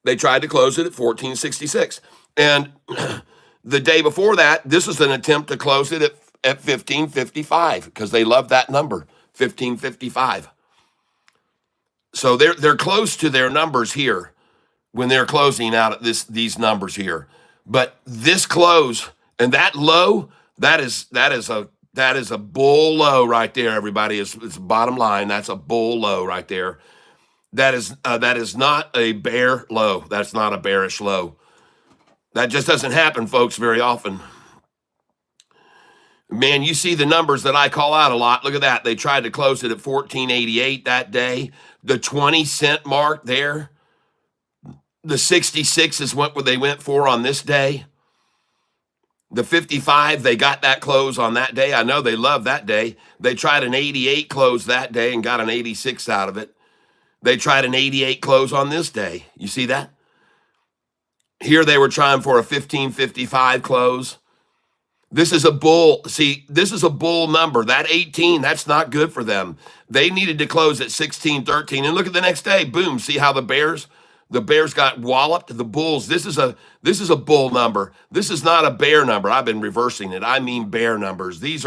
They tried to close it at 1466. And the day before that, this is an attempt to close it at 1555, because they love that number, 1555. So they're close to their numbers here when they're closing out at these numbers here. But this close and that low, that is a bull low right there, everybody. It's bottom line. That's a bull low right there. That is not a bear low. That's not a bearish low. That just doesn't happen, folks, very often. Man, you see the numbers that I call out a lot. Look at that. They tried to close it at 1488 that day. The 20-cent mark there. The 66 is what they went for on this day. The 55, they got that close on that day. I know they love that day. They tried an 88 close that day and got an 86 out of it. They tried an 88 close on this day. You see that? Here they were trying for a 1555 close. This is a bull. See, this is a bull number. That 18, that's not good for them. They needed to close at 1613. And look at the next day. Boom. See how the Bears got walloped? The Bulls. This is a bull number. This is not a bear number. I've been reversing it. I mean bear numbers. That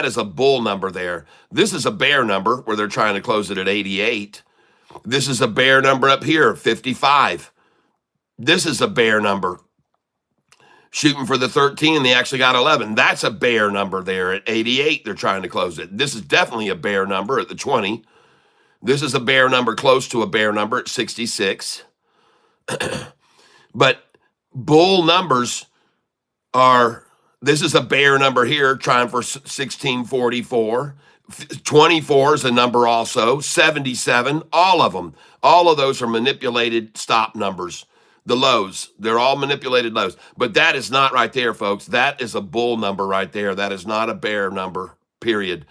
is a bull number there. This is a bear number where they're trying to close it at 88. This is a bear number up here, 55. This is a bear number. Shooting for the 13, they actually got 11. That's a bear number there at 88. They're trying to close it. This is definitely a bear number at the 20. This is a bear number close to a bear number at 66. But bull numbers this is a bear number here trying for 1644. 24 is a number also, 77, all of them. All of those are manipulated stop numbers. The lows, they're all manipulated lows. But that is not right there, folks. That is a bull number right there. That is not a bear number, period.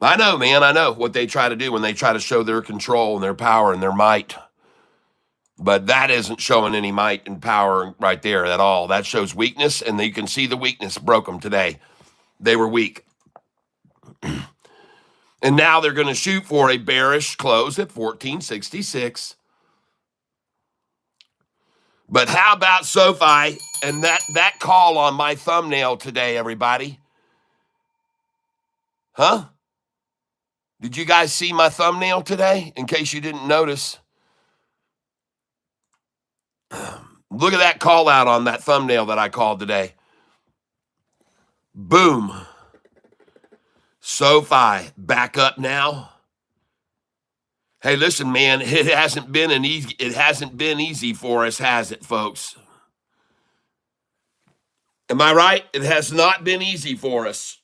I know, man. I know what they try to do when they try to show their control and their power and their might. But that isn't showing any might and power right there at all. That shows weakness, and you can see the weakness broke them today. They were weak. And now they're going to shoot for a bearish close at 1466. But how about SoFi and that call on my thumbnail today, everybody? Huh? Did you guys see my thumbnail today? In case you didn't notice. Look at that call out on that thumbnail that I called today. Boom. SoFi back up now. Hey, listen, man, it hasn't been easy for us, has it, folks? Am I right? It has not been easy for us.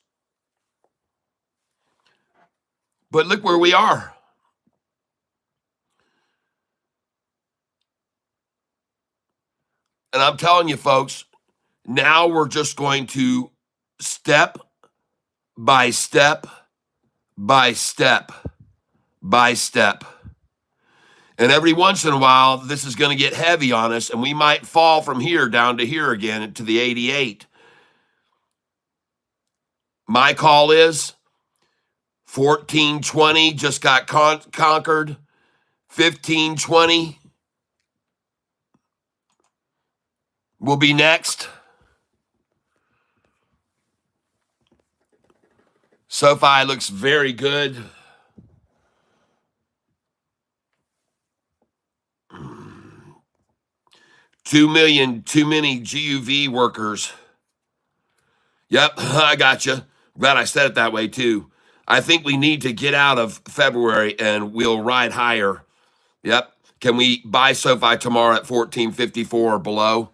But look where we are. And I'm telling you, folks, now we're just going to step by step by step by step. And every once in a while, this is going to get heavy on us, and we might fall from here down to here again to the 88. My call is 1420 just got conquered. 1520 will be next. SoFi looks very good. $2 million, too many GUV workers. Yep, I got you. Glad I said it that way too. I think we need to get out of February and we'll ride higher. Yep. Can we buy SoFi tomorrow at 1454 or below?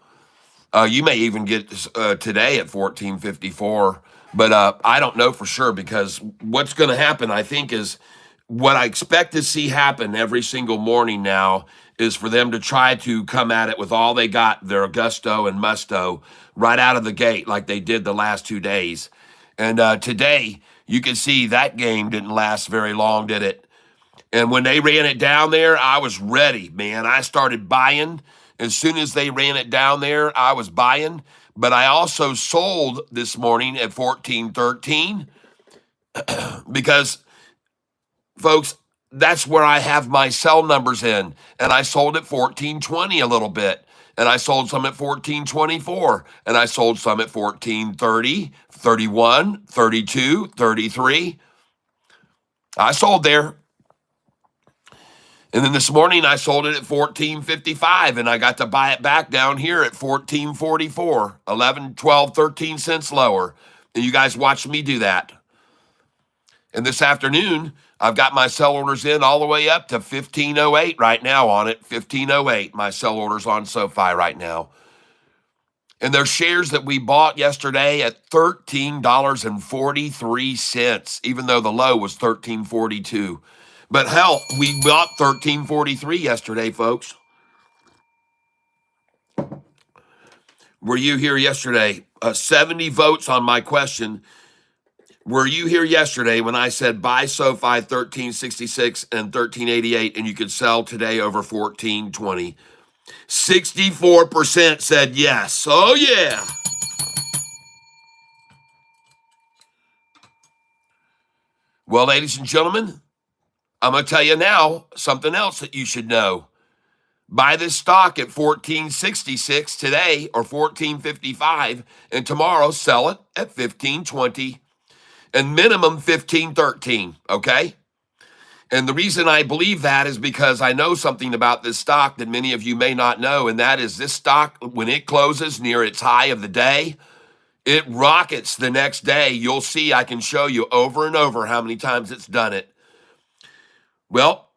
You may even get today at 1454, but I don't know for sure, because what's going to happen, I think, is what I expect to see happen every single morning now is for them to try to come at it with all they got, their gusto and musto, right out of the gate like they did the last 2 days. And today, you can see that game didn't last very long, did it? And when they ran it down there, I was ready, man. I started buying. As soon as they ran it down there, I was buying. But I also sold this morning at 1413 because, folks, that's where I have my sell numbers in. And I sold at 1420 a little bit. And I sold some at 1424. And I sold some at 1430, 31, 32, 33. I sold there. And then this morning I sold it at 1455, and I got to buy it back down here at 1444, 11, 12, 13 cents lower. And you guys watched me do that. And this afternoon, I've got my sell orders in all the way up to 1508 right now on it. 1508, my sell orders on SoFi right now. And there's shares that we bought yesterday at $13.43, even though the low was $13.42. But hell, we bought $13.43 yesterday, folks. Were you here yesterday? 70 votes on my question. Were you here yesterday when I said buy SoFi 1366 and 1388 and you could sell today over 1420? 64% said yes. Oh, yeah. Well, ladies and gentlemen, I'm going to tell you now something else that you should know. Buy this stock at 1466 today or 1455, and tomorrow sell it at 1520 and minimum 1513, okay? And the reason I believe that is because I know something about this stock that many of you may not know, and that is this stock, when it closes near its high of the day, it rockets the next day. You'll see, I can show you over and over how many times it's done it. Well,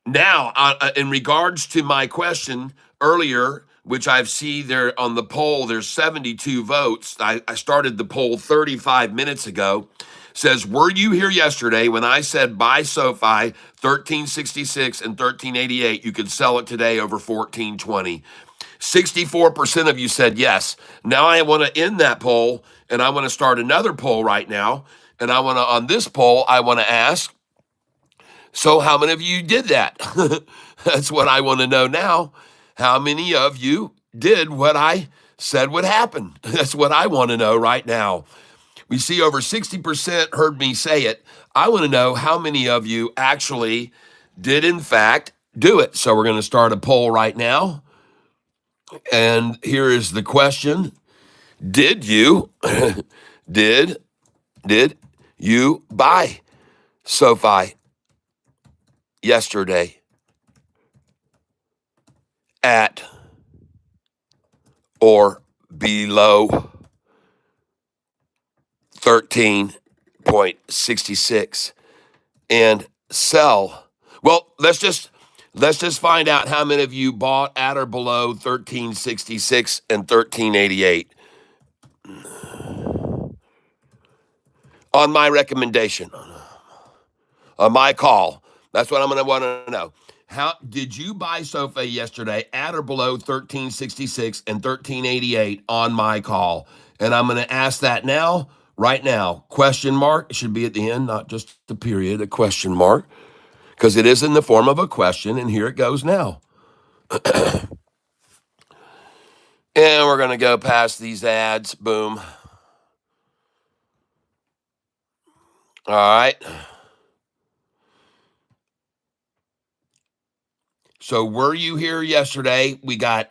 now, in regards to my question earlier, which I've seen there on the poll, there's 72 votes. I started the poll 35 minutes ago. Says, were you here yesterday when I said buy SoFi 1366 and 1388? You could sell it today over 1420. 64% of you said yes. Now I want to end that poll and I want to start another poll right now. And I want to, on this poll, I want to ask, so how many of you did that? That's what I want to know now. How many of you did what I said would happen? That's what I want to know right now. We see over 60% heard me say it. I want to know how many of you actually did, in fact, do it. So we're going to start a poll right now. And here is the question. Did you, did you buy SoFi yesterday at or below 13.66 and sell? Well, let's just find out how many of you bought at or below 1366 and 1388 on my recommendation, on my call. That's what I'm going to want to know. How did you buy SoFi yesterday at or below 1366 and 1388 on my call? And I'm going to ask that now, right now. Question mark. It should be at the end, not just the period, a question mark, because it is in the form of a question. And here it goes now. And we're going to go past these ads. Boom. All right. So were you here yesterday? We got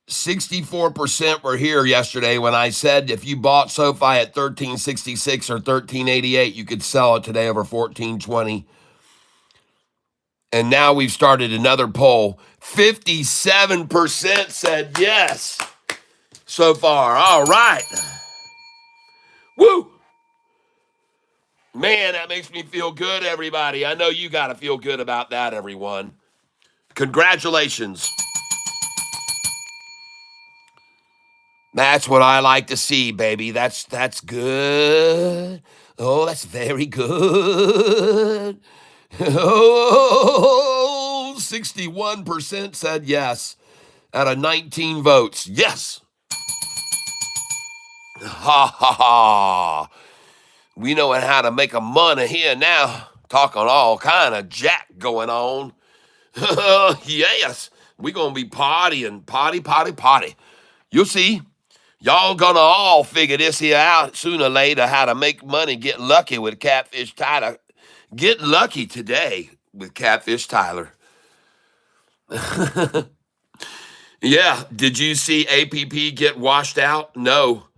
64% were here yesterday when I said if you bought SoFi at 1366 or 1388, you could sell it today over 1420. And now we've started another poll. 57% said yes so far. All right. Woo! Man, that makes me feel good, everybody. I know you got to feel good about that, everyone. Congratulations. That's what I like to see, baby. That's good. Oh, that's very good. Oh, 61% said yes out of 19 votes. Yes. Ha ha ha. We know how to make a money here now. Talking all kind of jack going on. Yes. We're going to be partying. Party. You'll see. Y'all gonna all figure this here out sooner or later, how to make money, get lucky with Catfish Tyler. Get lucky today with Catfish Tyler. Yeah, did you see APP get washed out? No.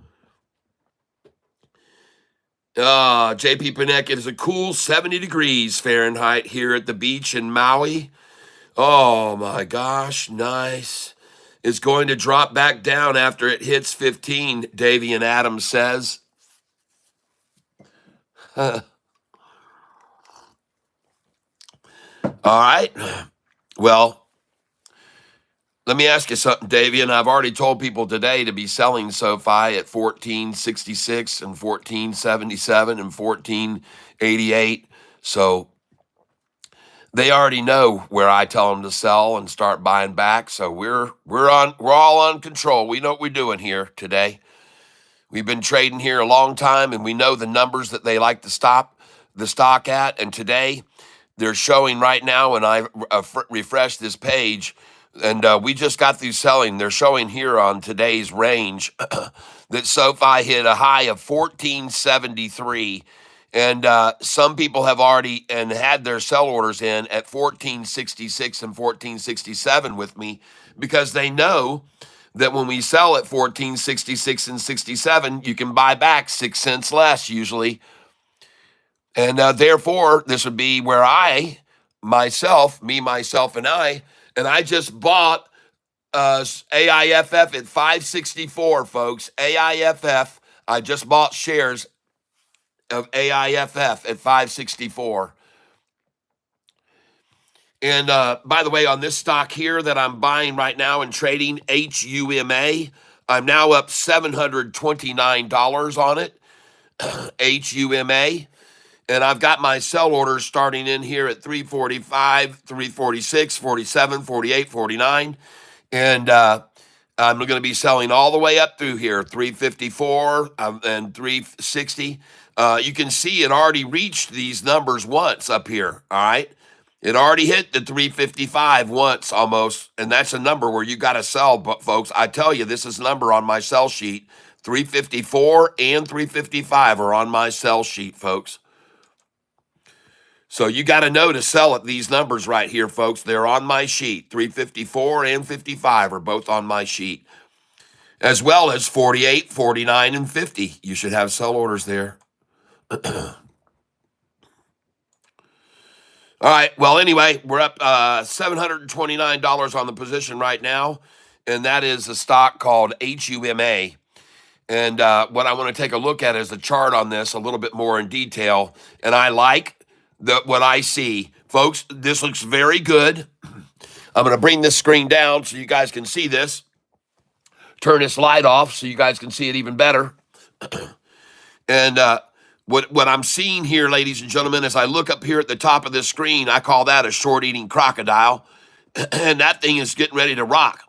JP Panek, it is a cool 70 degrees Fahrenheit here at the beach in Maui. Oh my gosh, nice. It's going to drop back down after it hits 15, Davian Adams says. All right. Well, let me ask you something, Davian. I've already told people today to be selling SoFi at 1466 and 1477 and 1488. So they already know where I tell them to sell and start buying back. So we're all on control. We know what we're doing here today. We've been trading here a long time, and we know the numbers that they like to stop the stock at. And today, they're showing right now, when I refresh this page, and we just got through selling, they're showing here on today's range that SoFi hit a high of 1473. And some people have already and had their sell orders in at 1466 and 1467 with me, because they know that when we sell at 1466 and 67, you can buy back 6 cents less usually. And therefore, this would be where myself, and I just bought AIFF at 564, folks. AIFF, I just bought shares of AIFF at 564. And by the way, on this stock here that I'm buying right now and trading, HUMA, I'm now up $729 on it. HUMA. And I've got my sell orders starting in here at 345, 346, 47, 48, 49. And I'm going to be selling all the way up through here, 354 and 360. You can see it already reached these numbers once up here. All right. It already hit the 355 once almost. And that's a number where you got to sell. But folks, I tell you, this is a number on my sell sheet. 354 and 355 are on my sell sheet, folks. So you got to know to sell at these numbers right here, folks. They're on my sheet. 354 and 55 are both on my sheet, as well as 48, 49, and 50. You should have sell orders there. All right. Well, anyway, we're up $729 on the position right now, and that is a stock called HUMA. And what I want to take a look at is the chart on this a little bit more in detail. And I like what I see. Folks, this looks very good. I'm going to bring this screen down so you guys can see this. Turn this light off so you guys can see it even better. And what I'm seeing here, ladies and gentlemen, as I look up here at the top of this screen, I call that a short-eating crocodile. And that thing is getting ready to rock.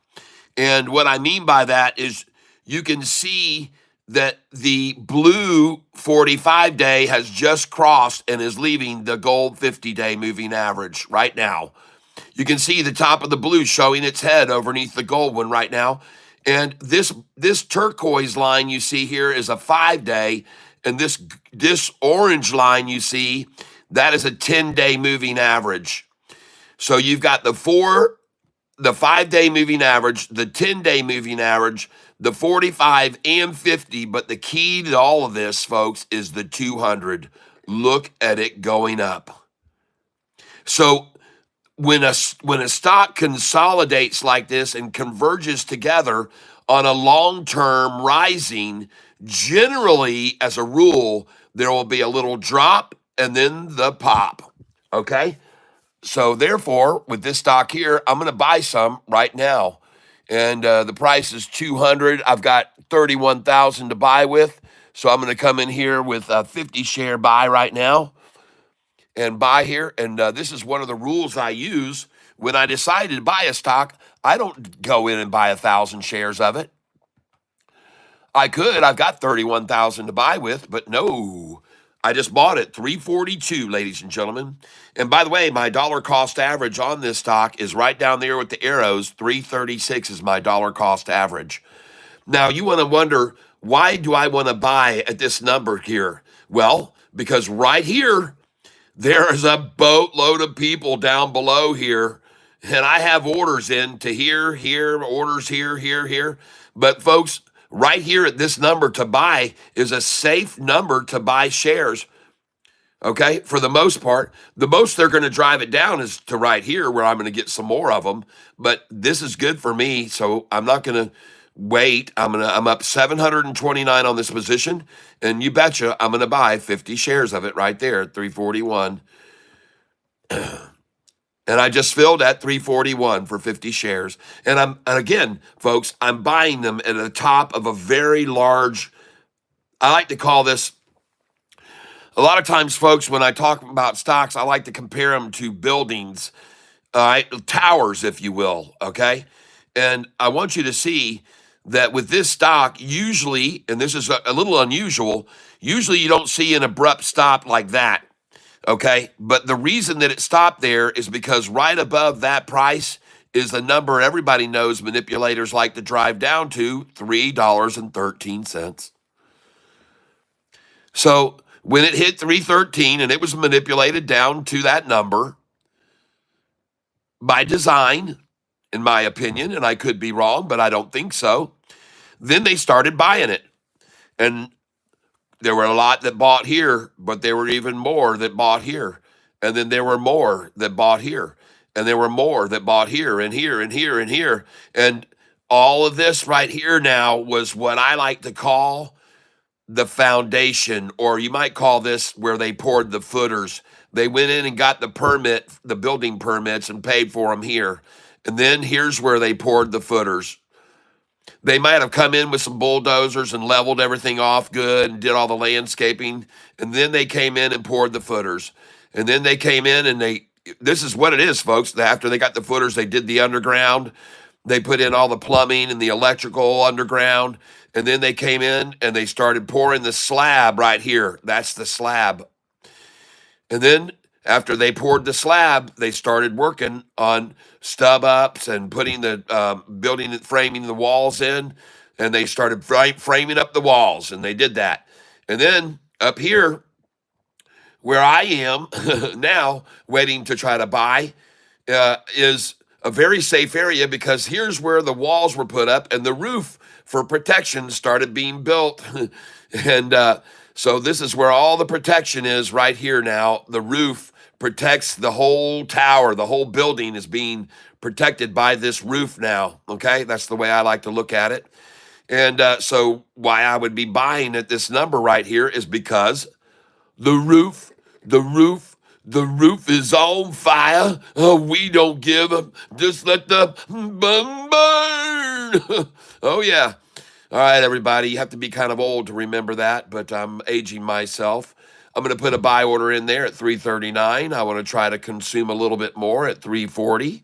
And what I mean by that is you can see that the blue 45-day has just crossed and is leaving the gold 50-day moving average right now. You can see the top of the blue showing its head underneath the gold one right now. And this turquoise line you see here is a 5-day, and this orange line you see, that is a 10-day moving average. So you've got the 5-day moving average, the 10-day moving average, the 45 and 50, but the key to all of this, folks, is the 200. Look at it going up. So when a stock consolidates like this and converges together on a long-term rising, generally, as a rule, there will be a little drop and then the pop, okay? So therefore, with this stock here, I'm going to buy some right now. And the price is 200. I've got 31,000 to buy with. So I'm going to come in here with a 50 share buy right now and buy here. And this is one of the rules I use when I decide to buy a stock. I don't go in and buy 1,000 shares of it. I could. I've got 31,000 to buy with, but no. I just bought it, 342, ladies and gentlemen. And by the way, my dollar cost average on this stock is right down there with the arrows. 336 is my dollar cost average. Now, you want to wonder, why do I want to buy at this number here? Well, because right here, there is a boatload of people down below here, and I have orders in to here, orders here. But folks, right here at this number to buy is a safe number to buy shares. Okay, for the most part, the most they're going to drive it down is to right here where I'm going to get some more of them. But this is good for me, so I'm not going to wait. I'm up 729 on this position, and you betcha I'm going to buy 50 shares of it right there at 341. And I just filled at 341 for 50 shares. And again, folks, I'm buying them at the top of a very large, I like to call this, a lot of times, folks, when I talk about stocks, I like to compare them to buildings, all right, towers, if you will, okay? And I want you to see that with this stock, usually, and this is a little unusual, usually you don't see an abrupt stop like that. Okay, but the reason that it stopped there is because right above that price is the number everybody knows manipulators like to drive down to, $3.13. So when it hit 313 and it was manipulated down to that number by design, in my opinion, and I could be wrong, but I don't think so, then they started buying it. And there were a lot that bought here, but there were even more that bought here. And then there were more that bought here. And there were more that bought here and here and here and here. And all of this right here now was what I like to call the foundation, or you might call this where they poured the footers. They went in and got the building permits and paid for them here. And then here's where they poured the footers. They might have come in with some bulldozers and leveled everything off good and did all the landscaping. And then they came in and poured the footers. And then they came in and this is what it is, folks. After they got the footers, they did the underground. They put in all the plumbing and the electrical underground. And then they came in and they started pouring the slab right here. That's the slab. And then after they poured the slab, they started working on stub ups and putting the building and framing the walls in. And they started framing up the walls, and they did that. And then up here, where I am now, waiting to try to buy, is a very safe area because here's where the walls were put up and the roof for protection started being built. And so this is where all the protection is right here now. The roof protects the whole tower. The whole building is being protected by this roof now. Okay, that's the way I like to look at it. And so why I would be buying at this number right here is because the roof, the roof, the roof is on fire. Oh, we don't give up. Just let the bum burn. Oh, yeah. All right, everybody. You have to be kind of old to remember that, but I'm aging myself. I'm going to put a buy order in there at 339. I want to try to consume a little bit more at 340.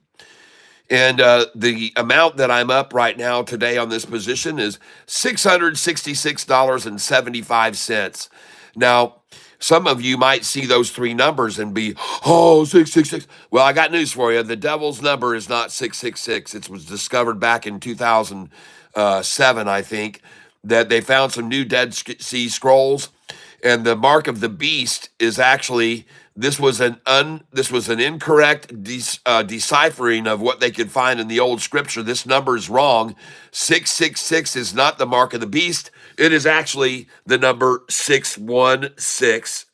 And the amount that I'm up right now today on this position is $666.75. Now, some of you might see those three numbers and be, oh, 666. Well, I got news for you. The devil's number is not 666. It was discovered back in 2007, I think, that they found some new Dead Sea Scrolls. And the mark of the beast is actually this was an incorrect deciphering of what they could find in the old scripture. This number is wrong. 666 is not the mark of the beast. It is actually the number 616.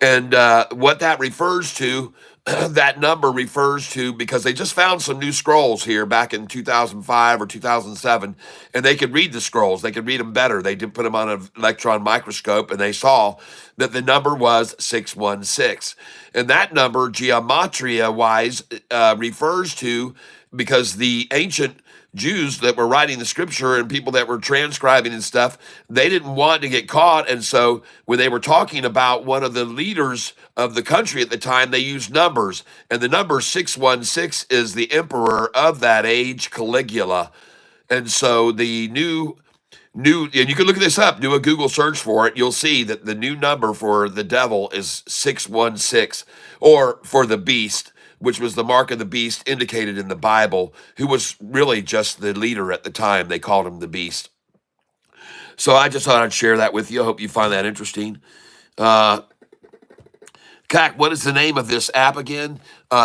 And what that refers to, that number refers to, because they just found some new scrolls here back in 2005 or 2007, and they could read the scrolls. They could read them better. They did put them on an electron microscope, and they saw that the number was 616. And that number, gematria-wise, refers to, because the ancient Jews that were writing the scripture and people that were transcribing and stuff, they didn't want to get caught. And so when they were talking about one of the leaders of the country at the time, they used numbers. And the number 616 is the emperor of that age, Caligula. And so the new, and you can look this up, do a Google search for it. You'll see that the new number for the devil is 616, or for the beast, which was the mark of the beast indicated in the Bible, who was really just the leader at the time. They called him the beast. So I just thought I'd share that with you. I hope you find that interesting. Cac, what is the name of this app again?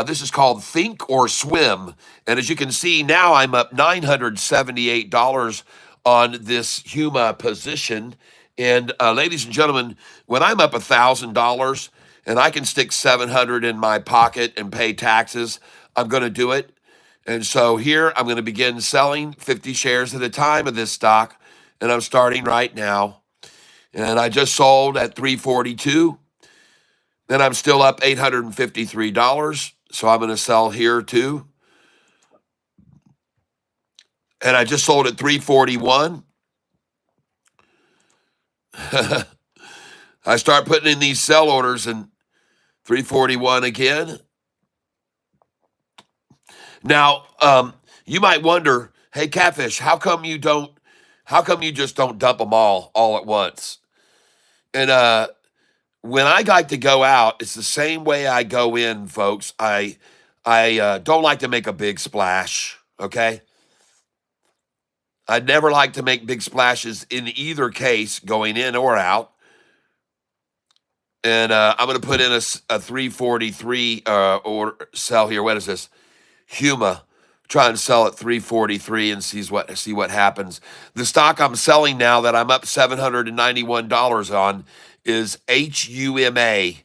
This is called Think or Swim. And as you can see, now I'm up $978 on this Huma position. And ladies and gentlemen, when I'm up $1,000, and I can stick 700 in my pocket and pay taxes, I'm going to do it. And so here I'm going to begin selling 50 shares at a time of this stock, and I'm starting right now. And I just sold at 342. Then I'm still up $853, so I'm going to sell here too. And I just sold at 341. I start putting in these sell orders and 341 again. Now, you might wonder, hey, Catfish, how come you just don't dump them all at once? And when I like to go out, it's the same way I go in, folks. I don't like to make a big splash, okay? I'd never like to make big splashes in either case, going in or out. And I'm going to put in a 343 or sell here. What is this? Huma. Try and sell at 343 and see what happens. The stock I'm selling now that I'm up $791 on is HUMA.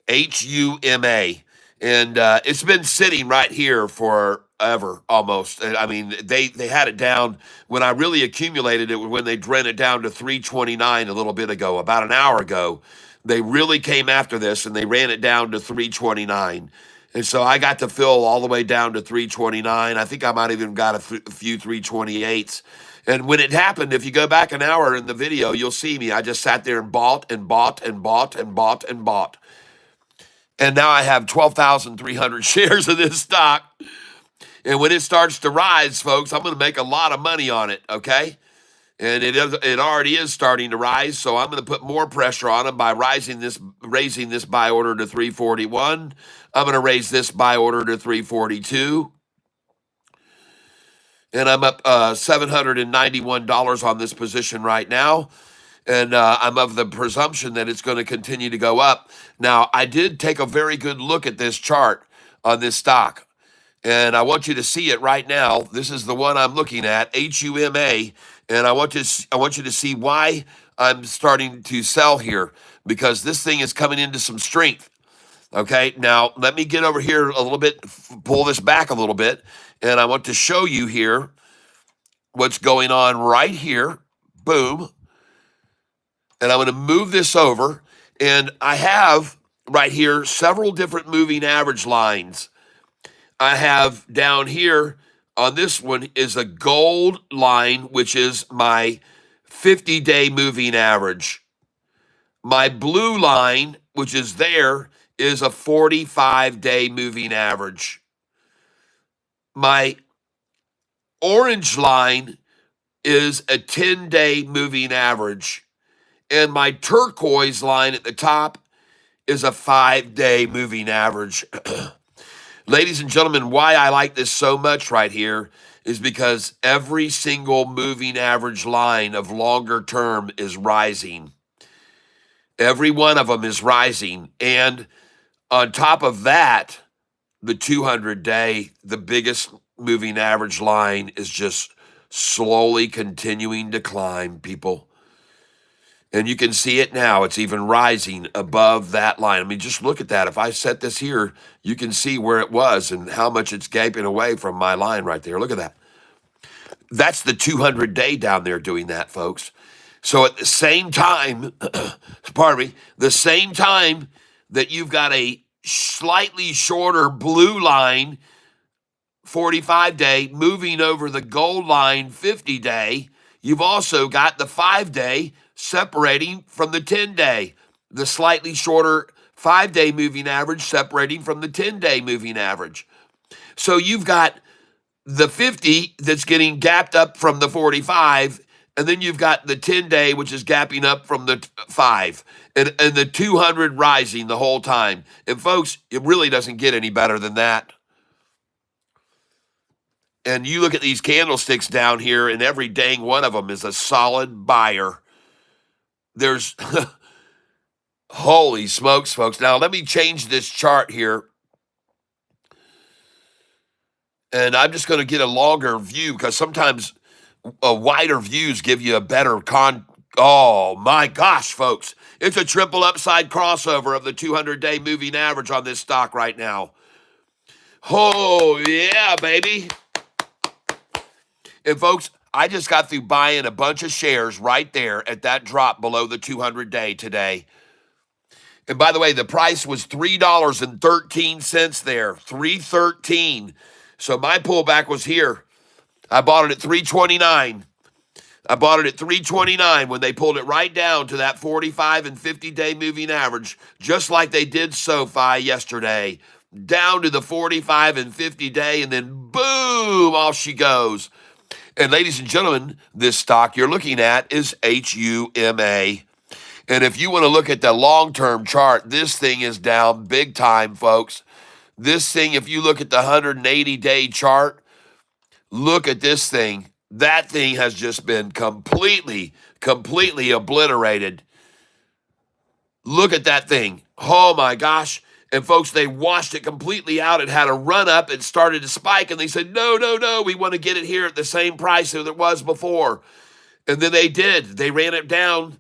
HUMA. And it's been sitting right here forever, almost. I mean, they had it down when I really accumulated it, when they ran it down to 329 a little bit ago, about an hour ago. They really came after this, and they ran it down to 329. And so I got to fill all the way down to 329. I think I might even got a few 328s. And when it happened, if you go back an hour in the video, you'll see me. I just sat there and bought and bought and bought and bought and bought. And now I have 12,300 shares of this stock. And when it starts to rise, folks, I'm going to make a lot of money on it, okay? And it already is starting to rise, so I'm going to put more pressure on them by raising this buy order to 341. I'm going to raise this buy order to 342. And I'm up $791 on this position right now. And I'm of the presumption that it's going to continue to go up. Now, I did take a very good look at this chart on this stock. And I want you to see it right now. This is the one I'm looking at, HUMA. And I want you to see why I'm starting to sell here, because this thing is coming into some strength. Okay, now let me get over here a little bit, pull this back a little bit, and I want to show you here what's going on right here. Boom. And I'm going to move this over, and I have right here several different moving average lines. I have down here on this one is a gold line, which is my 50-day moving average. My blue line, which is there, is a 45-day moving average. My orange line is a 10-day moving average. And my turquoise line at the top is a 5-day moving average. Ladies and gentlemen, why I like this so much right here is because every single moving average line of longer term is rising. Every one of them is rising. And on top of that, the 200-day, the biggest moving average line, is just slowly continuing to climb, people. And you can see it now. It's even rising above that line. I mean, just look at that. If I set this here, you can see where it was and how much it's gaping away from my line right there. Look at that. That's the 200-day down there doing that, folks. So at the same time, pardon me, the same time that you've got a slightly shorter blue line, 45-day, moving over the gold line, 50-day, you've also got the 5-day separating from the 10-day, the slightly shorter 5-day moving average separating from the 10-day moving average. So you've got the 50 that's getting gapped up from the 45, and then you've got the 10-day, which is gapping up from the 5, and the 200 rising the whole time. And folks, it really doesn't get any better than that. And you look at these candlesticks down here, and every dang one of them is a solid buyer. There's, holy smokes, folks. Now, let me change this chart here. And I'm just going to get a longer view, because sometimes wider views give you a better Oh, my gosh, folks. It's a triple upside crossover of the 200-day moving average on this stock right now. Oh, yeah, baby. And folks, I just got through buying a bunch of shares right there at that drop below the 200-day today. And by the way, the price was $3.13 there, $3.13. So my pullback was here. I bought it at $3.29. I bought it at $3.29 when they pulled it right down to that 45 and 50-day moving average, just like they did Sofi yesterday, down to the 45 and 50-day, and then boom, off she goes. And ladies and gentlemen, this stock you're looking at is HUMA. And if you want to look at the long-term chart, this thing is down big time, folks. This thing, if you look at the 180-day chart, look at this thing. That thing has just been completely obliterated. Look at that thing. Oh, my gosh. And folks, they washed it completely out. It had a run up. It started to spike. And they said, no, we want to get it here at the same price that it was before. And then they did. They ran it down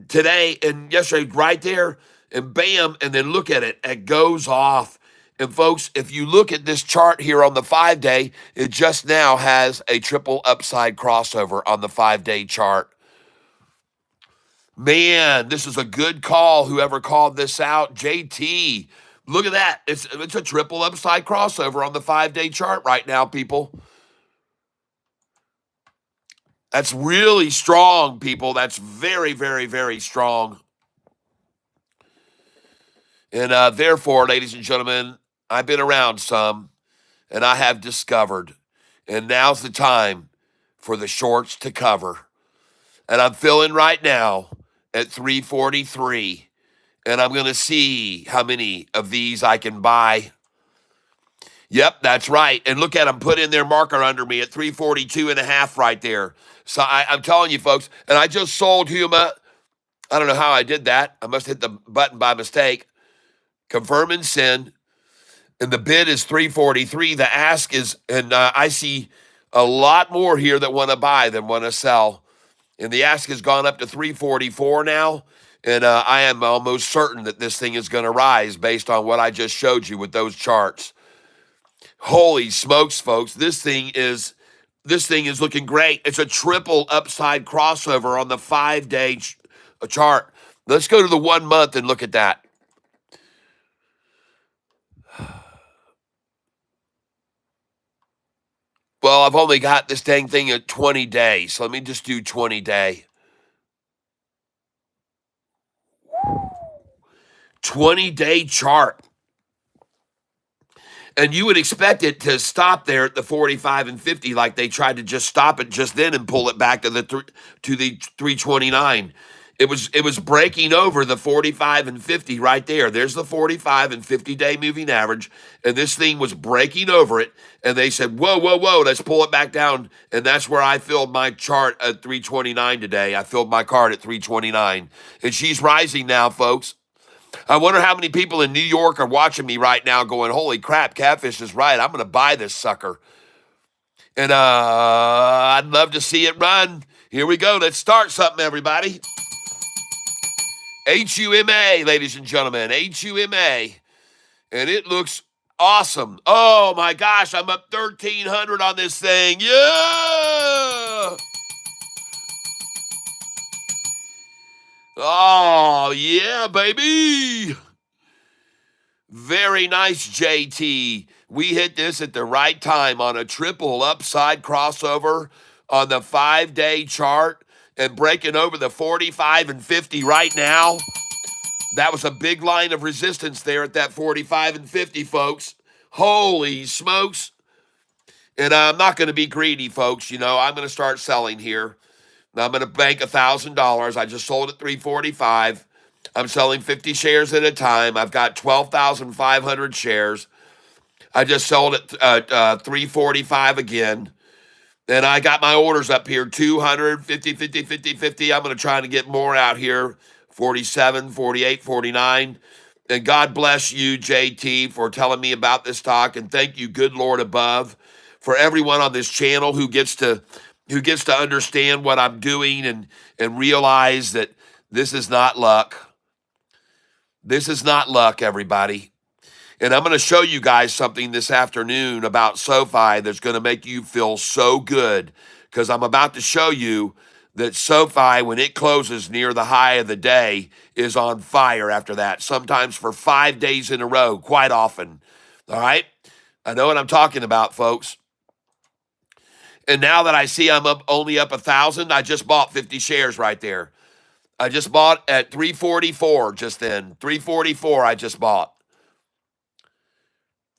today and yesterday right there. And bam. And then look at it. It goes off. And folks, if you look at this chart here on the 5-day, it just now has a triple upside crossover on the 5-day chart. Man, this is a good call. Whoever called this out, JT. Look at that. It's a triple upside crossover on the 5-day chart right now, people. That's really strong, people. That's very, very, very strong. And therefore, ladies and gentlemen, I've been around some, and I have discovered, and now's the time for the shorts to cover. And I'm filling right now at 343, and I'm going to see how many of these I can buy. Yep, that's right. And look at them put in their marker under me at 342 and a half right there. So I'm telling you, folks, and I just sold Huma. I don't know how I did that. I must hit the button by mistake. Confirm and send. And the bid is 343. The ask is, and I see a lot more here that want to buy than want to sell. And the ask has gone up to 344 now. And I am almost certain that this thing is going to rise based on what I just showed you with those charts. Holy smokes, folks. This thing is looking great. It's a triple upside crossover on the 5-day chart. Let's go to the 1 month and look at that. Well, I've only got this dang thing at 20 days. So let me just do 20 day. 20-day chart. And you would expect it to stop there at the 45 and 50 like they tried to just stop it just then and pull it back to the 329. It was breaking over the 45 and 50 right there. There's the 45 and 50-day moving average, and this thing was breaking over it, and they said, whoa, whoa, whoa, let's pull it back down, and that's where I filled my chart at 329 today. I filled my card at 329, and she's rising now, folks. I wonder how many people in New York are watching me right now going, holy crap, Catfish is right. I'm going to buy this sucker. And I'd love to see it run. Here we go. Let's start something, everybody. HUMA, ladies and gentlemen, HUMA. And it looks awesome. Oh, my gosh, I'm up 1,300 on this thing. Yeah! Oh, yeah, baby. Very nice, JT. We hit this at the right time on a triple upside crossover on the 5-day chart and breaking over the 45 and 50 right now. That was a big line of resistance there at that 45 and 50, folks. Holy smokes. And I'm not going to be greedy, folks. You know, I'm going to start selling here. I'm going to bank $1,000. I just sold at 345. I'm selling 50 shares at a time. I've got 12,500 shares. I just sold at 345 again. And I got my orders up here, 200, 50, 50, 50, 50. I'm going to try to get more out here, 47, 48, 49. And God bless you, JT, for telling me about this stock. And thank you, good Lord above, for everyone on this channel who gets to understand what I'm doing and realize that this is not luck. This is not luck, everybody. And I'm going to show you guys something this afternoon about Sofi that's going to make you feel so good, because I'm about to show you that Sofi, when it closes near the high of the day, is on fire after that, sometimes for 5 days in a row, quite often. All right? I know what I'm talking about, folks. And now that I see I'm only up 1,000, I just bought 50 shares right there. I just bought at 344 just then. 344 I just bought.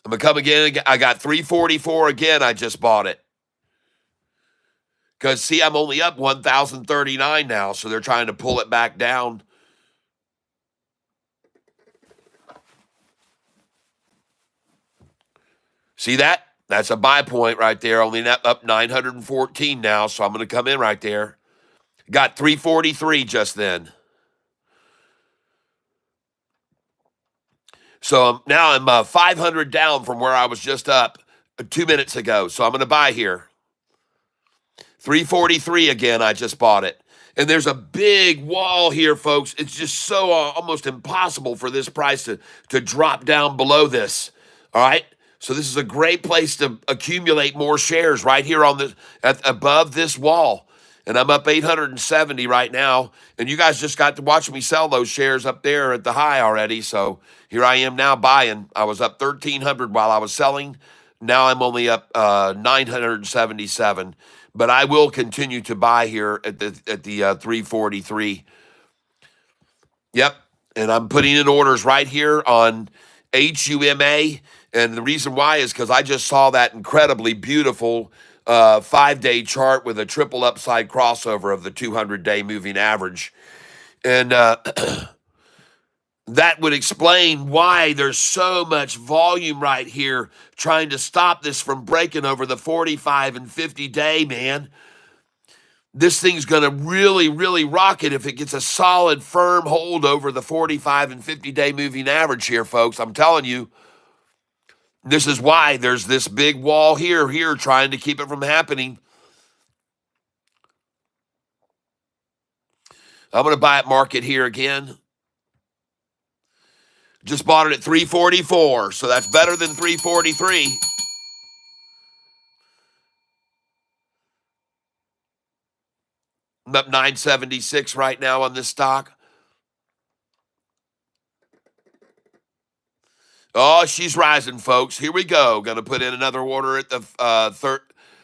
I'm going to come again. I got 344 again. I just bought it. Because, see, I'm only up 1,039 now, so they're trying to pull it back down. See that? That's a buy point right there. Only up 914 now, so I'm going to come in right there. Got 343 just then. So now I'm 500 down from where I was just up 2 minutes ago. So I'm going to buy here. 343 again, I just bought it. And there's a big wall here, folks. It's just so almost impossible for this price to drop down below this. All right? So this is a great place to accumulate more shares right here on above this wall. and I'm up 870 right now. And you guys just got to watch me sell those shares up there at the high already. So here I am now buying. I was up 1,300 while I was selling. Now I'm only up 977. But I will continue to buy here at the 343. Yep. And I'm putting in orders right here on HUMA. And the reason why is because I just saw that incredibly beautiful 5-day chart with a triple upside crossover of the 200-day moving average. And that would explain why there's so much volume right here trying to stop this from breaking over the 45 and 50-day, man. This thing's going to really, really rock it if it gets a solid, firm hold over the 45 and 50-day moving average here, folks. I'm telling you, this is why there's this big wall here, trying to keep it from happening. I'm going to buy at market here again. Just bought it at 344, so that's better than 343. I'm up 976 right now on this stock. Oh, she's rising, folks. Here we go. Going to put in another order at the third.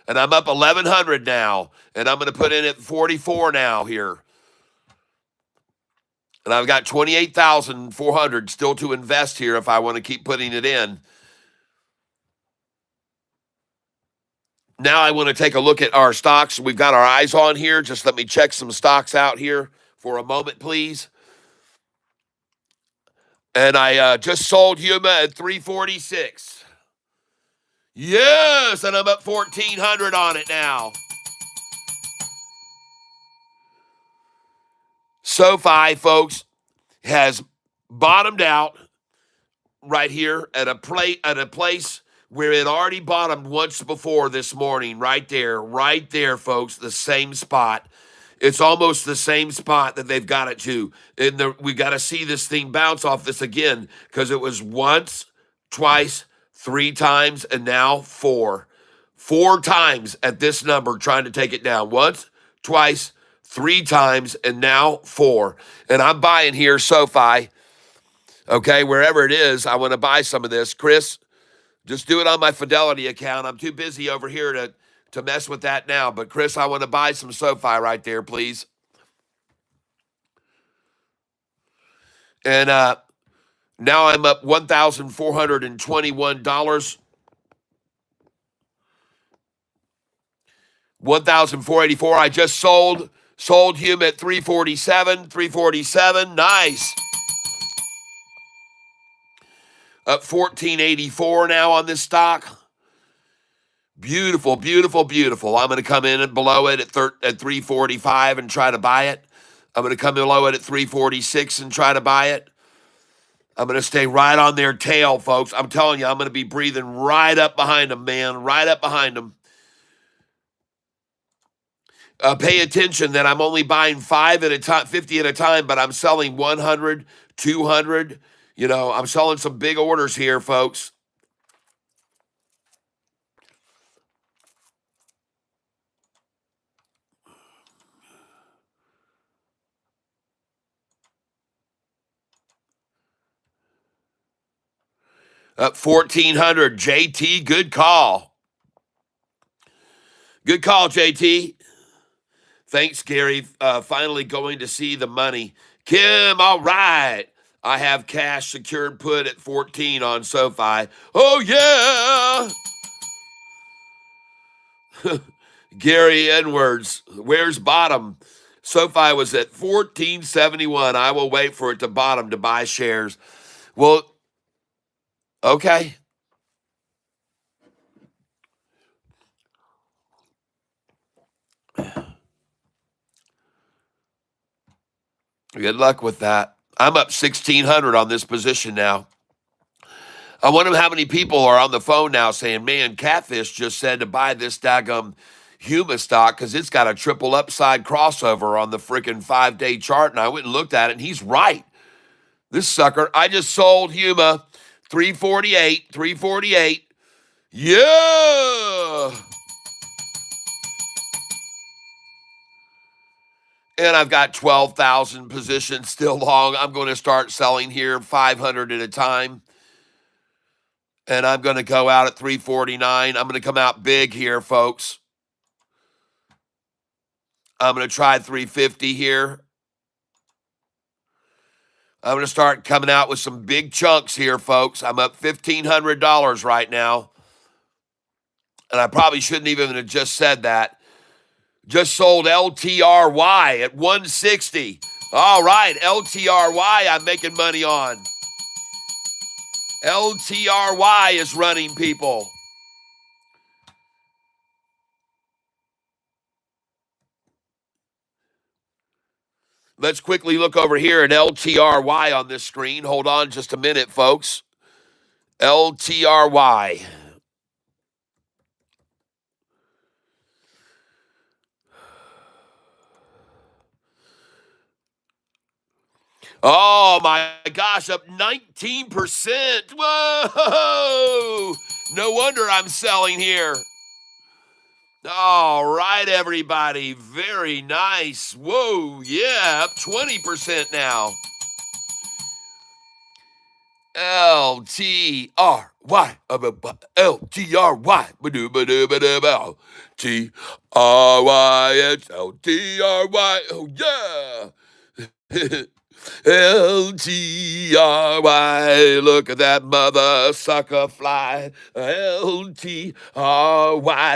And I'm up 1,100 now. And I'm going to put in at 44 now here. And I've got 28,400 still to invest here if I want to keep putting it in. Now I want to take a look at our stocks we've got our eyes on here. Just let me check some stocks out here for a moment, please. And I just sold Yuma at 346. Yes, and I'm up 1,400 on it now. Sofi, folks, has bottomed out right here at a place where it already bottomed once before this morning. Right there, folks, the same spot. It's almost the same spot that they've got it to. And we got to see this thing bounce off this again because it was once, twice, 3 times, and now 4. 4 times at this number trying to take it down. Once, twice, 3 times, and now 4. And I'm buying here Sofi. Okay, wherever it is, I want to buy some of this. Chris, just do it on my Fidelity account. I'm too busy over here to mess with that now. But, Chris, I want to buy some Sofi right there, please. And now I'm up $1,421. $1,484. I just sold him at 347. 347. Nice. Up 1484 now on this stock. Beautiful, beautiful, beautiful. I'm going to come in and below it at 345 and try to buy it. I'm going to come below it at 346 and try to buy it. I'm going to stay right on their tail, folks. I'm telling you, I'm going to be breathing right up behind them, man. Right up behind them. Pay attention that I'm only buying 5 at a time, 50 at a time, but I'm selling 100, 200. You know, I'm selling some big orders here, folks. Up 1,400. JT, good call. Good call, JT. Thanks, Gary. Finally going to see the money. Kim, all right. I have cash secured put at 14 on Sofi. Oh, yeah. Gary Edwards, where's bottom? Sofi was at 1471. I will wait for it to bottom to buy shares. Well, okay. Good luck with that. I'm up 1,600 on this position now. I wonder how many people are on the phone now saying, man, Catfish just said to buy this daggum Huma stock because it's got a triple upside crossover on the freaking 5-day chart. And I went and looked at it, and he's right. This sucker, I just sold Huma 348, 348. Yeah. And I've got 12,000 positions still long. I'm going to start selling here 500 at a time. And I'm going to go out at 349. I'm going to come out big here, folks. I'm going to try 350 here. I'm going to start coming out with some big chunks here, folks. I'm up $1,500 right now. And I probably shouldn't even have just said that. Just sold LTRY at 160. All right, LTRY I'm making money on. LTRY is running, people. Let's quickly look over here at LTRY on this screen. Hold on just a minute, folks. LTRY. Oh my gosh, up 19%. Whoa! No wonder I'm selling here. All right, everybody. Very nice. Whoa, yeah, up 20% now. LTRY, LTRY, TRY, it's LTRY, oh yeah. LTRY, look at that mother sucker fly. LTRY,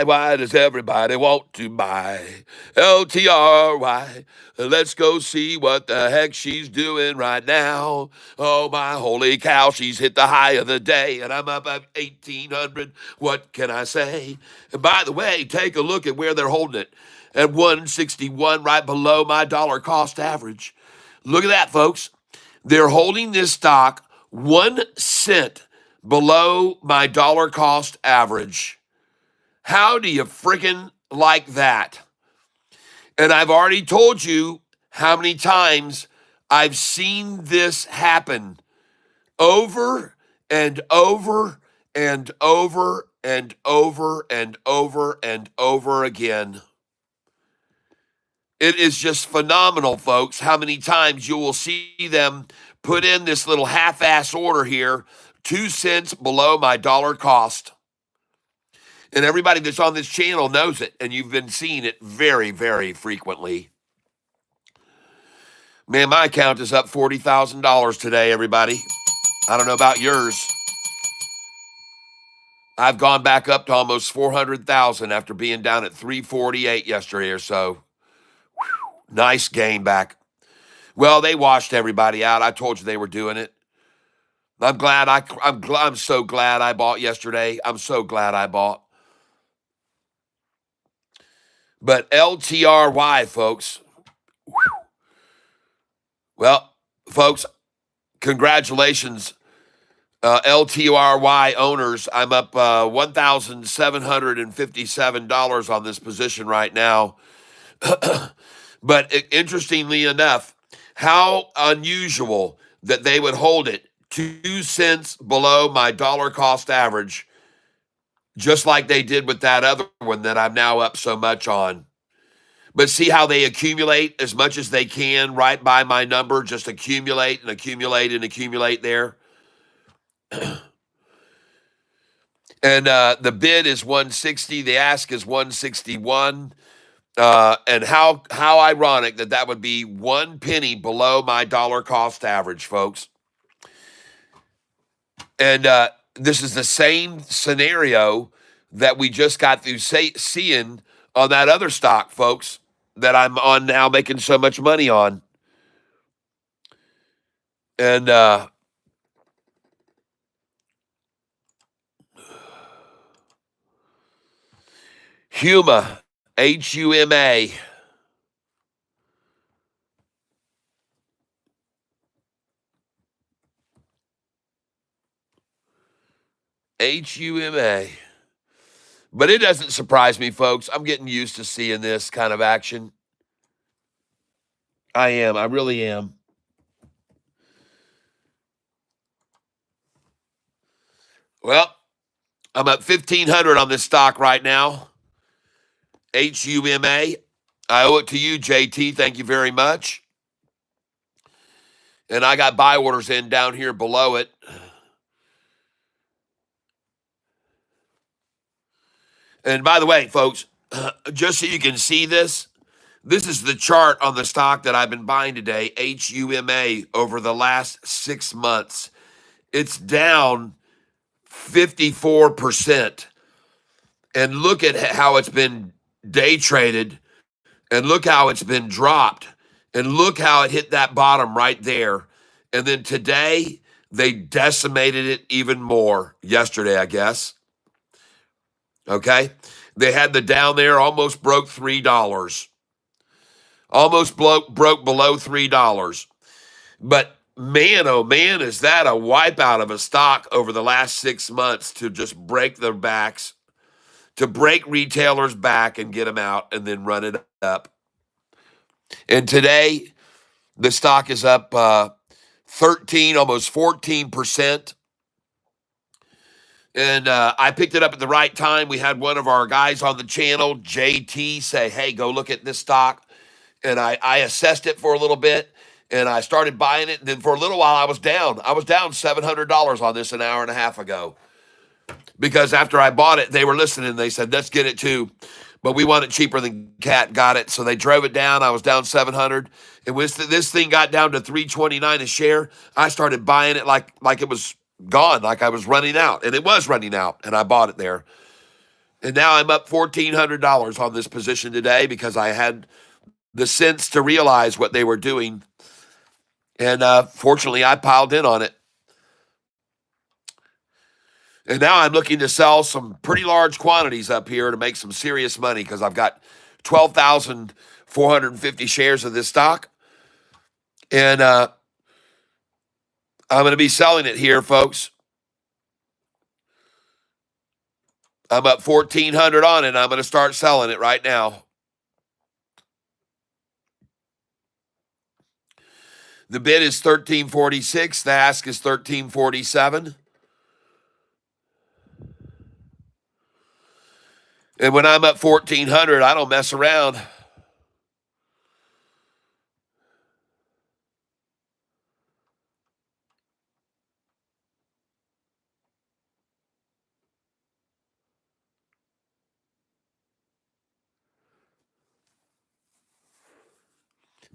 why does everybody want to buy? LTRY, let's go see what the heck she's doing right now. Oh my holy cow, she's hit the high of the day, and I'm up at 1,800. What can I say? And by the way, take a look at where they're holding it. At 161, right below my dollar cost average. Look at that, folks. They're holding this stock 1 cent below my dollar cost average. How do you freaking like that? And I've already told you how many times I've seen this happen over and over and over and over and over and over again. It is just phenomenal, folks, how many times you will see them put in this little half-ass order here, 2 cents below my dollar cost. And everybody that's on this channel knows it, and you've been seeing it very, very frequently. Man, my account is up $40,000 today, everybody. I don't know about yours. I've gone back up to almost 400,000 after being down at 348 yesterday or so. Whew, nice gain back. Well, they washed everybody out. I told you they were doing it. I'm so glad I bought yesterday. I'm so glad I bought. But LTRY, folks. Well, folks, congratulations, LTRY owners. I'm up $1,757 on this position right now. But interestingly enough, how unusual that they would hold it 2 cents below my dollar cost average, just like they did with that other one that I'm now up so much on. But see how they accumulate as much as they can right by my number, just accumulate and accumulate and accumulate there. And the bid is 160, the ask is 161. And how ironic that would be 1 penny below my dollar cost average, folks. And this is the same scenario that we just got through seeing on that other stock, folks, that I'm on now making so much money on. And Huma, Huma. Huma. But it doesn't surprise me, folks. I'm getting used to seeing this kind of action. I am. I really am. Well, I'm at 1,500 on this stock right now. Huma. I owe it to you, JT. Thank you very much. And I got buy orders in down here below it. And by the way, folks, just so you can see this, this is the chart on the stock that I've been buying today, HUMA, over the last 6 months. It's down 54%. And look at how it's been day traded, and look how it's been dropped, and look how it hit that bottom right there. And then today, they decimated it even more. Yesterday, I guess. Okay? They had the down there, almost broke $3. Almost broke below $3. But man, oh man, is that a wipeout of a stock over the last 6 months to just break their backs, to break retailers back and get them out and then run it up. And today, the stock is up 13, almost 14%. And I picked it up at the right time. We had one of our guys on the channel, JT, say, hey, go look at this stock. And I assessed it for a little bit, and I started buying it. And then for a little while, I was down. I was down $700 on this an hour and a half ago. Because after I bought it, they were listening. They said, let's get it too. But we want it cheaper than Cat got it. So they drove it down. I was down 700. And when this thing got down to $3.29 a share, I started buying it like it was gone, like I was running out. And it was running out, and I bought it there. And now I'm up $1,400 on this position today because I had the sense to realize what they were doing. And fortunately, I piled in on it. And now I'm looking to sell some pretty large quantities up here to make some serious money because I've got 12,450 shares of this stock. And I'm going to be selling it here, folks. I'm up 1,400 on it, and I'm going to start selling it right now. The bid is $13.46. The ask is $13.47. And when I'm up 1,400, I don't mess around.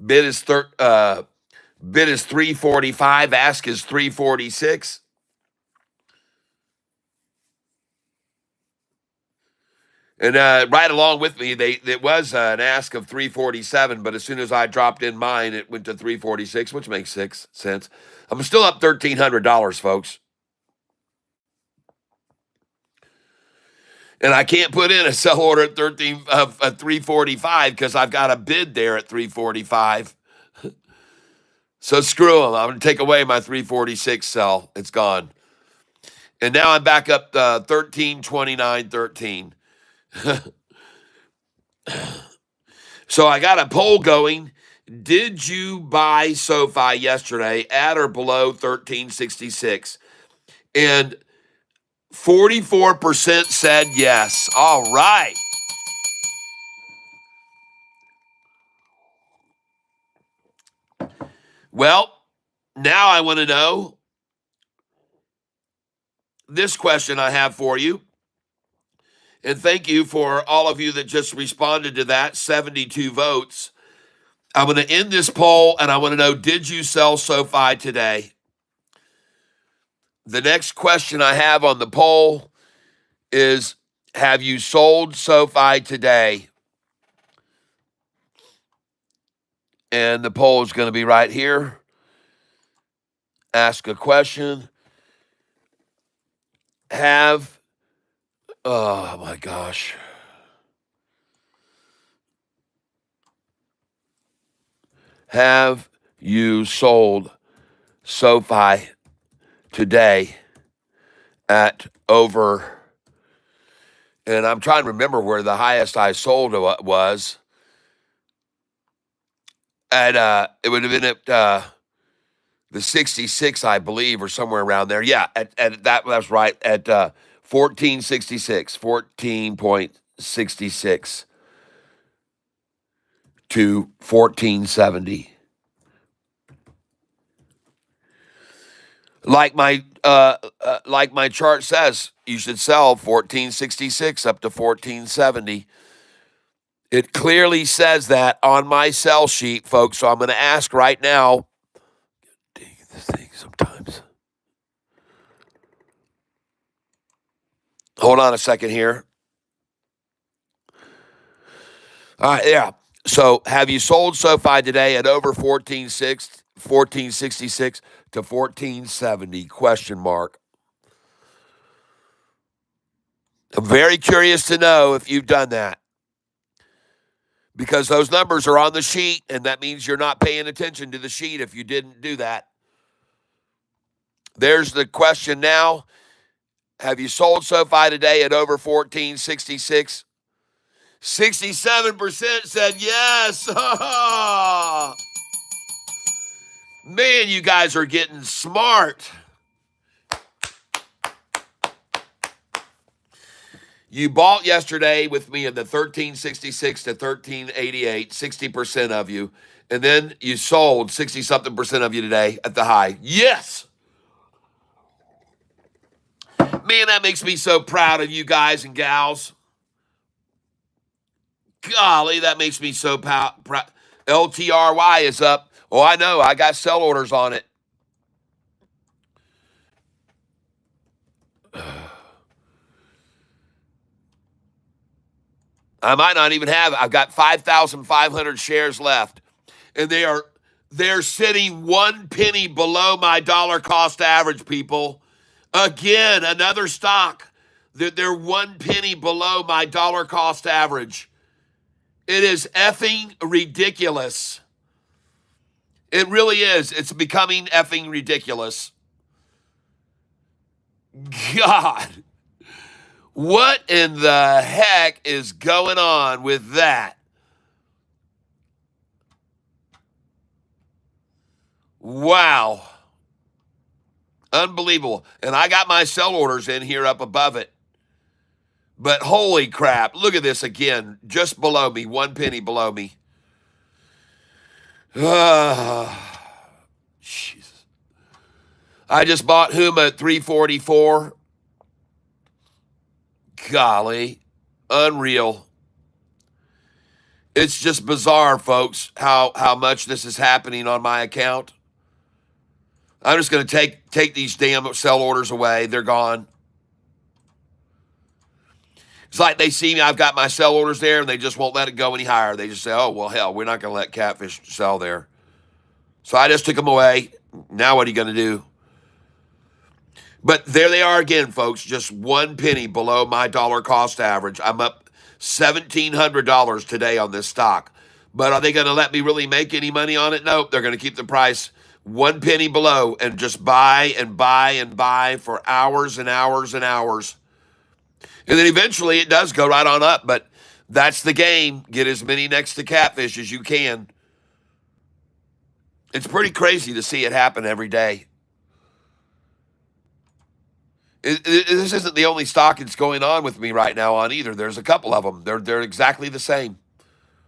Bid is 345. Ask is 346. And right along with me, it was an ask of 347, but as soon as I dropped in mine, it went to 346, which makes 6 cents. I'm still up $1,300, folks. And I can't put in a sell order at 345 because I've got a bid there at 345. So screw them. I'm going to take away my 346 sell. It's gone. And now I'm back up 13.29.13. So I got a poll going. Did you buy Sofi yesterday at or below 1366? And 44% said yes. All right. Well, now I want to know this question I have for you. And thank you for all of you that just responded to that, 72 votes. I'm going to end this poll, and I want to know, did you sell Sofi today? The next question I have on the poll is, have you sold Sofi today? And the poll is going to be right here. Ask a question. Oh my gosh. Have you sold Sofi today at over, and I'm trying to remember where the highest I sold was. At it would have been at the 66, I believe, or somewhere around there. Yeah, at that's right, at 14.66, 14.66. to 1470. Like my chart says, you should sell 1466 up to 1470. It clearly says that on my sell sheet, folks. So I'm going to ask right now. Dang this thing sometimes. Hold on a second here. All right, yeah. So have you sold Sofi today at over 1466 to 1470? Question mark. I'm very curious to know if you've done that, because those numbers are on the sheet, and that means you're not paying attention to the sheet if you didn't do that. There's the question now. Have you sold Sofi today at over 1466? 67% said yes. Man, you guys are getting smart. You bought yesterday with me in the 1366 to 1388, 60% of you. And then you sold 60-something% of you today at the high. Yes. Man, that makes me so proud of you guys and gals. Golly, that makes me so proud. LTRY is up. Oh, I know. I got sell orders on it. I might not even have it. I've got 5,500 shares left. And they're sitting 1 penny below my dollar cost average, people. Again, another stock that they're 1 penny below my dollar cost average. It is effing ridiculous. It really is. It's becoming effing ridiculous. God, what in the heck is going on with that? Wow. Unbelievable. And I got my sell orders in here up above it. But holy crap, look at this again, just below me, 1 penny below me. Jesus. I just bought Huma at 344. Golly, unreal. It's just bizarre, folks, how much this is happening on my account. I'm just going to take these damn sell orders away. They're gone. It's like they see me, I've got my sell orders there, and they just won't let it go any higher. They just say, oh, well, hell, we're not going to let Catfish sell there. So I just took them away. Now what are you going to do? But there they are again, folks, just 1 penny below my dollar cost average. I'm up $1,700 today on this stock. But are they going to let me really make any money on it? Nope. They're going to keep the price 1 penny below and just buy and buy and buy for hours and hours and hours. And then eventually it does go right on up. But that's the game. Get as many next to Catfish as you can. It's pretty crazy to see it happen every day. This isn't the only stock that's going on with me right now on either. There's a couple of them. They're exactly the same.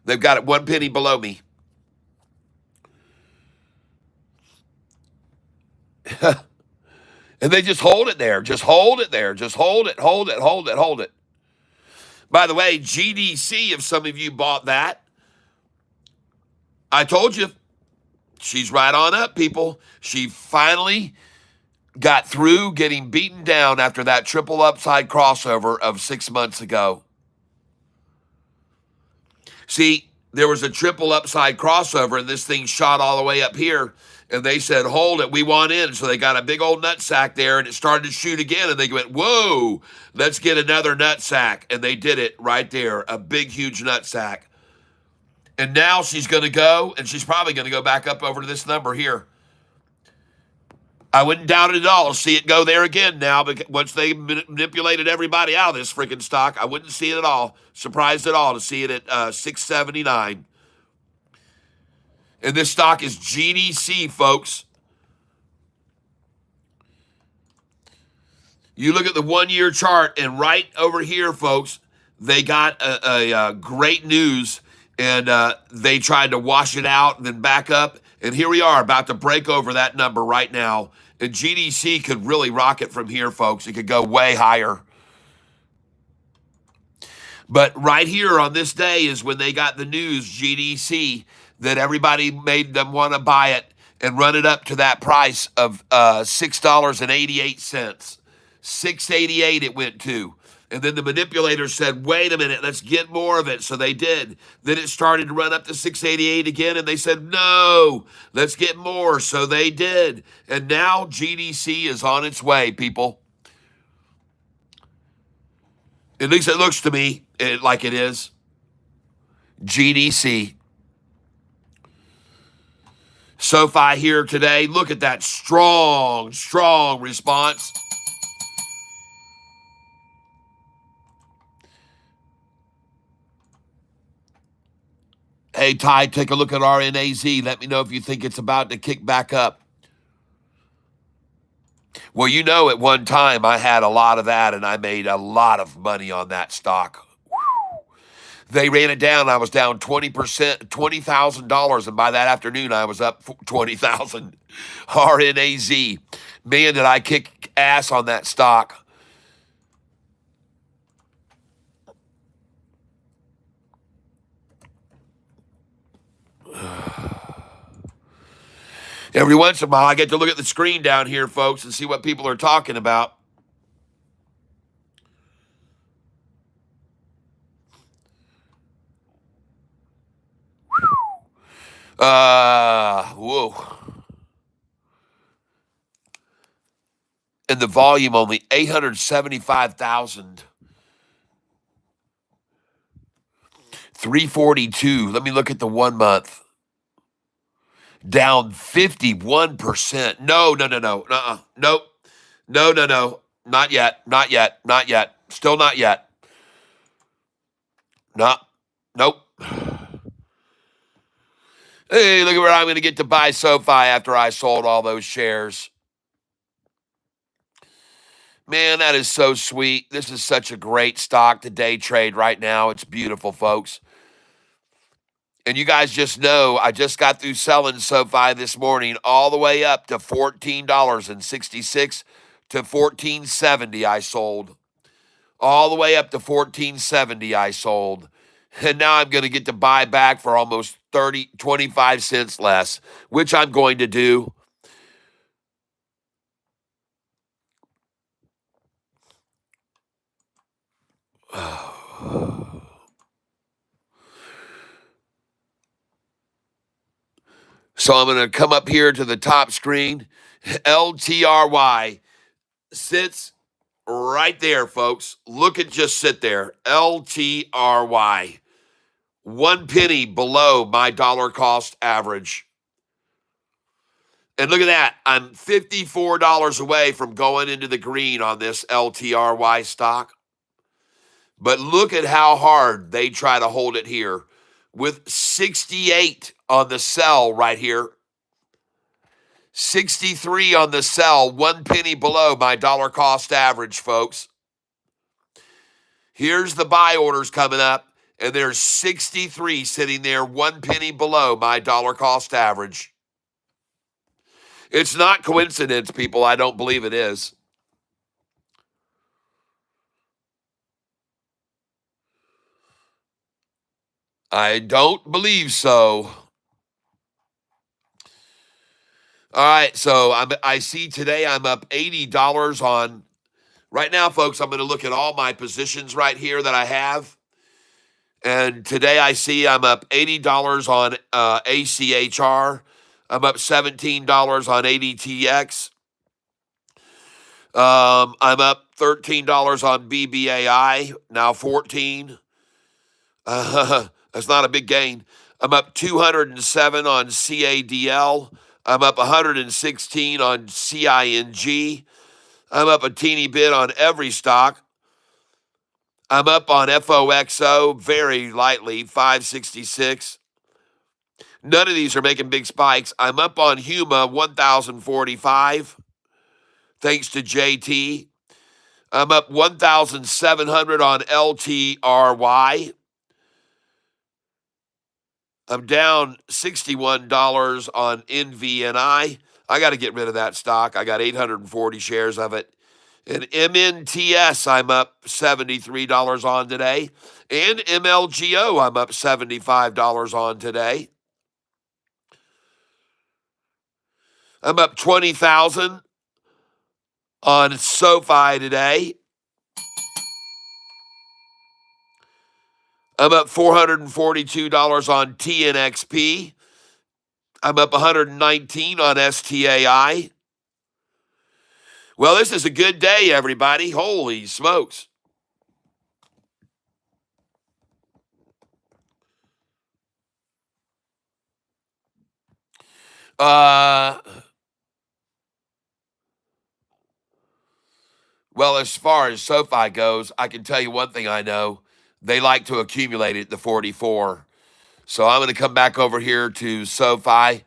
They've got it 1 penny below me. And they just hold it there. Just hold it there. Just hold it, hold it, hold it, hold it. By the way, GDC, if some of you bought that, I told you, she's right on up, people. She finally got through getting beaten down after that triple upside crossover of 6 months ago. See, there was a triple upside crossover, and this thing shot all the way up here, and they said, hold it, we want in. So they got a big old nut sack there, and it started to shoot again, and they went, whoa, let's get another nut sack. And they did it right there, a big, huge nut sack. And now she's going to go, and she's probably going to go back up over to this number here. I wouldn't doubt it at all. See it go there again now, because once they manipulated everybody out of this freaking stock, I wouldn't see it at all. Surprised at all to see it at 679. And this stock is GDC, folks. You look at the 1 year chart, and right over here, folks, they got a great news. And they tried to wash it out and then back up. And here we are about to break over that number right now. And GDC could really rocket from here, folks. It could go way higher. But right here on this day is when they got the news, GDC, that everybody made them want to buy it and run it up to that price of $6.88. $6.88 it went to. And then the manipulator said, wait a minute, let's get more of it. So they did. Then it started to run up to $6.88 again. And they said, no, let's get more. So they did. And now GDC is on its way, people. At least it looks to me like it is. GDC. Sofi here today. Look at that strong response. Hey, Ty, take a look at RNAZ. Let me know if you think it's about to kick back up. Well, you know, at one time I had a lot of that and I made a lot of money on that stock. They ran it down. I was down 20%, $20,000. And by that afternoon, I was up 20,000. RNAZ. Man, did I kick ass on that stock. Every once in a while, I get to look at the screen down here, folks, and see what people are talking about. Whoa. And the volume only 875,000. 342. Let me look at the 1 month. Down 51%. No. Nope. No. Not yet. Still not yet. Nope. Hey, look at where I'm going to get to buy Sofi after I sold all those shares. Man, that is so sweet. This is such a great stock to day trade right now. It's beautiful, folks. And you guys just know, I just got through selling Sofi this morning all the way up to $14.66 to $14.70 I sold. All the way up to $14.70 I sold. And now I'm going to get to buy back for almost 25 cents less, which I'm going to do. So I'm going to come up here to the top screen. LTRY sits right there, folks. Look at just sit there. LTRY. 1 penny below my dollar cost average. And look at that. I'm $54 away from going into the green on this LTRY stock. But look at how hard they try to hold it here with 68 on the sell right here. 63 on the sell, 1 penny below my dollar cost average, folks. Here's the buy orders coming up, and there's 63 sitting there, 1 penny below my dollar cost average. It's not coincidence, people. I don't believe it is. I don't believe so. All right, so I see today I'm up $80 on. Right now, folks, I'm going to look at all my positions right here that I have. And today I see I'm up $80 on ACHR. I'm up $17 on ADTX. I'm up $13 on BBAI, now 14. That's not a big gain. I'm up 207 on CADL. I'm up 116 on CING. I'm up a teeny bit on every stock. I'm up on FOXO very lightly, 566. None of these are making big spikes. I'm up on Huma, 1,045, thanks to JT. I'm up 1,700 on LTRY. I'm down $61 on NVNI. I got to get rid of that stock. I got 840 shares of it. And MNTS, I'm up $73 on today. And MLGO, I'm up $75 on today. I'm up 20,000 on Sofi today. I'm up $442 on TNXP. I'm up 119 on STAI. Well, this is a good day, everybody. Holy smokes. Well, as far as SoFi goes, I can tell you one thing I know. They like to accumulate at the 44. So I'm going to come back over here to SoFi.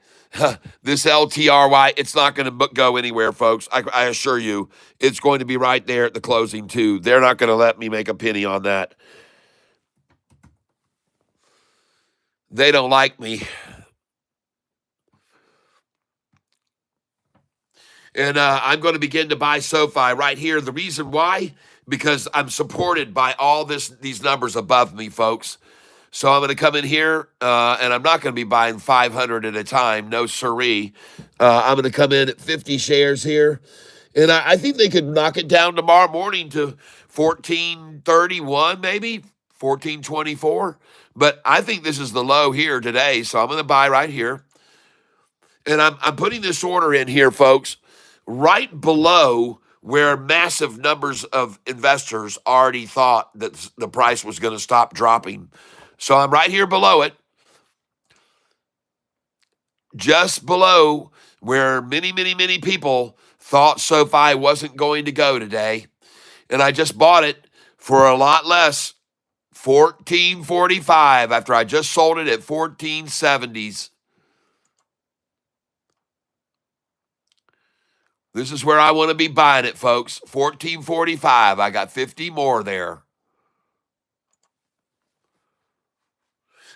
This LTRY, it's not going to go anywhere, folks. I assure you, it's going to be right there at the closing, too. They're not going to let me make a penny on that. They don't like me. And I'm going to begin to buy SoFi right here. The reason why? Because I'm supported by all these numbers above me, folks. So I'm going to come in here, and I'm not going to be buying 500 at a time. No siree. I'm going to come in at 50 shares here. And I think they could knock it down tomorrow morning to 1431, maybe 1424. But I think this is the low here today. So I'm going to buy right here. And I'm putting this order in here, folks, right below where massive numbers of investors already thought that the price was going to stop dropping. So I'm right here below it, just below where many, many, many people thought SoFi wasn't going to go today. And I just bought it for a lot less, $14.45, after I just sold it at 14.70s. This is where I want to be buying it, folks. 14.45. I got 50 more there.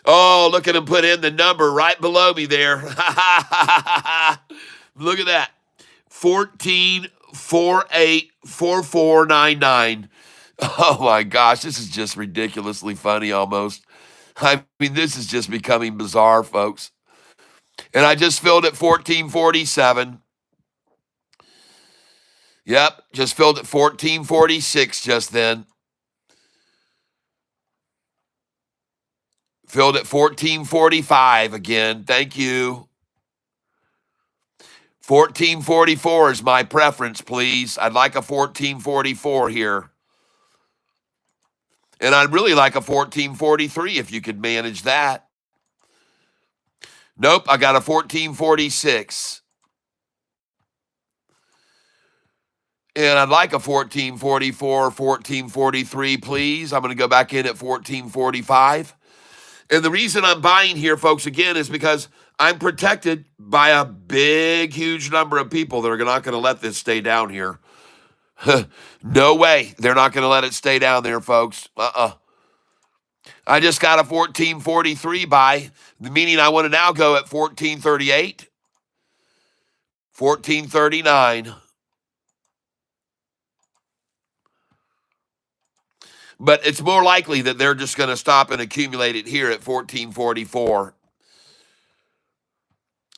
Oh, look at him put in the number right below me there. Look at that. 14.484499. Oh my gosh, this is just ridiculously funny almost. I mean, this is just becoming bizarre, folks. And I just filled at 14.47. Yep, just filled at 14.46 just then. Filled at 14.45 again. Thank you. 14.44 is my preference, please. I'd like a 14.44 here. And I'd really like a 14.43 if you could manage that. Nope, I got a 14.46. And I'd like a 14.44, 14.43, please. I'm going to go back in at 14.45. And the reason I'm buying here, folks, again, is because I'm protected by a big, huge number of people that are not going to let this stay down here. No way. They're not going to let it stay down there, folks. I just got a 14.43 buy, meaning I want to now go at 14.38, 14.39. But it's more likely that they're just going to stop and accumulate it here at 14.44.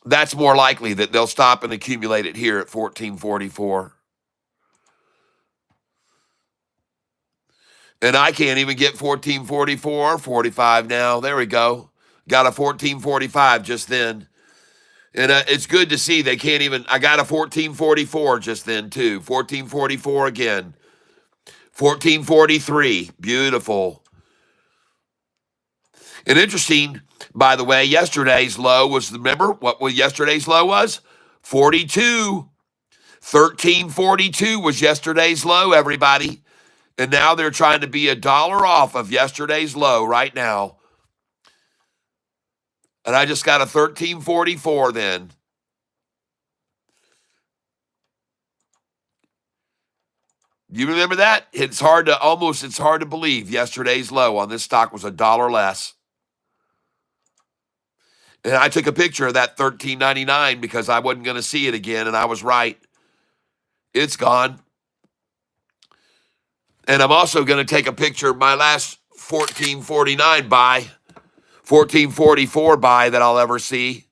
That's more likely that they'll stop and accumulate it here at 14.44. And I can't even get 14.44 or 45 now. There we go. Got a 14.45 just then. And it's good to see they can't even. I got a 14.44 just then, too. 14.44 again. 14.43. Beautiful. And interesting, by the way, yesterday's low was, remember what yesterday's low was? 42. 13.42 was yesterday's low, everybody. And now they're trying to be $1 off of yesterday's low right now. And I just got a 13.44 then. You remember that? It's hard to believe yesterday's low on this stock was $1 less. And I took a picture of that $13.99 because I wasn't going to see it again, and I was right. It's gone. And I'm also going to take a picture of my last $14.49 buy, $14.44 buy that I'll ever see.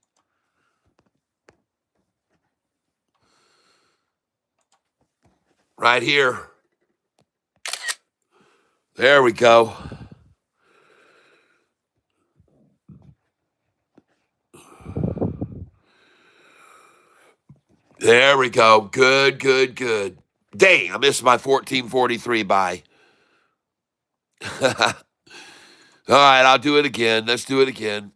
Right here. There we go. There we go. Good, good, good. Dang, I missed my 14.43 buy. All right, I'll do it again. Let's do it again.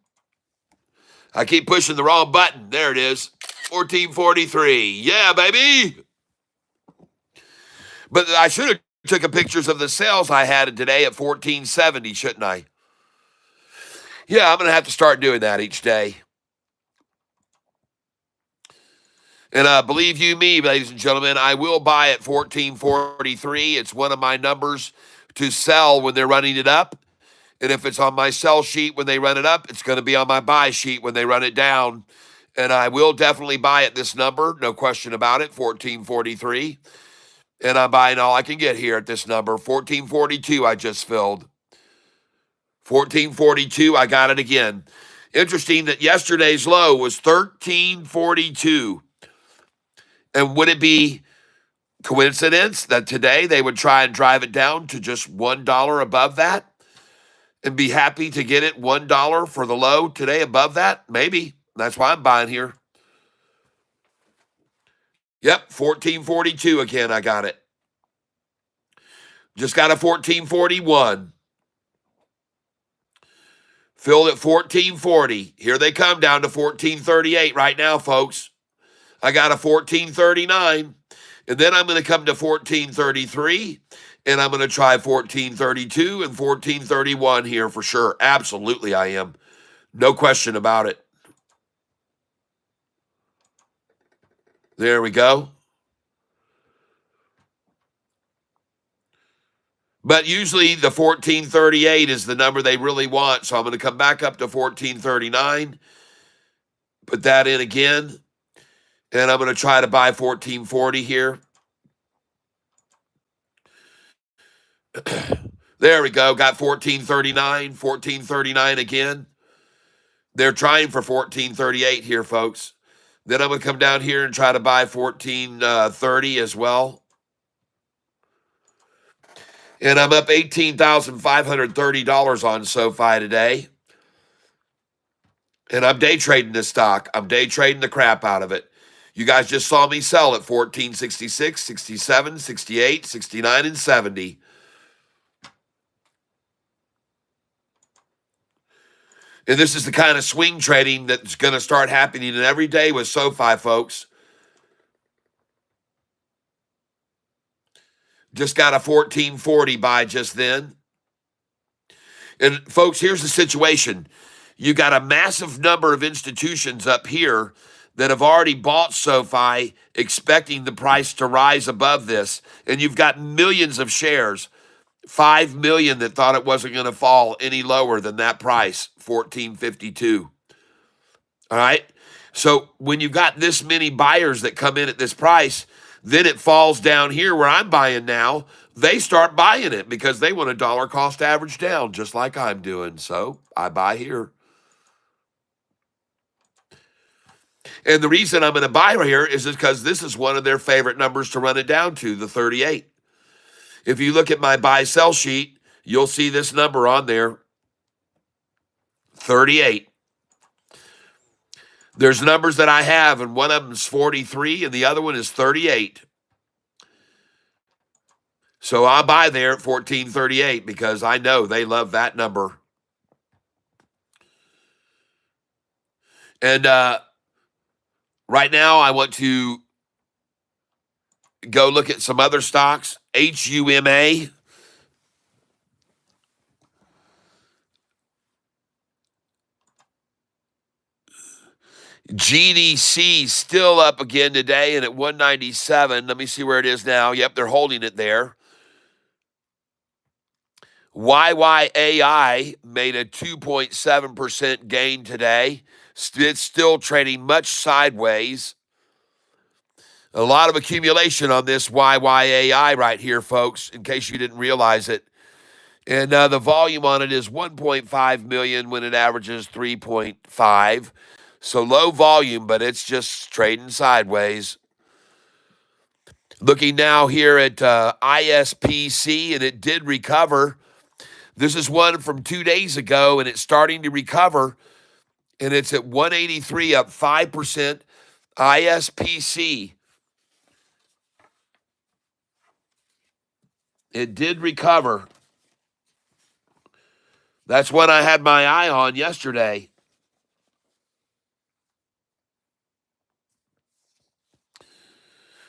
I keep pushing the wrong button. There it is. 14.43. Yeah, baby. But I should have took a pictures of the sales I had today at 14.70, shouldn't I? Yeah, I'm going to have to start doing that each day. And believe you me, ladies and gentlemen, I will buy at 14.43. It's one of my numbers to sell when they're running it up. And if it's on my sell sheet when they run it up, it's going to be on my buy sheet when they run it down. And I will definitely buy at this number, no question about it, 14.43. And I'm buying all I can get here at this number. 14.42 I just filled. 14.42, I got it again. Interesting that yesterday's low was 13.42. And would it be coincidence that today they would try and drive it down to just $1 above that and be happy to get it $1 for the low today above that? Maybe. That's why I'm buying here. Yep, 14.42 again, I got it. Just got a 14.41. Filled at 14.40. Here they come down to 14.38 right now, folks. I got a 14.39. And then I'm going to come to 14.33. And I'm going to try 14.32 and 14.31 here for sure. Absolutely, I am. No question about it. There we go. But usually the 14.38 is the number they really want. So I'm going to come back up to 14.39. Put that in again. And I'm going to try to buy 14.40 here. There we go. Got 14.39. 14.39 again. They're trying for 14.38 here, folks. Then I'm going to come down here and try to buy 14.30 as well. And I'm up $18,530 on SoFi today. And I'm day trading this stock. I'm day trading the crap out of it. You guys just saw me sell at 14.66, 67, 68, 69, and 70. And this is the kind of swing trading that's going to start happening every day with SoFi, folks. Just got a 14.40 buy just then. And folks, here's the situation. You got a massive number of institutions up here that have already bought SoFi expecting the price to rise above this. And you've got millions of shares, 5 million that thought it wasn't going to fall any lower than that price, 14.52. All right? So when you've got this many buyers that come in at this price, then it falls down here where I'm buying now. They start buying it because they want a dollar cost average down, just like I'm doing. So I buy here. And the reason I'm going to buy right here is because this is one of their favorite numbers to run it down to, the 38. If you look at my buy-sell sheet, you'll see this number on there, 38. There's numbers that I have, and one of them is 43, and the other one is 38. So I'll buy there at 14.38 because I know they love that number. And right now I want to go look at some other stocks. HUMA. GDC still up again today and at 197. Let me see where it is now. Yep, they're holding it there. YYAI made a 2.7% gain today. It's still trading much sideways. A lot of accumulation on this YYAI right here, folks, in case you didn't realize it. And the volume on it is 1.5 million when it averages 3.5. So low volume, but it's just trading sideways. Looking now here at ISPC, and it did recover. This is one from 2 days ago, and it's starting to recover, and it's at 183, up 5%. ISPC, it did recover. That's what I had my eye on yesterday.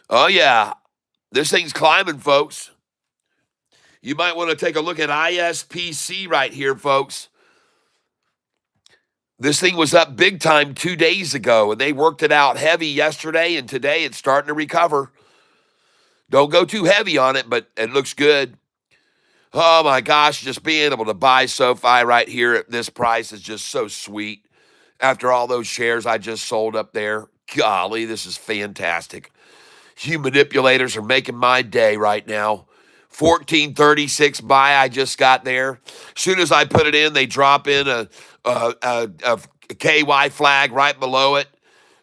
Oh, yeah. This thing's climbing, folks. You might want to take a look at ISPC right here, folks. This thing was up big time 2 days ago, and they worked it out heavy yesterday, and today it's starting to recover. Don't go too heavy on it, but it looks good. Oh, my gosh, just being able to buy SoFi right here at this price is just so sweet. After all those shares I just sold up there, golly, this is fantastic. You manipulators are making my day right now. 1436 buy I just got there. As soon as I put it in, they drop in a KY flag right below it.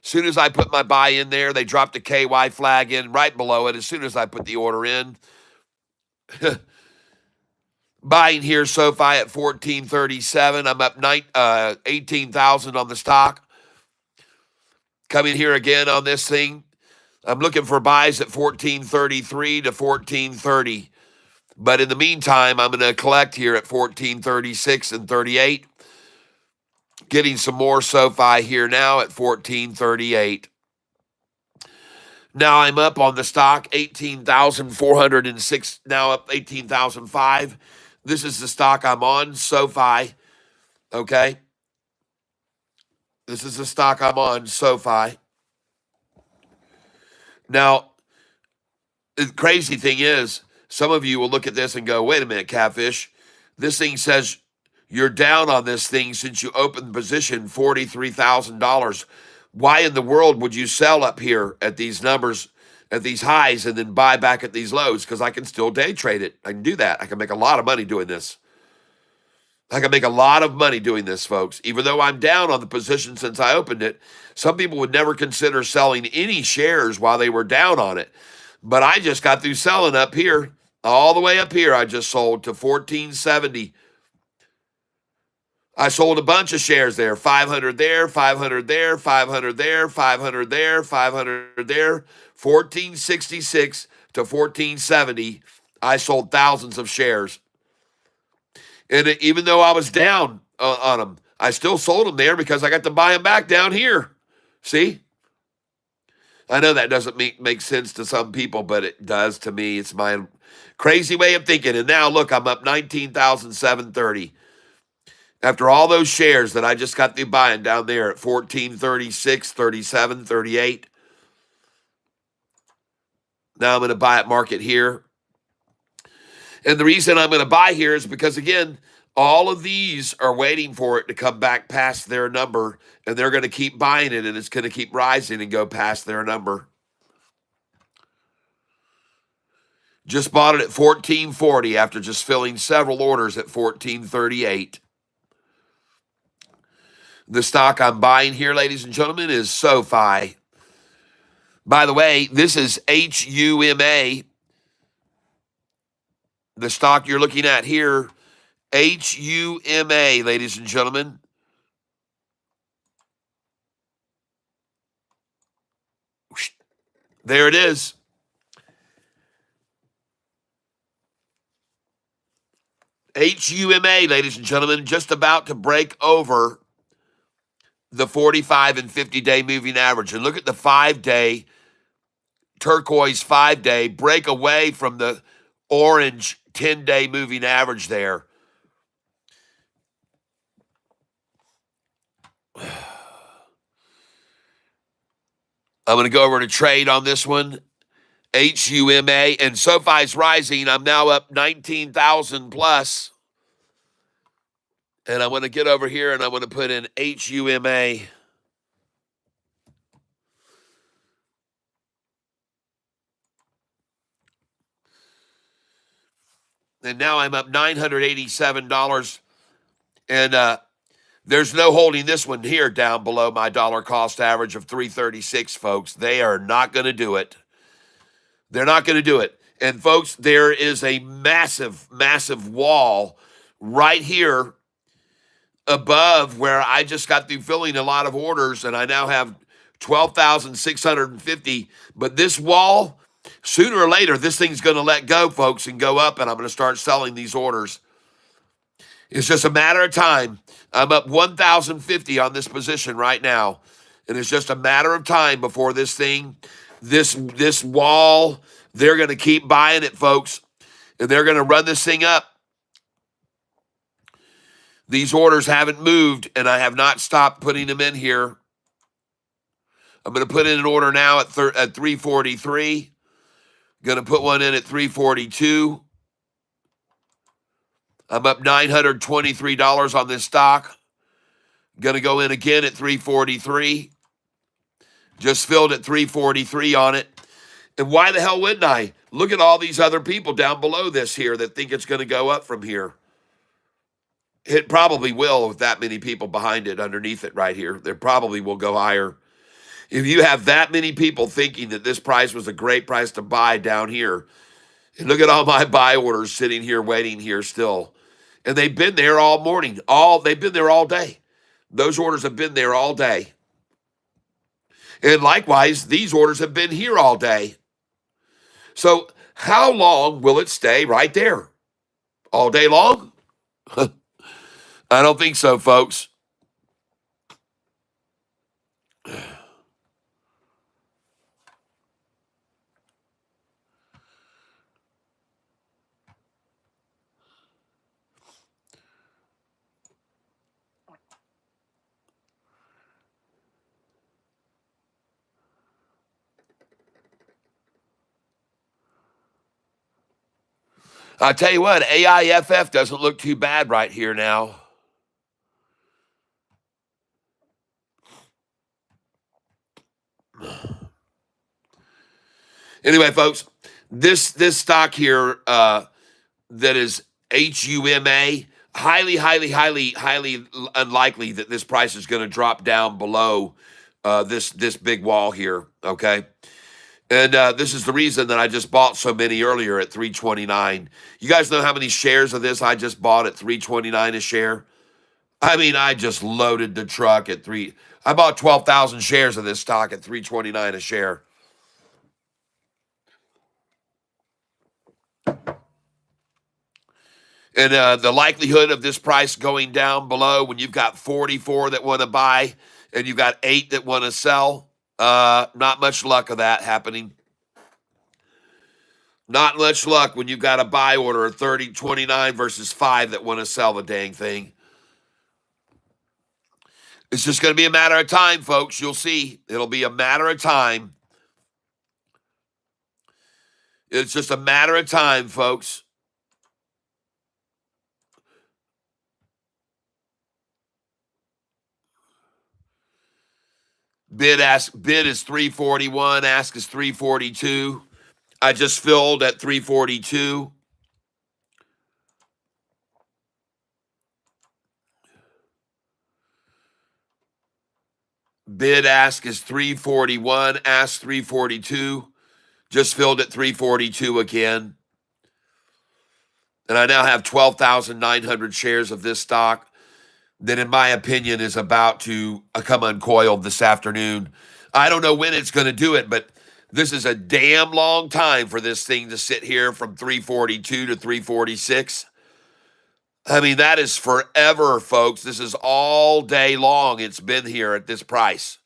As soon as I put my buy in there, they drop the KY flag in right below it. As soon as I put the order in. Buying here SoFi at 1437. I'm up 18,000 on the stock. Coming here again on this thing. I'm looking for buys at 1433 to 1430. But in the meantime, I'm going to collect here at 1436 and 38. Getting some more SoFi here now at 1438. Now I'm up on the stock, 18,406, now up 18,005. This is the stock I'm on, SoFi. Okay? This is the stock I'm on, SoFi. Now, the crazy thing is, some of you will look at this and go, wait a minute, Catfish. This thing says you're down on this thing since you opened the position $43,000. Why in the world would you sell up here at these numbers, at these highs, and then buy back at these lows? Because I can still day trade it. I can do that. I can make a lot of money doing this. I can make a lot of money doing this, folks. Even though I'm down on the position since I opened it, some people would never consider selling any shares while they were down on it. But I just got through selling up here, all the way up here. I just sold to 1470. I sold a bunch of shares there, 500 there, 500 there, 500 there, 500 there, 500 there, 1466 to 1470. I sold thousands of shares. And even though I was down on them, I still sold them there because I got to buy them back down here. See? I know that doesn't make sense to some people, but it does to me. It's my crazy way of thinking. And now, look, I'm up 19,730. After all those shares that I just got through buying down there at 1436, 37, 38. Now I'm going to buy at market here. And the reason I'm going to buy here is because, again, all of these are waiting for it to come back past their number, and they're going to keep buying it, and it's going to keep rising and go past their number. Just bought it at 1440 after just filling several orders at 1438. The stock I'm buying here, ladies and gentlemen, is SoFi. By the way, this is HUMA. The stock you're looking at here, HUMA, ladies and gentlemen. There it is. HUMA, ladies and gentlemen, just about to break over the 45 and 50-day moving average. And look at the 5-day, turquoise 5-day, break away from the orange 10-day moving average there. I'm going to go over to trade on this one. HUMA, and SoFi's rising. I'm now up 19,000 plus. And I want to get over here and I want to put in HUMA. And now I'm up $987. And there's no holding this one here down below my dollar cost average of 336, folks. They are not going to do it. They're not going to do it. And folks, there is a massive, massive wall right here above where I just got through filling a lot of orders, and I now have 12,650. But this wall, sooner or later, this thing's going to let go, folks, and go up, and I'm going to start selling these orders. It's just a matter of time. I'm up 1,050 on this position right now, and it's just a matter of time before this thing, this wall, they're going to keep buying it, folks, and they're going to run this thing up. These orders haven't moved, and I have not stopped putting them in here. I'm going to put in an order now at 343. Going to put one in at 342. I'm up $923 on this stock. Going to go in again at 343. Just filled at 343 on it. And why the hell wouldn't I? Look at all these other people down below this here that think it's going to go up from here. It probably will with that many people behind it, underneath it right here. It probably will go higher. If you have that many people thinking that this price was a great price to buy down here, and look at all my buy orders sitting here waiting here still. And they've been there all morning. They've been there all day. Those orders have been there all day. And likewise, these orders have been here all day. So how long will it stay right there? All day long? I don't think so, folks. I tell you what, AIFF doesn't look too bad right here now. Anyway, folks, this stock here that is HUMA, highly unlikely that this price is going to drop down below this big wall here. Okay, and this is the reason that I just bought so many earlier at 329. You guys know how many shares of this I just bought at 329 a share? I mean, I just loaded the truck at I bought 12,000 shares of this stock at 329 a share. And the likelihood of this price going down below when you've got 44 that want to buy and you've got 8 that want to sell, not much luck of that happening. Not much luck when you've got a buy order of 30.29 versus 5 that want to sell the dang thing. It's just going to be a matter of time, folks. You'll see. It'll be a matter of time. It's just a matter of time, folks. Bid is 341, ask is 342. I just filled at 342. Bid ask is 341, ask 342. Just filled at 342 again. And I now have 12,900 shares of this stock that, in my opinion, is about to come uncoiled this afternoon. I don't know when it's going to do it, but this is a damn long time for this thing to sit here from 342 to 346. I mean, that is forever, folks. This is all day long. It's been here at this price.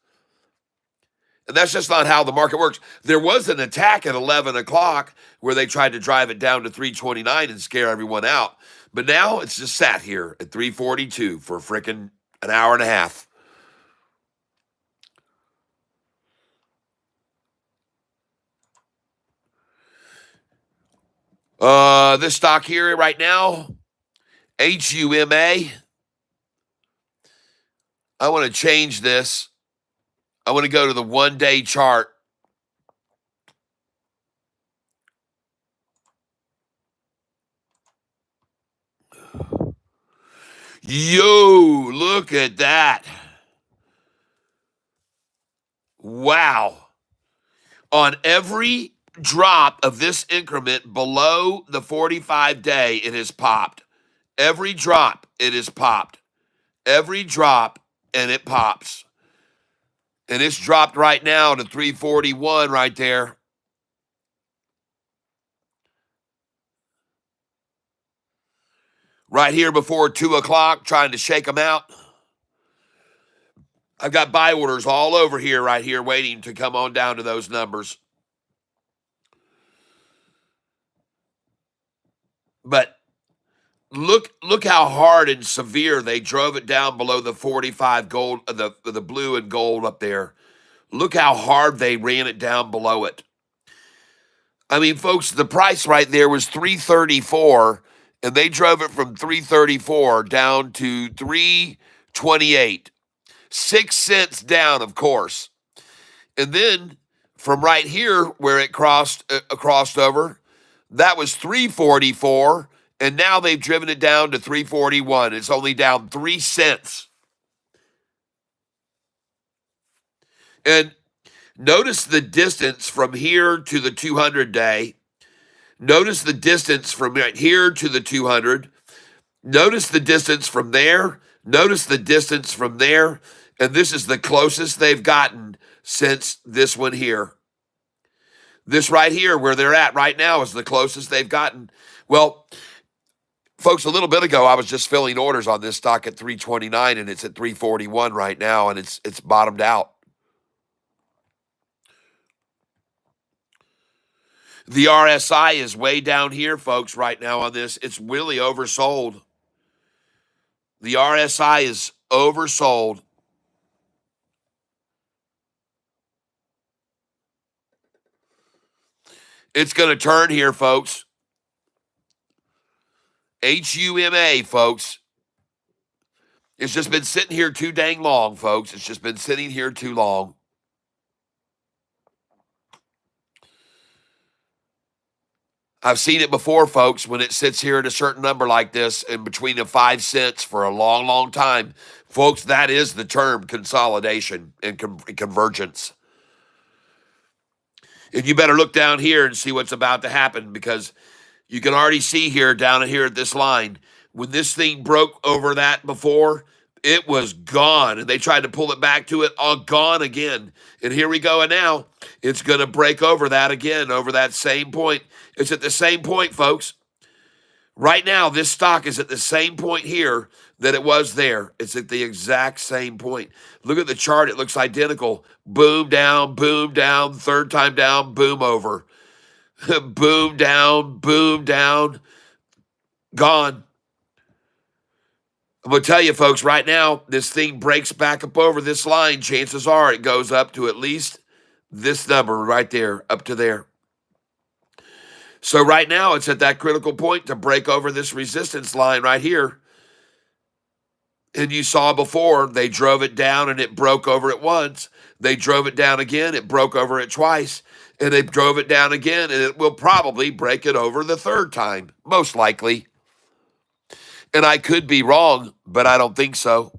And that's just not how the market works. There was an attack at 11 o'clock where they tried to drive it down to 329 and scare everyone out. But now it's just sat here at 342 for frickin' an hour and a half. This stock here right now, HUMA, I want to change this. I want to go to the 1-day chart. Yo, look at that. Wow. On every drop of this increment below the 45-day, it has popped. Every drop, it is popped. Every drop, and it pops. And it's dropped right now to 341 right there. Right here before 2 o'clock, trying to shake them out. I've got buy orders all over here, right here, waiting to come on down to those numbers. But look how hard and severe they drove it down below the 45 gold, the blue and gold up there. Look how hard they ran it down below it. I mean, folks, the price right there was 334, and they drove it from 334 down to 328. 6 cents down, of course. And then from right here where it crossed over, that was 344, and now they've driven it down to 341. It's only down 3 cents. And notice the distance from here to the 200 day. Notice the distance from right here to the 200. Notice the distance from there. Notice the distance from there. And this is the closest they've gotten since this one here. This right here, where they're at right now, is the closest they've gotten. Well, folks, a little bit ago, I was just filling orders on this stock at 329, and it's at 341 right now, and it's bottomed out. The RSI is way down here, folks, right now on this. It's really oversold. The RSI is oversold. It's going to turn here, folks. HUMA, folks. It's just been sitting here too dang long, folks. It's just been sitting here too long. I've seen it before, folks, when it sits here at a certain number like this in between the 5 cents for a long, long time. Folks, that is the term consolidation and convergence. And you better look down here and see what's about to happen, because you can already see here, down here at this line, when this thing broke over that before, it was gone. And they tried to pull it back to it, all gone again. And here we go, and now it's going to break over that again, over that same point. It's at the same point, folks. Right now, this stock is at the same point here that it was there. It's at the exact same point. Look at the chart. It looks identical. Boom down, third time down, boom over. Boom down, gone. I'm going to tell you, folks, right now, this thing breaks back up over this line. Chances are it goes up to at least this number right there, up to there. So right now, it's at that critical point to break over this resistance line right here. And you saw before, they drove it down and it broke over it once. They drove it down again, it broke over it twice. And they drove it down again, and it will probably break it over the third time, most likely. And I could be wrong, but I don't think so.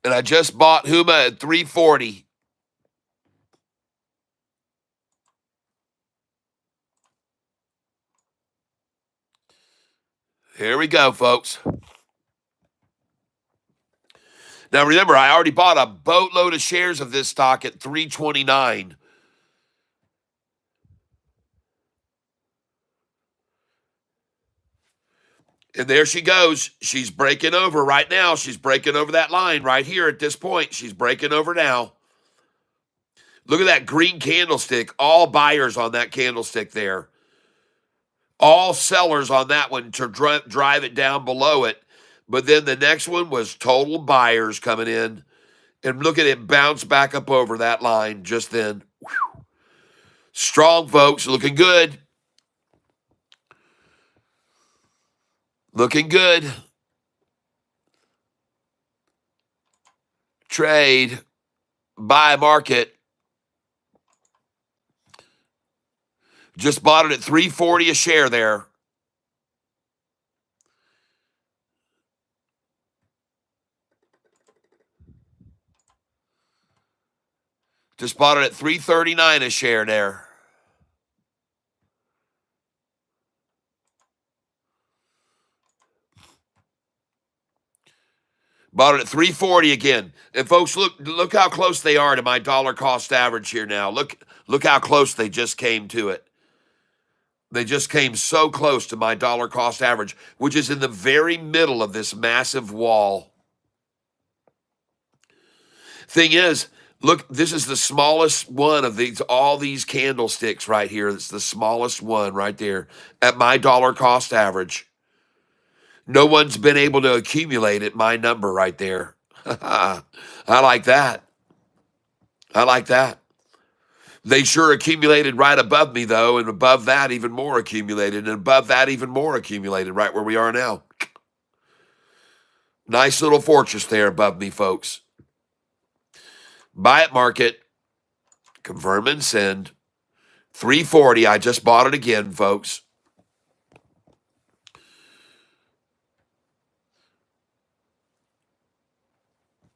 And I just bought Huma at 340. Here we go, folks. Now remember, I already bought a boatload of shares of this stock at 329. And there she goes. She's breaking over right now. She's breaking over that line right here at this point. She's breaking over now. Look at that green candlestick. All buyers on that candlestick there. All sellers on that one to drive it down below it. But then the next one was total buyers coming in. And look at it bounce back up over that line just then. Whew. Strong, folks. Looking good. Looking good. Trade. Buy market. Just bought it at $3.40 a share there. Just bought it at $3.39 a share there. Bought it at $3.40 again. And folks, look how close they are to my dollar cost average here now. Look how close they just came to it. They just came so close to my dollar cost average, which is in the very middle of this massive wall. Thing is, look, this is the smallest one of all these candlesticks right here. It's the smallest one right there at my dollar cost average. No one's been able to accumulate at my number right there. I like that. I like that. They sure accumulated right above me, though, and above that, even more accumulated, and above that, even more accumulated, right where we are now. Nice little fortress there above me, folks. Buy it market. Confirm and send. $3.40. I just bought it again, folks.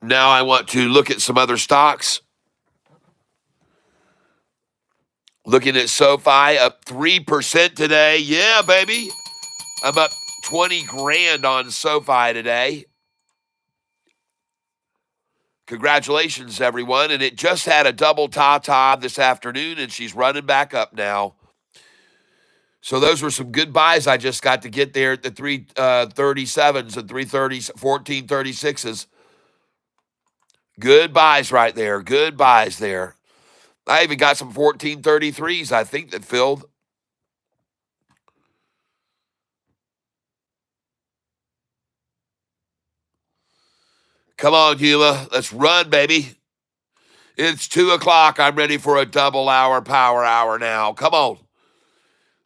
Now I want to look at some other stocks. Looking at Sofi, up 3% today. Yeah, baby. I'm up 20 grand on Sofi today. Congratulations, everyone. And it just had a double ta-ta this afternoon, and she's running back up now. So those were some good buys I just got to get there at the 337s and 1436s. Good buys right there. Good buys there. I even got some 1433s, I think, that filled. Come on, Hula. Let's run, baby. It's 2 o'clock. I'm ready for a double hour power hour now. Come on.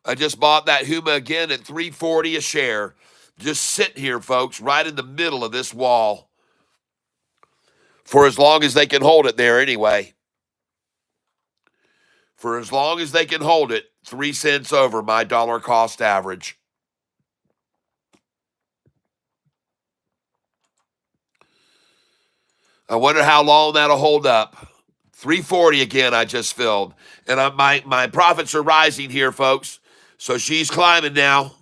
I just bought that Huma again at $3.40 a share. Just sitting here, folks, right in the middle of this wall. For as long as they can hold it there anyway. For as long as they can hold it, 3 cents over my dollar cost average. I wonder how long that'll hold up. 340 again, I just filled. And my profits are rising here, folks. So she's climbing now.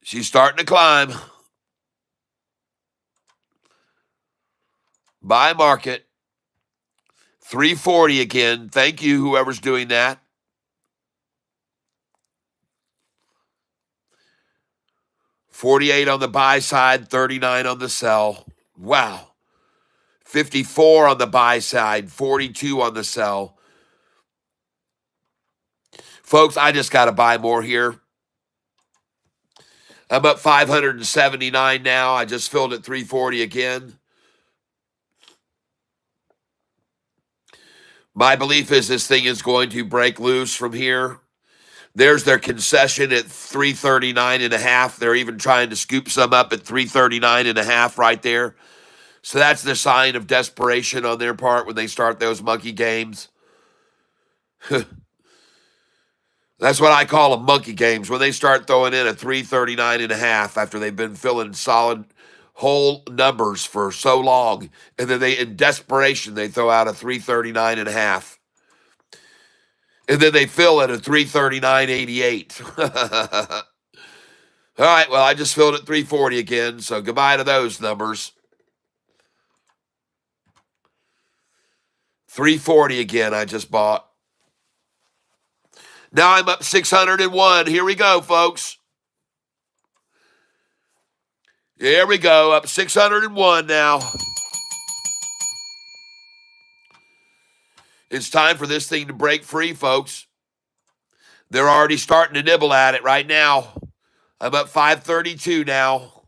She's starting to climb. Buy market. 340 again. Thank you, whoever's doing that. $48 on the buy side, $39 on the sell. Wow. 54 on the buy side, 42 on the sell. Folks, I just got to buy more here. I'm up 579 now. I just filled at 340 again. My belief is this thing is going to break loose from here. There's their concession at 339.5. They're even trying to scoop some up at 339.5 right there. So that's the sign of desperation on their part when they start those monkey games. That's what I call them, monkey games, when they start throwing in a 339.5 after they've been filling solid whole numbers for so long. And then in desperation, they throw out a 339.5. And then they fill at a 339.88. All right, well, I just filled at 340 again, so goodbye to those numbers. 340 again, I just bought. Now I'm up 601. Here we go, folks. Here we go, up 601 now. It's time for this thing to break free, folks. They're already starting to nibble at it right now. I'm up 532 now.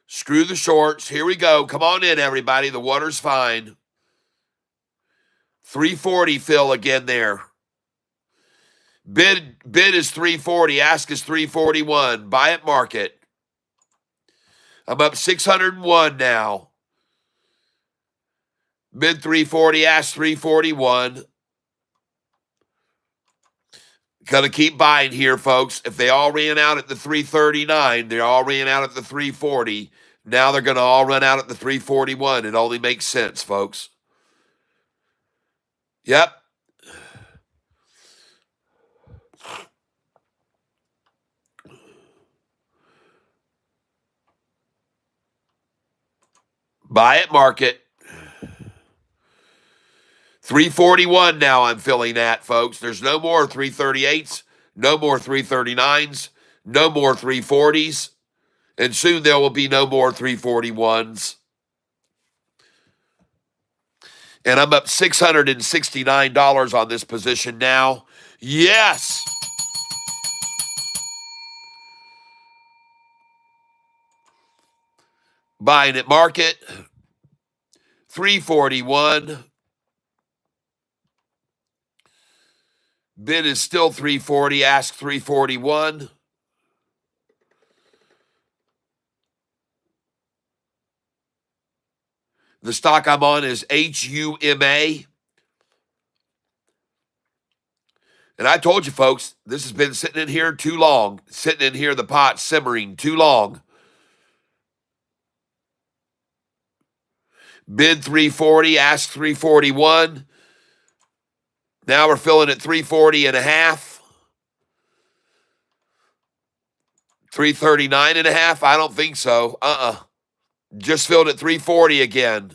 Screw the shorts. Here we go. Come on in, everybody. The water's fine. 340 fill again there. Bid is 340. Ask is 341. Buy at market. I'm up 601 now. Bid 340. Ask 341. Gonna keep buying here, folks. If they all ran out at the 339, they all ran out at the 340. Now they're gonna all run out at the 341. It only makes sense, folks. Yep. Buy at market. 341 now I'm filling that, folks. There's no more 338s, no more 339s, no more 340s, and soon there will be no more 341s. And I'm up $669 on this position now. Yes! Buying at market, 341. Bid is still 340. Ask 341. The stock I'm on is HUMA. And I told you, folks, this has been sitting in here too long. Sitting in here, the pot simmering too long. Bid 340, ask 341. Now we're filling at 340 and a half. 339 and a half? I don't think so. Just filled at 340 again.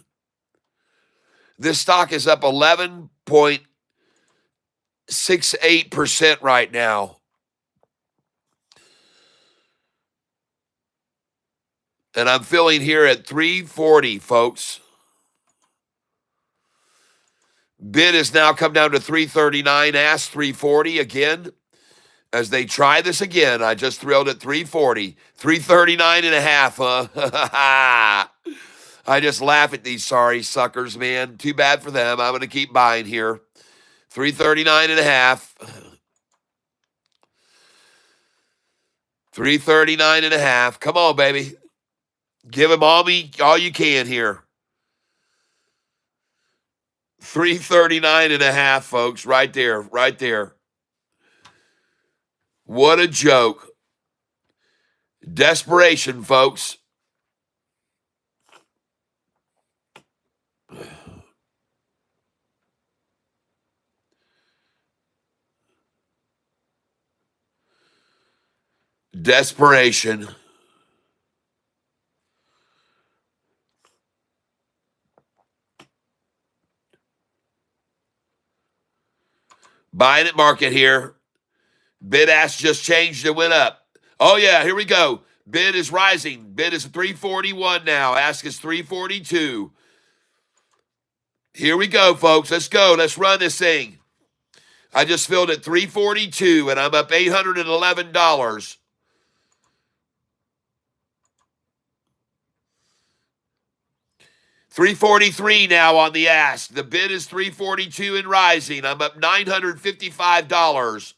This stock is up 11.68% right now. And I'm filling here at 340, folks. Bid has now come down to 339, ask 340 again. As they try this again, I just thrilled at 340. 339 and a half, huh? I just laugh at these sorry suckers, man. Too bad for them. I'm going to keep buying here. 339 and a half. 339 and a half. Come on, baby. Give them all you can here. 339 and a half, folks. Right there. Right there. What a joke. Desperation, folks. Desperation. Buying at market here. Bid ask just changed and went up. Oh, yeah, here we go. Bid is rising. Bid is 341 now. Ask is 342. Here we go, folks. Let's go. Let's run this thing. I just filled at 342, and I'm up $811. $343 now on the ask. The bid is 342 and rising. I'm up $955.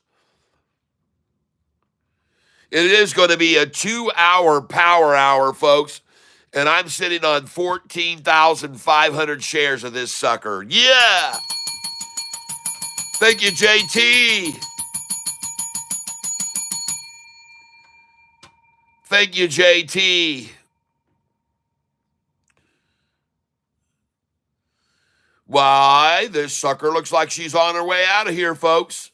It is going to be a 2-hour power hour, folks. And I'm sitting on 14,500 shares of this sucker. Yeah! Thank you, JT. Thank you, JT. Why, this sucker looks like she's on her way out of here, folks.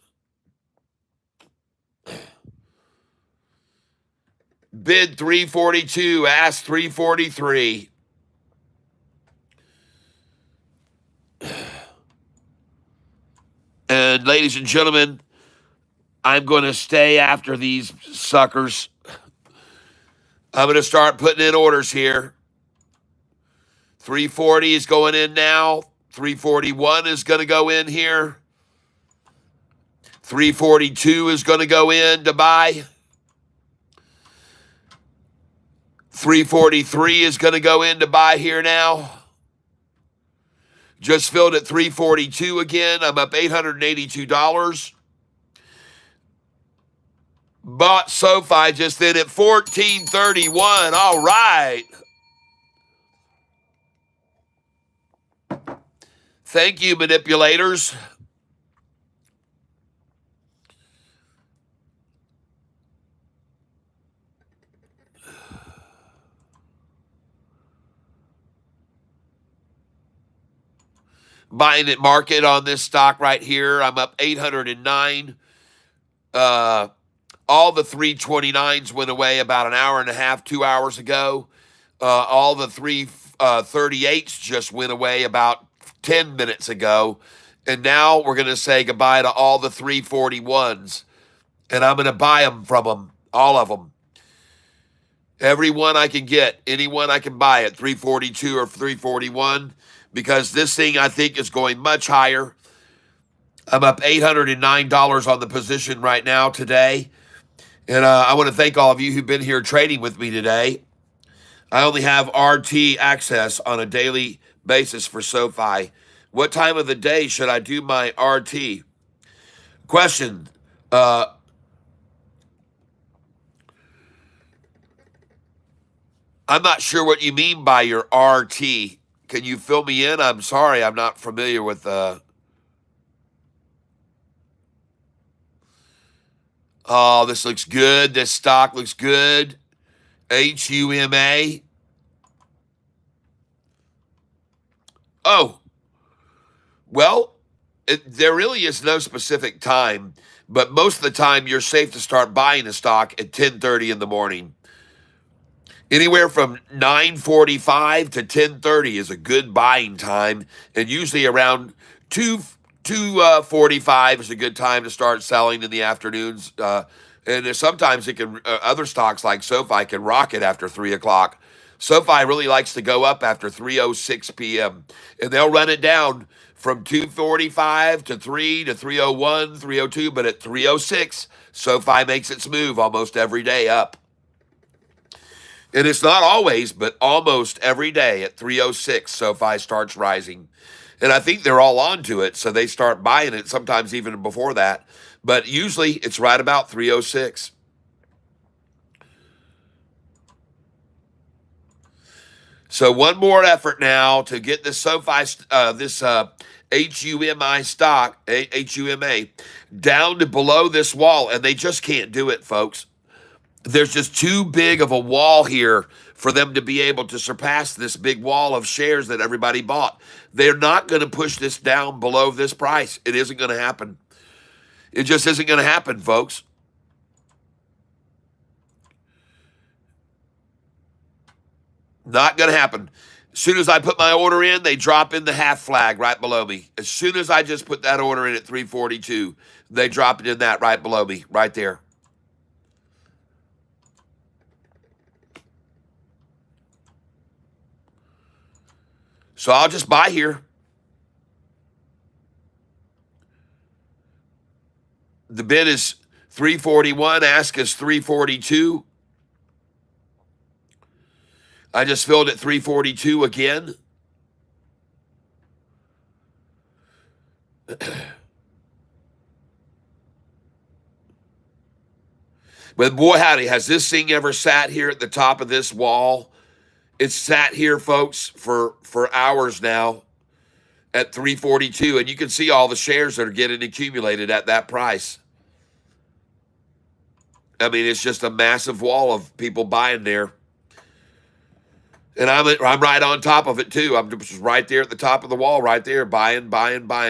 Bid 342, ask 343. And ladies and gentlemen, I'm going to stay after these suckers. I'm going to start putting in orders here. 340 is going in now. 341 is going to go in here. 342 is going to go in to buy. 343 is going to go in to buy here now. Just filled at 342 again. I'm up $882. Bought SoFi just then at 14.31. All right. Thank you, manipulators. Buying at market on this stock right here. I'm up 809. All the 329s went away about an hour and a half, 2 hours ago. All the 338s just went away about 10 minutes ago. And now we're going to say goodbye to all the 341s. And I'm going to buy them from them, all of them. Every one I can get, any one I can buy at 342 or 341, because this thing I think is going much higher. I'm up $809 on the position right now today. And I want to thank all of you who've been here trading with me today. I only have RT access on a daily basis for SoFi. What time of the day should I do my RT? Question. I'm not sure what you mean by your RT. Can you fill me in? I'm sorry, I'm not familiar with Oh, this looks good. This stock looks good. HUMA. Oh, well, there really is no specific time, but most of the time you're safe to start buying a stock at 10:30 in the morning. Anywhere from 9:45 to 10:30 is a good buying time, and usually around 2:45 is a good time to start selling in the afternoons. And sometimes it can other stocks like SoFi can rocket after 3 o'clock. SoFi really likes to go up after 3:06 p.m. and they'll run it down from 2:45 to 3 to 3:01, 3:02, but at 3:06, SoFi makes its move almost every day up. And it's not always, but almost every day at 3:06, SoFi starts rising. And I think they're all onto it, so they start buying it sometimes even before that. But usually it's right about 3:06. So one more effort now to get this SoFi, this HUMI stock, HUMA, down to below this wall, and they just can't do it, folks. There's just too big of a wall here for them to be able to surpass this big wall of shares that everybody bought. They're not going to push this down below this price. It isn't going to happen. It just isn't going to happen, folks. Not going to happen. As soon as I put my order in, they drop in the half flag right below me. As soon as I just put that order in at 342, they drop it in that right below me, right there. So I'll just buy here. The bid is 341. Ask is 342. I just filled at 342 again. But boy, howdy, has this thing ever sat here at the top of this wall? It's sat here, folks, for hours now at 342. And you can see all the shares that are getting accumulated at that price. I mean, it's just a massive wall of people buying there. And I'm right on top of it, too. I'm just right there at the top of the wall, right there, buying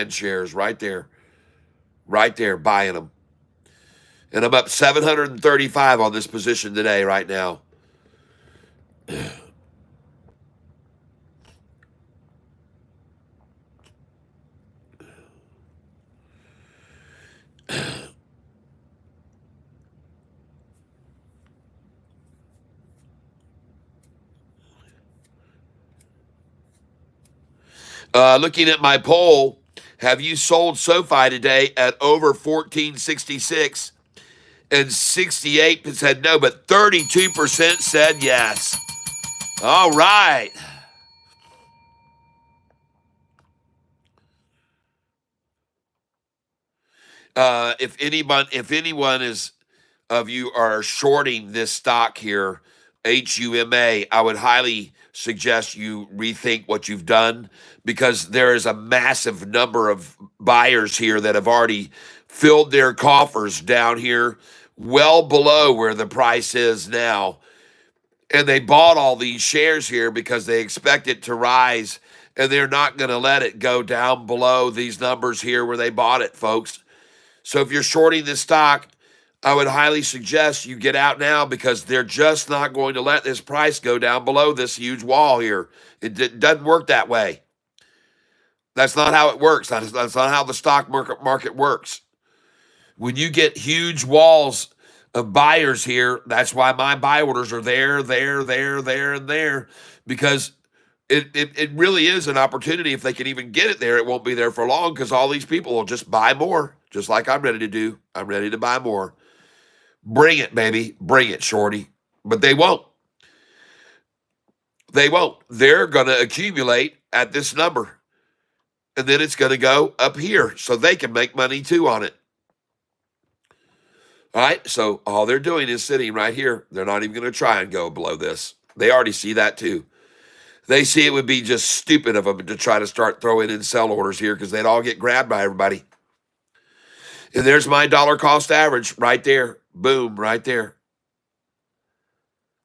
shares, right there. Right there, buying them. And I'm up 735 on this position today, right now. Looking at my poll, have you sold SoFi today at over 1466? And 68% said no, but 32% said yes. All right. If anyone is of you are shorting this stock here, HUMA, I would highly suggest you rethink what you've done, because there is a massive number of buyers here that have already filled their coffers down here well below where the price is now. And they bought all these shares here because they expect it to rise, and they're not going to let it go down below these numbers here where they bought it, folks. So if you're shorting this stock, I would highly suggest you get out now, because they're just not going to let this price go down below this huge wall here. It doesn't work that way. That's not how it works. That's not how the stock market works. When you get huge walls of buyers here, that's why my buy orders are there, and there, because it really is an opportunity. If they can even get it there, it won't be there for long, because all these people will just buy more, just like I'm ready to do. I'm ready to buy more. Bring it, baby. Bring it, shorty. But they won't. They won't. They're going to accumulate at this number, and then it's going to go up here so they can make money too on it. All right, so all they're doing is sitting right here. They're not even going to try and go below this. They already see that too. They see it would be just stupid of them to try to start throwing in sell orders here, because they'd all get grabbed by everybody. And there's my dollar cost average right there. Boom, right there.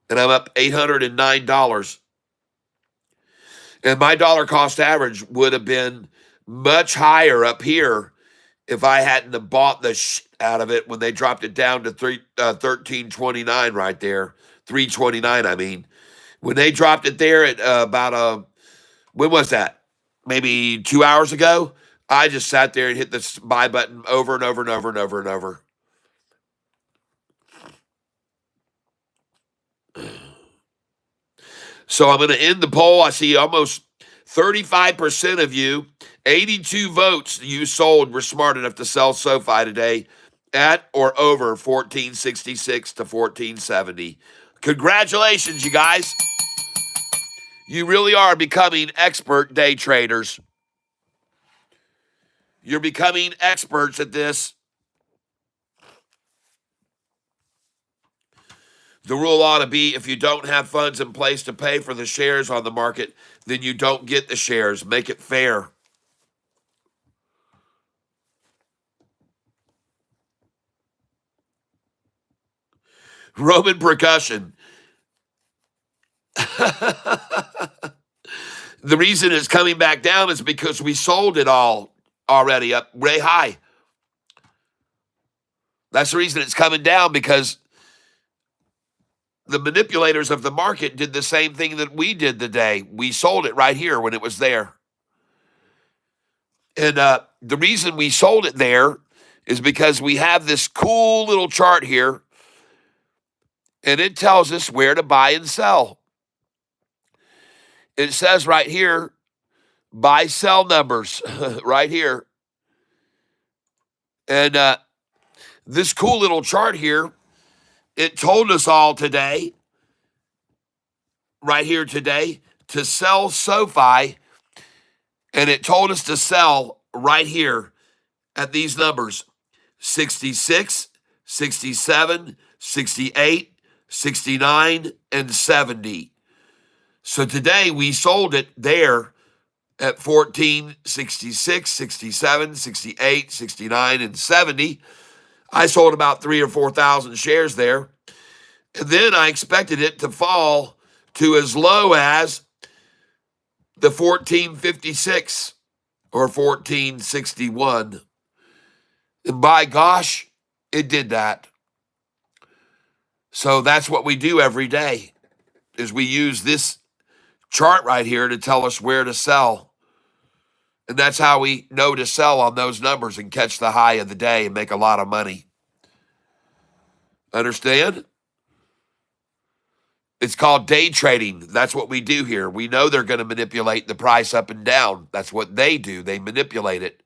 And I'm up $809. And my dollar cost average would have been much higher up here if I hadn't have bought the shit out of it when they dropped it down to 13.29 right there. 3.29, I mean. When they dropped it there at when was that? Maybe 2 hours ago? I just sat there and hit the buy button over and over and over and over and over. So I'm going to end the poll. I see almost 35% of you, 82 votes you sold, were smart enough to sell Sofi today at or over 1466 to 1470. Congratulations, you guys. You really are becoming expert day traders. You're becoming experts at this. The rule ought to be, if you don't have funds in place to pay for the shares on the market, then you don't get the shares. Make it fair. Roman percussion. The reason it's coming back down is because we sold it all already up way high. That's the reason it's coming down, because the manipulators of the market did the same thing that we did today. We sold it right here when it was there. And the reason we sold it there is because we have this cool little chart here, and it tells us where to buy and sell. It says right here, buy sell numbers, right here. And this cool little chart here, it told us all today, right here today, to sell Sofi, and it told us to sell right here at these numbers: 66, 67, 68, 69, and 70. So today we sold it there at 14, 66, 67, 68, 69, and 70. I sold about 3,000 or 4,000 shares there. And then I expected it to fall to as low as the 1456 or 1461. And by gosh, it did that. So that's what we do every day, is we use this chart right here to tell us where to sell. And that's how we know to sell on those numbers and catch the high of the day and make a lot of money. Understand? It's called day trading. That's what we do here. We know they're going to manipulate the price up and down. That's what they do. They manipulate it.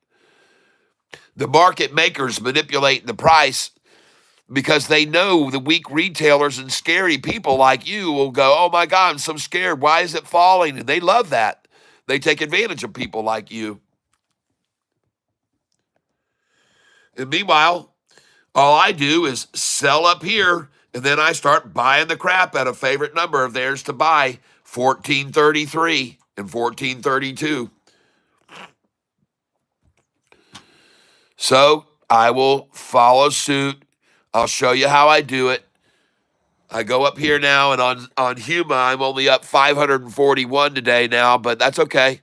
The market makers manipulate the price because they know the weak retailers and scary people like you will go, oh my God, I'm so scared. Why is it falling? And they love that. They take advantage of people like you. And meanwhile, All I do is sell up here, and then I start buying the crap at a favorite number of theirs to buy, 1433 and 1432. So I will follow suit. I'll show you how I do it. I go up here now, and on Huma, I'm only up 541 today now, but that's okay.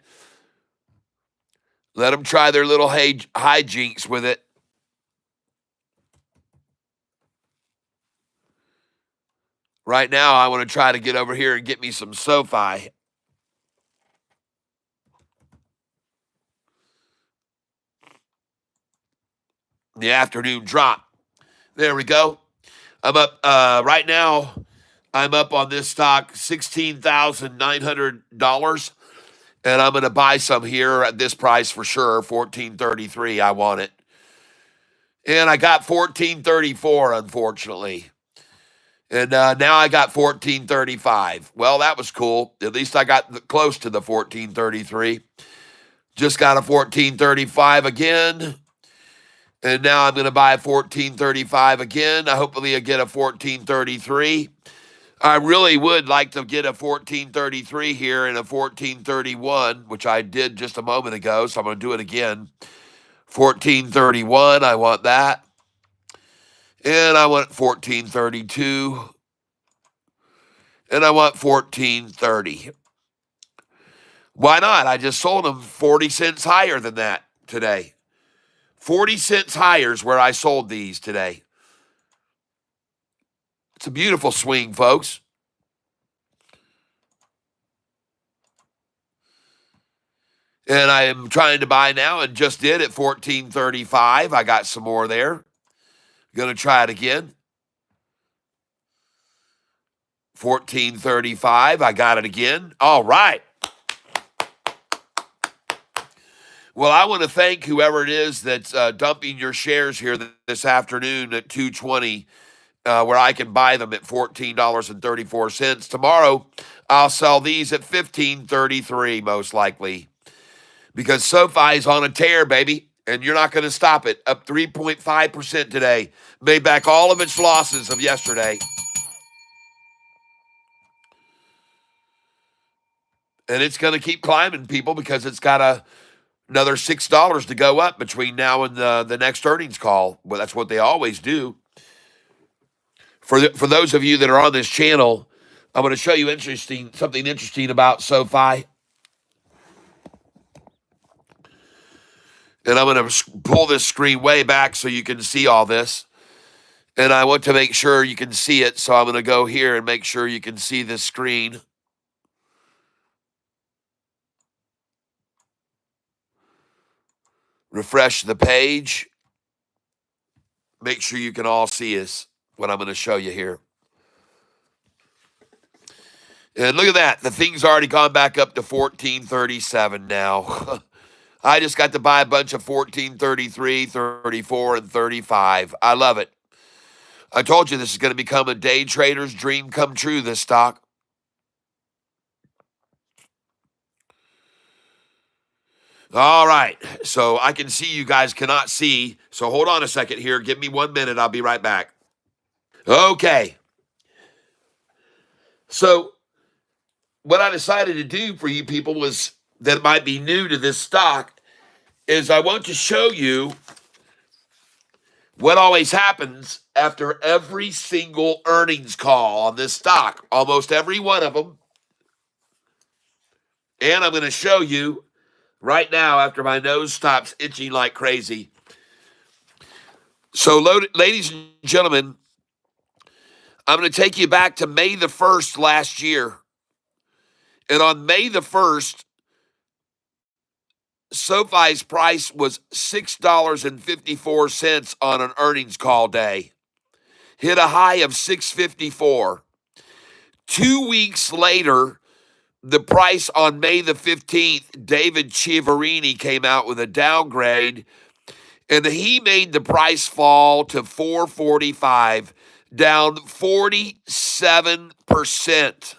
Let them try their little hijinks with it. Right now, I want to try to get over here and get me some Sofi. The afternoon drop. There we go. I'm up right now. I'm up on this stock $16,900, and I'm going to buy some here at this price for sure. 1433. I want it, and I got 1434. Unfortunately, and now I got 1435. Well, that was cool. At least I got close to the 1433. Just got a 1435 again. And now I'm going to buy a 1435 again. Hopefully I get a 1433. I really would like to get a 1433 here and a 1431, which I did just a moment ago, so I'm going to do it again. 1431, I want that. And I want 1432. And I want 1430. Why not? I just sold them 40 cents higher than that today. 40 cents higher is where I sold these today. It's a beautiful swing, folks. And I am trying to buy now and just did at 1435. I got some more there. Going to try it again. 1435. I got it again. All right. Well, I want to thank whoever it is that's dumping your shares here this afternoon at 220, where I can buy them at $14.34. Tomorrow, I'll sell these at $15.33, most likely, because SoFi is on a tear, baby, and you're not going to stop it. Up 3.5% today. Made back all of its losses of yesterday. And it's going to keep climbing, people, because it's got another $6 to go up between now and the next earnings call. Well, that's what they always do. For those of you that are on this channel, I'm going to show you something interesting about SoFi. And I'm going to pull this screen way back so you can see all this. And I want to make sure you can see it, so I'm going to go here and make sure you can see this screen. Refresh the page. Make sure you can all see us, what I'm going to show you here. And look at that. The thing's already gone back up to 1437 now. I just got to buy a bunch of 1433, 34, and 35. I love it. I told you this is going to become a day trader's dream come true, this stock. All right. So I can see you guys cannot see. So hold on a second here. Give me 1 minute. I'll be right back. Okay. So what I decided to do for you people was that might be new to this stock is I want to show you what always happens after every single earnings call on this stock, almost every one of them. And I'm going to show you right now after my nose stops itching like crazy. So, ladies and gentlemen, I'm going to take you back to May the 1st last year. And on May the 1st, SoFi's price was $6.54 on an earnings call day. Hit a high of $6.54. 2 weeks later, the price on May the 15th, David Chiaverini came out with a downgrade, and he made the price fall to $4.45, down 47%.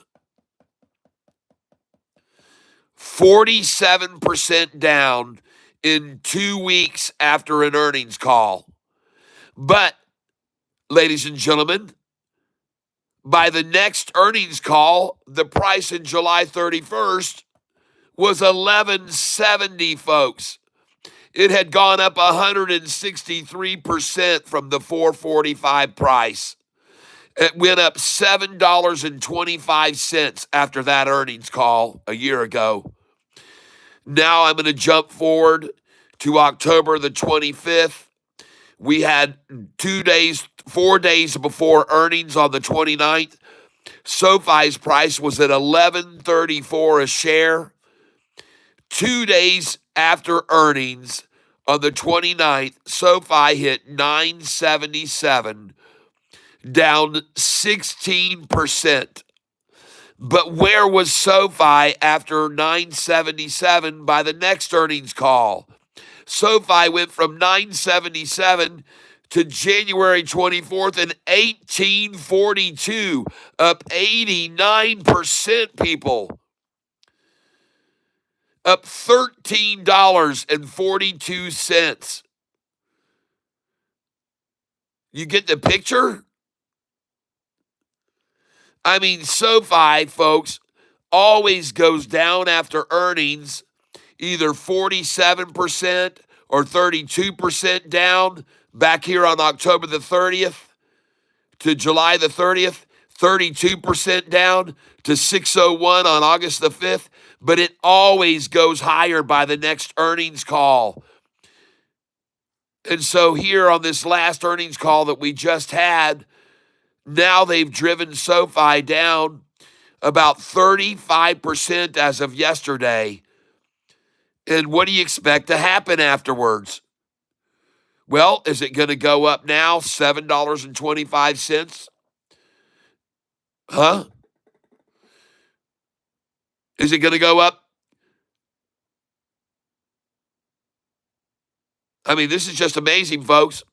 47% down in 2 weeks after an earnings call. But ladies and gentlemen, by the next earnings call, the price in July 31st was 1170, folks. It had gone up 163% from the 445 price. It went up $7.25 after that earnings call a year ago. Now I'm going to jump forward to October the 25th. We had 4 days before earnings on the 29th. SoFi's price was at $11.34 a share. 2 days after earnings on the 29th, SoFi hit $9.77, down 16%. But where was SoFi after $9.77 by the next earnings call? SoFi went from $9.77 to January 24th in 1842, up 89%, people. Up $13.42. You get the picture? I mean, SoFi, folks, always goes down after earnings, either 47% or 32% down. Back here on October the 30th to July the 30th, 32% down to 601 on August the 5th. But it always goes higher by the next earnings call. And so here on this last earnings call that we just had, now they've driven SoFi down about 35% as of yesterday. And what do you expect to happen afterwards? Well, is it going to go up now $7.25? Huh? Is it going to go up? I mean, this is just amazing, folks.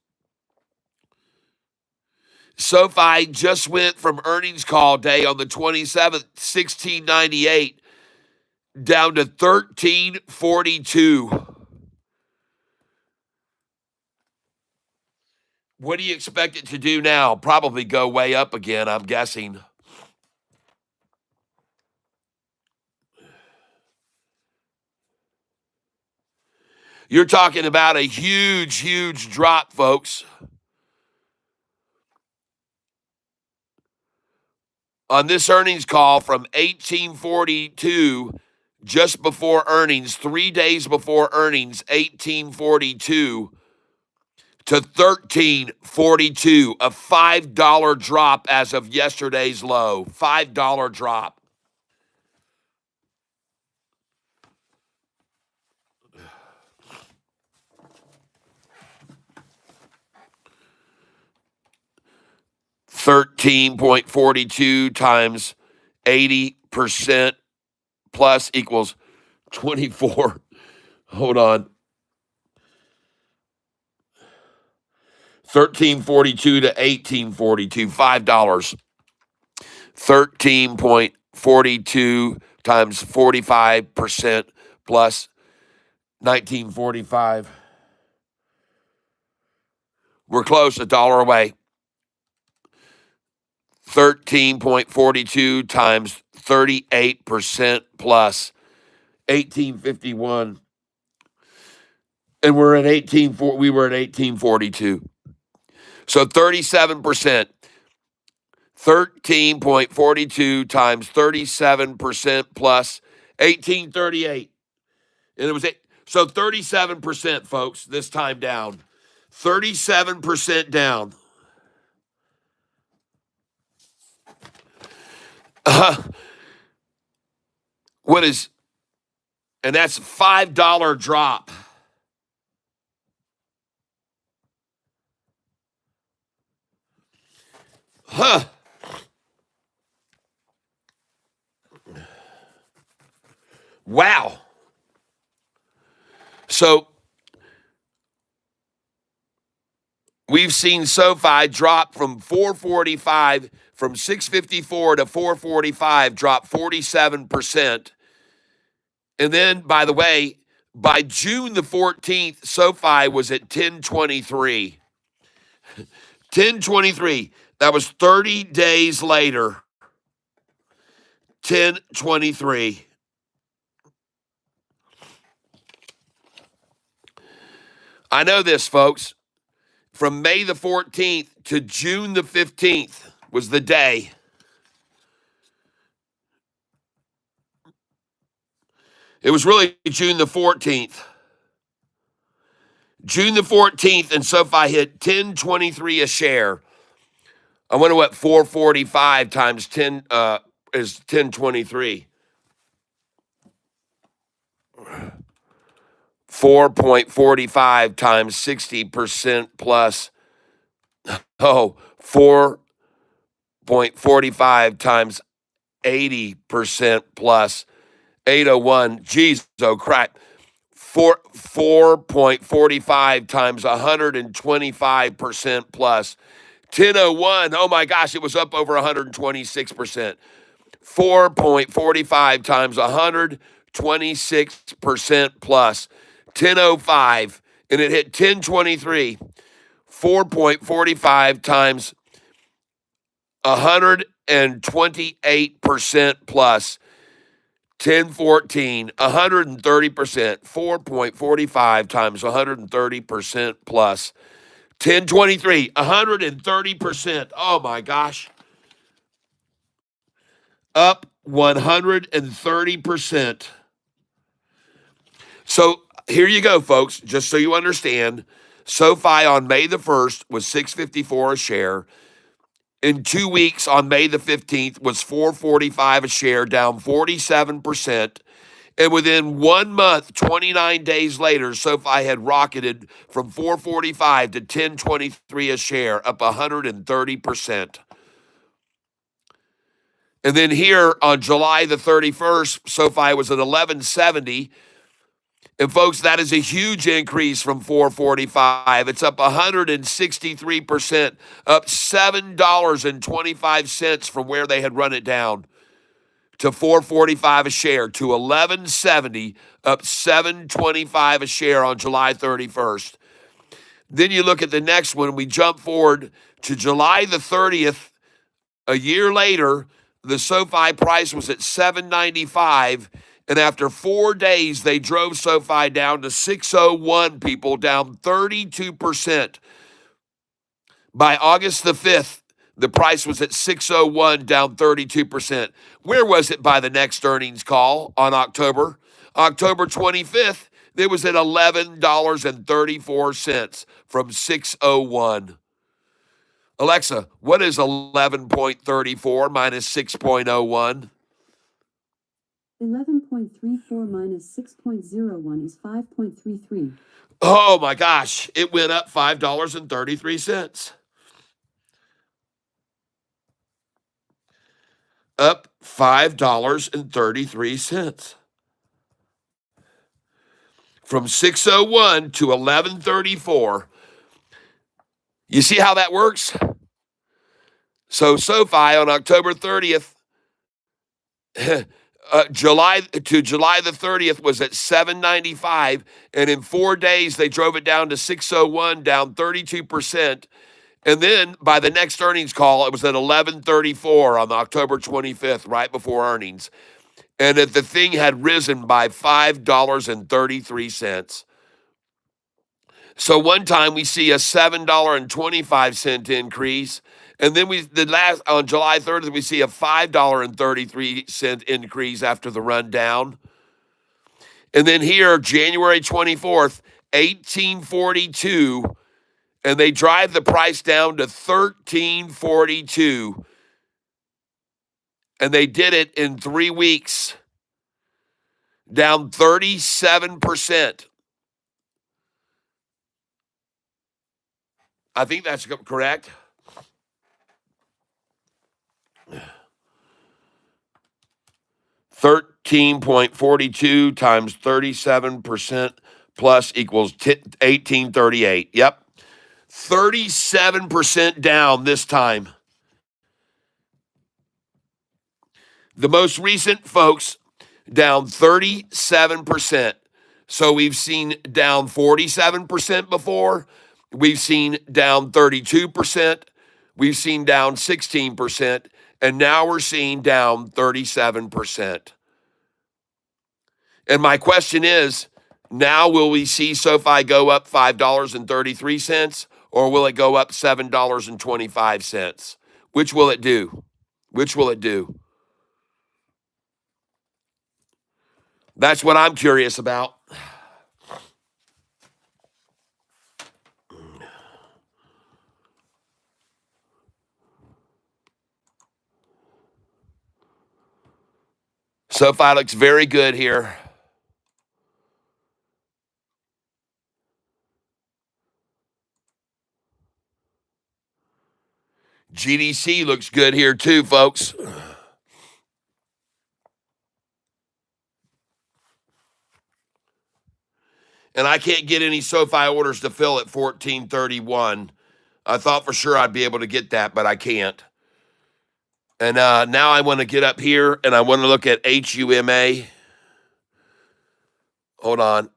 SoFi just went from earnings call day on the 27th, 1698, down to 1342. What do you expect it to do now? Probably go way up again, I'm guessing. You're talking about a huge, huge drop, folks. On this earnings call from 1842, just before earnings, 3 days before earnings, 1842 to 1342, a $5 drop as of yesterday's low. $5 drop. $13.42 times 80% plus equals 24. Hold on. 1342 to 1842, $5. 13.42 times 45% plus 1945. We're close, $1 away. 13.42 times 38% plus 1851. And we were at 1842. So 37%. 13.42 times 37% plus 1838. And it was so 37%, folks, this time down. 37% down. What is, and that's $5 drop. Huh. Wow. So we've seen SoFi drop from 445, from 654 to 445, drop 47%. And then, by the way, by June the 14th, SoFi was at 1023. 1023. That was 30 days later. 1023. I know this, folks. From May the 14th to June the 15th was the day. It was really June the 14th. June the 14th, and SoFi hit 1023 a share. I wonder what 445 times 10 is 1023. 4.45 times 60% plus. Oh, 4.45 times 80% plus. 801. Jeez, oh crap. 4.45 times 125% plus. 1001. Oh my gosh, it was up over 126%. 4.45 times 126% plus. 1005. And it hit 1023. 4.45 times 128% plus. 1014, 130%, 4.45 times 130% plus. 1023, 130%. Oh my gosh. Up 130%. So here you go, folks. Just so you understand, SoFi on May the 1st was $6.54 a share. In 2 weeks, on May the 15th, was $4.45 a share, down 47%. And within 1 month, 29 days later, SoFi had rocketed from $4.45 to $10.23 a share, up 130%. And then here on July the 31st, SoFi was at $11.70. And folks, that is a huge increase from $4.45. It's up 163%, up $7.25 from where they had run it down to $4.45 a share to $11.70, up $7.25 a share on July 31st. Then you look at the next one. We jump forward to July the 30th. A year later, the SoFi price was at $7.95. And after 4 days, they drove SoFi down to 601, people, down 32%. By August the 5th, the price was at 601, down 32%. Where was it by the next earnings call on October? October 25th, it was at $11.34 from 601. Alexa, what is 11.34 minus 6.01? 11.34 minus 6.01 is 5.33. Oh my gosh, it went up $5.33. Up $5.33. From 601 to 1134. You see how that works? So SoFi on October 30th, July the 30th was at $7.95, and in 4 days they drove it down to 601, down 32%. And then by the next earnings call, it was at 1134 on October 25th, right before earnings. And that the thing had risen by $5.33. So one time we see a $7.25 increase. And then on July 30th, we see a $5.33 increase after the rundown. And then here, January 24th, 1842, and they drive the price down to $13.42. And they did it in 3 weeks, down 37%. I think that's correct. $13.42 times 37% plus equals 1838. Yep. 37% down this time. The most recent, folks, down 37%. So we've seen down 47% before, We've seen down 32%. We've seen down 16%. And now we're seeing down 37%. And my question is, now will we see SoFi go up $5.33 or will it go up $7.25? Which will it do? Which will it do? That's what I'm curious about. SoFi looks very good here. GDC looks good here too, folks. And I can't get any SoFi orders to fill at 1431. I thought for sure I'd be able to get that, but I can't. And now I want to get up here and I want to look at HUMA. Hold on.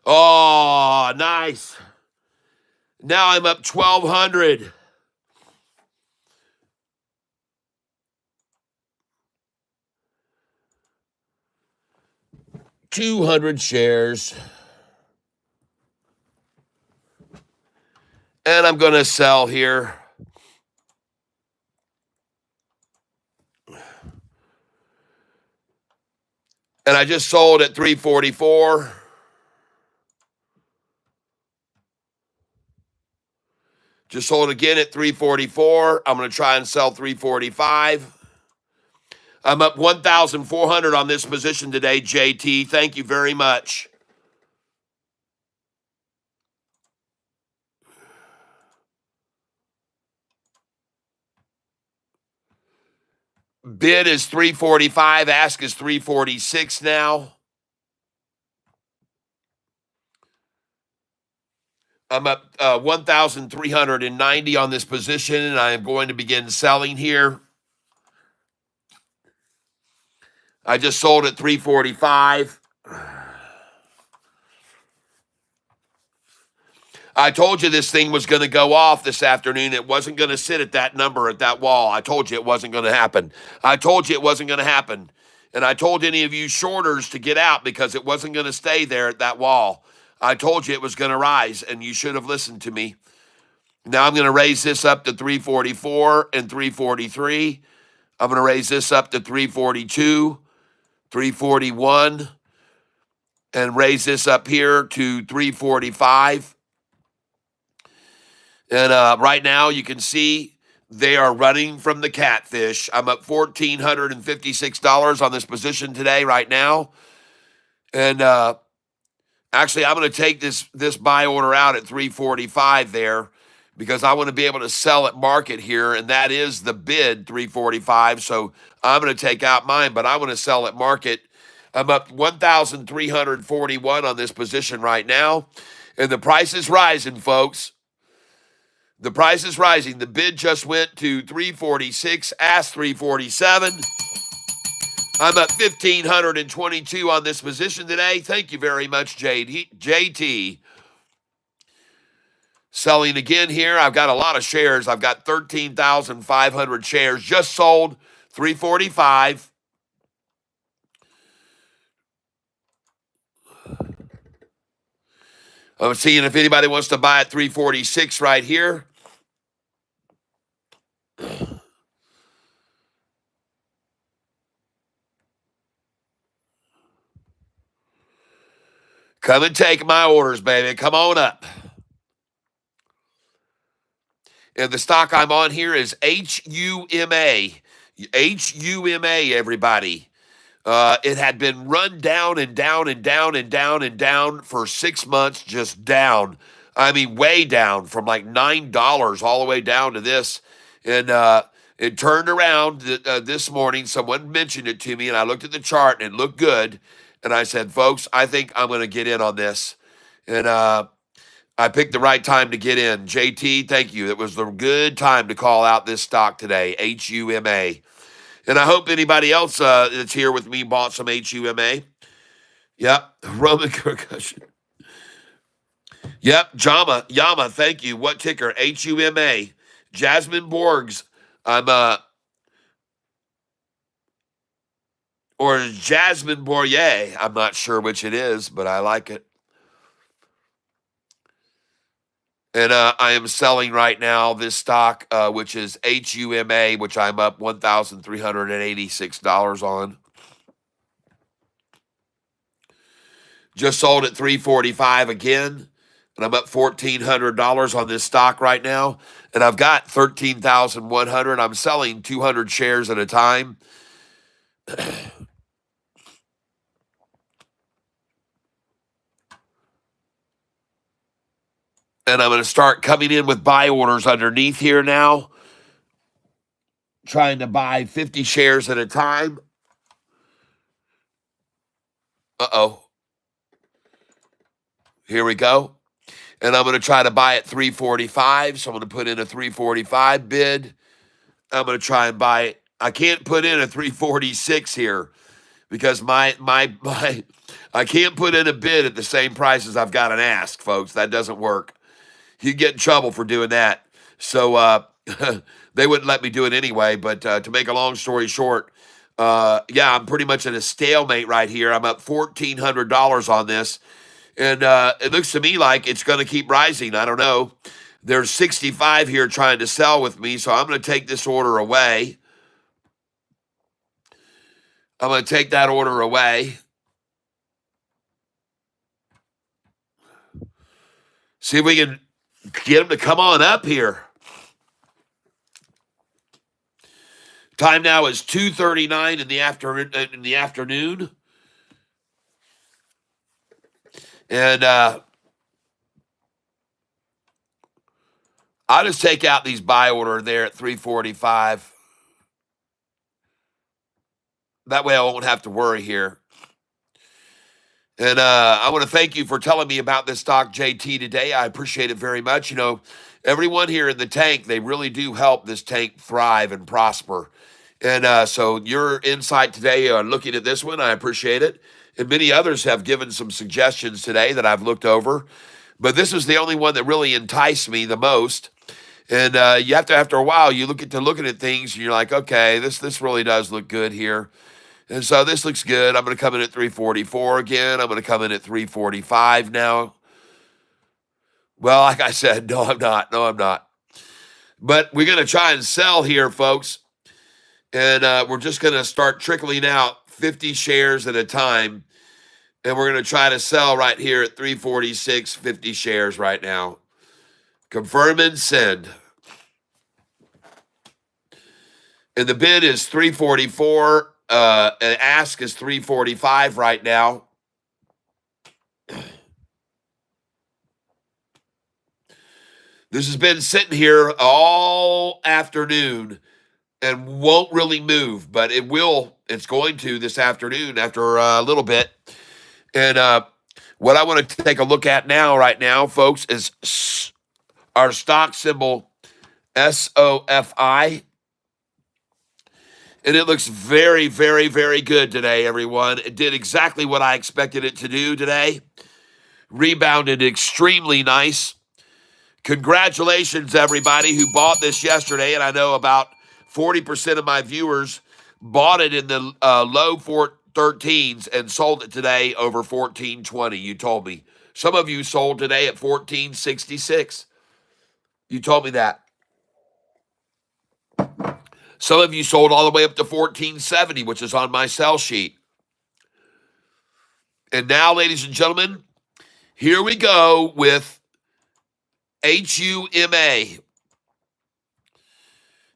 Oh, nice. Now I'm up 1,200. $200 shares. And I'm going to sell here. And I just sold at 344. Just sold again at 344. I'm going to try and sell 345. I'm up 1,400 on this position today, JT. Thank you very much. Bid is 345. Ask is 346 now. I'm up 1,390 on this position, and I am going to begin selling here. I just sold at 345. I told you this thing was going to go off this afternoon. It wasn't going to sit at that number, at that wall. I told you it wasn't going to happen. I told you it wasn't going to happen. And I told any of you shorters to get out because it wasn't going to stay there at that wall. I told you it was going to rise, and you should have listened to me. Now I'm going to raise this up to 344 and 343. I'm going to raise this up to 342, 341, and raise this up here to 345. And right now you can see they are running from the Catfish. I'm up $1,456 on this position today right now. And actually, I'm going to take this buy order out at 345 there because I want to be able to sell at market here, and that is the bid, 345. So I'm going to take out mine, but I want to sell at market. I'm up 1,341 on this position right now, and the price is rising, folks. The price is rising. The bid just went to 346, ask 347. I'm at 1,522 on this position today. Thank you very much, JT. Selling again here. I've got a lot of shares. I've got 13,500 shares. Just sold 345. I'm seeing if anybody wants to buy at 346 right here. Come and take my orders, baby. Come on up. And the stock I'm on here is HUMA. HUMA, everybody. It had been run down and down and down and down and down for 6 months, just down. I mean, way down from like $9 all the way down to this. And it turned around this morning. Someone mentioned it to me, and I looked at the chart, and it looked good. And I said, folks, I think I'm going to get in on this. And I picked the right time to get in. JT, thank you. It was the good time to call out this stock today, HUMA. And I hope anybody else that's here with me bought some HUMA. Yep, Roman concussion. Yep, Yama, thank you. What ticker? HUMA. Jasmine Borgs. I'm or Jasmine Bourrier. I'm not sure which it is, but I like it. And I am selling right now this stock, which is HUMA, which I'm up $1,386 on. Just sold at $345 again, and I'm up $1,400 on this stock right now. And I've got 13,100. I'm selling 200 shares at a time. And I'm going to start coming in with buy orders underneath here now, trying to buy 50 shares at a time. Uh-oh. Here we go. And I'm going to try to buy at 345. So I'm going to put in a 345 bid. I'm going to try and buy it. I can't put in a 346 here because my I can't put in a bid at the same price as I've got an ask, folks. That doesn't work. You get in trouble for doing that. So they wouldn't let me do it anyway. But to make a long story short, yeah, I'm pretty much at a stalemate right here. I'm up $1,400 on this. And it looks to me like it's going to keep rising. I don't know. There's 65 here trying to sell with me, so I'm going to take this order away. I'm going to take that order away. See if we can get them to come on up here. Time now is 2:39 in the afternoon. And I'll just take out these buy order there at 345. That way I won't have to worry here. And I want to thank you for telling me about this stock, JT, today. I appreciate it very much. You know, everyone here in the tank, they really do help this tank thrive and prosper. And so your insight today on looking at this one, I appreciate it. And many others have given some suggestions today that I've looked over. But this is the only one that really enticed me the most. And you have to, after a while, you looking at things, and you're like, okay, this really does look good here. And so this looks good. I'm going to come in at 344 again. I'm going to come in at 345 now. Well, like I said, no, I'm not. No, I'm not. But we're going to try and sell here, folks. And we're just going to start trickling out 50 shares at a time. And we're going to try to sell right here at 346, 50 shares right now. Confirm and send. And the bid is 344. And ask is 345 right now. This has been sitting here all afternoon and won't really move, but it will. It's going to this afternoon after a little bit. And what I want to take a look at right now, folks, is our stock symbol SOFI. And it looks very, very, very good today, everyone. It did exactly what I expected it to do today. Rebounded extremely nice. Congratulations, everybody who bought this yesterday. And I know about 40% of my viewers bought it in the low 13s and sold it today over 14.20. You told me. Some of you sold today at 14.66. You told me that. Some of you sold all the way up to 14.70, which is on my sell sheet. And now, ladies and gentlemen, here we go with HUMA.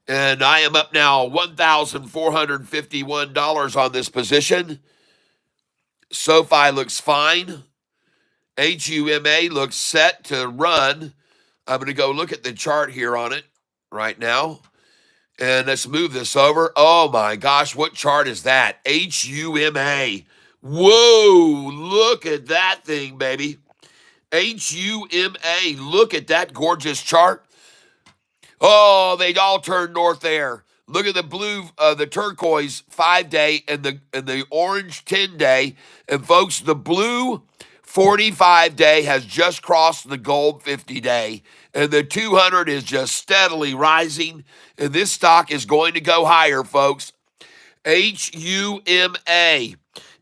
And I am up now $1,451 on this position. Sofi looks fine. HUMA looks set to run. I'm going to go look at the chart here on it right now. And let's move this over. Oh, my gosh, what chart is that? HUMA. Whoa, look at that thing, baby. HUMA. Look at that gorgeous chart. Oh, they all turned north there. Look at the blue, the turquoise 5-day and the orange 10-day. And folks, the blue 45-day has just crossed the gold 50-day. And the 200 is just steadily rising. And this stock is going to go higher, folks. HUMA.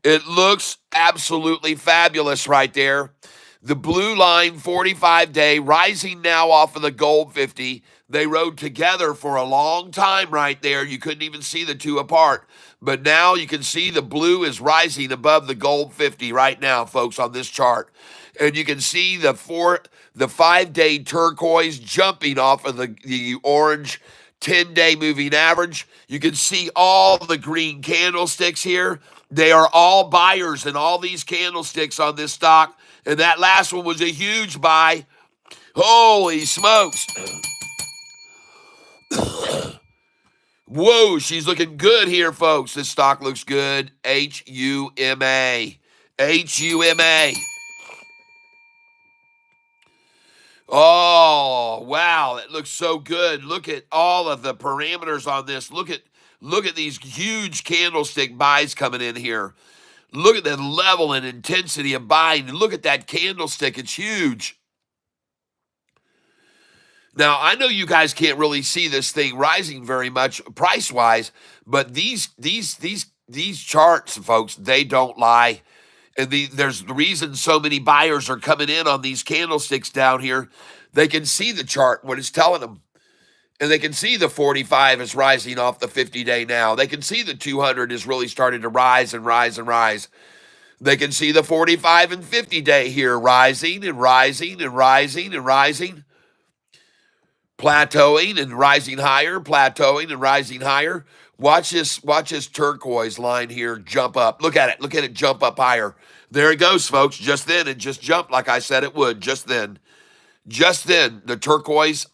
It looks absolutely fabulous right there. The blue line 45-day rising now off of the gold 50. They rode together for a long time right there. You couldn't even see the two apart. But now you can see the blue is rising above the gold 50 right now, folks, on this chart. And you can see the 5-day turquoise jumping off of the orange 10-day moving average. You can see all the green candlesticks here. They are all buyers in all these candlesticks on this stock. And that last one was a huge buy. Holy smokes. Whoa, she's looking good here, folks. This stock looks good. HUMA. HUMA. Oh, wow, it looks so good. Look at all of the parameters on this. Look at these huge candlestick buys coming in here. Look at the level and intensity of buying. Look at that candlestick. It's huge. Now, I know you guys can't really see this thing rising very much price-wise, but these charts, folks, they don't lie. And there's the reason so many buyers are coming in on these candlesticks down here. They can see the chart, what it's telling them. And they can see the 45 is rising off the 50-day now. They can see the 200 is really starting to rise and rise and rise. They can see the 45 and 50-day here rising and rising and rising and rising. Plateauing and rising higher, plateauing and rising higher. Watch this turquoise line here jump up. Look at it jump up higher. There it goes, folks. Just then, it just jumped like I said it would. Just then, the turquoise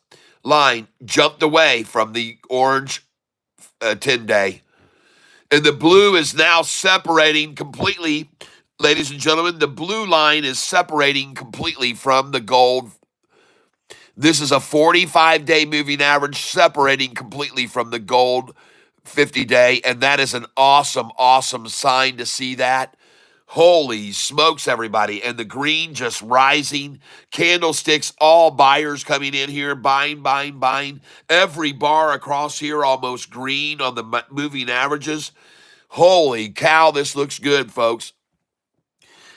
line jumped away from the orange 10-day. And the blue is now separating completely. Ladies and gentlemen, the blue line is separating completely from the gold. This is a 45-day moving average separating completely from the gold 50-day, and that is an awesome, awesome sign to see that. Holy smokes, everybody. And the green just rising. Candlesticks, all buyers coming in here, buying, buying, buying. Every bar across here almost green on the moving averages. Holy cow, this looks good, folks.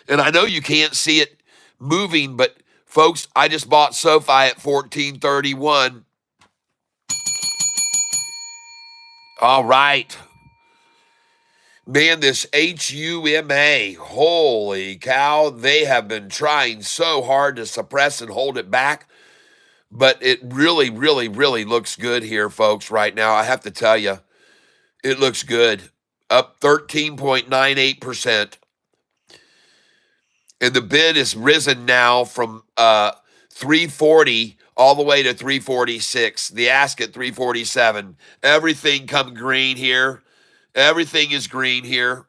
And I know you can't see it moving, but folks, I just bought Sofi at $14.31. All right. Man, this HUMA, holy cow, they have been trying so hard to suppress and hold it back. But it really, really, really looks good here, folks, right now. I have to tell you, it looks good. Up 13.98%. And the bid is risen now from 340 all the way to 346. The ask at 347. Everything come green here. Everything is green here.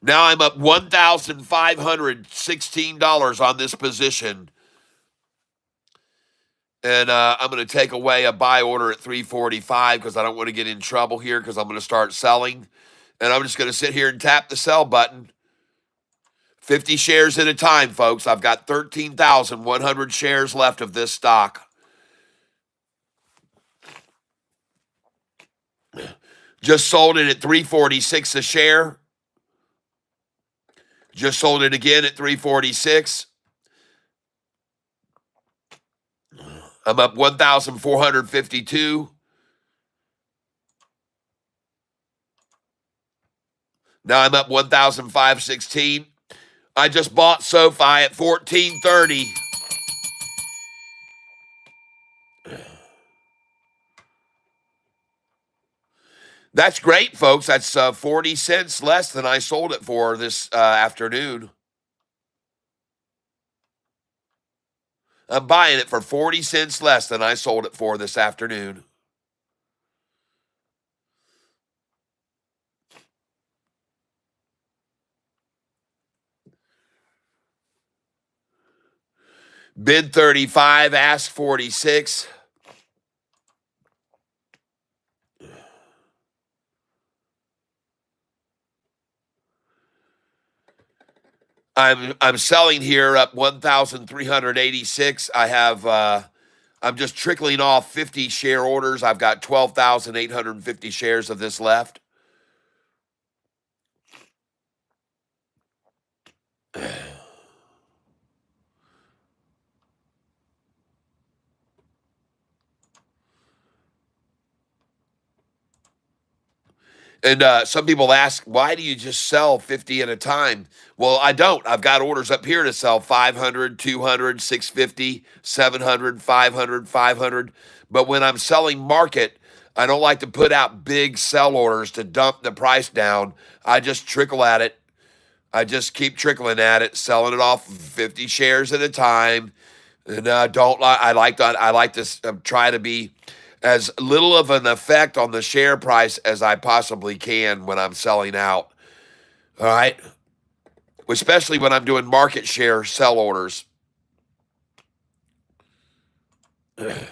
Now I'm up $1,516 on this position. And I'm going to take away a buy order at 345 because I don't want to get in trouble here because I'm going to start selling. And I'm just going to sit here and tap the sell button. 50 shares at a time, folks. I've got 13,100 shares left of this stock. Just sold it at 346 a share. Just sold it again at 346. I'm up 1,452. Now I'm up 1,516. I just bought Sofi at $14.30. That's great, folks. That's 40 cents less than I sold it for this afternoon. I'm buying it for 40 cents less than I sold it for this afternoon. Bid 35, ask 46. I'm selling here up 1,386. I have I'm just trickling off 50 share orders. I've got 12,850 shares of this left. And some people ask, why do you just sell 50 at a time? Well, I don't. I've got orders up here to sell 500, 200, 650, 700, 500, 500. But when I'm selling market, I don't like to put out big sell orders to dump the price down. I just trickle at it. I just keep trickling at it, selling it off 50 shares at a time. And don't I like that? I like to try to be as little of an effect on the share price as I possibly can when I'm selling out. All right, especially when I'm doing market share sell orders. And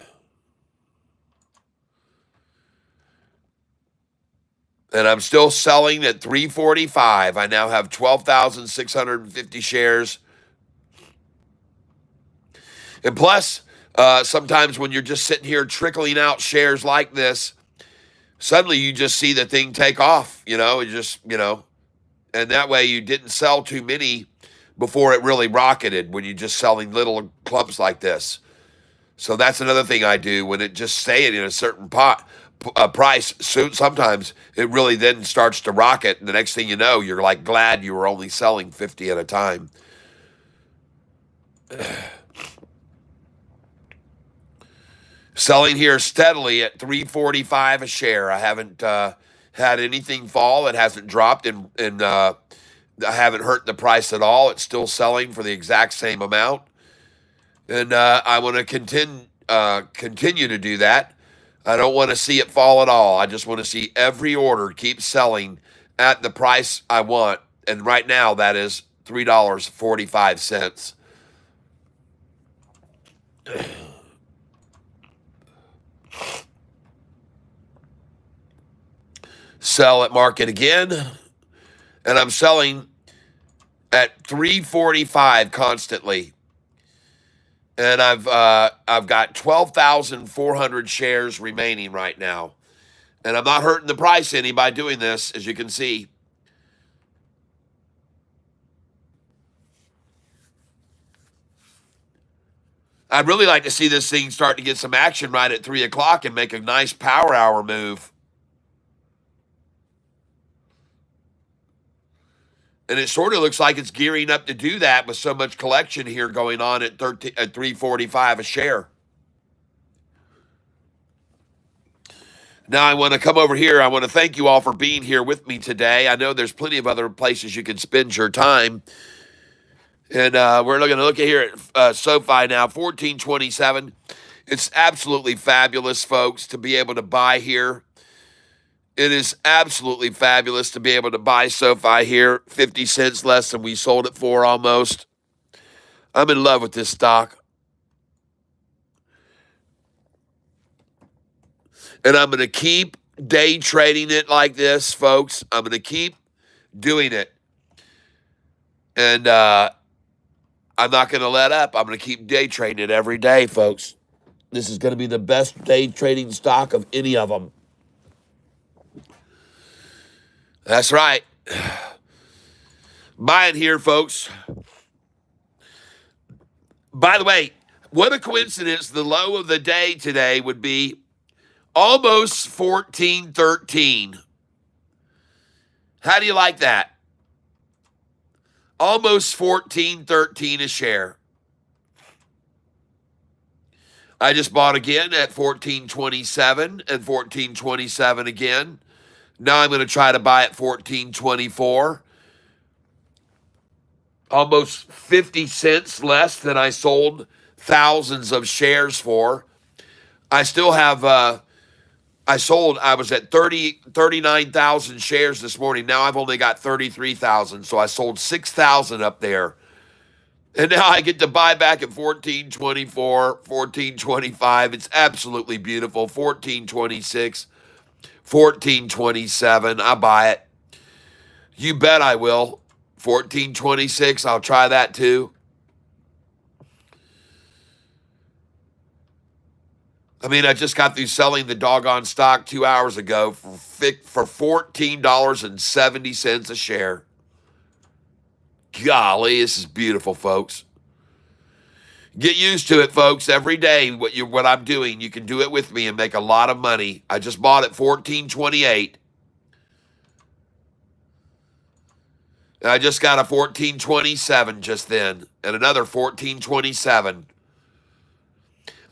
I'm still selling at 345. I now have 12,650 shares. And plus, sometimes when you're just sitting here trickling out shares like this, suddenly you just see the thing take off, and that way you didn't sell too many before it really rocketed when you're just selling little clumps like this. So that's another thing I do when it just staying in a certain price. Soon, sometimes it really then starts to rocket, and the next thing you know, you're like glad you were only selling 50 at a time. Selling here steadily at 345 a share. I haven't had anything fall. It hasn't dropped, and I haven't hurt the price at all. It's still selling for the exact same amount, and I want to continue to do that. I don't want to see it fall at all. I just want to see every order keep selling at the price I want, and right now that is $3.45. Sell at market again, and I'm selling at 345 constantly. And I've got 12,400 shares remaining right now. And I'm not hurting the price any by doing this, as you can see. I'd really like to see this thing start to get some action right at 3 o'clock and make a nice power hour move. And it sort of looks like it's gearing up to do that with so much collection here going on at 345 a share. Now I want to come over here. I want to thank you all for being here with me today. I know there's plenty of other places you can spend your time. And we're going to look at here at Sofi now, 1427. It's absolutely fabulous, folks, to be able to buy here. It is absolutely fabulous to be able to buy Sofi here, 50 cents less than we sold it for almost. I'm in love with this stock. And I'm going to keep day trading it like this, folks. I'm going to keep doing it. And I'm not going to let up. I'm going to keep day trading it every day, folks. This is going to be the best day trading stock of any of them. That's right. Buying here, folks. By the way, what a coincidence. The low of the day today would be almost 14.13. How do you like that? Almost 14.13 a share. I just bought again at 14.27 and 14.27 again. Now I'm going to try to buy at 14.24. Almost 50 cents less than I sold thousands of shares for. I still have, I was at 39,000 shares this morning. Now I've only got 33,000. So I sold 6,000 up there. And now I get to buy back at 14.24, 14.25. It's absolutely beautiful. 14.26, 14.27. I buy it. You bet I will. 14.26. I'll try that too. I mean, I just got through selling the doggone stock 2 hours ago for $14.70 a share. Golly, this is beautiful, folks. Get used to it, folks. Every day, what I'm doing, you can do it with me and make a lot of money. I just bought at 14.28. And I just got a 14.27 just then, and another 14.27.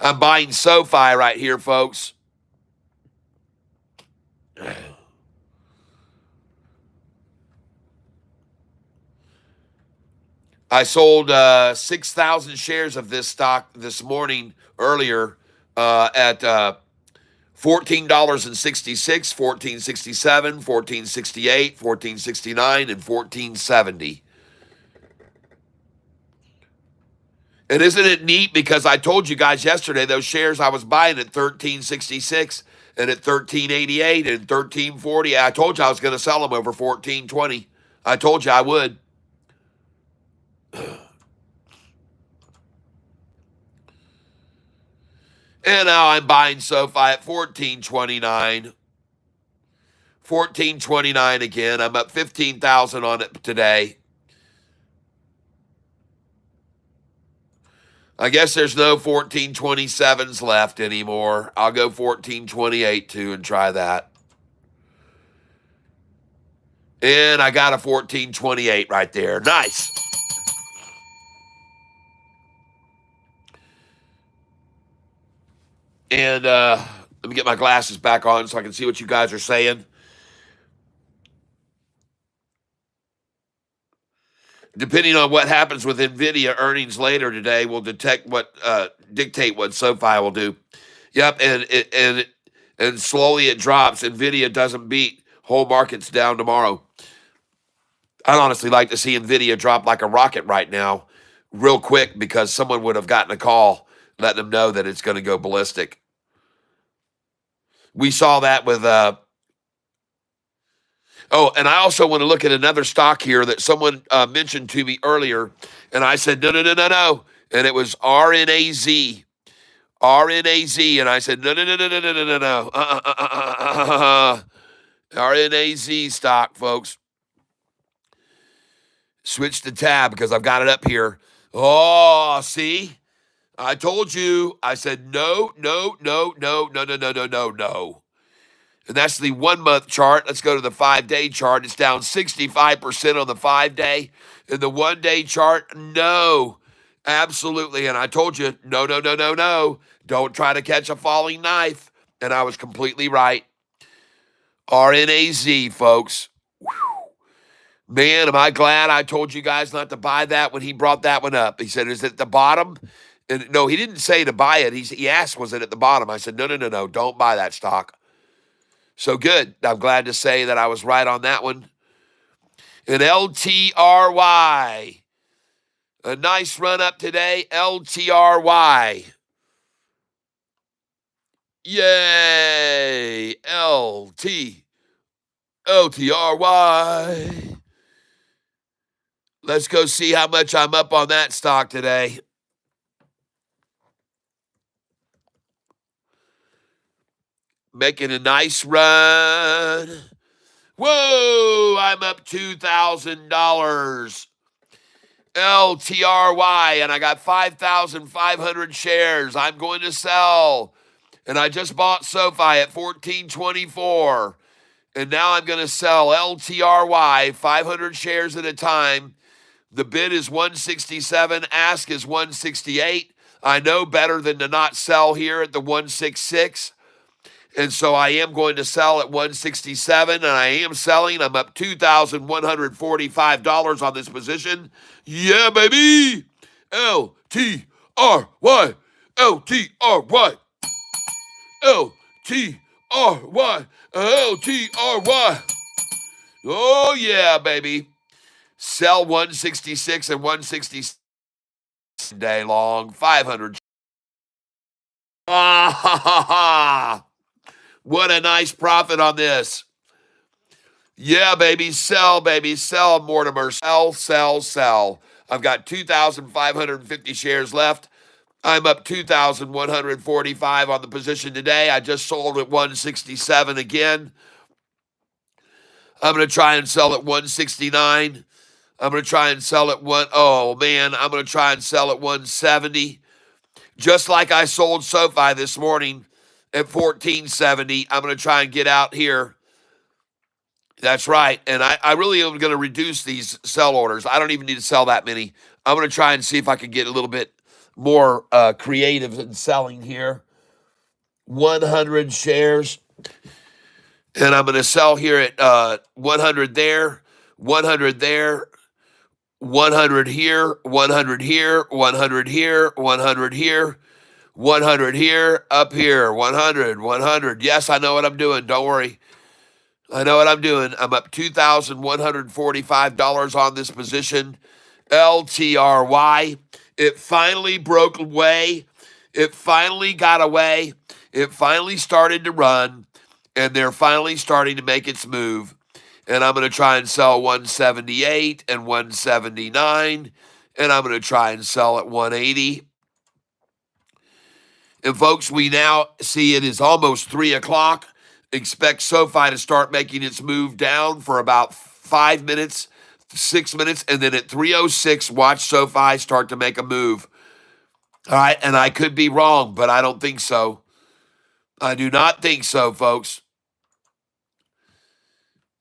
I'm buying Sofi right here, folks. I sold 6,000 shares of this stock this morning earlier at $14.66, $14.67, $14.68, $14.69, and $14.70. And isn't it neat? Because I told you guys yesterday those shares I was buying at $13.66 and at $13.88 and $13.40. I told you I was going to sell them over $14.20. I told you I would. And now I'm buying Sofi at $14.29. $14.29 again. I'm up 15,000 on it today. I guess there's no 14.27s left anymore. I'll go 14.28 too and try that. And I got a 14.28 right there. Nice. And let me get my glasses back on so I can see what you guys are saying. Depending on what happens with NVIDIA earnings later today, will dictate what SoFi will do. Yep, and slowly it drops. NVIDIA doesn't beat. Whole market's down tomorrow. I'd honestly like to see NVIDIA drop like a rocket right now, real quick, because someone would have gotten a call letting them know that it's going to go ballistic. We saw that with oh, and I also want to look at another stock here that someone mentioned to me earlier, and I said, no. And it was RNAZ. RNAZ. And I said, no. RNAZ stock, folks. Switch the tab because I've got it up here. Oh, see? I told you. I said, no. And that's the 1 month chart. Let's go to the 5-day chart. It's down 65% on the 5-day. In the 1-day chart, no. Absolutely. And I told you, no. Don't try to catch a falling knife. And I was completely right. RNAZ, folks. Whew. Man, am I glad I told you guys not to buy that when he brought that one up. He said, is it at the bottom? And no, he didn't say to buy it. He asked, was it at the bottom? I said, no. Don't buy that stock. So good. I'm glad to say that I was right on that one. And LTRY. A nice run up today. LTRY. Yay. LTRY. Let's go see how much I'm up on that stock today. Making a nice run. Whoa, I'm up $2,000. LTRY, and I got 5,500 shares. I'm going to sell. And I just bought Sofi at $14.24. And now I'm going to sell LTRY, 500 shares at a time. The bid is $167. Ask is $168. I know better than to not sell here at the $166. And so I am going to sell at $167, and I am selling. I'm up $2,145 on this position. Yeah, baby. LTRY. LTRY. LTRY. LTRY. Oh, yeah, baby. Sell 166 and 167. day long, 500. Ah, ha, ha, ha. What a nice profit on this. Yeah, baby, sell, Mortimer. Sell, sell, sell. I've got 2,550 shares left. I'm up 2,145 on the position today. I just sold at 167 again. I'm going to try and sell at 169. I'm going to try and sell at I'm going to try and sell at 170. Just like I sold Sofi this morning at 1470. I'm going to try and get out here. That's right. And I really am going to reduce these sell orders. I don't even need to sell that many. I'm going to try and see if I can get a little bit more creative in selling here. 100 shares. And I'm going to sell here at 100 there, 100 there, 100 here, 100 here, 100 here, 100 here, 100 here, up here, 100, 100. Yes, I know what I'm doing. Don't worry. I know what I'm doing. I'm up $2,145 on this position. LTRY. It finally broke away. It finally got away. It finally started to run. And they're finally starting to make its move. And I'm going to try and sell 178 and 179. And I'm going to try and sell at 180. And folks, we now see it is almost 3 o'clock. Expect Sofi to start making its move down for about 5 minutes, 6 minutes, and then at 3:06, watch Sofi start to make a move. All right, and I could be wrong, but I don't think so. I do not think so, folks.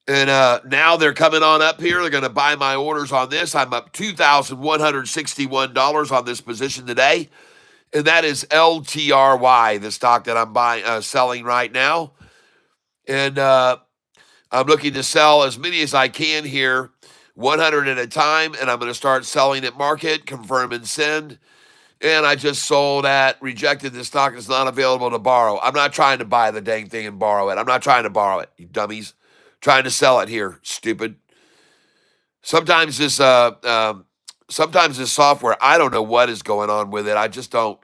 And now they're coming on up here. They're going to buy my orders on this. I'm up $2,161 on this position today, and that is LTRY, the stock that I'm selling right now. And I'm looking to sell as many as I can here, 100 at a time, and I'm going to start selling at market, confirm and send. And I just sold at rejected. The stock is not available to borrow. I'm not trying to buy the dang thing and borrow it. I'm not trying to borrow it, you dummies. Trying to sell it here, stupid. Sometimes this software, I don't know what is going on with it. I just don't.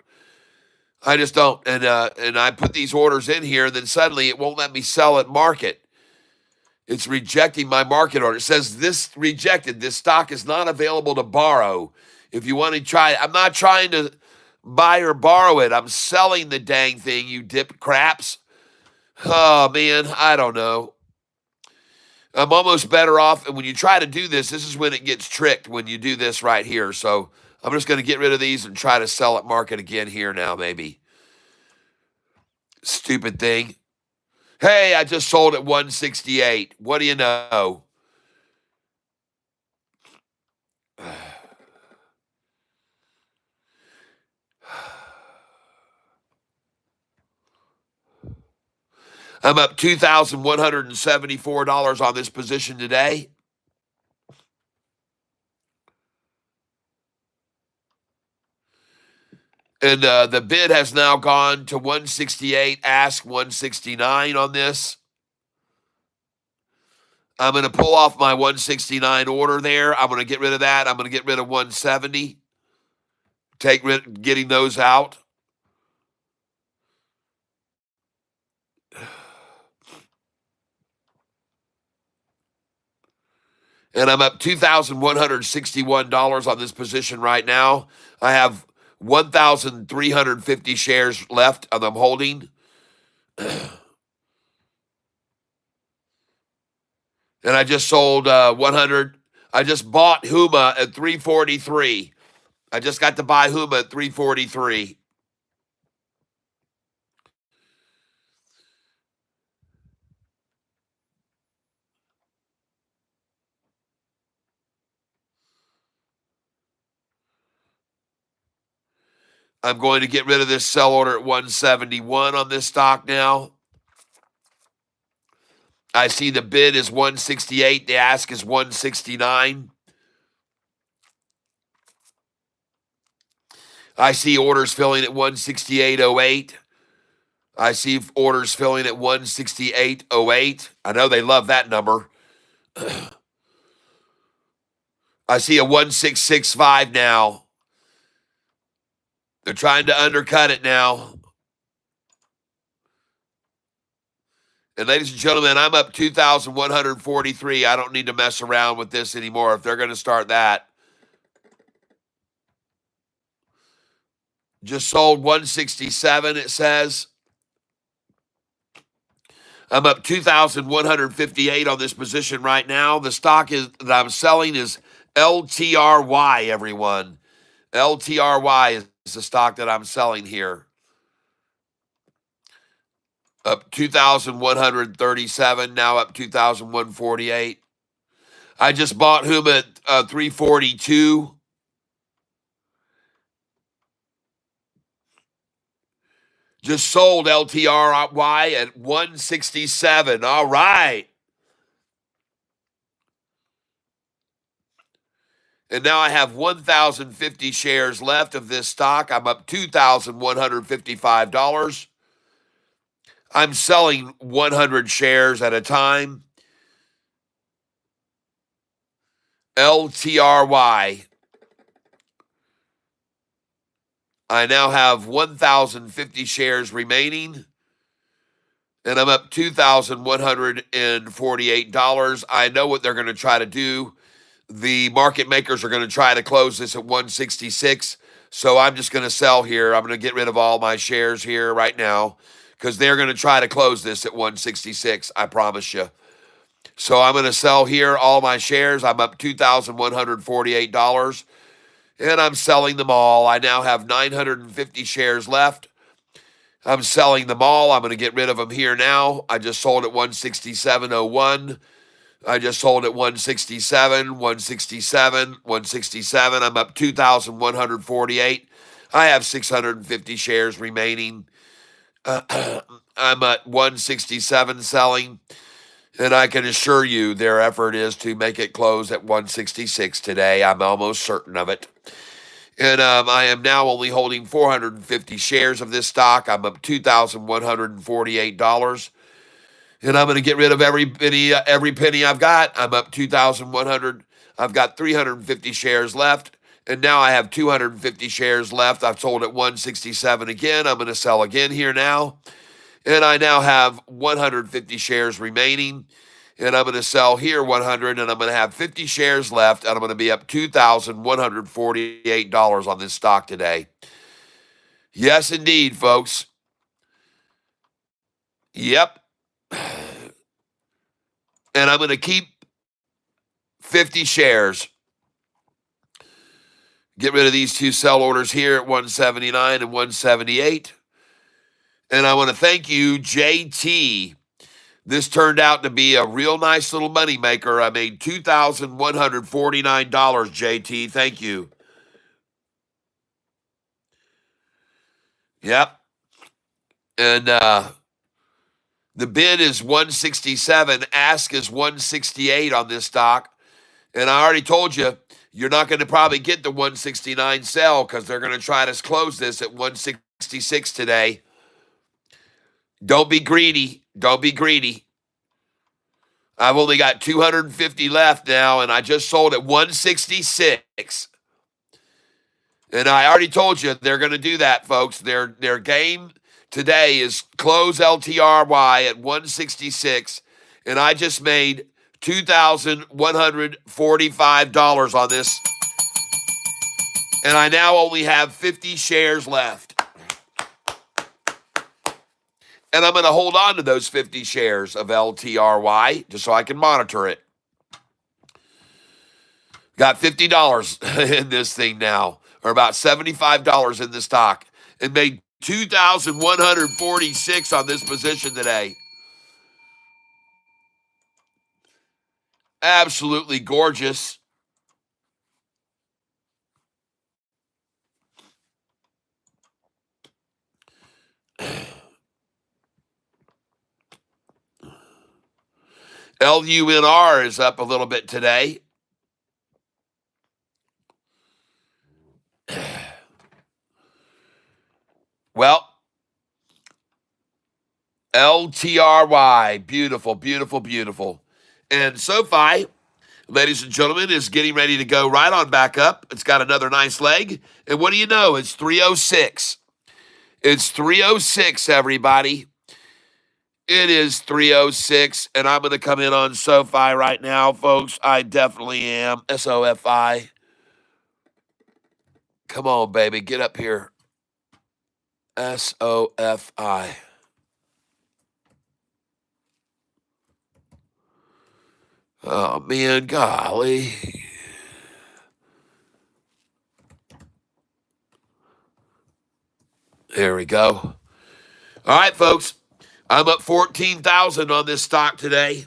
And I put these orders in here, and then suddenly it won't let me sell at market. It's rejecting my market order. It says this rejected. This stock is not available to borrow. If you want to try it, I'm not trying to buy or borrow it. I'm selling the dang thing, you dip craps. Oh, man, I don't know. I'm almost better off. And when you try to do this, this is when it gets tricked, when you do this right here. So I'm just going to get rid of these and try to sell at market again here now, maybe. Stupid thing. Hey, I just sold at 168. What do you know? I'm up $2,174 on this position today. And the bid has now gone to 168, ask 169 on this. I'm going to pull off my 169 order there. I'm going to get rid of that. I'm going to get rid of 170. Getting those out. And I'm up $2,161 on this position right now. I have 1,350 shares left, and I'm holding. And I just sold 100. I just bought Huma at 343. I just got to buy Huma at 343. I'm going to get rid of this sell order at 171 on this stock now. I see the bid is 168. The ask is 169. I see orders filling at 168.08. I see orders filling at 168.08. I know they love that number. I see a 1665 now. They're trying to undercut it now. And ladies and gentlemen, I'm up 2,143. I don't need to mess around with this anymore if they're going to start that. Just sold 167, it says. I'm up 2,158 on this position right now. The stock that I'm selling is LTRY, everyone. LTRY is the stock that I'm selling here. Up 2,137, now up 2,148. I just bought him at 342. Just sold LTRY at 167. All right. And now I have 1,050 shares left of this stock. I'm up $2,155. I'm selling 100 shares at a time. LTRY. I now have 1,050 shares remaining, and I'm up $2,148. I know what they're going to try to do. The market makers are going to try to close this at 166, so I'm just going to sell here. I'm going to get rid of all my shares here right now because they're going to try to close this at 166, I promise you. So I'm going to sell here all my shares. I'm up $2,148. And I'm selling them all. I now have 950 shares left. I'm selling them all. I'm going to get rid of them here now. I just sold at 167.01. I just sold at 167, 167, 167. I'm up 2,148. I have 650 shares remaining. I'm at 167 selling. And I can assure you their effort is to make it close at 166 today. I'm almost certain of it. And I am now only holding 450 shares of this stock. I'm up $2,148. And I'm going to get rid of every penny I've got. I'm up 2,100. I've got 350 shares left. And now I have 250 shares left. I've sold at 167 again. I'm going to sell again here now. And I now have 150 shares remaining. And I'm going to sell here 100, and I'm going to have 50 shares left, and I'm going to be up $2,148 on this stock today. Yes, indeed, folks. Yep. And I'm going to keep 50 shares. Get rid of these two sell orders here at 179 and 178. And I want to thank you, JT. This turned out to be a real nice little money maker. I made $2,149, JT. Thank you. Yep. And the bid is 167. Ask is 168 on this stock. And I already told you, you're not going to probably get the 169 sell because they're going to try to close this at 166 today. Don't be greedy. Don't be greedy. I've only got 250 left now, and I just sold at 166. And I already told you they're going to do that, folks. Their game today is close LTRY at 166, and I just made $2,145 on this. And I now only have 50 shares left. And I'm going to hold on to those 50 shares of LTRY just so I can monitor it. Got $50 in this thing now, or about $75 in the stock, and made $2,146 on this position today. Absolutely gorgeous. LUNR is up a little bit today. Well, LTRY, beautiful, beautiful, beautiful. And Sofi, ladies and gentlemen, is getting ready to go right on back up. It's got another nice leg. And what do you know? It's 306. It's 306, everybody. It is 306, and I'm going to come in on Sofi right now, folks. I definitely am. SOFI. Come on, baby. Get up here. SOFI. Oh, man, golly. There we go. All right, folks. I'm up 14,000 on this stock today.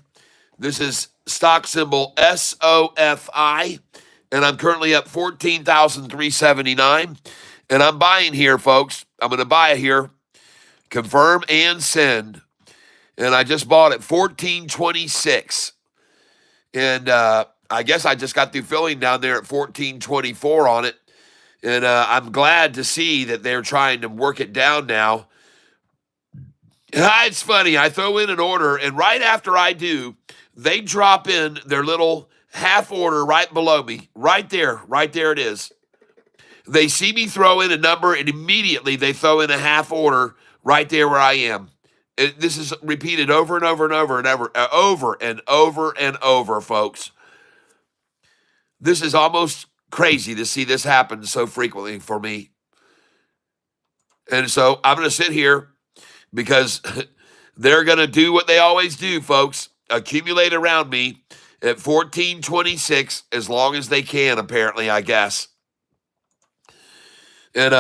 This is stock symbol SOFI, and I'm currently up 14,379. And I'm buying here, folks. I'm going to buy here, confirm and send. And I just bought at 1426. And I guess I just got through filling down there at 1424 on it. And I'm glad to see that they're trying to work it down now. It's funny. I throw in an order, and right after I do, they drop in their little half order right below me. Right there it is. They see me throw in a number, and immediately they throw in a half order right there where I am. This is repeated over and over and over and over and over and over, folks. This is almost crazy to see this happen so frequently for me. And so I'm going to sit here because they're going to do what they always do, folks. Accumulate around me at 1426 as long as they can, apparently, I guess. And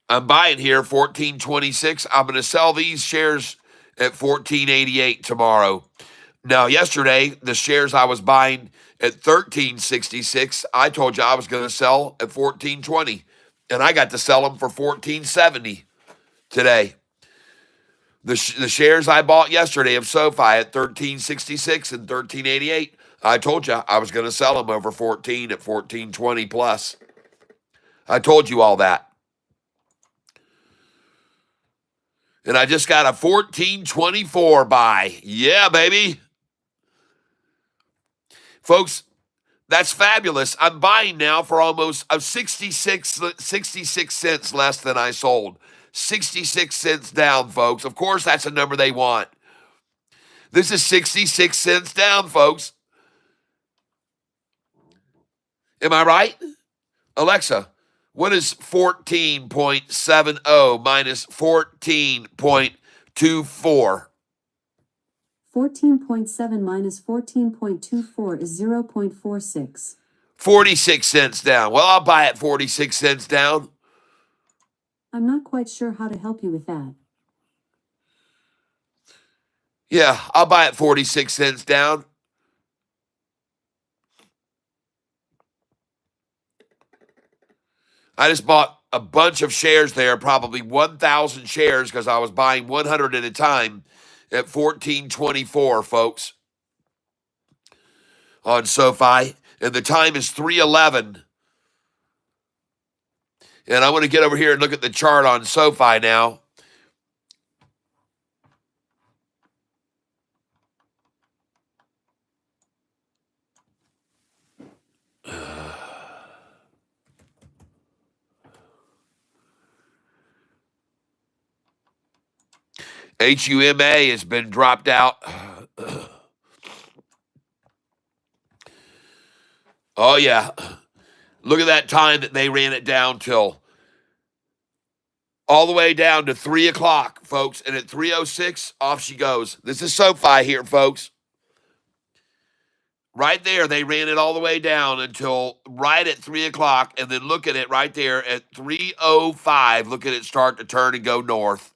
I'm buying here 1426. I'm going to sell these shares at 1488 tomorrow. Now, yesterday, the shares I was buying at 1366, I told you I was going to sell at 1420. And I got to sell them for 1470 today. The shares I bought yesterday of Sofi at 1366 and 1388, I told you I was going to sell them over 14 at 1420 plus. I told you all that. And I just got a 1424 buy. Yeah, baby. Folks, that's fabulous. I'm buying now for almost 66 cents less than I sold. 66 cents down, folks. Of course, that's a number they want. This is 66 cents down, folks. Am I right? Alexa, what is 14.70 minus 14.24? 14.7 minus 14.24 is 0.46. 46 cents down. Well, I'll buy it 46 cents down. I'm not quite sure how to help you with that. Yeah, I'll buy it 46 cents down. I just bought a bunch of shares there, probably 1,000 shares because I was buying 100 at a time at 1424, folks, on SoFi. And the time is 3:11. And I want to get over here and look at the chart on SoFi now. HUMA has been dropped out. Oh, yeah. Look at that time that they ran it down till all the way down to 3 o'clock, folks. And at 3:06, off she goes. This is SoFi here, folks. Right there, they ran it all the way down until right at 3 o'clock. And then look at it right there at 3:05. Look at it start to turn and go north.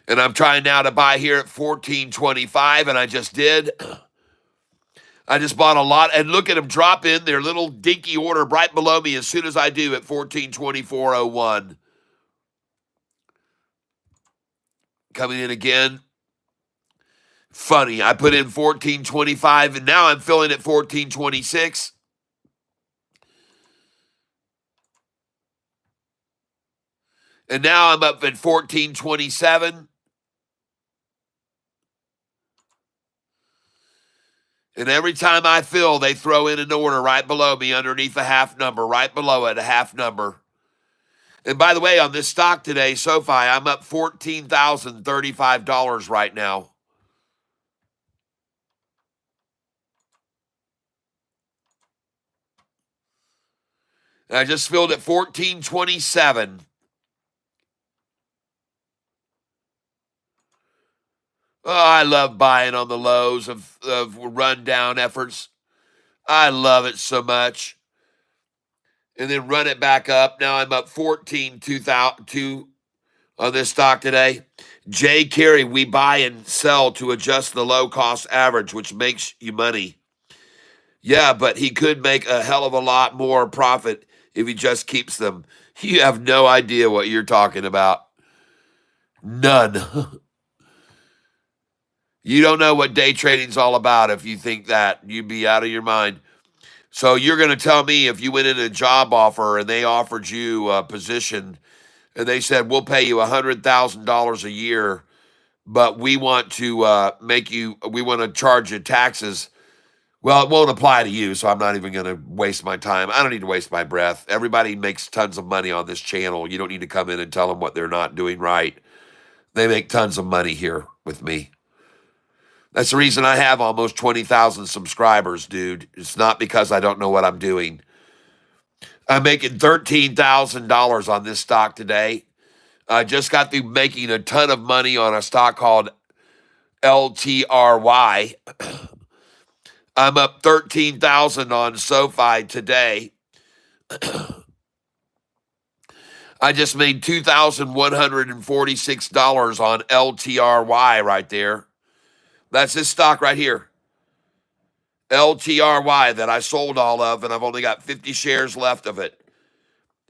And I'm trying now to buy here at 1425, and I just did. I just bought a lot, and look at them drop in their little dinky order right below me as soon as I do at 1424.01. Coming in again Funny, I put in 1425 and now I'm filling at 1426. And now I'm up at 1427. And every time I fill, they throw in an order right below me underneath a half number, right below it, a half number. And by the way, on this stock today, Sofi, I'm up $14,035 right now. And I just filled at 1427. Oh, I love buying on the lows of rundown efforts. I love it so much. And then run it back up. Now I'm up 14,202 on this stock today. J. Carey, we buy and sell to adjust the low cost average, which makes you money. Yeah, but he could make a hell of a lot more profit if he just keeps them. You have no idea what you're talking about. None. You don't know what day trading's all about if you think that. You'd be out of your mind. So you're going to tell me if you went in a job offer and they offered you a position and they said, we'll pay you $100,000 a year, but we want to we want to charge you taxes. Well, it won't apply to you, so I'm not even going to waste my time. I don't need to waste my breath. Everybody makes tons of money on this channel. You don't need to come in and tell them what they're not doing right. They make tons of money here with me. That's the reason I have almost 20,000 subscribers, dude. It's not because I don't know what I'm doing. I'm making $13,000 on this stock today. I just got through making a ton of money on a stock called LTRY. I'm up 13,000 on Sofi today. I just made $2,146 on LTRY right there. That's this stock right here. LTRY that I sold all of, and I've only got 50 shares left of it.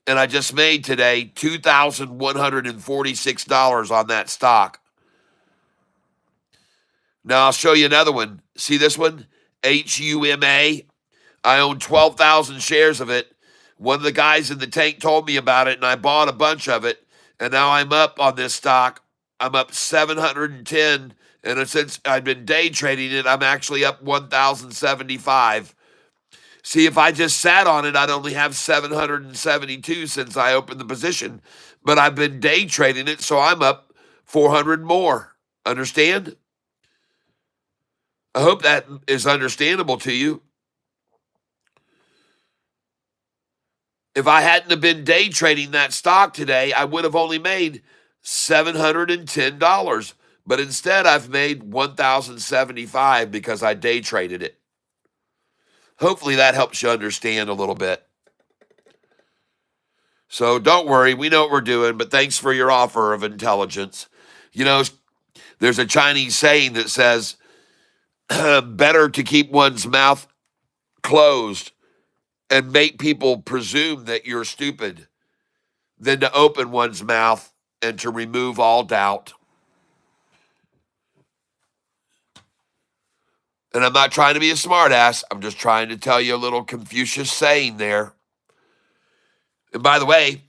And I just made today $2,146 on that stock. Now I'll show you another one. See this one? HUMA. I own 12,000 shares of it. One of the guys in the tank told me about it, and I bought a bunch of it. And now I'm up on this stock. I'm up 710. And since I've been day trading it, I'm actually up 1,075. See, if I just sat on it, I'd only have 772 since I opened the position. But I've been day trading it, so I'm up 400 more. Understand? I hope that is understandable to you. If I hadn't have been day trading that stock today, I would have only made $710. But instead, I've made $1,075 because I day traded it. Hopefully that helps you understand a little bit. So don't worry, we know what we're doing, but thanks for your offer of intelligence. You know, there's a Chinese saying that says, better to keep one's mouth closed and make people presume that you're stupid than to open one's mouth and to remove all doubt. And I'm not trying to be a smartass. I'm just trying to tell you a little Confucius saying there. And by the way,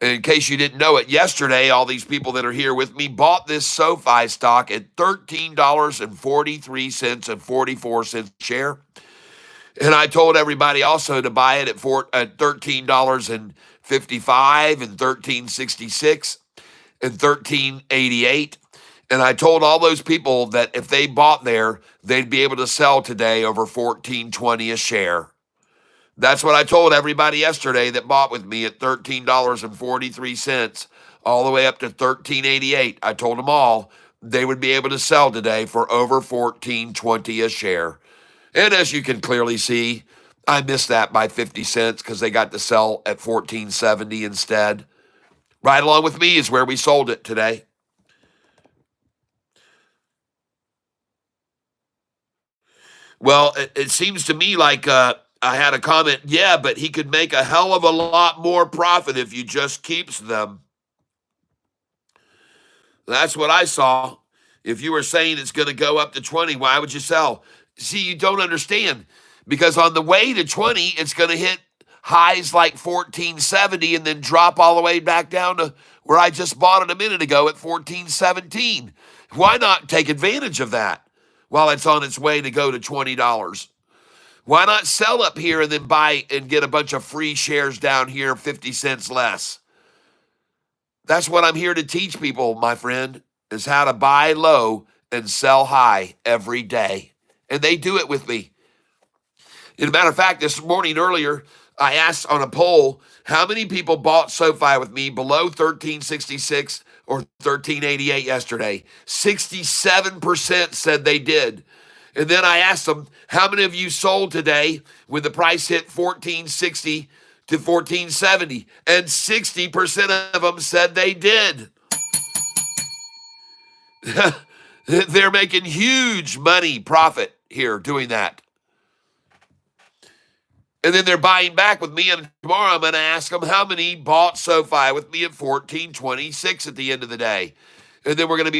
in case you didn't know it, yesterday, all these people that are here with me bought this Sofi stock at $13.43 and 44 cents a share. And I told everybody also to buy it at $13.55 and $13.66 and $13.88. And I told all those people that if they bought there, they'd be able to sell today over $14.20 a share. That's what I told everybody yesterday that bought with me at $13.43 all the way up to $13.88. I told them all they would be able to sell today for over $14.20 a share. And as you can clearly see, I missed that by 50 cents because they got to sell at $14.70 instead. Right along with me is where we sold it today. Well, it seems to me like I had a comment, yeah, but he could make a hell of a lot more profit if you just keeps them. That's what I saw. If you were saying it's going to go up to 20, why would you sell? See, you don't understand. Because on the way to 20, it's going to hit highs like 1470 and then drop all the way back down to where I just bought it a minute ago at 1417. Why not take advantage of that while it's on its way to go to $20? Why not sell up here and then buy and get a bunch of free shares down here, 50 cents less? That's what I'm here to teach people, my friend, is how to buy low and sell high every day. And they do it with me. As a matter of fact, this morning earlier, I asked on a poll, how many people bought SoFi with me below 1366 or 1388 yesterday? 67% said they did. And then I asked them, how many of you sold today when the price hit 1460 to 1470? And 60% of them said they did. They're making huge money profit here doing that. And then they're buying back with me, and tomorrow I'm going to ask them how many bought SoFi with me at 1426 at the end of the day. And then I'm going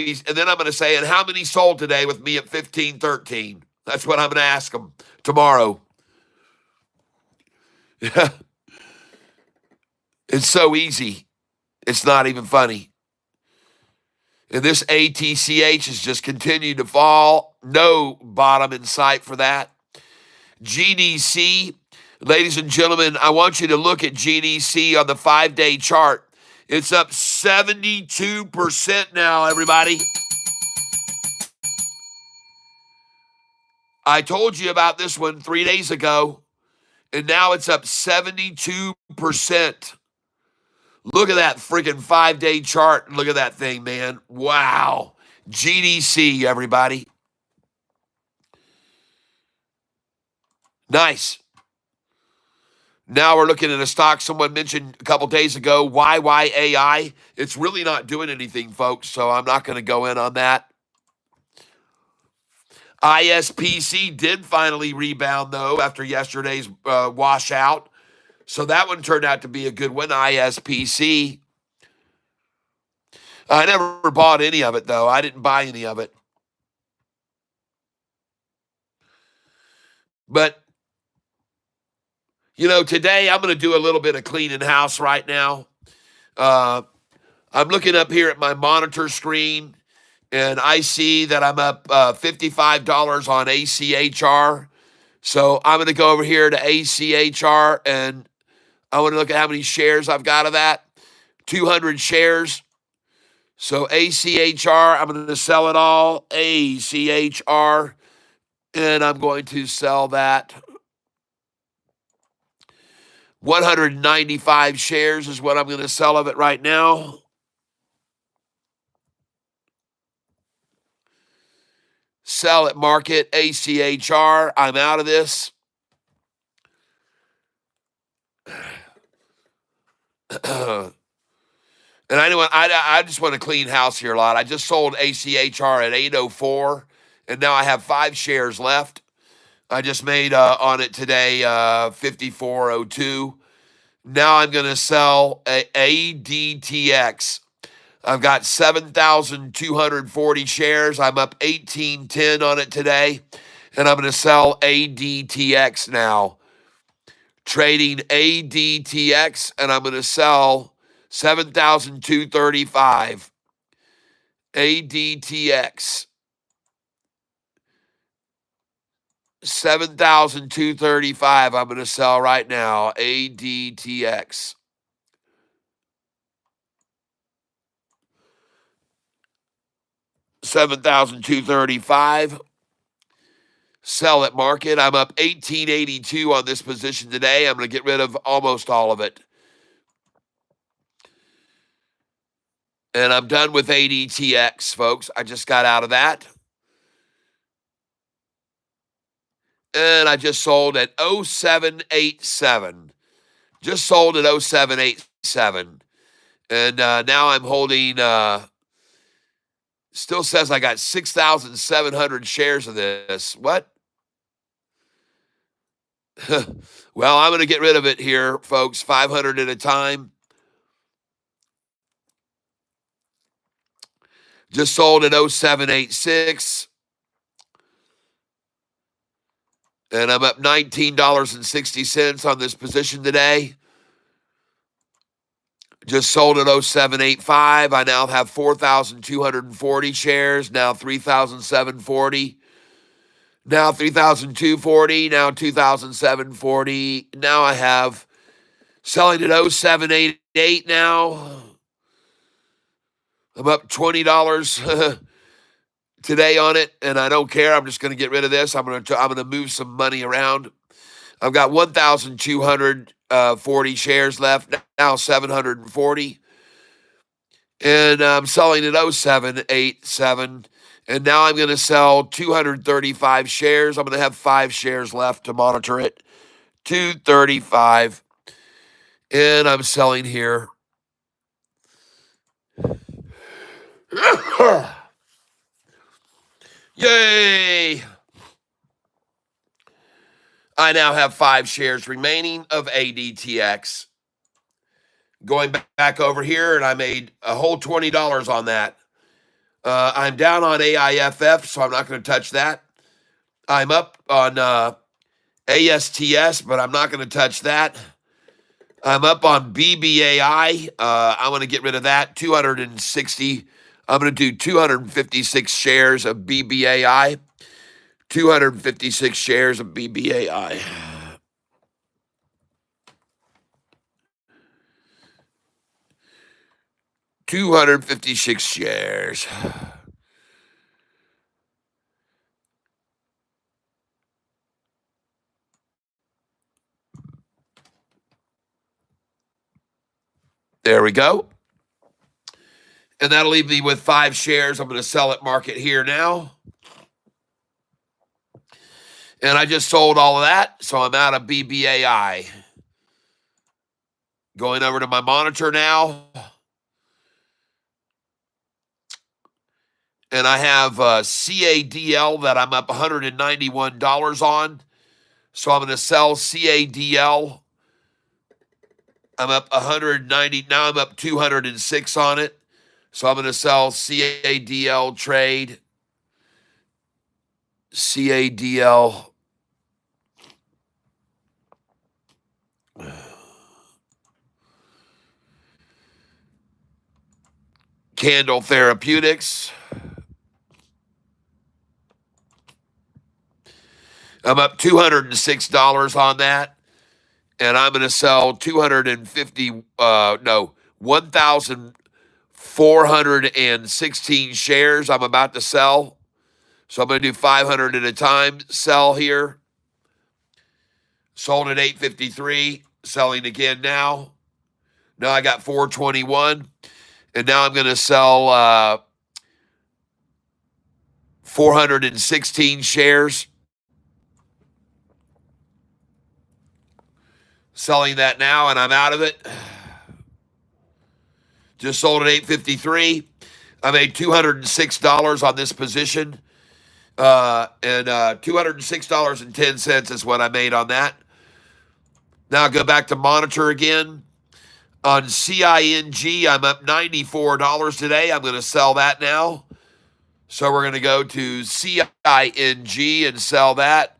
to say, and how many sold today with me at 1513? That's what I'm going to ask them tomorrow. It's so easy. It's not even funny. And this ATCH has just continued to fall. No bottom in sight for that. GDC, ladies and gentlemen, I want you to look at GDC on the 5-day chart. It's up 72% now, everybody. I told you about this one 3 days ago, and now it's up 72%. Look at that freaking 5-day chart. Look at that thing, man. Wow. GDC, everybody. Nice. Now we're looking at a stock someone mentioned a couple days ago, YYAI. It's really not doing anything, folks, so I'm not going to go in on that. ISPC did finally rebound, though, after yesterday's washout. So that one turned out to be a good one, ISPC. I never bought any of it, though. I didn't buy any of it. But, you know, today I'm going to do a little bit of cleaning house right now. I'm looking up here at my monitor screen, and I see that I'm up $55 on ACHR. So I'm going to go over here to ACHR, and I want to look at how many shares I've got of that. 200 shares. So ACHR, I'm going to sell it all. ACHR, and I'm going to sell that. 195 shares is what I'm going to sell of it right now. Sell at market, ACHR. I'm out of this. And I just want to clean house here a lot. I just sold ACHR at 804, and now I have 5 shares left. I just made on it today 5402. Now I'm going to sell ADTX. I've got 7,240 shares. I'm up 1810 on it today, and I'm going to sell ADTX now. Trading ADTX, and I'm going to sell 7,235. ADTX. 7,235 I'm going to sell right now. ADTX. $7,235. Sell at market. I'm up 1882 on this position today. I'm going to get rid of almost all of it. And I'm done with ADTX, folks. I just got out of that. And I just sold at 0787. Just sold at 0787. And now I'm holding, still says I got 6,700 shares of this. What? Well, I'm going to get rid of it here, folks, 500 at a time. Just sold at 0786. And I'm up $19.60 on this position today. Just sold at 0785. I now have 4,240 shares, now 3,740. Now 3,240, now 2,740. Now I have selling at 0788 now. I'm up $20 today on it, and I don't care. I'm just going to get rid of this. I'm going to move some money around. I've got 1,240 shares left, now 740. And I'm selling at 0787. And now I'm going to sell 235 shares. I'm going to have 5 shares left to monitor it. 235. And I'm selling here. Yay! I now have 5 shares remaining of ADTX. Going back over here, and I made a whole $20 on that. I'm down on AIFF, so I'm not going to touch that. I'm up on ASTS, but I'm not going to touch that. I'm up on BBAI. I want to get rid of that. 260. I'm going to do 256 shares of BBAI. 256 shares of BBAI. 256 shares. There we go. And that'll leave me with 5 shares. I'm going to sell at market here now. And I just sold all of that, so I'm out of BBAI. Going over to my monitor now. And I have CADL that I'm up $191 on. So I'm going to sell CADL. I'm up 190. Now I'm up 206 on it. So I'm going to sell CADL trade. CADL. Candle Therapeutics. I'm up $206 on that. And I'm going to sell 1,416 shares I'm about to sell. So I'm going to do 500 at a time. Sell here. Sold at 853. Selling again now. Now I got 421. And now I'm going to sell 416 shares. Selling that now, and I'm out of it. Just sold at 853. I made $206 on this position. And $206.10 is what I made on that. Now I'll go back to monitor again. On CING, I'm up $94 today. I'm going to sell that now. So we're going to go to CING and sell that.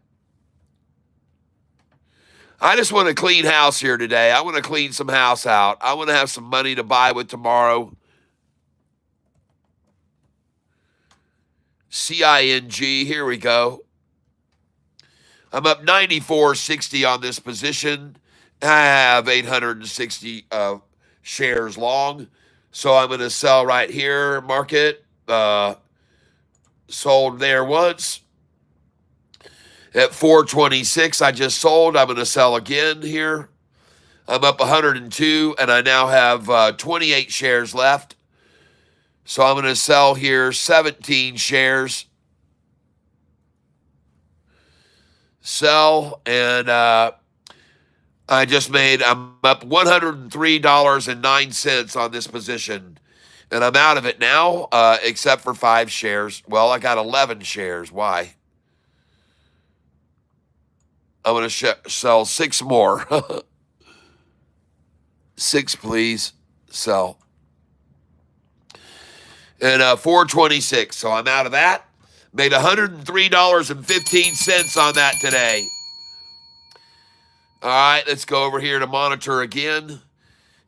I just want to clean house here today. I want to clean some house out. I want to have some money to buy with tomorrow. CING, here we go. I'm up 94.60 on this position. I have 860 shares long. So I'm going to sell right here, market. Sold there once. At 426, I just sold. I'm going to sell again here. I'm up 102, and I now have 28 shares left. So I'm going to sell here 17 shares. Sell, and I'm up $103.09 on this position. And I'm out of it now, except for 5 shares. Well, I got 11 shares. Why? I'm going to sell 6 more. 6, please. Sell. and 426. So I'm out of that. Made $103.15 on that today. All right, let's go over here to monitor again.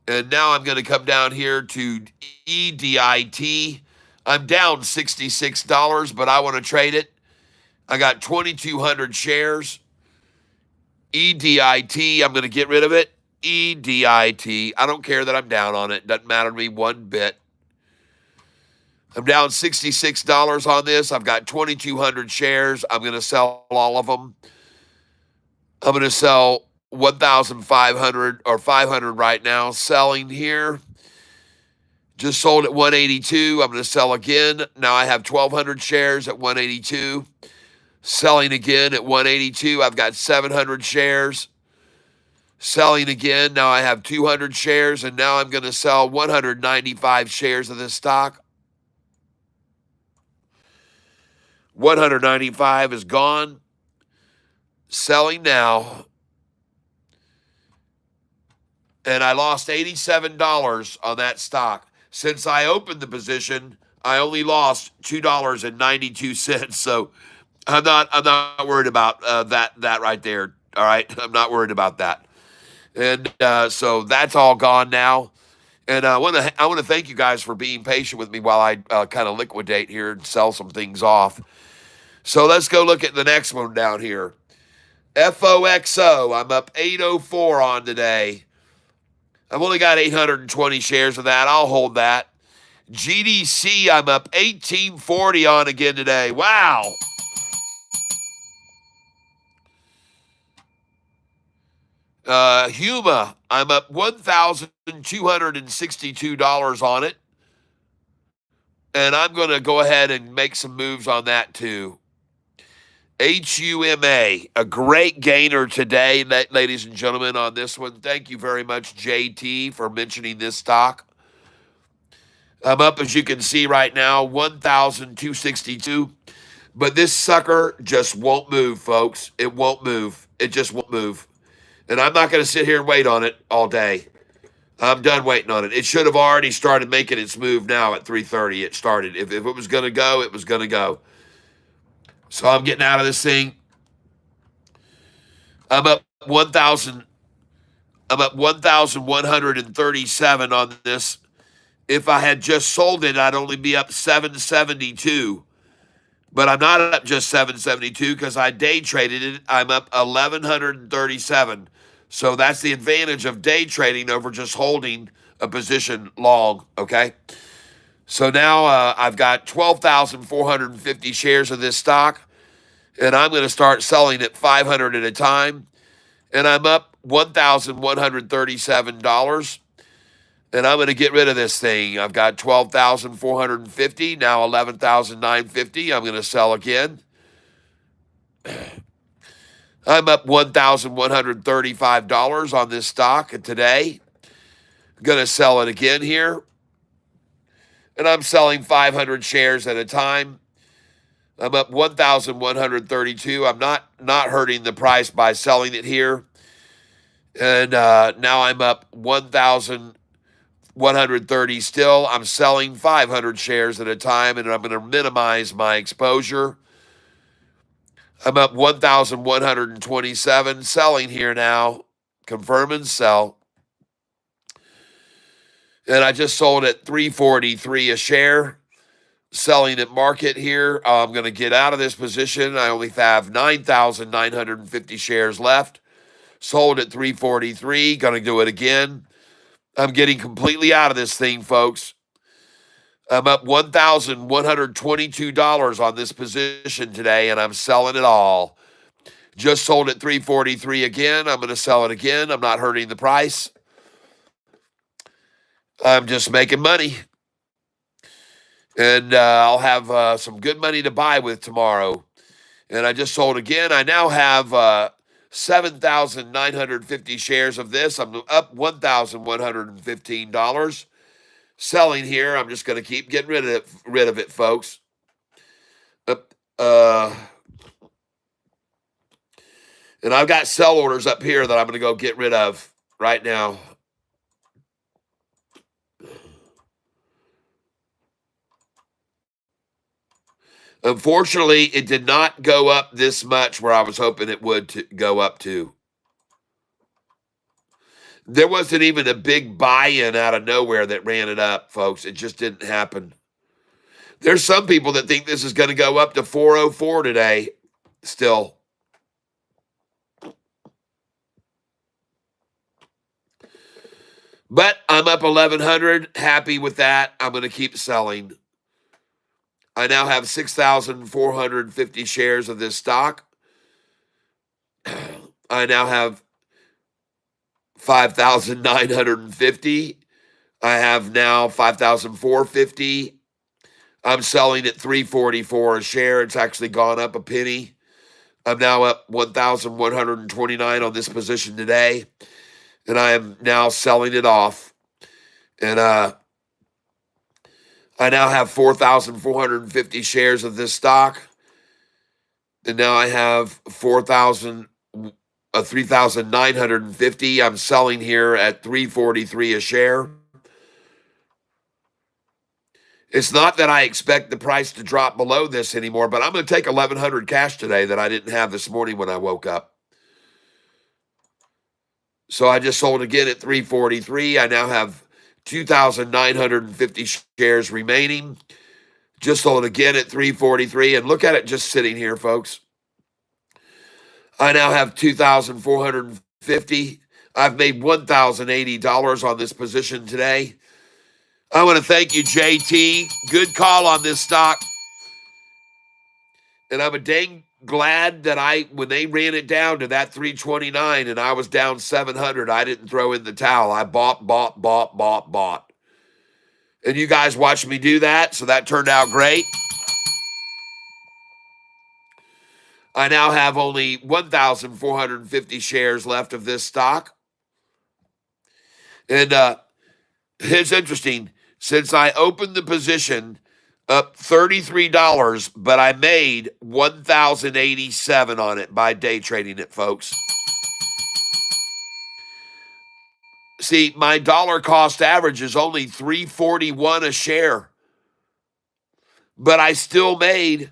And now I'm going to come down here to EDIT. I'm down $66, but I want to trade it. I got 2,200 shares. EDIT, I'm going to get rid of it. EDIT, I don't care that I'm down on it. Doesn't matter to me one bit. I'm down $66 on this. I've got 2,200 shares. I'm going to sell all of them. I'm going to sell 1,500 or 500 right now. Selling here. Just sold at 182. I'm going to sell again. Now I have 1,200 shares at 182. Selling again at 182. I've got 700 shares. Selling again. Now I have 200 shares, and now I'm going to sell 195 shares of this stock. 195 is gone. Selling now. And I lost $87 on that stock. Since I opened the position, I only lost $2.92. So I'm not worried about that right there. All right, I'm not worried about that. And so that's all gone now. And I want to thank you guys for being patient with me while I kind of liquidate here and sell some things off. So let's go look at the next one down here. FOXO, I'm up 804 on today. I've only got 820 shares of that. I'll hold that. GDC, I'm up 1840 on again today. Wow. Huma, I'm up $1,262 on it. And I'm going to go ahead and make some moves on that too. HUMA, a great gainer today, ladies and gentlemen, on this one. Thank you very much, JT, for mentioning this stock. I'm up, as you can see right now, 1,262. But this sucker just won't move, folks. It won't move. It just won't move. And I'm not going to sit here and wait on it all day. I'm done waiting on it. It should have already started making its move now at 3:30. It started. If it was going to go, it was going to go. So I'm getting out of this thing. I'm up 1,000. I'm up 1,137 on this. If I had just sold it, I'd only be up 772. But I'm not up just 772 because I day traded it. I'm up 1,137. So that's the advantage of day trading over just holding a position long, okay? So now I've got 12,450 shares of this stock, and I'm going to start selling at 500 at a time. And I'm up $1,137. And I'm going to get rid of this thing. I've got 12,450, now 11,950. I'm going to sell again. I'm up $1,135 on this stock today. I'm going to sell it again here. And I'm selling 500 shares at a time. I'm up 1,132. I'm not hurting the price by selling it here. And now I'm up 1,130 still. I'm selling 500 shares at a time, and I'm going to minimize my exposure. I'm up 1,127, selling here now. Confirm and sell. And I just sold at 343 a share. Selling at market here. I'm going to get out of this position. I only have 9,950 shares left. Sold at 343. Going to do it again. I'm getting completely out of this thing, folks. I'm up $1,122 on this position today, and I'm selling it all. Just sold at 343 again. I'm going to sell it again. I'm not hurting the price. I'm just making money. And I'll have some good money to buy with tomorrow. And I just sold again. I now have 7,950 shares of this. I'm up $1,115. Selling here. I'm just going to keep getting rid of it, folks. And I've got sell orders up here that I'm going to go get rid of right now. Unfortunately, it did not go up this much where I was hoping it would go up to. There wasn't even a big buy-in out of nowhere that ran it up, folks. It just didn't happen. There's some people that think this is going to go up to 404 today still. But I'm up 1,100. Happy with that. I'm going to keep selling. I now have 6,450 shares of this stock. I now have 5,950. I have now 5,450. I'm selling at 344 a share. It's actually gone up a penny. I'm now up 1,129 on this position today, and I am now selling it off. And I now have 4,450 shares of this stock, and now I have 3,950. I'm selling here at 343 a share. It's not that I expect the price to drop below this anymore, but I'm going to take 1,100 cash today that I didn't have this morning when I woke up. So I just sold again at 343. I now have 2,950 shares remaining. Just sold again at 343. And look at it just sitting here, folks. I now have 2,450. I've made $1,080 on this position today. I want to thank you, JT. Good call on this stock. And I'm a dang glad that when they ran it down to that 329 and I was down 700, I didn't throw in the towel. I bought. And you guys watched me do that, so that turned out great. I now have only 1,450 shares left of this stock. And it's interesting. Since I opened the position up $33, but I made $1,087 on it by day trading it, folks. See, my dollar cost average is only $3.41 a share, but I still made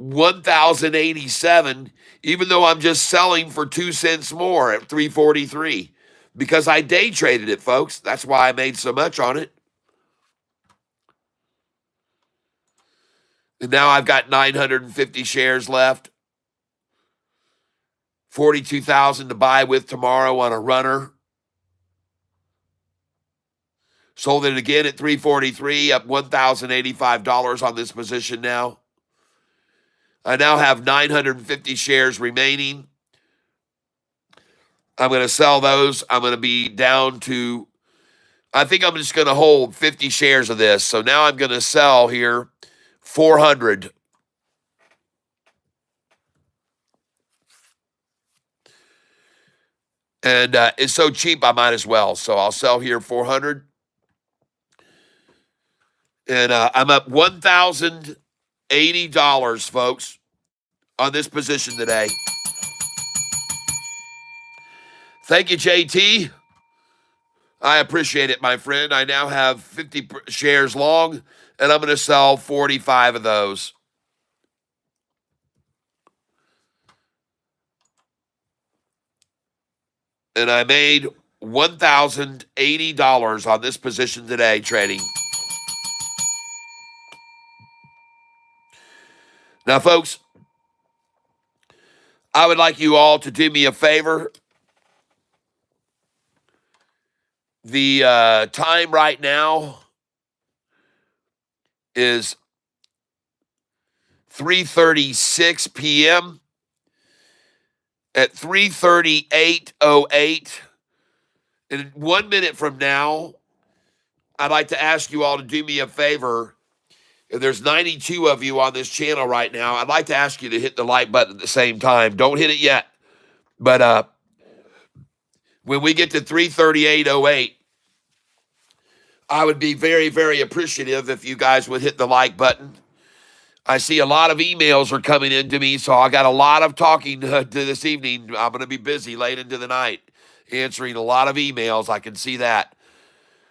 $1,087, even though I'm just selling for 2 cents more at $3.43 because I day traded it, folks. That's why I made so much on it. And now I've got 950 shares left. 42,000 to buy with tomorrow on a runner. Sold it again at 343, up $1,085 on this position now. I now have 950 shares remaining. I'm going to sell those. I'm going to be down to, I think I'm just going to hold 50 shares of this. So now I'm going to sell here 400. And it's so cheap, I might as well. So I'll sell here 400. And I'm up $1,080, folks, on this position today. Thank you, JT. I appreciate it, my friend. I now have 50 shares long, and I'm going to sell 45 of those. And I made $1,080 on this position today trading. Now, folks, I would like you all to do me a favor. The time right now is 3:36 p.m. At 3:38:08, in 1 minute from now, I'd like to ask you all to do me a favor. If there's 92 of you on this channel right now, I'd like to ask you to hit the like button at the same time. Don't hit it yet. But when we get to 3:38:08, I would be very, very appreciative if you guys would hit the like button. I see a lot of emails are coming into me, so I got a lot of talking to this evening. I'm going to be busy late into the night answering a lot of emails. I can see that.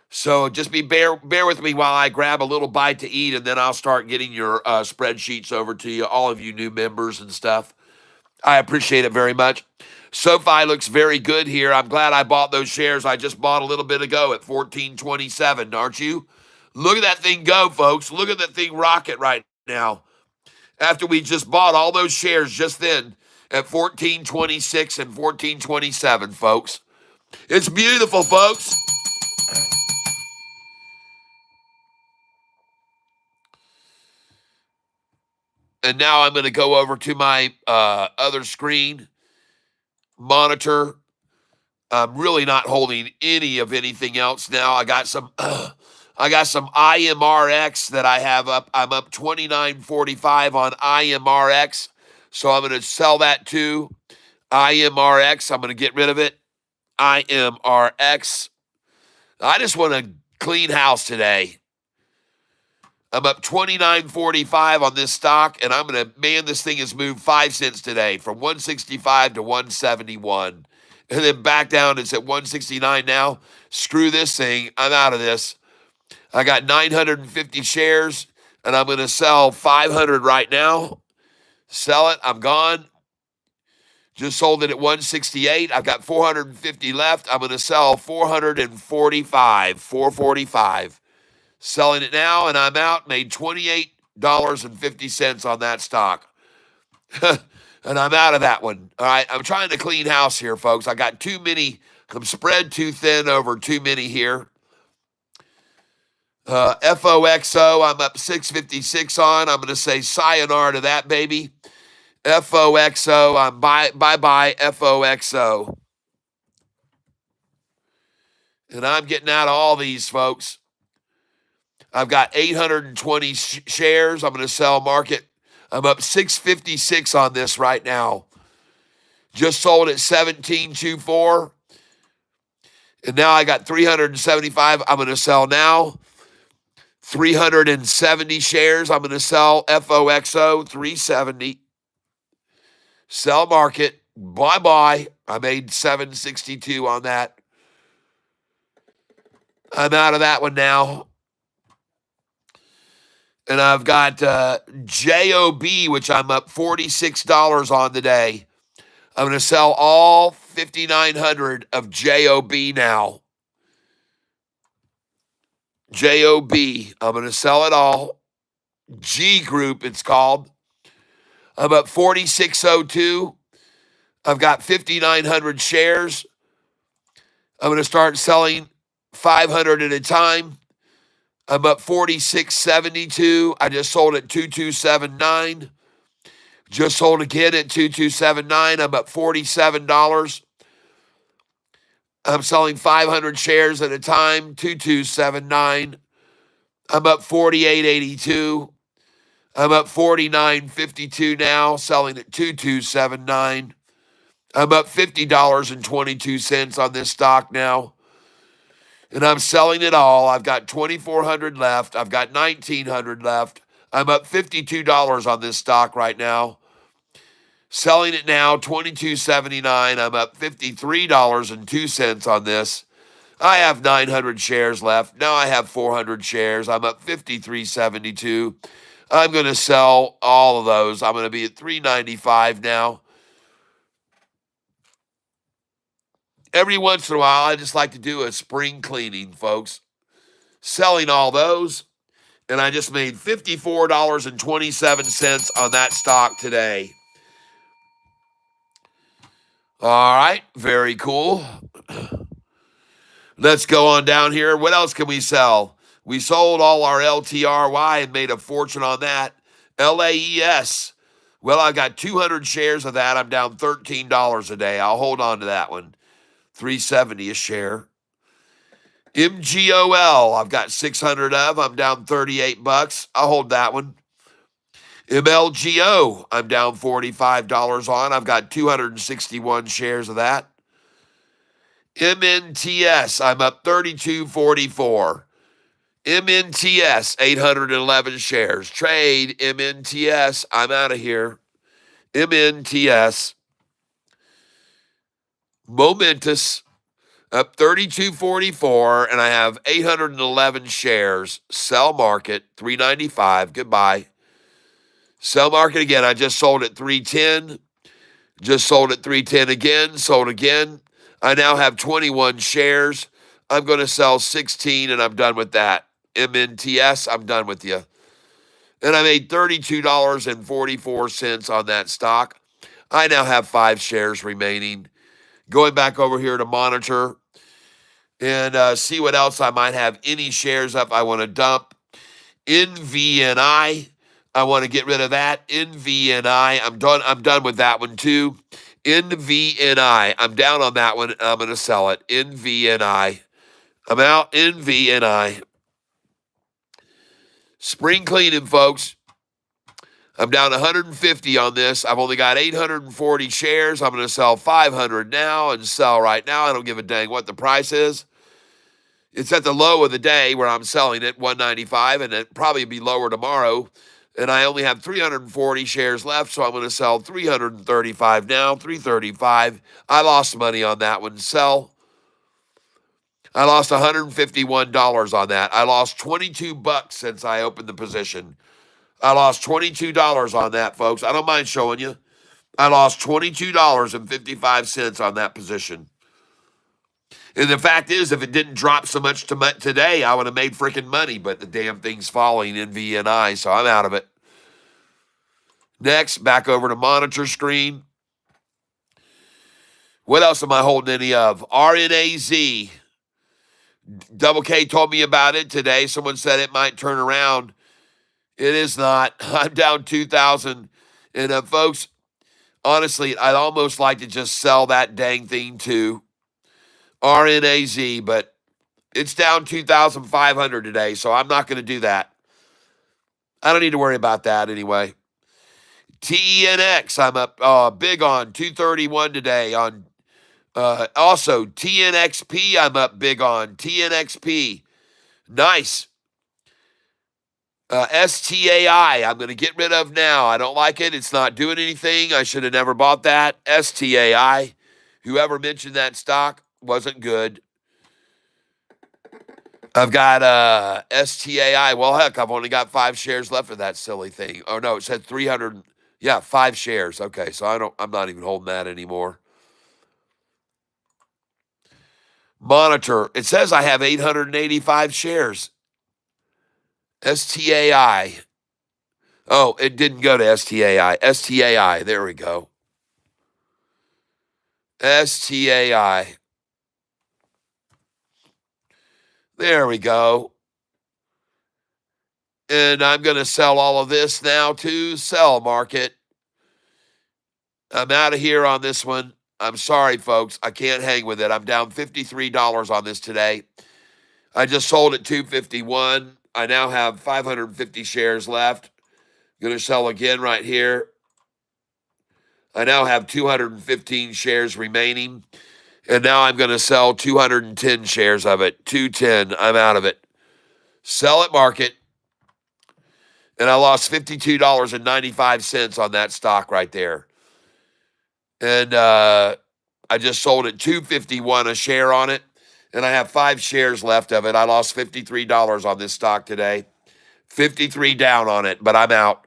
So just bear with me while I grab a little bite to eat, and then I'll start getting your spreadsheets over to you, all of you new members and stuff. I appreciate it very much. SoFi looks very good here. I'm glad I bought those shares. I just bought a little bit ago at 14.27, aren't you? Look at that thing go, folks. Look at that thing rocket right now. After we just bought all those shares just then at 14.26 and 14.27, folks. It's beautiful, folks. And now I'm going to go over to my other screen monitor. I'm really not holding any of anything else now. I got some IMRX that I have up. I'm up 29.45 on IMRX. So I'm going to sell that too. IMRX, I'm going to get rid of it. IMRX. I just want to clean house today. I'm up 29.45 on this stock, and I'm going to, man, this thing has moved 5 cents today from 165 to 171. And then back down, it's at 169 now. Screw this thing. I'm out of this. I got 950 shares, and I'm going to sell 500 right now. Sell it. I'm gone. Just sold it at 168. I've got 450 left. I'm going to sell 445. 445. Selling it now, and I'm out. Made $28.50 on that stock. And I'm out of that one. All right, I'm trying to clean house here, folks. I got too many. I'm spread too thin over too many here. FOXO, I'm up 656 on. I'm going to say sayonara to that, baby. FOXO, I'm bye-bye FOXO. And I'm getting out of all these, folks. I've got 820 shares. I'm going to sell market. I'm up 656 on this right now. Just sold at 17.24. And now I got 375. I'm going to sell now. 370 shares. I'm going to sell FOXO 370. Sell market. Bye-bye. I made 762 on that. I'm out of that one now. And I've got JOB, which I'm up $46 on today. I'm going to sell all 5,900 of JOB now. JOB, I'm going to sell it all. G Group, it's called. I'm up 4602. I've got 5,900 shares. I'm going to start selling 500 at a time. I'm up 4672. I just sold at 2279. Just sold again at 2279. I'm up $47. I'm selling 500 shares at a time, 2279. I'm up 4882. I'm up 49.52 now, selling at 2279. I'm up $50.22 on this stock now. And I'm selling it all. I've got 2,400 left. I've got 1,900 left. I'm up $52 on this stock right now. Selling it now, $22.79. I'm up $53.02 on this. I have 900 shares left. Now I have 400 shares. I'm up $53.72. I'm going to sell all of those. I'm going to be at $3.95 now. Every once in a while, I just like to do a spring cleaning, folks. Selling all those. And I just made $54.27 on that stock today. All right, very cool. Let's go on down here. What else can we sell? We sold all our LTRY and made a fortune on that. LAES. Well, I got 200 shares of that. I'm down $13 a day. I'll hold on to that one. $3.70 a share. MGOL, I've got 600 of. I'm down 38 bucks. I'll hold that one. MLGO, I'm down $45 on. I've got 261 shares of that. MNTS, I'm up 32.44. MNTS, 811 shares. Trade MNTS, I'm out of here. MNTS. Momentous, up 32.44, and I have 811 shares. Sell market 395. Goodbye. Sell market again. I just sold at 310. Just sold at 310 again. Sold again. I now have 21 shares. I'm going to sell 16, and I'm done with that. MNTS, I'm done with you. And I made $32.44 on that stock. I now have 5 shares remaining. Going back over here to monitor and see what else I might have any shares up I want to dump. NVNI, I want to get rid of that. NVNI, I'm done with that one too. NVNI, I'm down on that one. I'm going to sell it. NVNI, I'm out. NVNI. Spring cleaning, folks. I'm down 150 on this. I've only got 840 shares. I'm going to sell 500 now and sell right now. I don't give a dang what the price is. It's at the low of the day where I'm selling it, 195, and it'll probably be lower tomorrow. And I only have 340 shares left, so I'm going to sell 335 now, 335. I lost money on that one. Sell. I lost $151 on that. I lost 22 bucks since I opened the position. I lost $22 on that, folks. I don't mind showing you. I lost $22.55 on that position. And the fact is, if it didn't drop so much today, I would have made freaking money. But the damn thing's falling in VNI, so I'm out of it. Next, back over to monitor screen. What else am I holding any of? RNAZ. Double K told me about it today. Someone said it might turn around. It is not. I'm down 2,000. And folks, honestly, I'd almost like to just sell that dang thing too. RNAZ, but it's down 2,500 today, so I'm not going to do that. I don't need to worry about that anyway. TNX, I'm up big on 231 today. On also TNXP, I'm up big on TNXP. Nice. STAI, I'm going to get rid of now. I don't like it. It's not doing anything. I should have never bought that. STAI, whoever mentioned that stock wasn't good. I've got STAI. Well, heck, I've only got 5 shares left of that silly thing. Oh no, it said 300. Yeah, 5 shares. Okay, so I'm not even holding that anymore. Monitor. It says I have 885 shares. STAI. Oh, it didn't go to STAI. STAI. There we go. STAI. There we go. And I'm going to sell all of this now to sell market. I'm out of here on this one. I'm sorry, folks. I can't hang with it. I'm down $53 on this today. I just sold at $251. I now have 550 shares left. Going to sell again right here. I now have 215 shares remaining. And now I'm going to sell 210 shares of it. 210. I'm out of it. Sell at market. And I lost $52.95 on that stock right there. And I just sold at $251 a share on it. And I have 5 shares left of it. I lost $53 on this stock today. 53 down on it, but I'm out.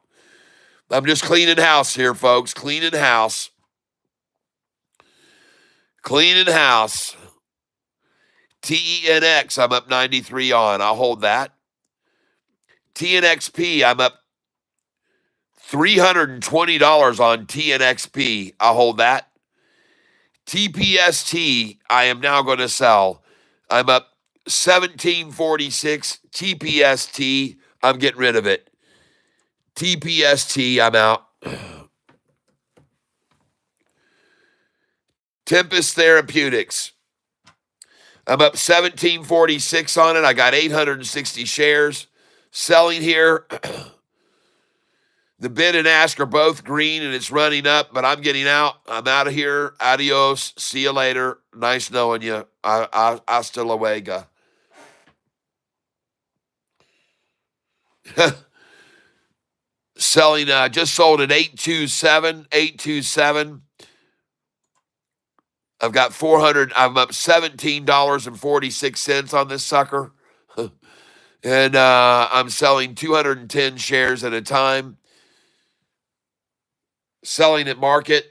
I'm just cleaning house here, folks. Cleaning house. Cleaning house. TNX, I'm up 93 on. I'll hold that. TNXP, I'm up $320 on TNXP. I'll hold that. TPST, I am now going to sell. I'm up 1746. TPST, I'm getting rid of it. TPST, I'm out. Tempest Therapeutics. I'm up 1746 on it. I got 860 shares. Selling here. The bid and ask are both green and it's running up, but I'm getting out. I'm out of here. Adios. See you later. Nice knowing you. Hasta luego. Selling, just sold at 827. 827. I've got 400. I'm up $17.46 on this sucker. And I'm selling 210 shares at a time, selling at market.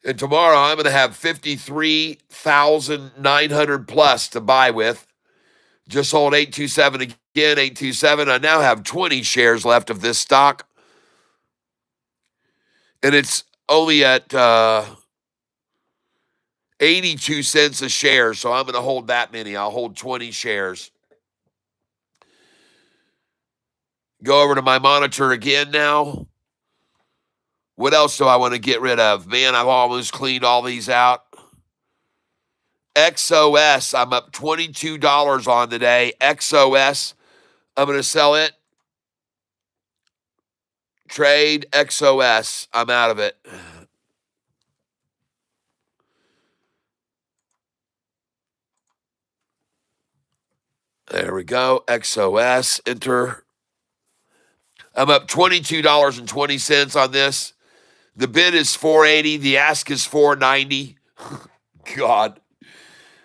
And tomorrow I'm going to have 53,900 plus to buy with. Just sold 827 again, 827. I now have 20 shares left of this stock. And it's only at 82 cents a share. So I'm going to hold that many. I'll hold 20 shares. Go over to my monitor again now. What else do I want to get rid of? Man, I've almost cleaned all these out. XOS, I'm up $22 on today. XOS, I'm going to sell it. Trade XOS, I'm out of it. There we go. XOS, enter. I'm up $22.20 on this. The bid is $480. The ask is $490. God.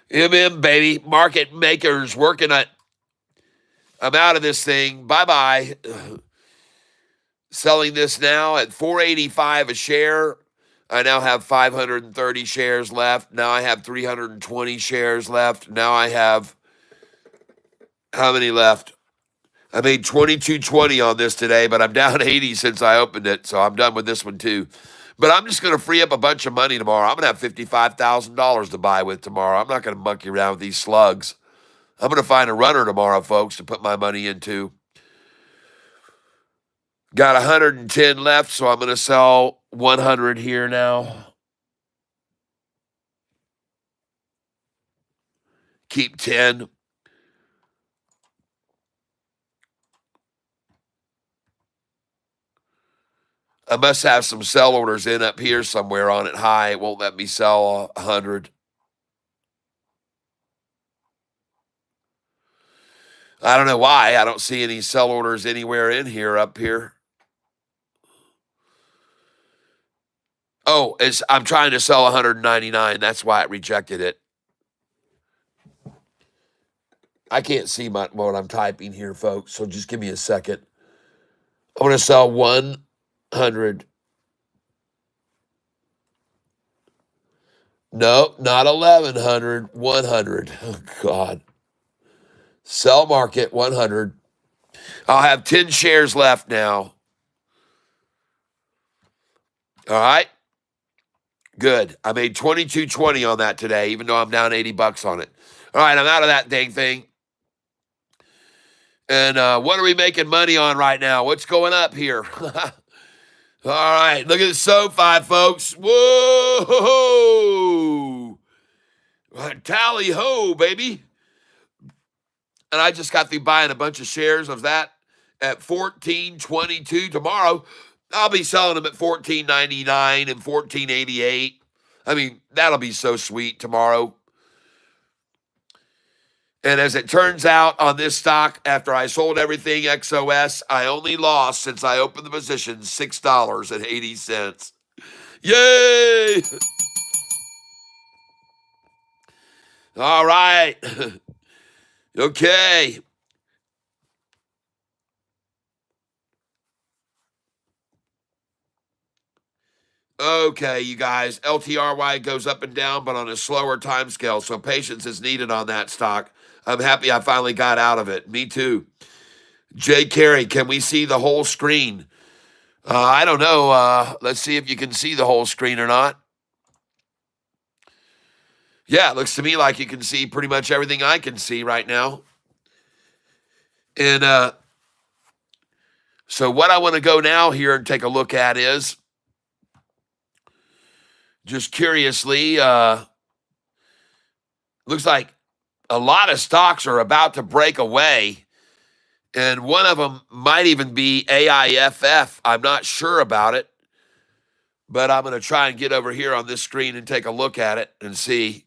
baby. Market makers working it. I'm out of this thing. Bye-bye. Selling this now at $485 a share. I now have 530 shares left. Now I have 320 shares left. Now I have how many left? I made 22.20 on this today, but I'm down 80 since I opened it, so I'm done with this one too. But I'm just going to free up a bunch of money tomorrow. I'm going to have $55,000 to buy with tomorrow. I'm not going to monkey around with these slugs. I'm going to find a runner tomorrow, folks, to put my money into. Got 110 left, so I'm going to sell 100 here now. Keep 10. I must have some sell orders in up here somewhere on it high. It won't let me sell 100. I don't know why. I don't see any sell orders anywhere in here up here. Oh, I'm trying to sell 199. That's why it rejected it. I can't see what I'm typing here, folks, so just give me a second. I'm going to sell 100. No, not 1,100. 100. Oh, God. Sell market 100. I'll have 10 shares left now. All right. Good. I made 22.20 on that today, even though I'm down $80 on it. All right, I'm out of that dang thing. And what are we making money on right now? What's going up here? All right, look at the Sofi, folks. Whoa! Tally ho, baby. And I just got through buying a bunch of shares of that at $14.22 tomorrow. I'll be selling them at $14.99 and $14.88. I mean, that'll be so sweet tomorrow. And as it turns out on this stock, after I sold everything XOS, I only lost since I opened the position $6.80. Yay! All right. Okay. Okay, you guys. LTRY goes up and down, but on a slower time scale, so patience is needed on that stock. I'm happy I finally got out of it. Me too. Jay Carey, can we see the whole screen? I don't know. Let's see if you can see the whole screen or not. Yeah, it looks to me like you can see pretty much everything I can see right now. And so what I want to go now here and take a look at is, just curiously, looks like a lot of stocks are about to break away. And one of them might even be AIFF. I'm not sure about it. But I'm going to try and get over here on this screen and take a look at it and see.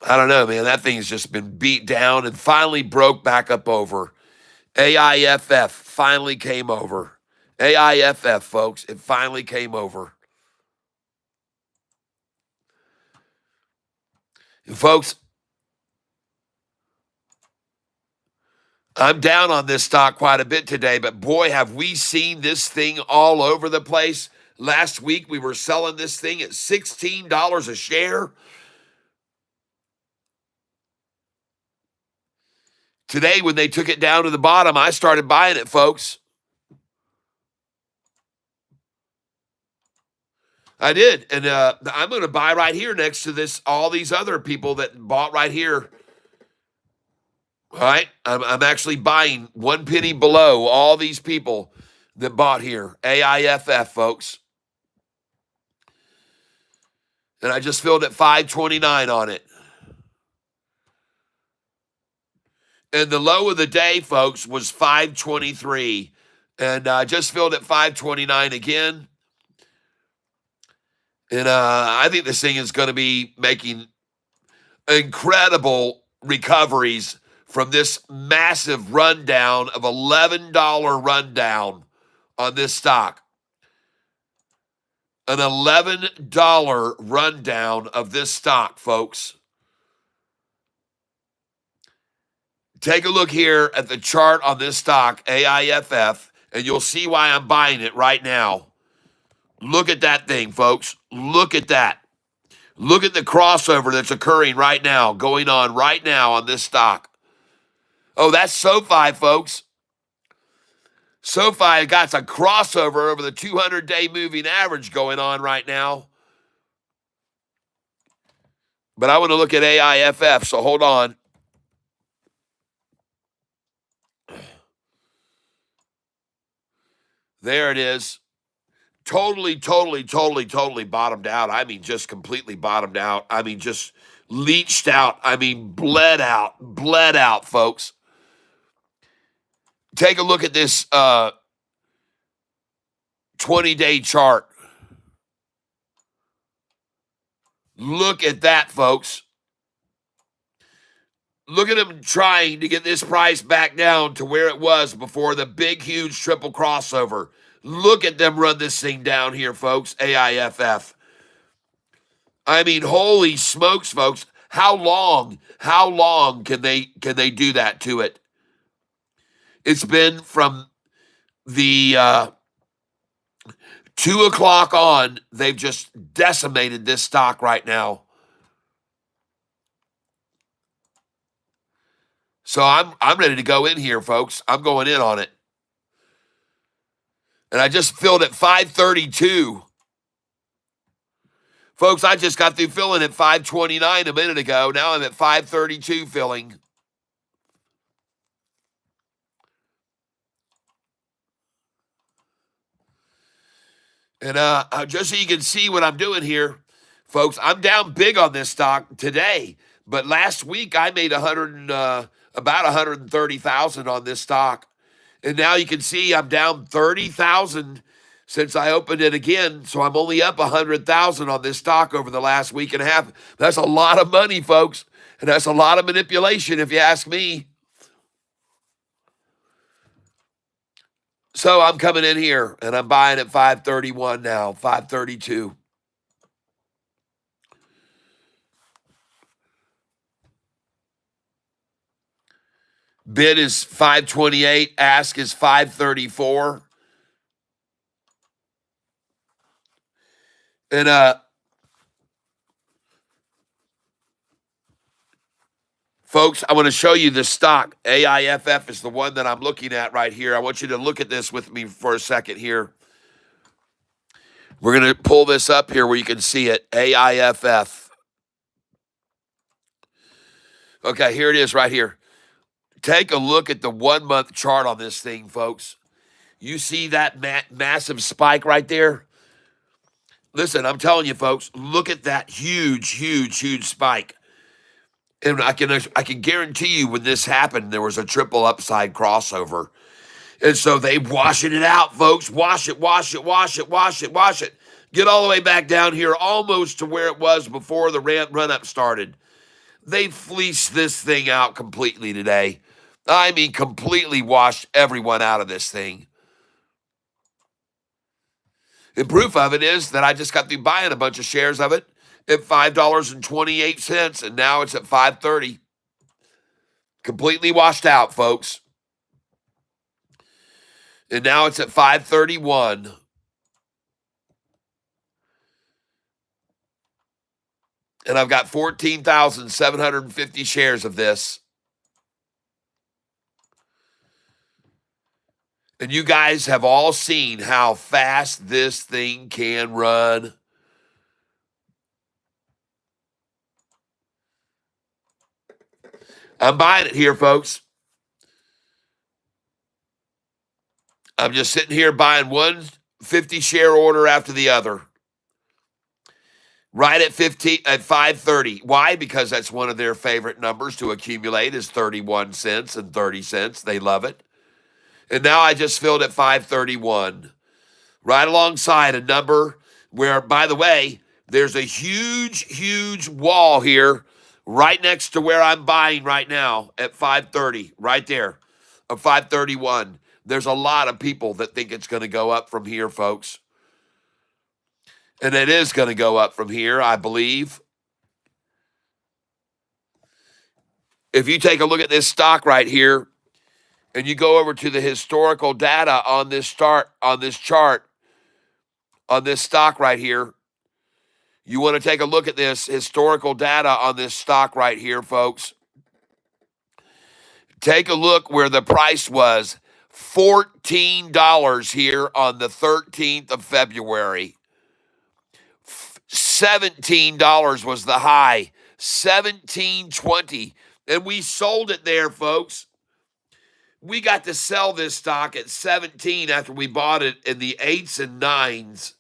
I don't know, man. That thing's just been beat down and finally broke back up over. AIFF finally came over. AIFF, folks, it finally came over. Folks, I'm down on this stock quite a bit today, but boy, have we seen this thing all over the place. Last week, we were selling this thing at $16 a share. Today, when they took it down to the bottom, I started buying it, folks. I did, and I'm going to buy right here next to this. All these other people that bought right here. All right, I'm actually buying 1 penny below all these people that bought here. AIFF, folks, and I just filled at 529 on it. And the low of the day, folks, was 523, and I just filled at 529 again. And I think this thing is going to be making incredible recoveries from this massive rundown of $11 rundown on this stock. An $11 rundown of this stock, folks. Take a look here at the chart on this stock, AIFF, and you'll see why I'm buying it right now. Look at that thing, folks. Look at that. Look at the crossover that's occurring right now, going on right now on this stock. Oh, that's Sofi, folks. Sofi got a crossover over the 200-day moving average going on right now. But I want to look at AIFF, so hold on. There it is. Totally bottomed out. I mean, just completely bottomed out. I mean, just leached out. I mean, bled out, folks. Take a look at this 20-day chart. Look at that, folks. Look at them trying to get this price back down to where it was before the big, huge triple crossover. Look at them run this thing down here, folks. AIFF. I mean, holy smokes, folks. How long can they do that to it? It's been from the 2 o'clock on, they've just decimated this stock right now. So I'm ready to go in here, folks. I'm going in on it. And I just filled at 532. Folks, I just got through filling at 529 a minute ago. Now I'm at 532 filling. And just so you can see what I'm doing here, folks, I'm down big on this stock today. But last week I made about 130,000 on this stock. And now you can see I'm down 30,000 since I opened it again. So I'm only up 100,000 on this stock over the last week and a half. That's a lot of money, folks. And that's a lot of manipulation, if you ask me. So I'm coming in here and I'm buying at 531 now, 532. Bid is 528. Ask is 534. And folks, I want to show you the stock. AIFF is the one that I'm looking at right here. I want you to look at this with me for a second here. We're going to pull this up here where you can see it. AIFF. Okay, here it is right here. Take a look at the 1 month chart on this thing, folks. You see that massive spike right there? Listen, I'm telling you, folks, look at that huge spike. And I can guarantee you when this happened, there was a triple upside crossover. And so they washing it out, folks. Wash it. Get all the way back down here, almost to where it was before the run-up started. They fleeced this thing out completely today. I mean, completely washed everyone out of this thing. And proof of it is that I just got through buying a bunch of shares of it at $5.28, and now it's at $5.30. Completely washed out, folks. And now it's at $5.31. And I've got 14,750 shares of this. And you guys have all seen how fast this thing can run. I'm buying it here, folks. I'm just sitting here buying one 50 share order after the other. Right at 5.30. Why? Because that's one of their favorite numbers to accumulate is 31 cents and 30 cents. They love it. And now I just filled at 5.31. Right alongside a number where, by the way, there's a huge, huge wall here right next to where I'm buying right now at 5.30, right there, of 5.31. There's a lot of people that think it's going to go up from here, folks. And it is going to go up from here, I believe. If you take a look at this stock right here, and you go over to the historical data on this chart, on this stock right here, you want to take a look at this historical data on this stock right here, folks. Take a look where the price was $14 here on the 13th of February. $17 was the high, $17.20, and we sold it there, folks. We got to sell this stock at 17 after we bought it in the 8s and 9s,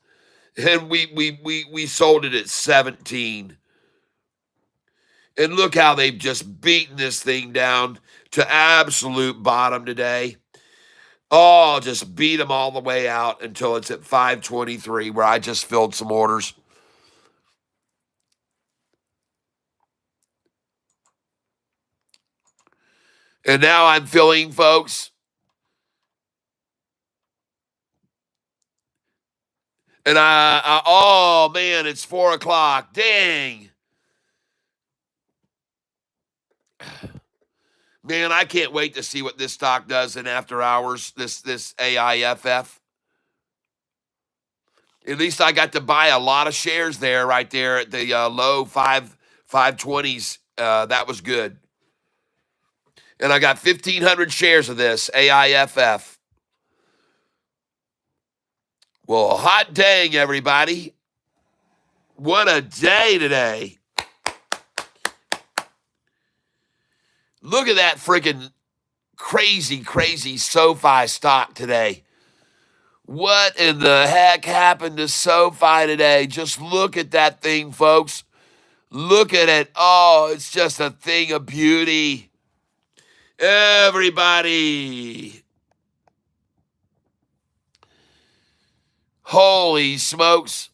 and we sold it at 17. And look how they've just beaten this thing down to absolute bottom today. Oh, just beat them all the way out until it's at 5.23, where I just filled some orders. And now I'm filling, folks. And oh man, it's 4 o'clock. Dang. Man, I can't wait to see what this stock does in after hours, this AIFF. At least I got to buy a lot of shares there, right there at the low 520s. That was good. And I got 1,500 shares of this AIFF. Well, hot dang, everybody. What a day today. Look at that freaking crazy, crazy SoFi stock today. What in the heck happened to SoFi today? Just look at that thing, folks. Look at it. Oh, it's just a thing of beauty. Everybody. Holy smokes.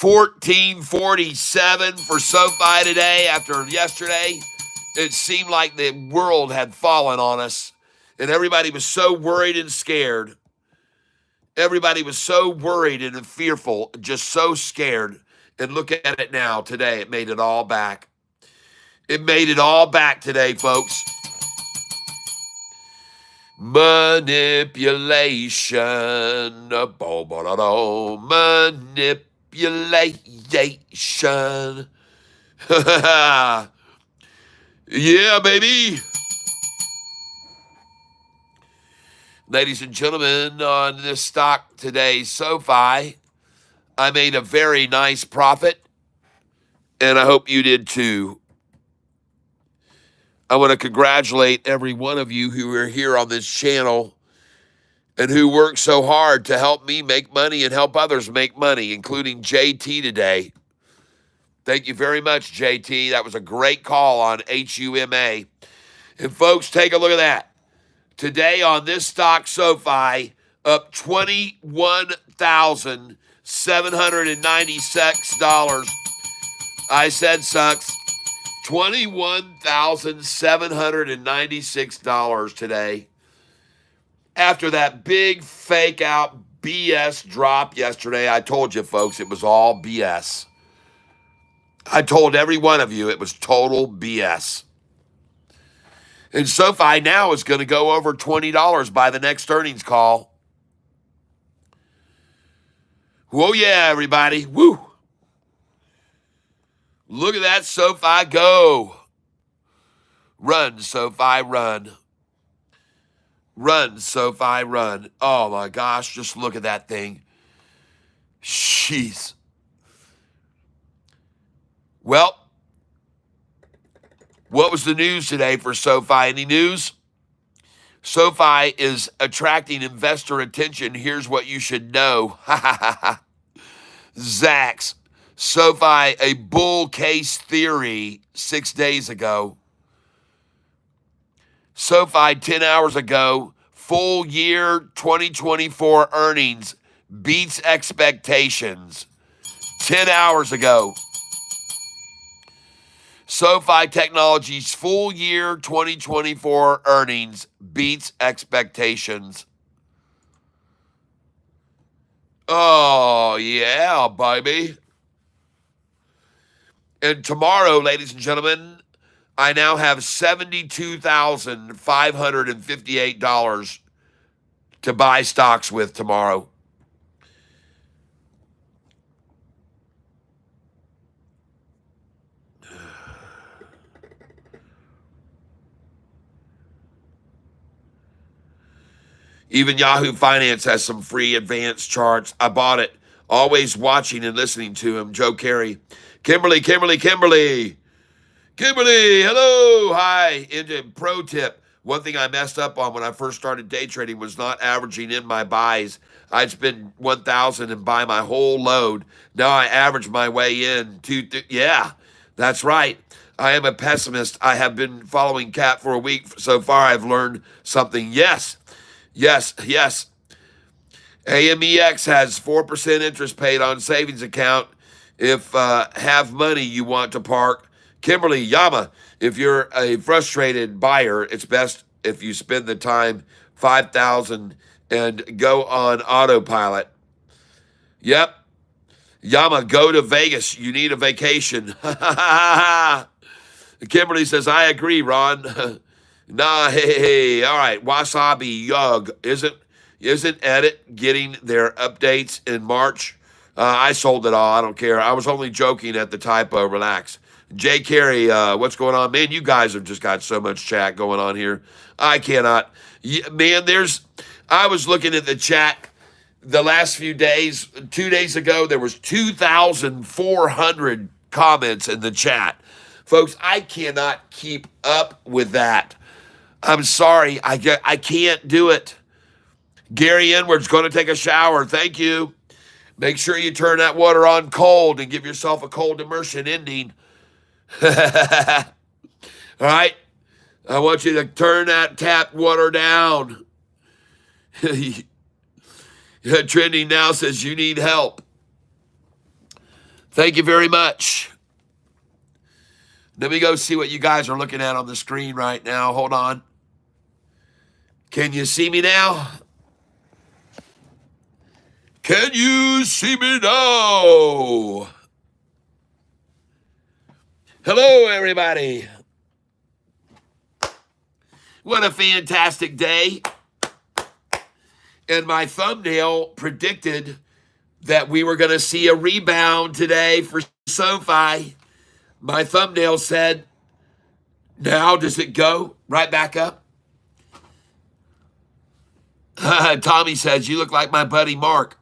1447 for SoFi today after yesterday. It seemed like the world had fallen on us, and everybody was so worried and scared. Everybody was so worried and fearful, just so scared. And look at it now today. It made it all back. It made it all back today, folks. Manipulation. Manipulation. Yeah, baby. Ladies and gentlemen, on this stock today, SoFi, I made a very nice profit, and I hope you did too. I want to congratulate every one of you who are here on this channel and who work so hard to help me make money and help others make money, including JT today. Thank you very much, JT. That was a great call on HUMA. And folks, take a look at that. Today on this stock, SoFi, up $21,796. I said sucks. $21,796 today. After that big fake out BS drop yesterday. I told you, folks, it was all BS. I told every one of you it was total BS. And SoFi now is going to go over $20 by the next earnings call. Whoa, yeah, everybody. Woo. Look at that SoFi go. Run, SoFi, run. Run, SoFi, run. Oh, my gosh, just look at that thing. Jeez. Well, what was the news today for SoFi? Any news? SoFi is attracting investor attention. Here's what you should know. Zacks. SoFi, a bull case theory 6 days ago. SoFi 10 hours ago, full year 2024 earnings beats expectations. 10 hours ago. SoFi Technologies' full year 2024 earnings beats expectations. Oh, yeah, baby. And tomorrow, ladies and gentlemen, I now have $72,558 to buy stocks with tomorrow. Even Yahoo Finance has some free advanced charts. I bought it. Always watching and listening to him. Joe Carey. Kimberly. Kimberly, hello. Hi. And pro tip. One thing I messed up on when I first started day trading was not averaging in my buys. I'd spend 1,000 and buy my whole load. Now I average my way in. Yeah, that's right. I am a pessimist. I have been following Cap for a week. So far, I've learned something. Yes. AMEX has 4% interest paid on savings account if have money you want to park. Kimberly, Yama, if you're a frustrated buyer, it's best if you spend the time 5,000 and go on autopilot. Yep. Yama, go to Vegas. You need a vacation. Kimberly says, I agree, Ron. Nah, hey, all right. Wasabi Yug. Isn't Edit getting their updates in March? I sold it all. I don't care. I was only joking at the typo. Relax. Jay Carey, what's going on? Man, you guys have just got so much chat going on here. I cannot. Man, I was looking at the chat the last few days. 2 days ago, there was 2,400 comments in the chat. Folks, I cannot keep up with that. I'm sorry. I can't do it. Gary Edwards going to take a shower. Thank you. Make sure you turn that water on cold and give yourself a cold immersion ending. All right? I want you to turn that tap water down. Trending now says you need help. Thank you very much. Let me go see what you guys are looking at on the screen right now. Hold on. Can you see me now? Can you see me now? Hello, everybody. What a fantastic day. And my thumbnail predicted that we were going to see a rebound today for SoFi. My thumbnail said, now does it go right back up? Tommy says, you look like my buddy Mark.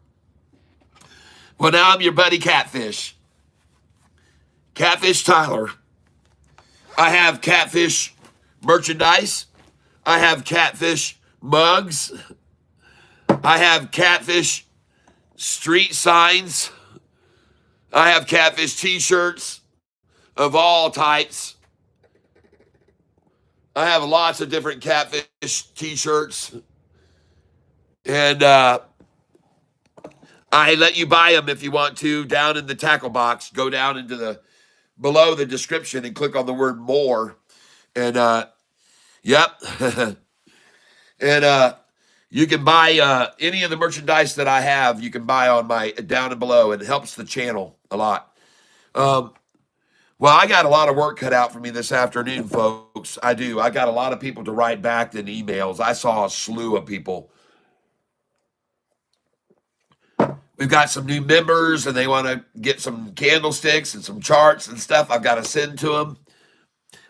Well, now I'm your buddy Catfish. Catfish Tyler. I have Catfish merchandise. I have Catfish mugs. I have Catfish street signs. I have Catfish t-shirts of all types. I have lots of different Catfish t-shirts. And I let you buy them if you want to down in the tackle box. Go down into below the description and click on the word more. And yep. And You can buy any of the merchandise that I have. You can buy on my down and below. It helps the channel a lot. Um, well, I got a lot of work cut out for me this afternoon, folks. I do. I got a lot of people to write back in emails. I saw a slew of people. We've got some new members, and they want to get some candlesticks and some charts and stuff I've got to send to them.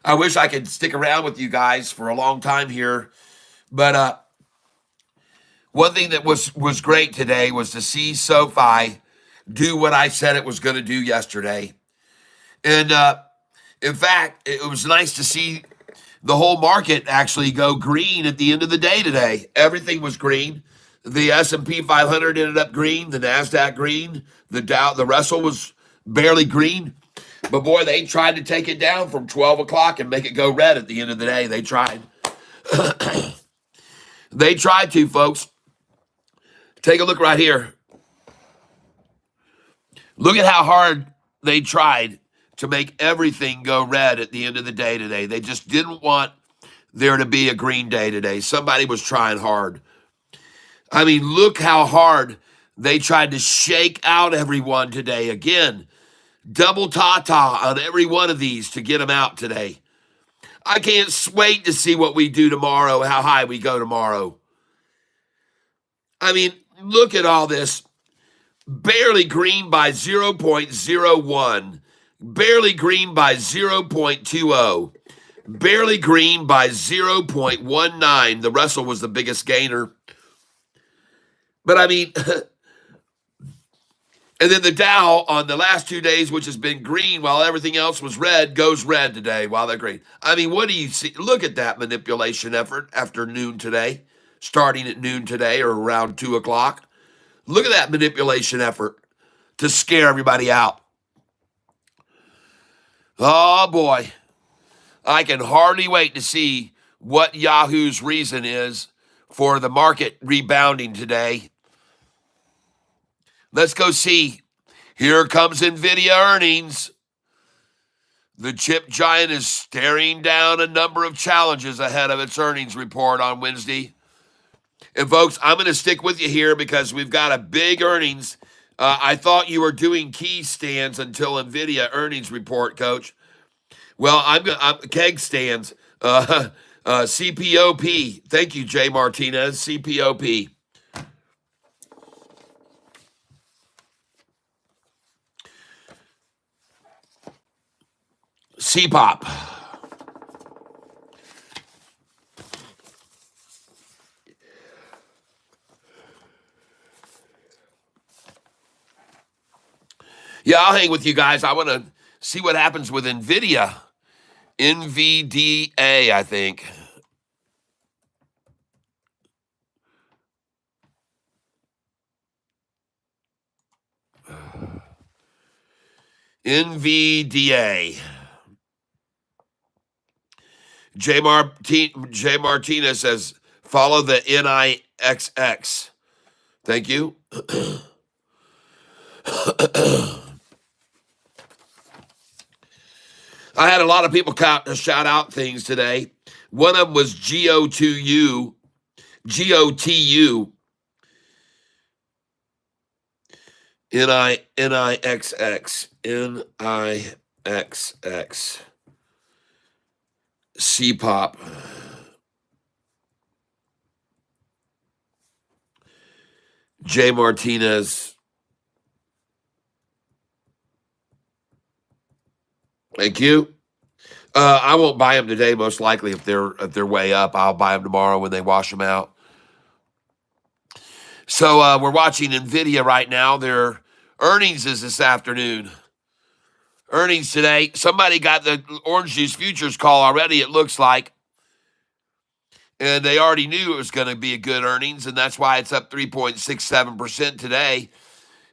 I wish I could stick around with you guys for a long time here, but one thing that was great today was to see Sofi do what I said it was going to do yesterday. And in fact, it was nice to see the whole market actually go green at the end of the day today. Everything was green. The S&P 500 ended up green, the NASDAQ green, the Russell was barely green. But boy, they tried to take it down from 12 o'clock and make it go red at the end of the day. They tried. They tried to, folks. Take a look right here. Look at how hard they tried to make everything go red at the end of the day today. They just didn't want there to be a green day today. Somebody was trying hard. I mean, look how hard they tried to shake out everyone today. Again, double ta-ta on every one of these to get them out today. I can't wait to see what we do tomorrow, how high we go tomorrow. I mean, look at all this. Barely green by 0.01. Barely green by 0.20. Barely green by 0.19. The Russell was the biggest gainer. But I mean, and then the Dow on the last 2 days, which has been green while everything else was red, goes red today while they're green. I mean, what do you see? Look at that manipulation effort after noon today, starting at noon today or around 2 o'clock. Look at that manipulation effort to scare everybody out. Oh, boy. I can hardly wait to see what Yahoo's reason is for the market rebounding today. Let's go see. Here comes NVIDIA earnings. The chip giant is staring down a number of challenges ahead of its earnings report on Wednesday. And folks, I'm going to stick with you here because we've got a big earnings. I thought you were doing key stands until NVIDIA earnings report, Coach. Well, I'm keg stands. CPOP. Thank you, Jay Martinez. CPOP. CPOP. Yeah, I'll hang with you guys. I want to see what happens with NVIDIA. NVDA, I think. NVDA. J Martinez says, follow the NIXX. Thank you. I had a lot of people shout out things today. One of them was GOTU. GOTU. NIXX. NIXX. CPOP. J Martinez. Thank you. I won't buy them today. Most likely, if they're way up, I'll buy them tomorrow when they wash them out. So we're watching NVIDIA right now. Their earnings is this afternoon. Earnings today. Somebody got the orange juice futures call already, it looks like. And they already knew it was going to be a good earnings, and that's why it's up 3.67% today.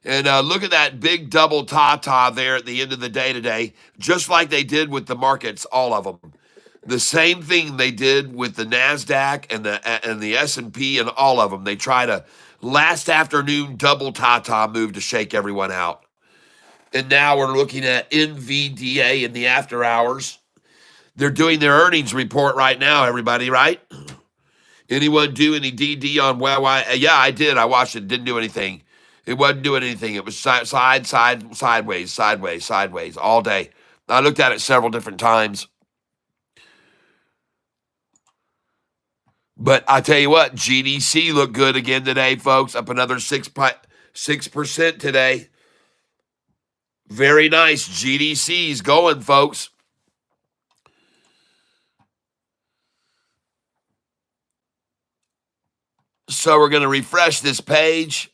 And look at that big double ta-ta there at the end of the day today, just like they did with the markets, all of them. The same thing they did with the NASDAQ and the S&P and all of them. They tried a last afternoon double ta-ta move to shake everyone out. And now we're looking at NVDA in the after hours. They're doing their earnings report right now, everybody, right? Anyone do any DD on why? Yeah, I did. I watched it. Didn't do anything. It wasn't doing anything. It was sideways all day. I looked at it several different times. But I tell you what, GDC looked good again today, folks. Up another 6% today. Very nice. GDC's going, folks. So we're going to refresh this page.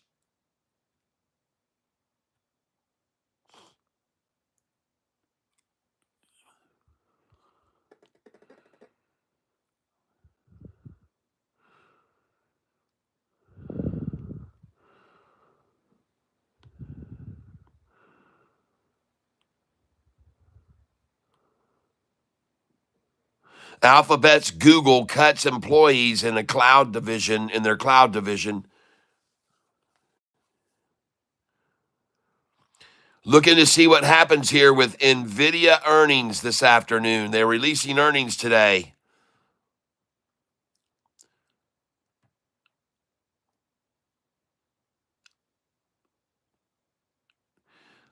Alphabet's Google cuts employees in their cloud division. Looking to see what happens here with NVIDIA earnings this afternoon. They're releasing earnings today.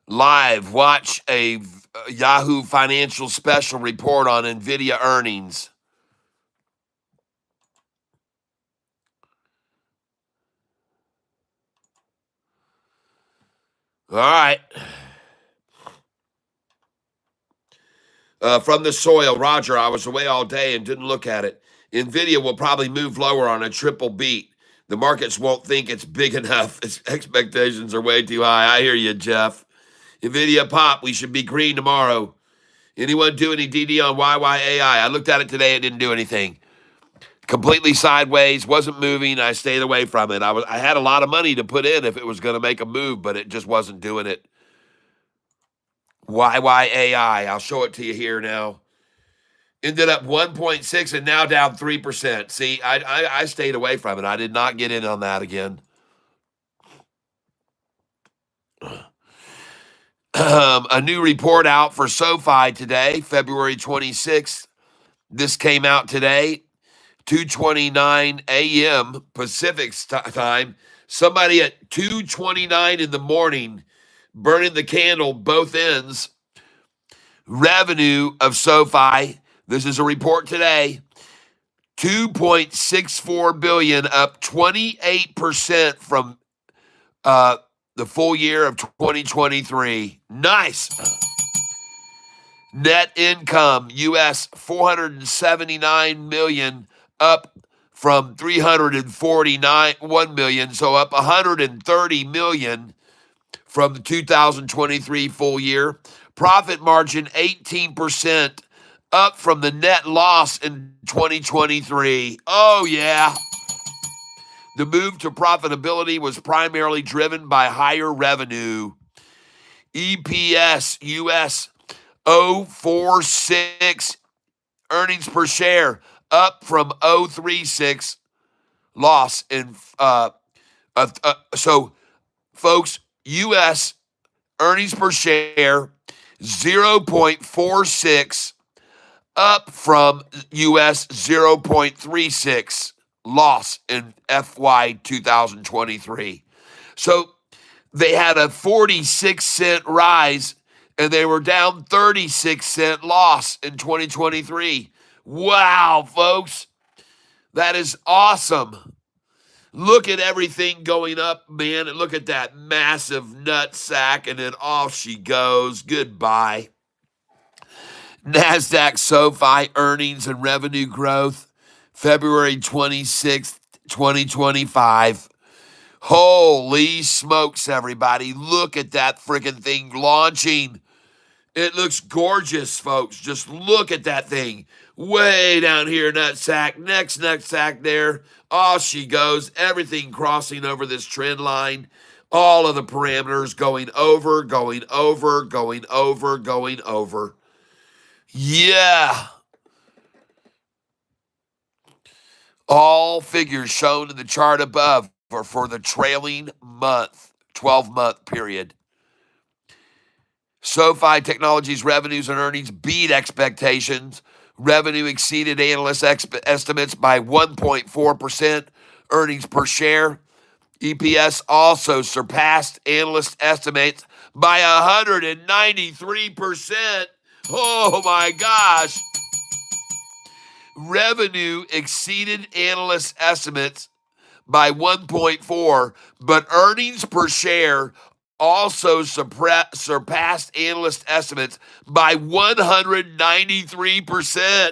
Live, watch a Yahoo Financial special report on NVIDIA earnings. All right. From the soil, Roger, I was away all day and didn't look at it. NVIDIA will probably move lower on a triple beat. The markets won't think it's big enough. Its expectations are way too high. I hear you, Jeff. NVIDIA pop, we should be green tomorrow. Anyone do any DD on YYAI? I looked at it today. It didn't do anything. Completely sideways, wasn't moving. I stayed away from it. I had a lot of money to put in if it was going to make a move, but it just wasn't doing it. YYAI, I'll show it to you here now. Ended up 1.6 and now down 3%. See, I stayed away from it. I did not get in on that again. A new report out for Sofi today, February 26th. This came out today, 2:29 a.m. Pacific time. Somebody at 2:29 in the morning burning the candle both ends. Revenue of Sofi, this is a report today, $2.64 billion, up 28% from the full year of 2023. Nice. Net income, US $479 million, up from $349 million, so up $130 million from the 2023 full year. Profit margin 18%, up from the net loss in 2023. Oh yeah. The move to profitability was primarily driven by higher revenue. EPS US 0.46, earnings per share up from 0.36 loss in so folks, US earnings per share 0.46 up from US 0.36 loss in FY 2023. So they had a 46-cent rise and they were down 36-cent loss in 2023. Wow, folks. That is awesome. Look at everything going up, man. And look at that massive nut sack, and then off she goes. Goodbye. NASDAQ SoFi earnings and revenue growth, February 26th, 2025. Holy smokes, everybody. Look at that freaking thing launching. It looks gorgeous, folks. Just look at that thing. Way down here, nutsack. Next nutsack there. Off she goes. Everything crossing over this trend line. All of the parameters going over, going over, going over, going over. Yeah. All figures shown in the chart above are for the trailing month, 12-month period. SoFi Technologies revenues and earnings beat expectations, Revenue exceeded analyst estimates by 1.4%. Earnings per share, EPS, also surpassed analyst estimates by 193%. Oh my gosh. Revenue exceeded analyst estimates by 1.4, but earnings per share also surpassed analyst estimates by 193%.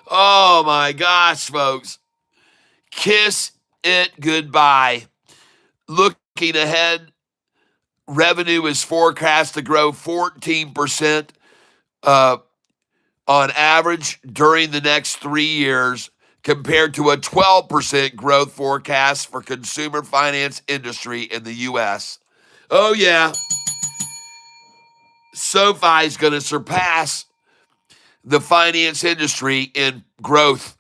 Oh my gosh, folks. Kiss it goodbye. Looking ahead, revenue is forecast to grow 14% on average during the next 3 years, compared to a 12% growth forecast for consumer finance industry in the U.S. Oh yeah, Sofi is going to surpass the finance industry in growth.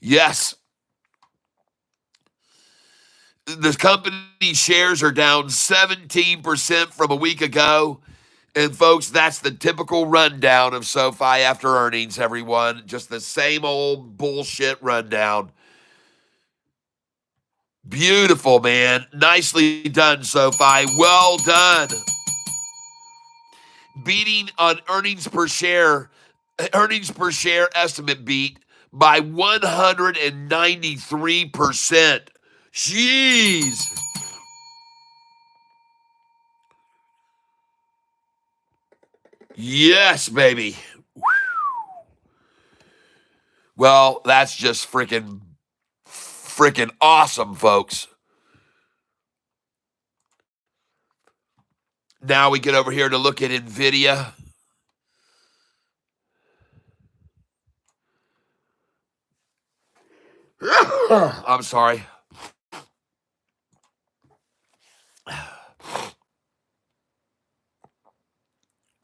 Yes, the company shares are down 17% from a week ago. And folks, that's the typical rundown of SoFi after earnings, everyone. Just the same old bullshit rundown. Beautiful, man. Nicely done, SoFi. Well done. Beating on earnings per share estimate beat by 193%. Jeez. Yes, baby. Well, that's just freaking awesome, folks. Now we get over here to look at NVIDIA. I'm sorry.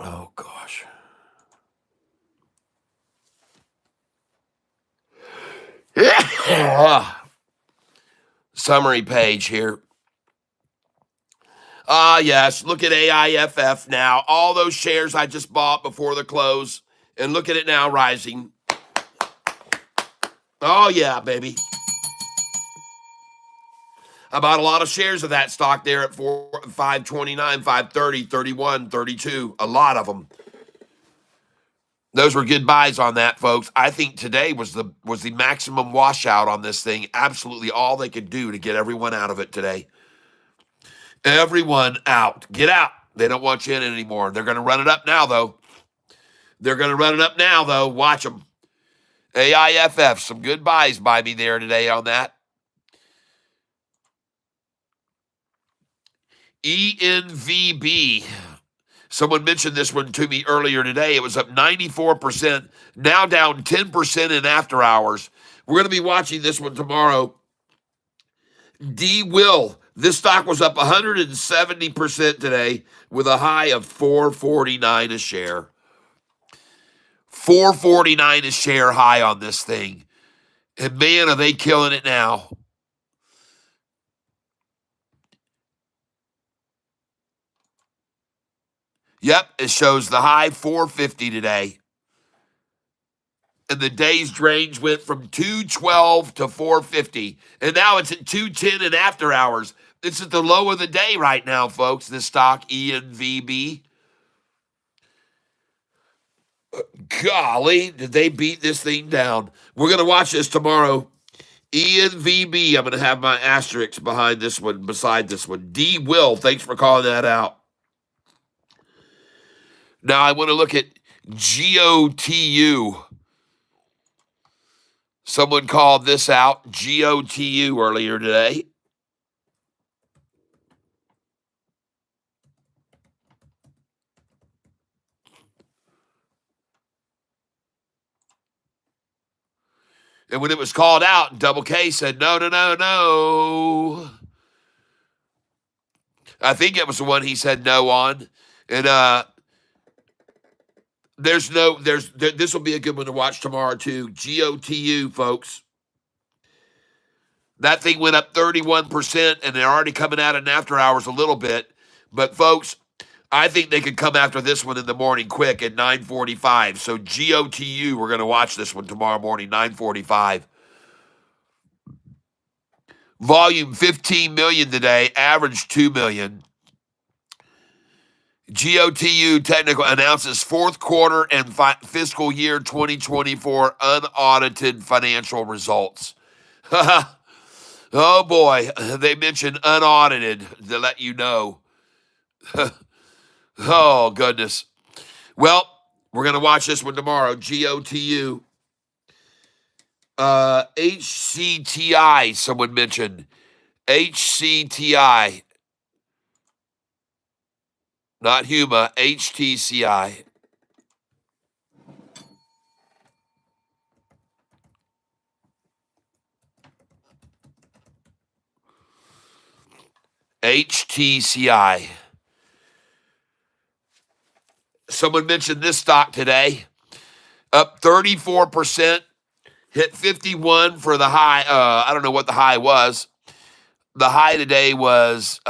Oh, gosh. Summary page here. Yes, look at AIFF now. All those shares I just bought before the close, and look at it now rising. Oh, yeah, baby. I bought a lot of shares of that stock there at 529, 530, 31, 32. A lot of them. Those were good buys on that, folks. I think today was the maximum washout on this thing. Absolutely all they could do to get everyone out of it today. Everyone out. Get out. They don't want you in anymore. They're going to run it up now, though. Watch them. AIFF, some good buys by me there today on that. ENVB. Someone mentioned this one to me earlier today. It was up 94%, now down 10% in after hours. We're going to be watching this one tomorrow. D-Will. This stock was up 170% today with a high of $4.49 a share. $4.49 a share high on this thing. And man, are they killing it now. Yep, it shows the high 450 today. And the day's range went from 212 to 450. And now it's at 210 in after hours. It's at the low of the day right now, folks, this stock, ENVB. Golly, did they beat this thing down? We're going to watch this tomorrow. ENVB, I'm going to have my asterisks behind this one, beside this one. D-Will, thanks for calling that out. Now I want to look at GOTU. Someone called this out, GOTU, earlier today. And when it was called out, Double K said, no. I think it was the one he said no on. And this will be a good one to watch tomorrow too. GOTU, folks. That thing went up 31%, and they're already coming out in after hours a little bit. But folks, I think they could come after this one in the morning quick at 9:45. So GOTU, we're going to watch this one tomorrow morning, 9:45. Volume 15 million today, average 2 million. GOTU Technical announces fourth quarter and fiscal year 2024 unaudited financial results. Oh boy, they mentioned unaudited to let you know. Oh goodness. Well, we're going to watch this one tomorrow. GOTU. HCTI, someone mentioned. HCTI. Not Huma, HTCI. HTCI. Someone mentioned this stock today. Up 34%. Hit 51 for the high. I don't know what the high was. The high today was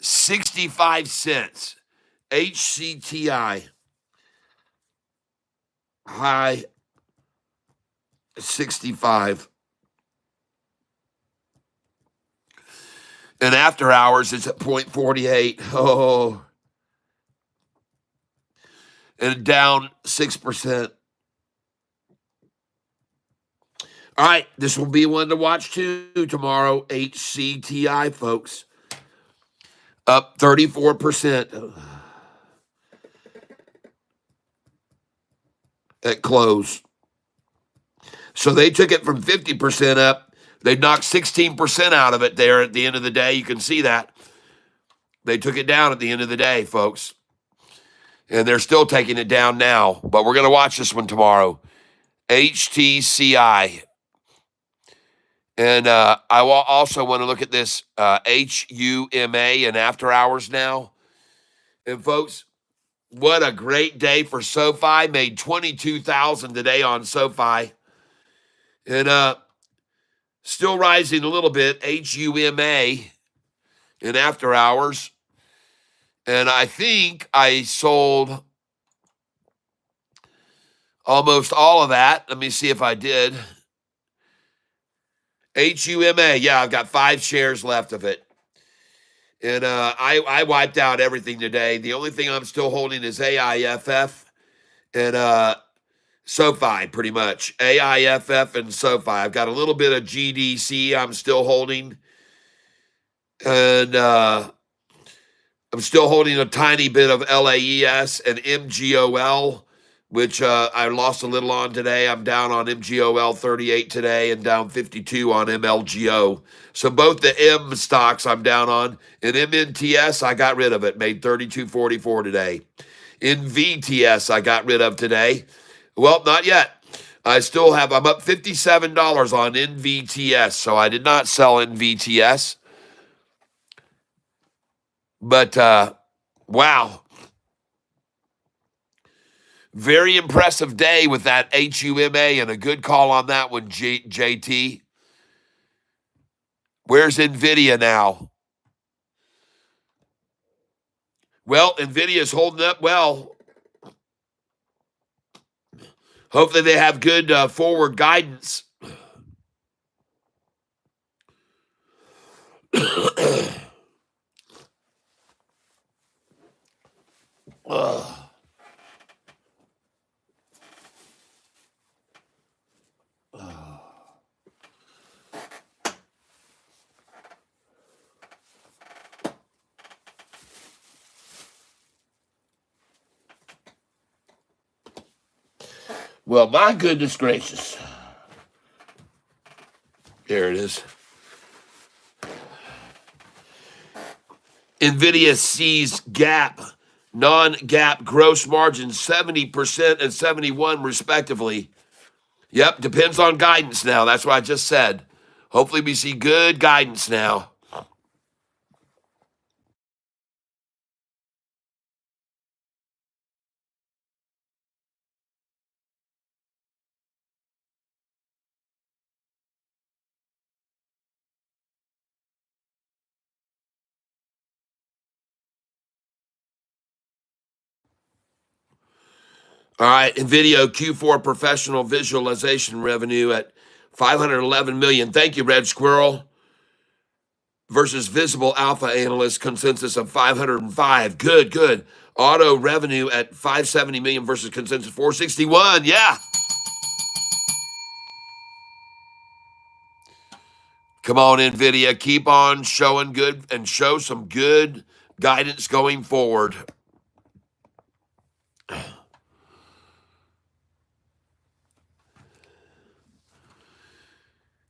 65 cents. HCTI. High 65. And after hours, it's at 0.48. Oh. And down 6%. All right, this will be one to watch too tomorrow. HCTI, folks. Up 34% at close. So they took it from 50% up. They knocked 16% out of it there at the end of the day. You can see that. They took it down at the end of the day, folks. And they're still taking it down now. But we're going to watch this one tomorrow. HTCI. And I also want to look at this HUMA and after hours now. And folks, what a great day for SoFi. Made $22,000 today on SoFi. And still rising a little bit. HUMA in after hours. And I think I sold almost all of that. Let me see if I did. HUMA. Yeah, I've got 5 shares left of it. And I wiped out everything today. The only thing I'm still holding is AIFF and SoFi, pretty much. AIFF and SoFi. I've got a little bit of GDC I'm still holding. And I'm still holding a tiny bit of LAES and MGOL, which I lost a little on today. I'm down on MGOL 38 today and down 52 on MLGO. So both the M stocks I'm down on. And MNTS, I got rid of it. Made 32.44 today. NVTS, I got rid of today. Well, not yet. I'm up $57 on NVTS. So I did not sell NVTS. But, wow. Very impressive day with that HUMA and a good call on that one, JT. Where's NVIDIA now? Well, NVIDIA's holding up well. Hopefully they have good forward guidance. Well, my goodness gracious. There it is. NVIDIA sees non-GAAP gross margins 70% and 71% respectively. Yep, depends on guidance now. That's what I just said. Hopefully we see good guidance now. All right, NVIDIA Q4 professional visualization revenue at 511 million. Thank you, Red Squirrel. Versus visible alpha analyst consensus of 505. Good, good. Auto revenue at 570 million versus consensus 461. Yeah. Come on, NVIDIA. Keep on showing good and show some good guidance going forward.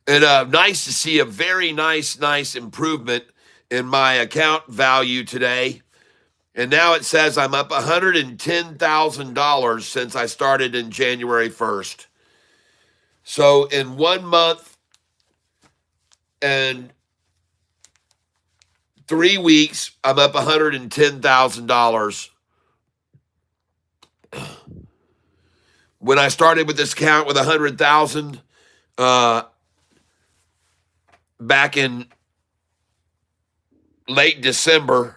And nice to see a very nice improvement in my account value today. And now it says I'm up $110,000 since I started in January 1st. So in 1 month and 3 weeks, I'm up $110,000. When I started with this account with 100,000 back in late December,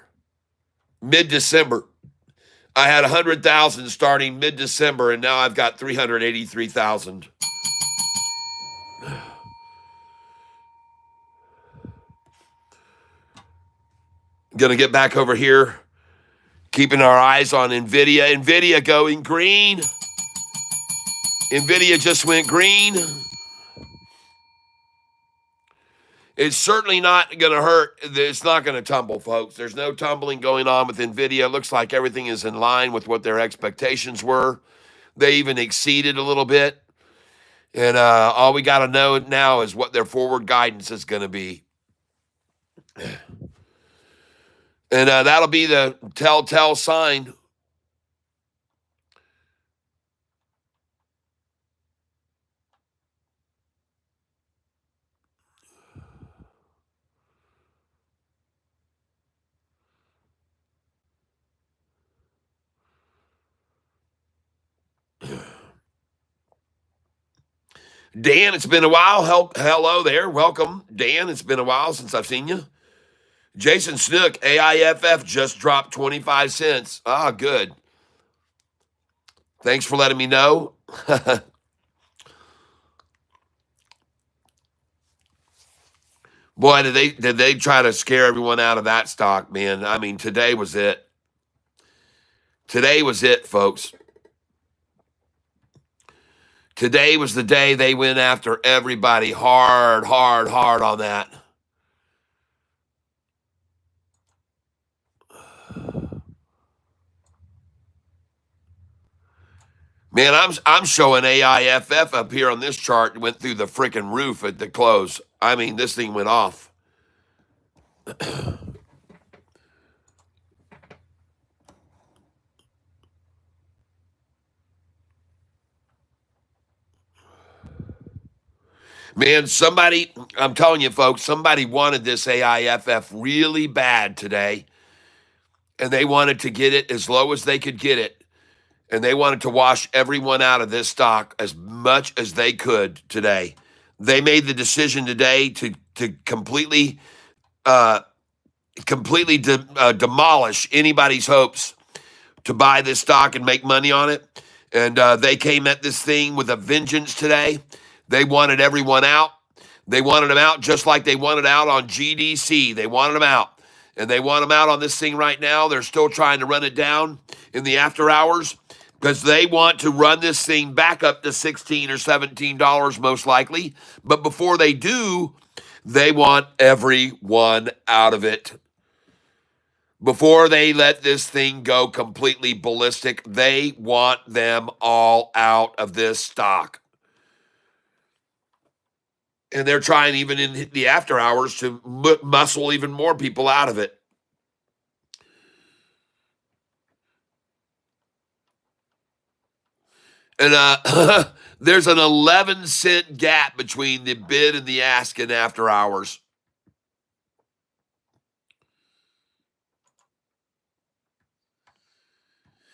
mid-December, I had 100,000 starting mid-December, and now I've got 383,000. Gonna get back over here, keeping our eyes on NVIDIA. NVIDIA going green. NVIDIA just went green. It's certainly not going to hurt. It's not going to tumble, folks. There's no tumbling going on with NVIDIA. It looks like everything is in line with what their expectations were. They even exceeded a little bit. And all we got to know now is what their forward guidance is going to be. And that'll be the telltale sign. Dan, it's been a while. Hello there. Welcome, Dan. It's been a while since I've seen you. Jason Snook, AIFF just dropped 25 cents. Ah, good. Thanks for letting me know. Boy, did they try to scare everyone out of that stock, man. I mean, today was it. Today was it, folks. Today was the day they went after everybody hard on that. Man, I'm showing AIFF up here on this chart. Went through the freaking roof at the close. I mean, this thing went off. Man, I'm telling you, folks, somebody wanted this AIFF really bad today, and they wanted to get it as low as they could get it. And they wanted to wash everyone out of this stock as much as they could today. They made the decision today to completely demolish anybody's hopes to buy this stock and make money on it. And they came at this thing with a vengeance today. They wanted everyone out. They wanted them out just like they wanted out on GDC. They wanted them out. And they want them out on this thing right now. They're still trying to run it down in the after hours because they want to run this thing back up to $16 or $17 most likely. But before they do, they want everyone out of it. Before they let this thing go completely ballistic, they want them all out of this stock. And they're trying even in the after hours to muscle even more people out of it. And there's an 11-cent gap between the bid and the ask in after hours.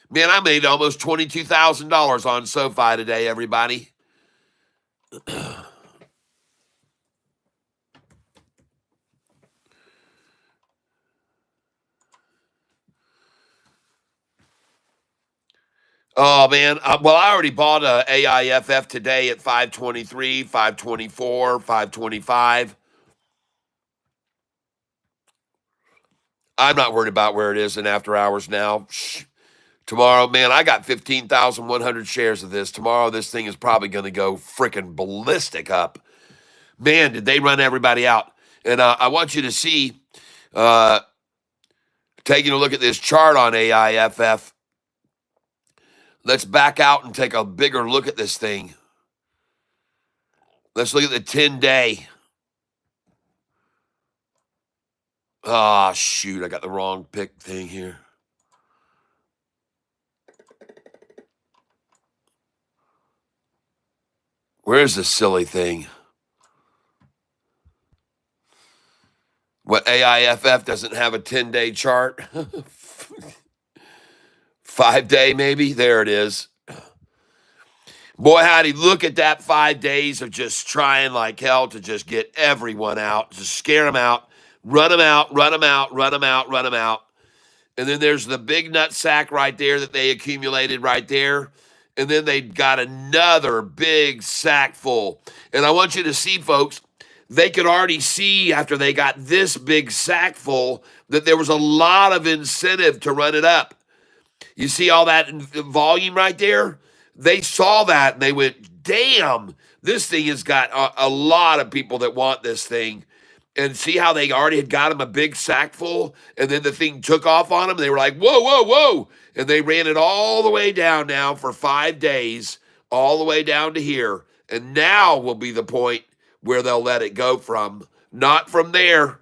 Man, I made almost $22,000 on Sofi today, everybody. Oh man, well I already bought a AIFF today at 523, 524, 525. I'm not worried about where it is in after hours now. Tomorrow, man, I got 15,100 shares of this. Tomorrow, this thing is probably going to go freaking ballistic up. Man, did they run everybody out? And I want you to see, uh, taking a look at this chart on AIFF. Let's back out and take a bigger look at this thing. Let's look at the 10-day. Ah, shoot, I got the wrong pick thing here. Where's the silly thing? What, AIFF doesn't have a 10-day chart? 5-day maybe? There it is. Boy, howdy, look at that 5 days of just trying like hell to just get everyone out, just scare them out, run them out, run them out, run them out, run them out. And then there's the big nut sack right there that they accumulated right there. And then they got another big sack full. And I want you to see, folks, they could already see after they got this big sack full that there was a lot of incentive to run it up. You see all that volume right there? They saw that and they went, damn, this thing has got a lot of people that want this thing. And see how they already had got them a big sack full, and then the thing took off on them. They were like, whoa, whoa, whoa. And they ran it all the way down now for 5 days, all the way down to here. And now will be the point where they'll let it go from. Not from there.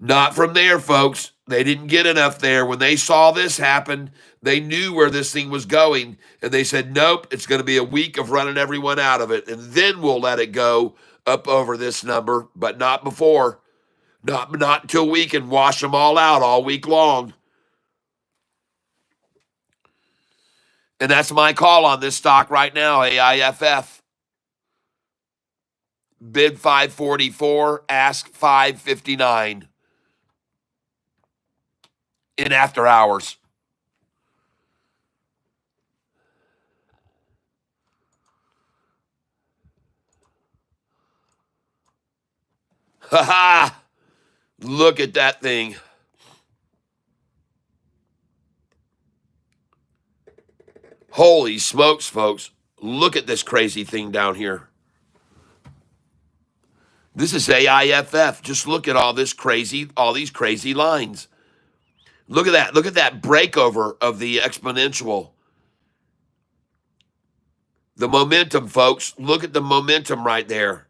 Not from there, folks. They didn't get enough there. When they saw this happen, they knew where this thing was going. And they said, nope, it's going to be a week of running everyone out of it. And then we'll let it go up over this number, but not before. Not until we can wash them all out all week long. And that's my call on this stock right now, AIFF. Bid 544, ask 559 in after hours. Ha ha! Look at that thing. Holy smokes, folks. Look at this crazy thing down here. This is AIFF. Just look at all these crazy lines. Look at that. Look at that breakover of the exponential. The momentum, folks. Look at the momentum right there.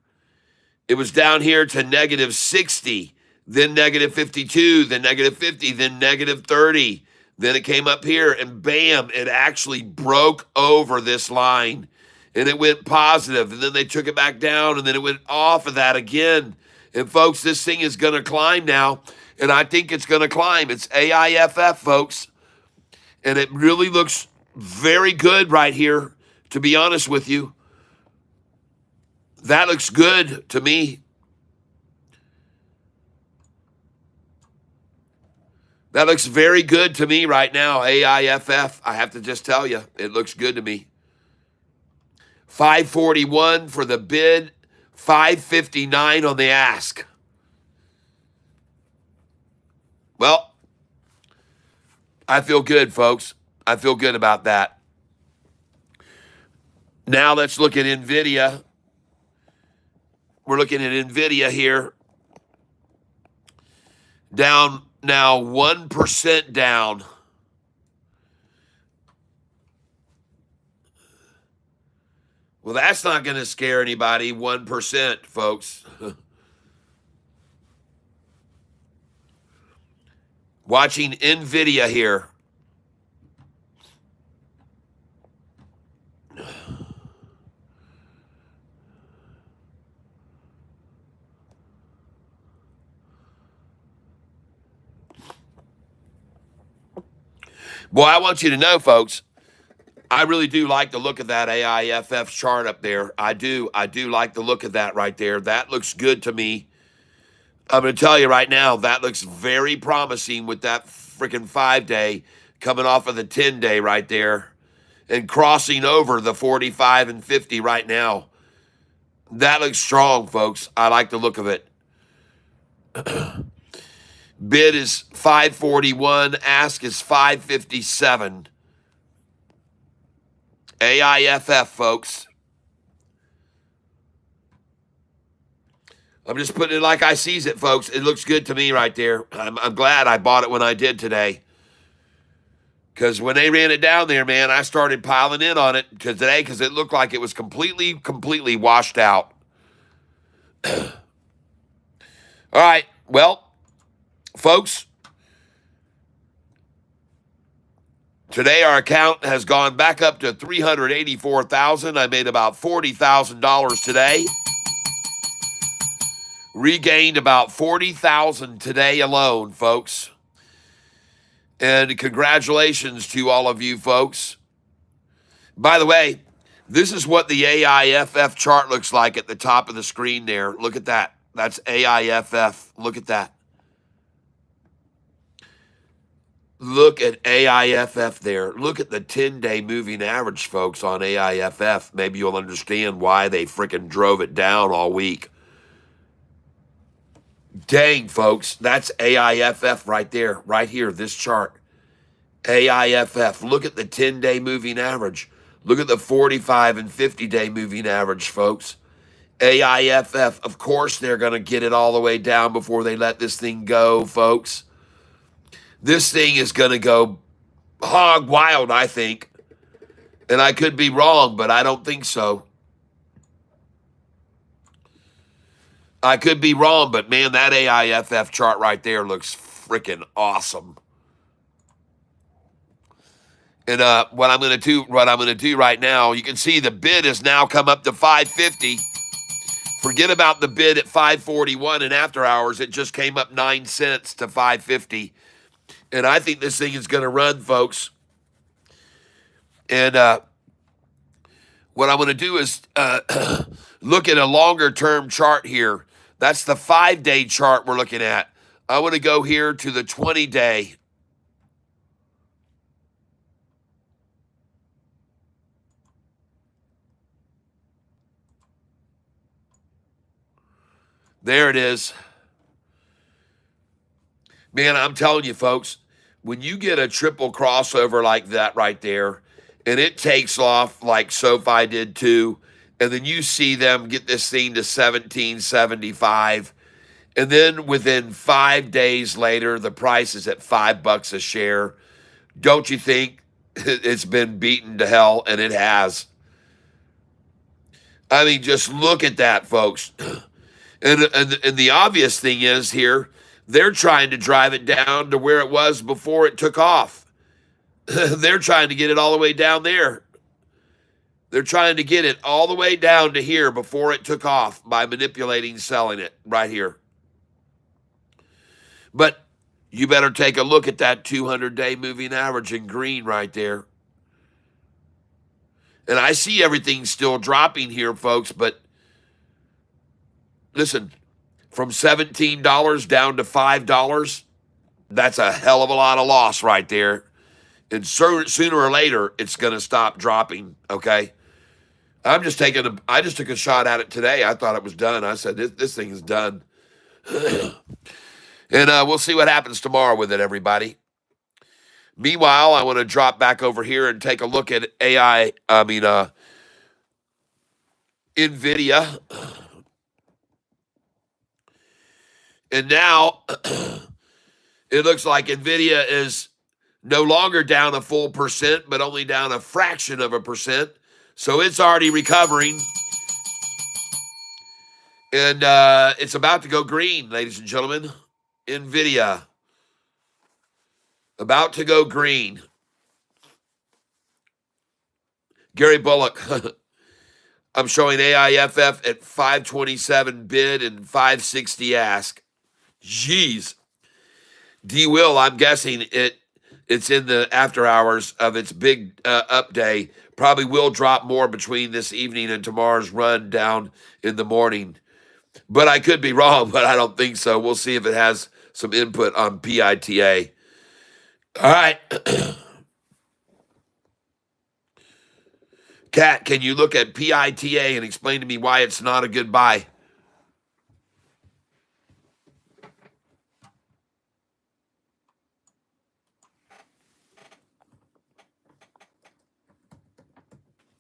It was down here to negative 60, then negative 52, then negative 50, then negative 30. Then it came up here and bam, it actually broke over this line and it went positive. And then they took it back down and then it went off of that again. And folks, this thing is going to climb now. And I think it's going to climb. It's AIFF, folks. And it really looks very good right here, to be honest with you. That looks good to me. That looks very good to me right now, AIFF. I have to just tell you, it looks good to me. 541 for the bid, 559 on the ask. Well, I feel good, folks. I feel good about that. Now let's look at NVIDIA. We're looking at NVIDIA here. Down now 1% down. Well, that's not going to scare anybody, 1%, folks. Watching NVIDIA here. Boy, I want you to know, folks, I really do like the look of that AIFF chart up there. I do like the look of that right there. That looks good to me. I'm going to tell you right now, that looks very promising with that freaking 5-day coming off of the 10-day right there. and crossing over the 45 and 50 right now. That looks strong, folks. I like the look of it. Bid is 541. Ask is 557. AIFF, folks. I'm just putting it like I sees it, folks. It looks good to me right there. I'm glad I bought it when I did today. Because when they ran it down there, man, I started piling in on it today because it looked like it was completely washed out. All right. Well, folks, today our account has gone back up to $384,000. I made about $40,000 today. Regained about $40,000 today alone, folks. And congratulations to all of you folks. By the way, this is what the AIFF chart looks like at the top of the screen there. Look at that. That's AIFF. Look at that. Look at AIFF there. Look at the 10-day moving average, folks, on AIFF. Maybe you'll understand why they freaking drove it down all week. Dang, folks, that's AIFF right there, right here, this chart. AIFF. Look at the 10-day moving average. Look at the 45 and 50-day moving average, folks. AIFF. Of course, they're going to get it all the way down before they let this thing go, folks. This thing is going to go hog wild, I think. And I could be wrong, but I don't think so. I could be wrong, but man, that AIFF chart right there looks freaking awesome. And what I'm going to do right now, you can see the bid has now come up to 550. Forget about the bid at 541 and after hours. It just came up 9 cents to 550. And I think this thing is going to run, folks. And what I'm going to do is look at a longer term chart here. That's the 5-day chart we're looking at. I want to go here to the 20-day. There it is. Man, I'm telling you, folks, when you get a triple crossover like that right there, and it takes off like Sofi did too, and then you see them get this thing to 1775, and then within 5 days later, the price is at $5 a share. Don't you think it's been beaten to hell? And it has. I mean, just look at that, folks. And the obvious thing is here, they're trying to drive it down to where it was before it took off. They're trying to get it all the way down there. They're trying to get it all the way down to here before it took off by manipulating, selling it right here. But you better take a look at that 200-day moving average in green right there. And I see everything still dropping here, folks, but listen, from $17 down to $5, that's a hell of a lot of loss right there. And sooner or later, it's going to stop dropping, okay? I just took a shot at it today. I thought it was done. I said, this thing is done. And we'll see what happens tomorrow with it, everybody. Meanwhile, I want to drop back over here and take a look at NVIDIA. And now it looks like NVIDIA is no longer down a full percent, but only down a fraction of a percent. So it's already recovering. And it's about to go green, ladies and gentlemen. NVIDIA. About to go green. Gary Bullock. I'm showing AIFF at 527 bid and 560 ask. Jeez. D. Will, I'm guessing it's in the after hours of its big up day. Probably will drop more between this evening and tomorrow's run down in the morning. But I could be wrong, but I don't think so. We'll see if it has some input on PITA. All right. Kat, can you look at PITA and explain to me why it's not a good buy?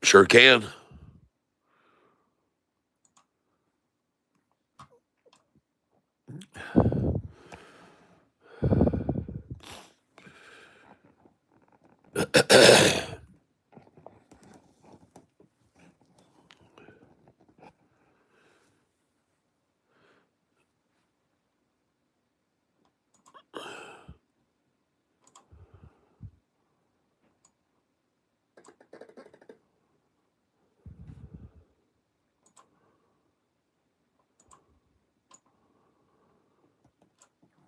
Sure can.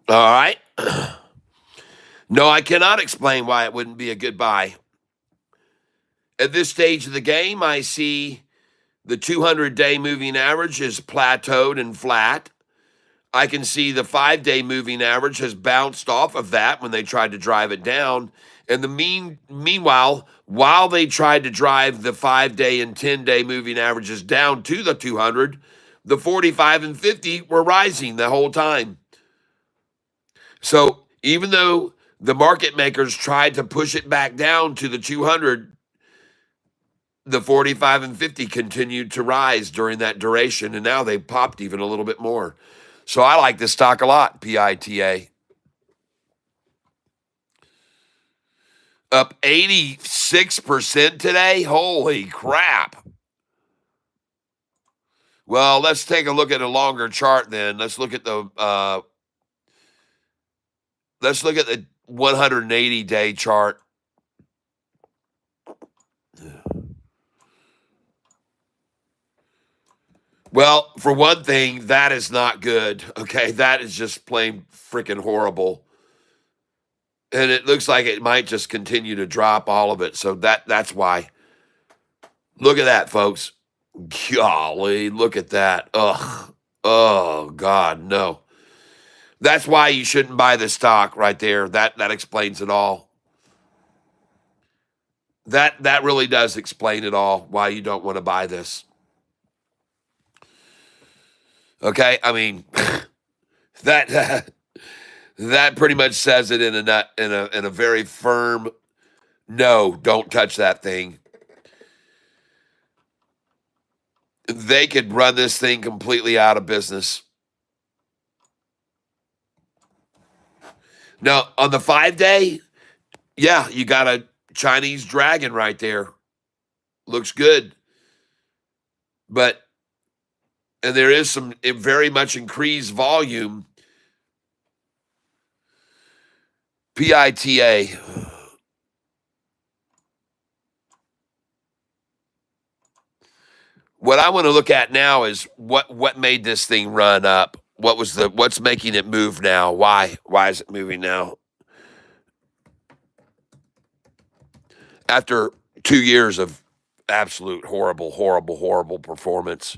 All right. No, I cannot explain why it wouldn't be a good buy. At this stage of the game, I see the 200-day moving average is plateaued and flat. I can see the 5-day moving average has bounced off of that when they tried to drive it down. And meanwhile, while they tried to drive the 5-day and 10-day moving averages down to the 200, the 45 and 50 were rising the whole time. So even though the market makers tried to push it back down to the 200, the 45 and 50 continued to rise during that duration, and now they popped even a little bit more. So I like this stock a lot, PITA. Up 86% today? Holy crap. Well, let's take a look at a longer chart then. Let's look at the 180-day chart. Well, for one thing, that is not good. Okay, that is just plain freaking horrible. And it looks like it might just continue to drop all of it. So that's why. Look at that, folks. Golly, look at that. Ugh. Oh God, no. That's why you shouldn't buy the stock right there. That explains it all. That really does explain it all, why you don't want to buy this. Okay? I mean, that that pretty much says it in a very firm no, don't touch that thing. They could run this thing completely out of business. Now, on the 5-day, yeah, you got a Chinese dragon right there. Looks good. And there is some very much increased volume. PITA. What I want to look at now is what made this thing run up. What's making it move now? Why is it moving now? After 2 years of absolute horrible performance.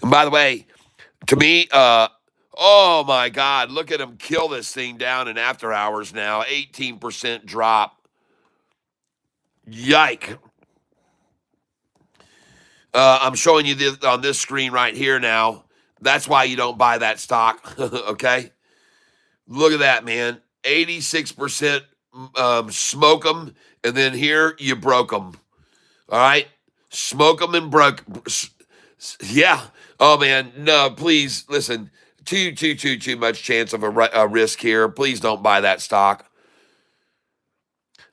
And by the way, to me, oh my God, look at him kill this thing down in after hours now. 18% drop. Yike. I'm showing you this on this screen right here now. That's why you don't buy that stock. Okay? Look at that, man. 86% smoke them, and then here you broke them. All right? Smoke them and broke. Yeah. Oh, man. No, please, listen. Too much chance of a risk here. Please don't buy that stock.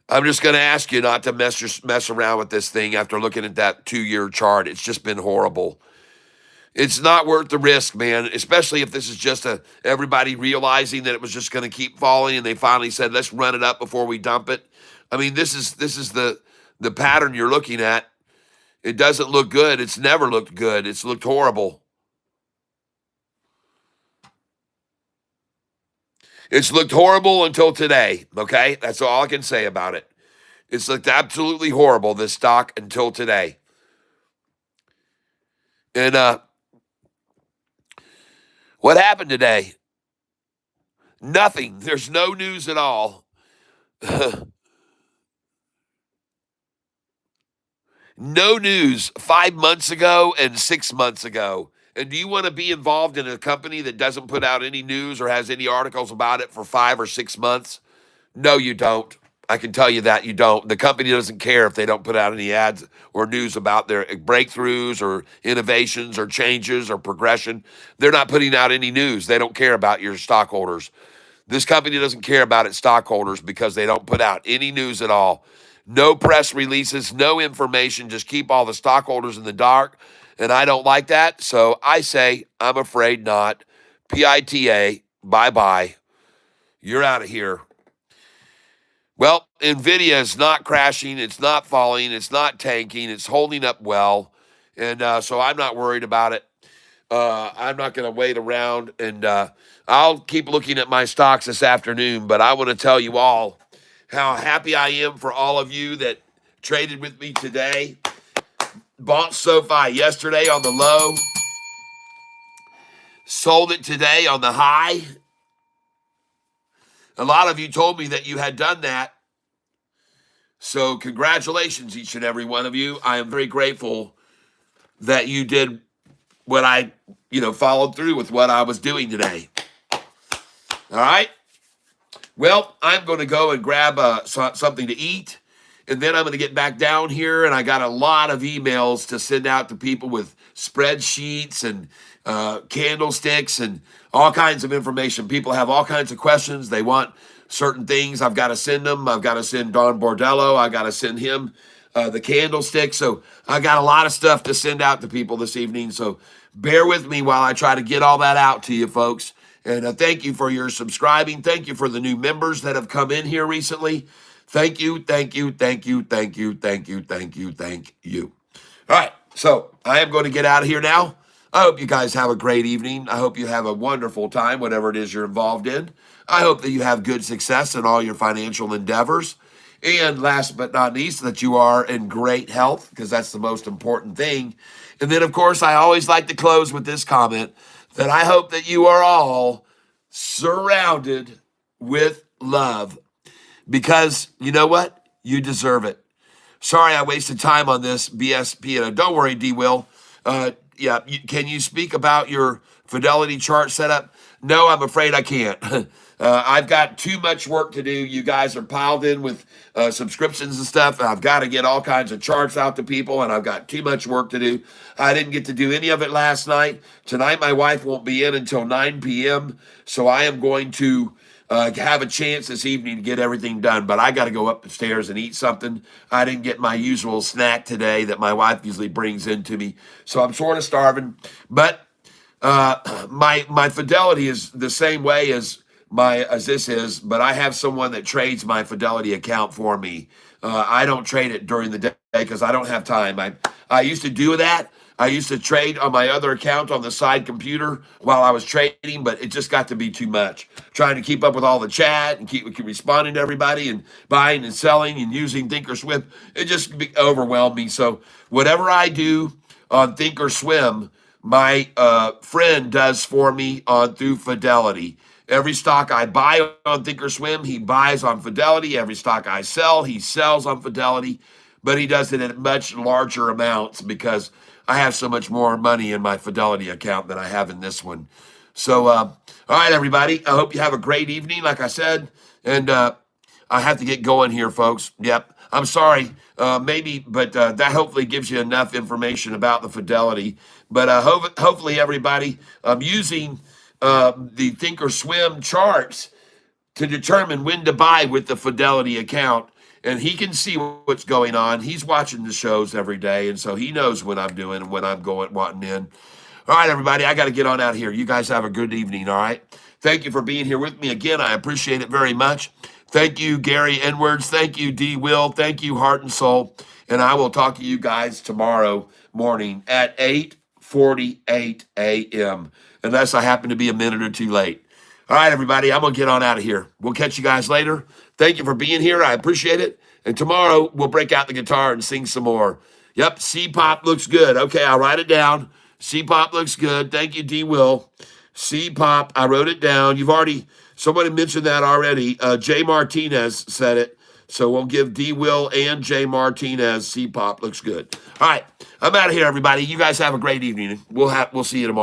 I'm just going to ask you not to mess around with this thing after looking at that 2-year chart. It's just been horrible. It's not worth the risk, man, especially if this is just everybody realizing that it was just going to keep falling and they finally said, let's run it up before we dump it. I mean, this is the pattern you're looking at. It doesn't look good. It's never looked good. It's looked horrible. It's looked horrible until today, okay? That's all I can say about it. It's looked absolutely horrible, this stock, until today. And what happened today? Nothing. There's no news at all. No news 5 months ago and 6 months ago. And do you want to be involved in a company that doesn't put out any news or has any articles about it for 5 or 6 months? No, you don't. I can tell you that you don't. The company doesn't care if they don't put out any ads or news about their breakthroughs or innovations or changes or progression. They're not putting out any news. They don't care about your stockholders. This company doesn't care about its stockholders because they don't put out any news at all. No press releases, no information, just keep all the stockholders in the dark. And I don't like that. So I say, I'm afraid not. PITA, bye bye. You're out of here. Well, NVIDIA is not crashing. It's not falling. It's not tanking. It's holding up well. And so I'm not worried about it. I'm not going to wait around, and I'll keep looking at my stocks this afternoon. But I want to tell you all how happy I am for all of you that traded with me today. Bought Sofi yesterday on the low, sold it today on the high. A lot of you told me that you had done that. So congratulations, each and every one of you. I am very grateful that you did what I, followed through with what I was doing today. All right. Well, I'm going to go and grab something to eat, and then I'm going to get back down here, and I got a lot of emails to send out to people with spreadsheets and candlesticks and all kinds of information. People have all kinds of questions. They want certain things. I've got to send them. I've got to send Don Bordello. I got to send him the candlestick. So I got a lot of stuff to send out to people this evening. So bear with me while I try to get all that out to you, folks. And thank you for your subscribing. Thank you for the new members that have come in here recently. Thank you, thank you, thank you, thank you, thank you, thank you, thank you. All right, so I am going to get out of here now. I hope you guys have a great evening. I hope you have a wonderful time, whatever it is you're involved in. I hope that you have good success in all your financial endeavors. And last but not least, that you are in great health, because that's the most important thing. And then, of course, I always like to close with this comment that I hope that you are all surrounded with love, because you know what? You deserve it. Sorry I wasted time on this BSP. Don't worry, D. Will. Can you speak about your Fidelity chart setup? No, I'm afraid I can't. I've got too much work to do. You guys are piled in with subscriptions and stuff. And I've got to get all kinds of charts out to people, and I've got too much work to do. I didn't get to do any of it last night. Tonight, my wife won't be in until 9 p.m., so I am going to have a chance this evening to get everything done. But I got to go upstairs and eat something. I didn't get my usual snack today that my wife usually brings in to me, so I'm sort of starving. But my Fidelity is the same way as this is, but I have someone that trades my Fidelity account for me. I don't trade it during the day because I don't have time. I used to do that. I used to trade on my other account on the side computer while I was trading, but it just got to be too much. Trying to keep up with all the chat and keep responding to everybody and buying and selling and using Thinkorswim, it just overwhelmed me. So whatever I do on Thinkorswim, my friend does for me through Fidelity. Every stock I buy on Thinkorswim, he buys on Fidelity. Every stock I sell, he sells on Fidelity. But he does it at much larger amounts because I have so much more money in my Fidelity account than I have in this one. So, all right, everybody. I hope you have a great evening, like I said. And I have to get going here, folks. Yep. I'm sorry. But that hopefully gives you enough information about the Fidelity. But hopefully, everybody, I'm using the Thinkorswim charts to determine when to buy with the Fidelity account. And he can see what's going on. He's watching the shows every day, and so he knows what I'm doing and when I'm wanting in. All right, everybody, I got to get on out here. You guys have a good evening, all right? Thank you for being here with me again. I appreciate it very much. Thank you, Gary Edwards. Thank you, D. Will. Thank you, Heart and Soul. And I will talk to you guys tomorrow morning at 8:48 a.m., unless I happen to be a minute or two late. All right, everybody, I'm going to get on out of here. We'll catch you guys later. Thank you for being here. I appreciate it. And tomorrow, we'll break out the guitar and sing some more. Yep, C-pop looks good. Okay, I'll write it down. C-pop looks good. Thank you, D. Will. C-pop, I wrote it down. Somebody mentioned that already. Jay Martinez said it. So we'll give D. Will and Jay Martinez C-pop. Looks good. All right. I'm out of here, everybody. You guys have a great evening. We'll see you tomorrow.